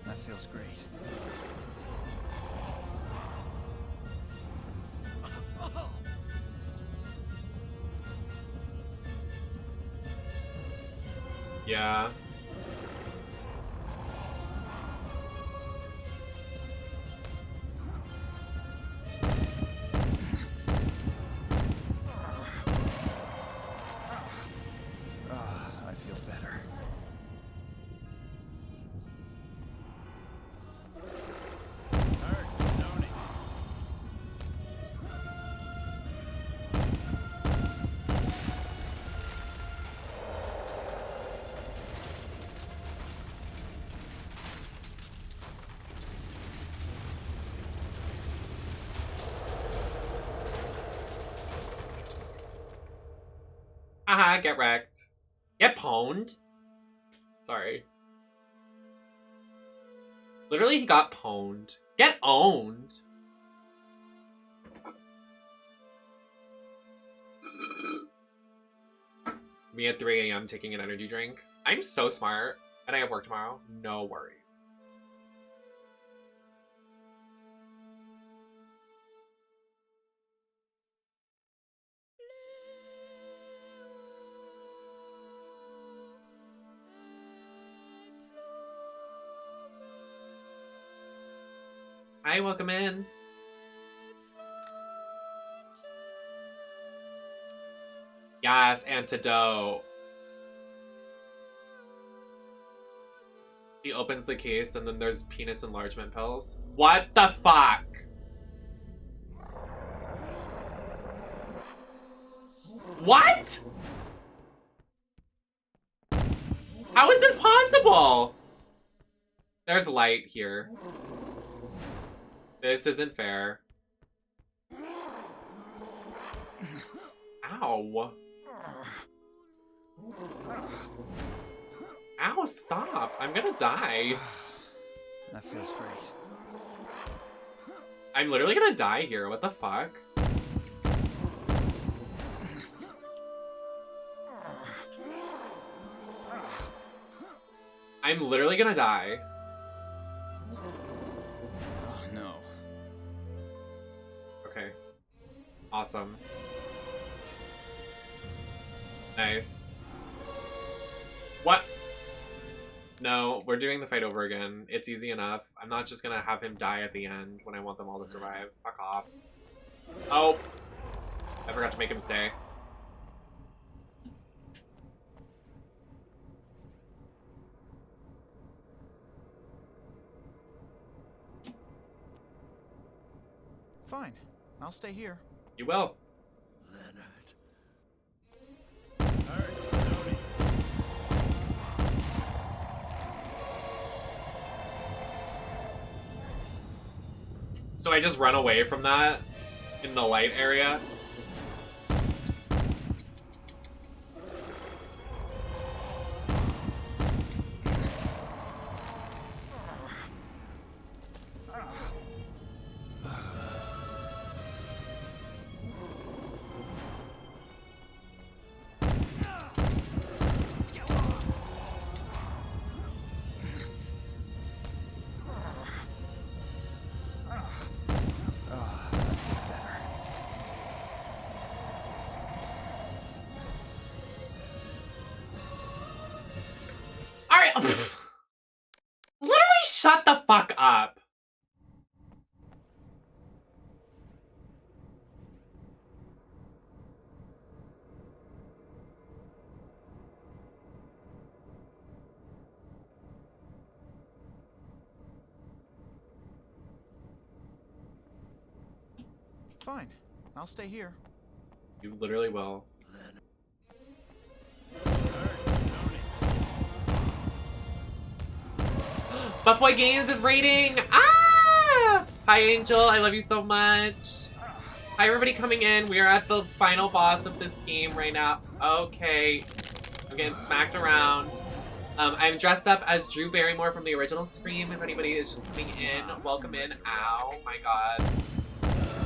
That feels great. Yeah. I feel better. Hurts, don't it? Haha, get wrecked. Get pwned. Sorry. Literally, he got pwned. Get owned. Me at 3 a.m. taking an energy drink. I'm so smart. And I have work tomorrow. No worries. Hi, welcome in. Yes, antidote. He opens the case and then there's penis enlargement pills. What the fuck? What? How is this possible? There's light here. This isn't fair. Ow. Ow, stop. I'm gonna die. That feels great. I'm literally gonna die here. What the fuck? I'm literally gonna die. Oh, no. Okay. Awesome. Nice. What? No, we're doing the fight over again. It's easy enough. I'm not just gonna have him die at the end when I want them all to survive. Fuck off. Oh! I forgot to make him stay. Fine. I'll stay here. You will. So I just run away from that in the light area. Literally shut the fuck up. Fine. I'll stay here. You literally will. Buff Boy Games is raiding! Ah! Hi, Angel. I love you so much. Hi, everybody coming in. We are at the final boss of this game right now. Okay. I'm getting smacked around. I'm dressed up as Drew Barrymore from the original Scream. If anybody is just coming in, welcome in. Ow, my god.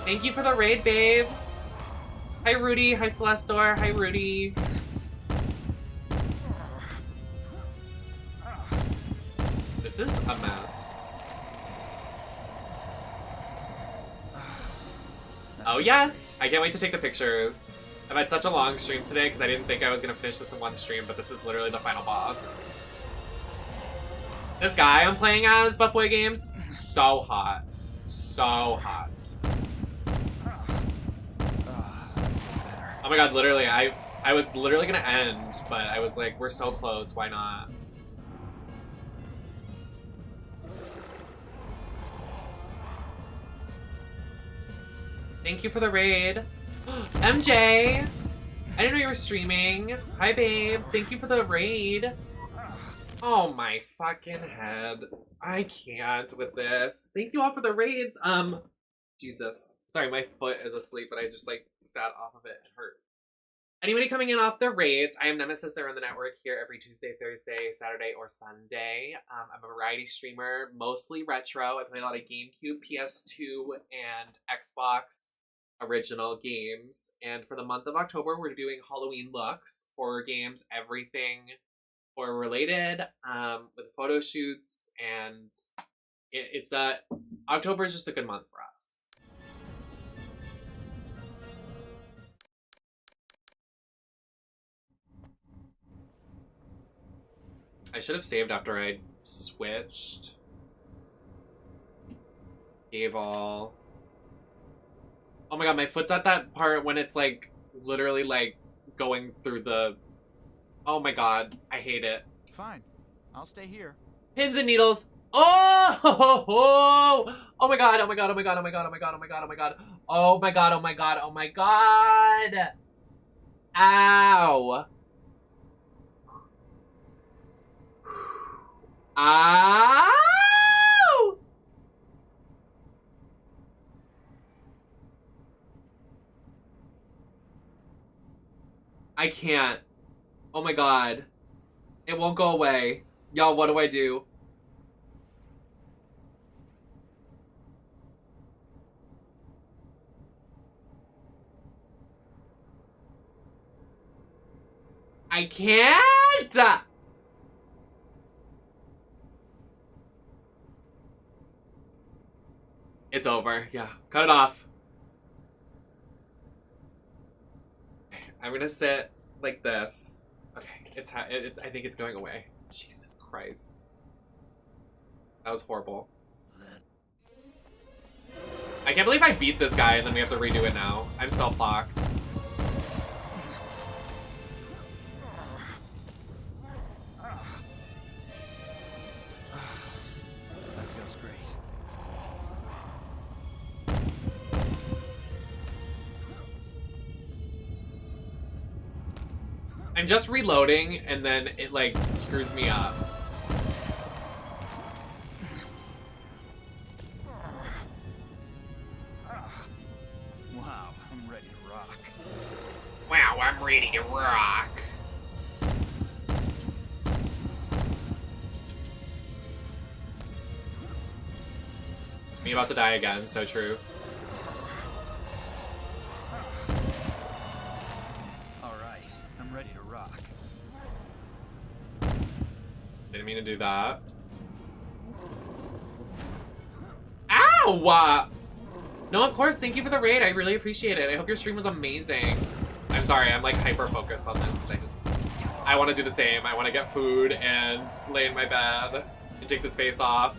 Thank you for the raid, babe. Hi, Rudy. Hi, Celestor. Hi, Rudy. This is a mess. Oh yes! I can't wait to take the pictures. I've had such a long stream today because I didn't think I was going to finish this in one stream, but this is literally the final boss. This guy I'm playing as, Buff Boy Games, so hot. So hot. Oh my god, literally, I was literally going to end, but I was like, we're so close, why not? Thank you for the raid. MJ! I didn't know you were streaming. Hi, babe. Thank you for the raid. Oh my fucking head. I can't with this. Thank you all for the raids. Jesus. Sorry, my foot is asleep, but I just, like, sat off of it. It hurt. Anybody coming in off the raids, I am Nemesis. They're on the network here every Tuesday, Thursday, Saturday, or Sunday. I'm a variety streamer, mostly retro. I play a lot of GameCube, PS2, and Xbox original games. And for the month of October, we're doing Halloween looks, horror games, everything horror related, with photo shoots, and October is just a good month for us. I should have saved after I switched. Gave all. Oh my god, my foot's at that part when it's like literally like going through the. Oh my god, I hate it. Fine. I'll stay here. Pins and needles. Oh! Oh my god, oh my god, oh my god, oh my god, oh my god, oh my god, oh my god. Oh my god, oh my god, oh my god. Ow. Ah! I can't. Oh my god. It won't go away. Y'all, what do I do? I can't! It's over. Yeah, cut it off. I'm gonna sit like this. Okay, it's I think it's going away. Jesus Christ. That was horrible. I can't believe I beat this guy and then we have to redo it now. I'm self-locked. That feels great. I'm just reloading and then it like screws me up. Wow, I'm ready to rock. Wow, I'm ready to rock. Me about to die again, so true. Alright, I'm ready to rock. Didn't mean to do that. Ow! No, of course, thank you for the raid. I really appreciate it. I hope your stream was amazing. I'm sorry, I'm like hyper-focused on this because I want to do the same. I want to get food and lay in my bed and take this face off.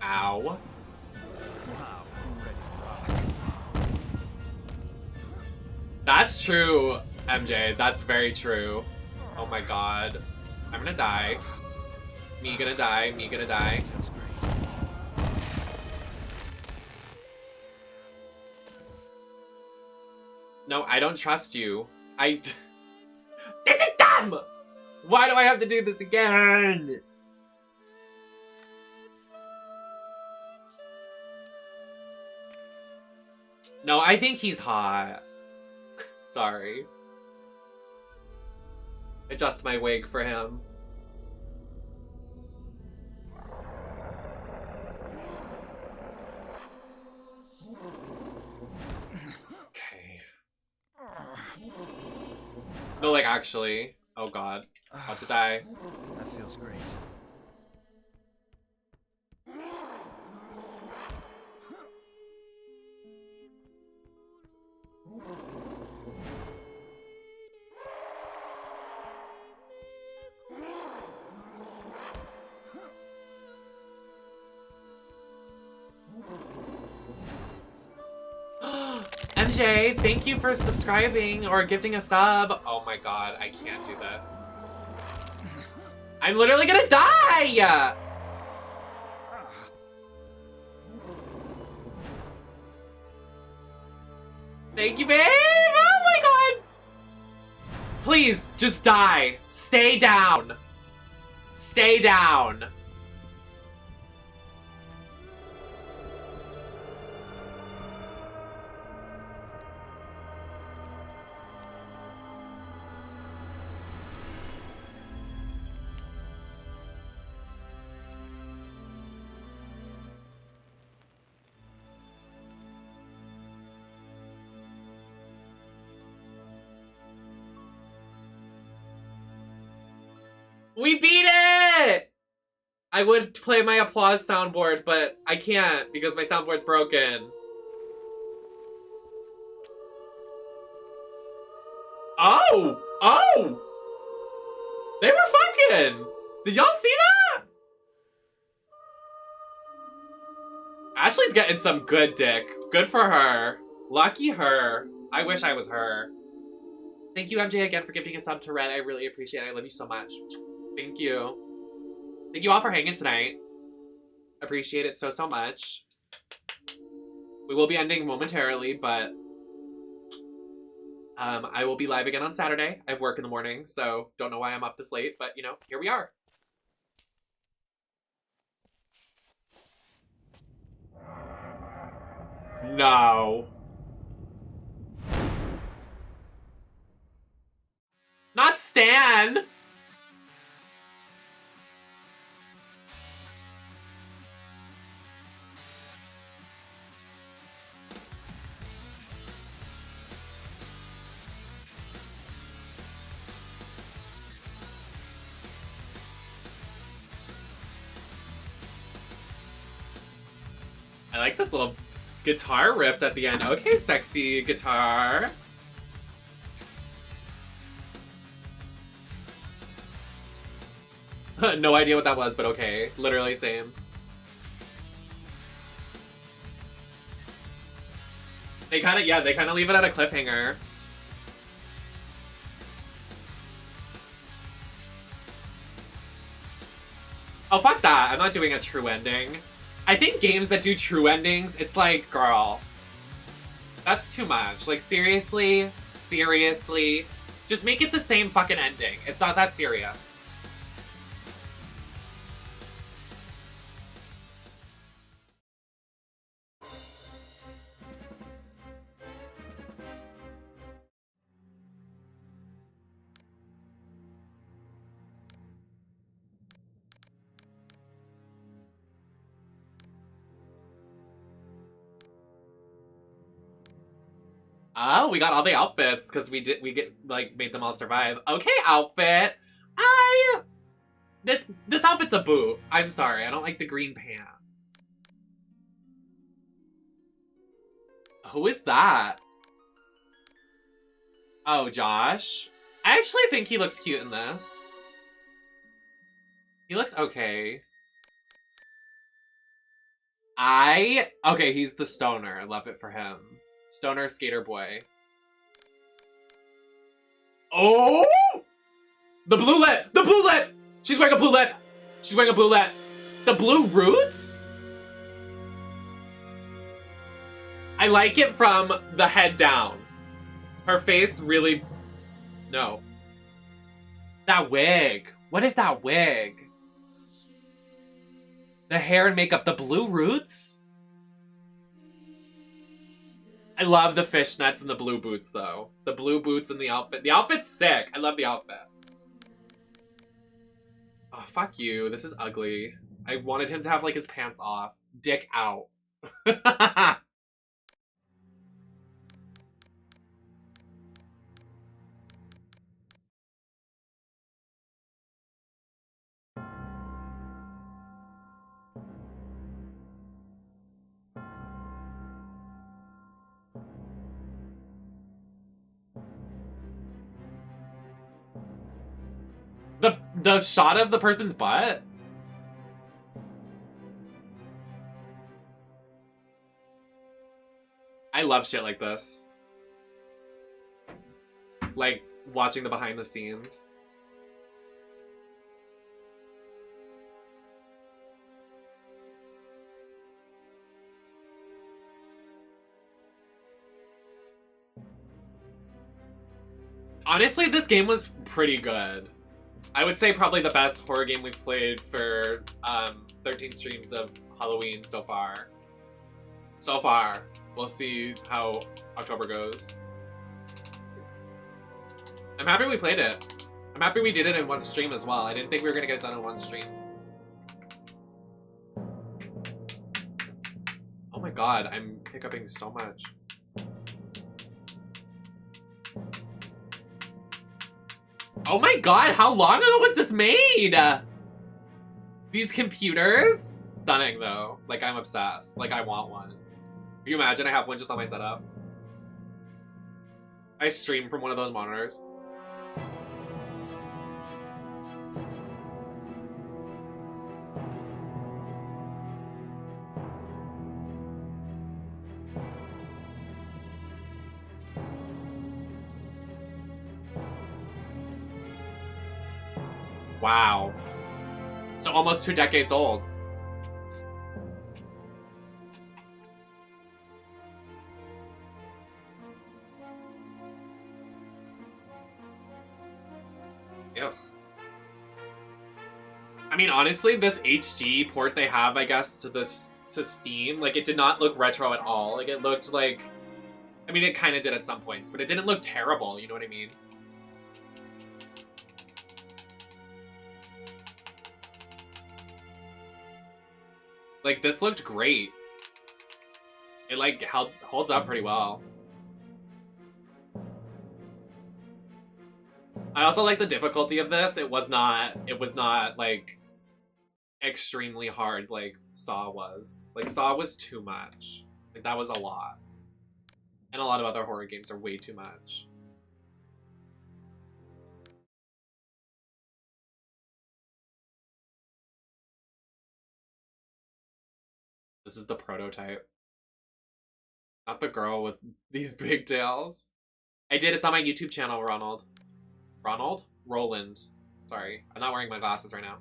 Ow. Wow, I'm ready to rock. That's true, MJ. That's very true. Oh my god. I'm gonna die. Me gonna die. Me gonna die. Feels great. No, I don't trust you. This is dumb! Why do I have to do this again? No, I think he's hot. Sorry. Adjust my wig for him. Okay. No, like, actually. Oh god. About to die. That feels great. MJ, thank you for subscribing or gifting a sub. Oh my god, I can't do this. I'm literally gonna die! Thank you, babe! Oh my god! Please, just die. Stay down. Stay down. We beat it! I would play my applause soundboard, but I can't because my soundboard's broken. Oh! Oh! They were fucking! Did y'all see that? Ashley's getting some good dick. Good for her. Lucky her. I wish I was her. Thank you, MJ, again for gifting a sub to Red. I really appreciate it. I love you so much. Thank you. Thank you all for hanging tonight. Appreciate it so, so much. We will be ending momentarily, but I will be live again on Saturday. I have work in the morning, so don't know why I'm up this late, but, you know, here we are. No. Not Stan! I like this little guitar riff at the end. Okay, sexy guitar. No idea what that was, but okay. Literally same. They kind of leave it at a cliffhanger. Oh, fuck that. I'm not doing a true ending. I think games that do true endings, it's like, girl, that's too much. Like, seriously? Seriously? Just make it the same fucking ending. It's not that serious. Oh, we got all the outfits because we made them all survive. Okay, outfit. This outfit's a boot. I'm sorry, I don't like the green pants. Who is that? Oh, Josh. I actually think he looks cute in this. He looks okay. Okay, he's the stoner. I love it for him. Stoner skater boy. Oh! The blue lip! The blue lip! She's wearing a blue lip! She's wearing a blue lip! The blue roots? I like it from the head down. Her face really... No. That wig. What is that wig? The hair and makeup. The blue roots? I love the fishnets and the blue boots, though. The blue boots and the outfit. The outfit's sick. I love the outfit. Oh, fuck you. This is ugly. I wanted him to have, like, his pants off. Dick out. The shot of the person's butt? I love shit like this. Like, watching the behind the scenes. Honestly, this game was pretty good. I would say probably the best horror game we've played for 13 streams of Halloween so far. So far. We'll see how October goes. I'm happy we played it. I'm happy we did it in one stream as well. I didn't think we were gonna get it done in one stream. Oh my god, I'm hiccuping so much. Oh my god, how long ago was this made? These computers? Stunning though. Like, I'm obsessed. Like, I want one. Can you imagine I have one just on my setup? I stream from one of those monitors. Wow. So almost 2 decades old. Ugh. I mean, honestly, this HD port they have, I guess, to Steam, like, it did not look retro at all. Like, it looked like... I mean, it kind of did at some points, but it didn't look terrible, you know what I mean? Like, this looked great. It, like, holds up pretty well. I also like the difficulty of this. It was not, like, extremely hard like Saw was. Like, Saw was too much. Like, that was a lot. And a lot of other horror games are way too much. This is the prototype. Not the girl with these big tails. I did, it's on my YouTube channel, Ronald. Ronald? Roland. Sorry, I'm not wearing my glasses right now.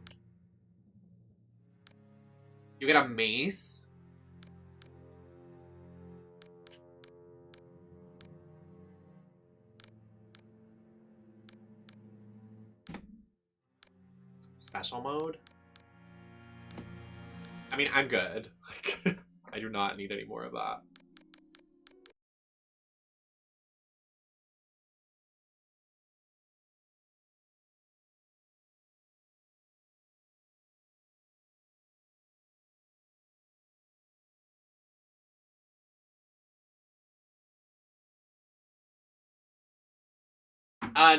You get a mace? Special mode? I mean, I'm good. Like, I do not need any more of that.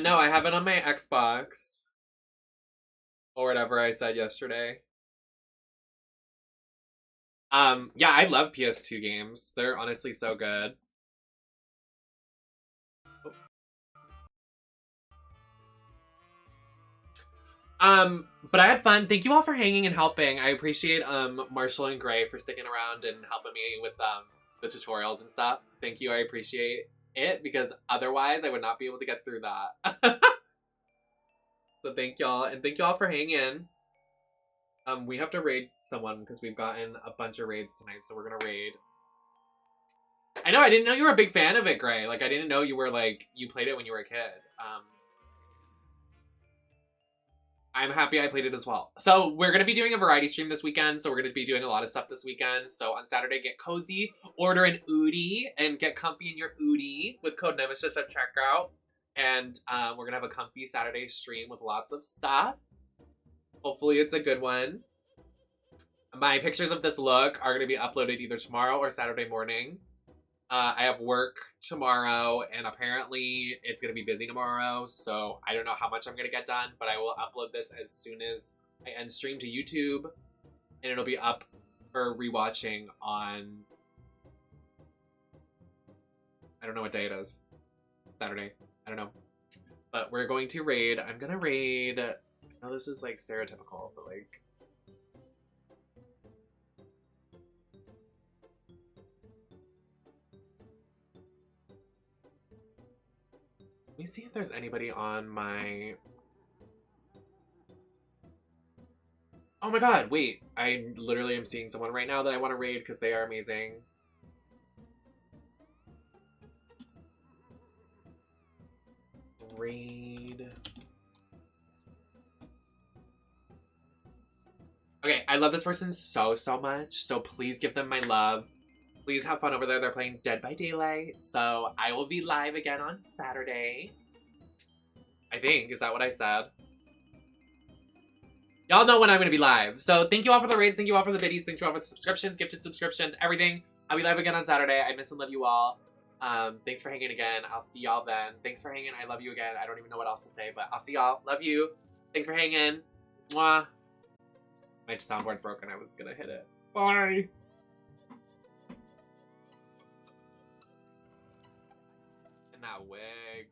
No, I have it on my Xbox. Or whatever I said yesterday. Yeah, I love PS2 games. They're honestly so good. But I had fun. Thank you all for hanging and helping. I appreciate, Marshall and Gray for sticking around and helping me with, the tutorials and stuff. Thank you, I appreciate it, because otherwise I would not be able to get through that. So thank y'all, and thank y'all for hanging. We have to raid someone because we've gotten a bunch of raids tonight, so we're gonna raid. I know, I didn't know you were a big fan of it, Gray. Like, I didn't know you were, like, you played it when you were a kid. I'm happy I played it as well. So we're going to be doing a variety stream this weekend. So we're going to be doing a lot of stuff this weekend. So on Saturday, get cozy, order an Oodie, and get comfy in your Oodie with code Nemesis at checkout. And we're going to have a comfy Saturday stream with lots of stuff. Hopefully it's a good one. My pictures of this look are going to be uploaded either tomorrow or Saturday morning. I have work tomorrow, and apparently it's going to be busy tomorrow, so I don't know how much I'm going to get done, but I will upload this as soon as I end stream to YouTube, and it'll be up for rewatching on... I don't know what day it is. Saturday. I don't know. But we're going to raid. I'm going to raid... I know this is, like, stereotypical, but, like... Let me see if there's anybody on my... Oh my god, wait. I literally am seeing someone right now that I want to raid because they are amazing. Raid. Okay, I love this person so much, so please give them my love. Please have fun over there. They're playing Dead by Daylight. So I will be live again on Saturday. I think. Is that what I said? Y'all know when I'm going to be live. So thank you all for the raids. Thank you all for the biddies. Thank you all for the subscriptions, gifted subscriptions, everything. I'll be live again on Saturday. I miss and love you all. Thanks for hanging again. I'll see y'all then. Thanks for hanging. I love you again. I don't even know what else to say, but I'll see y'all. Love you. Thanks for hanging. Mwah. My soundboard's broken. I was going to hit it. Bye. That wig.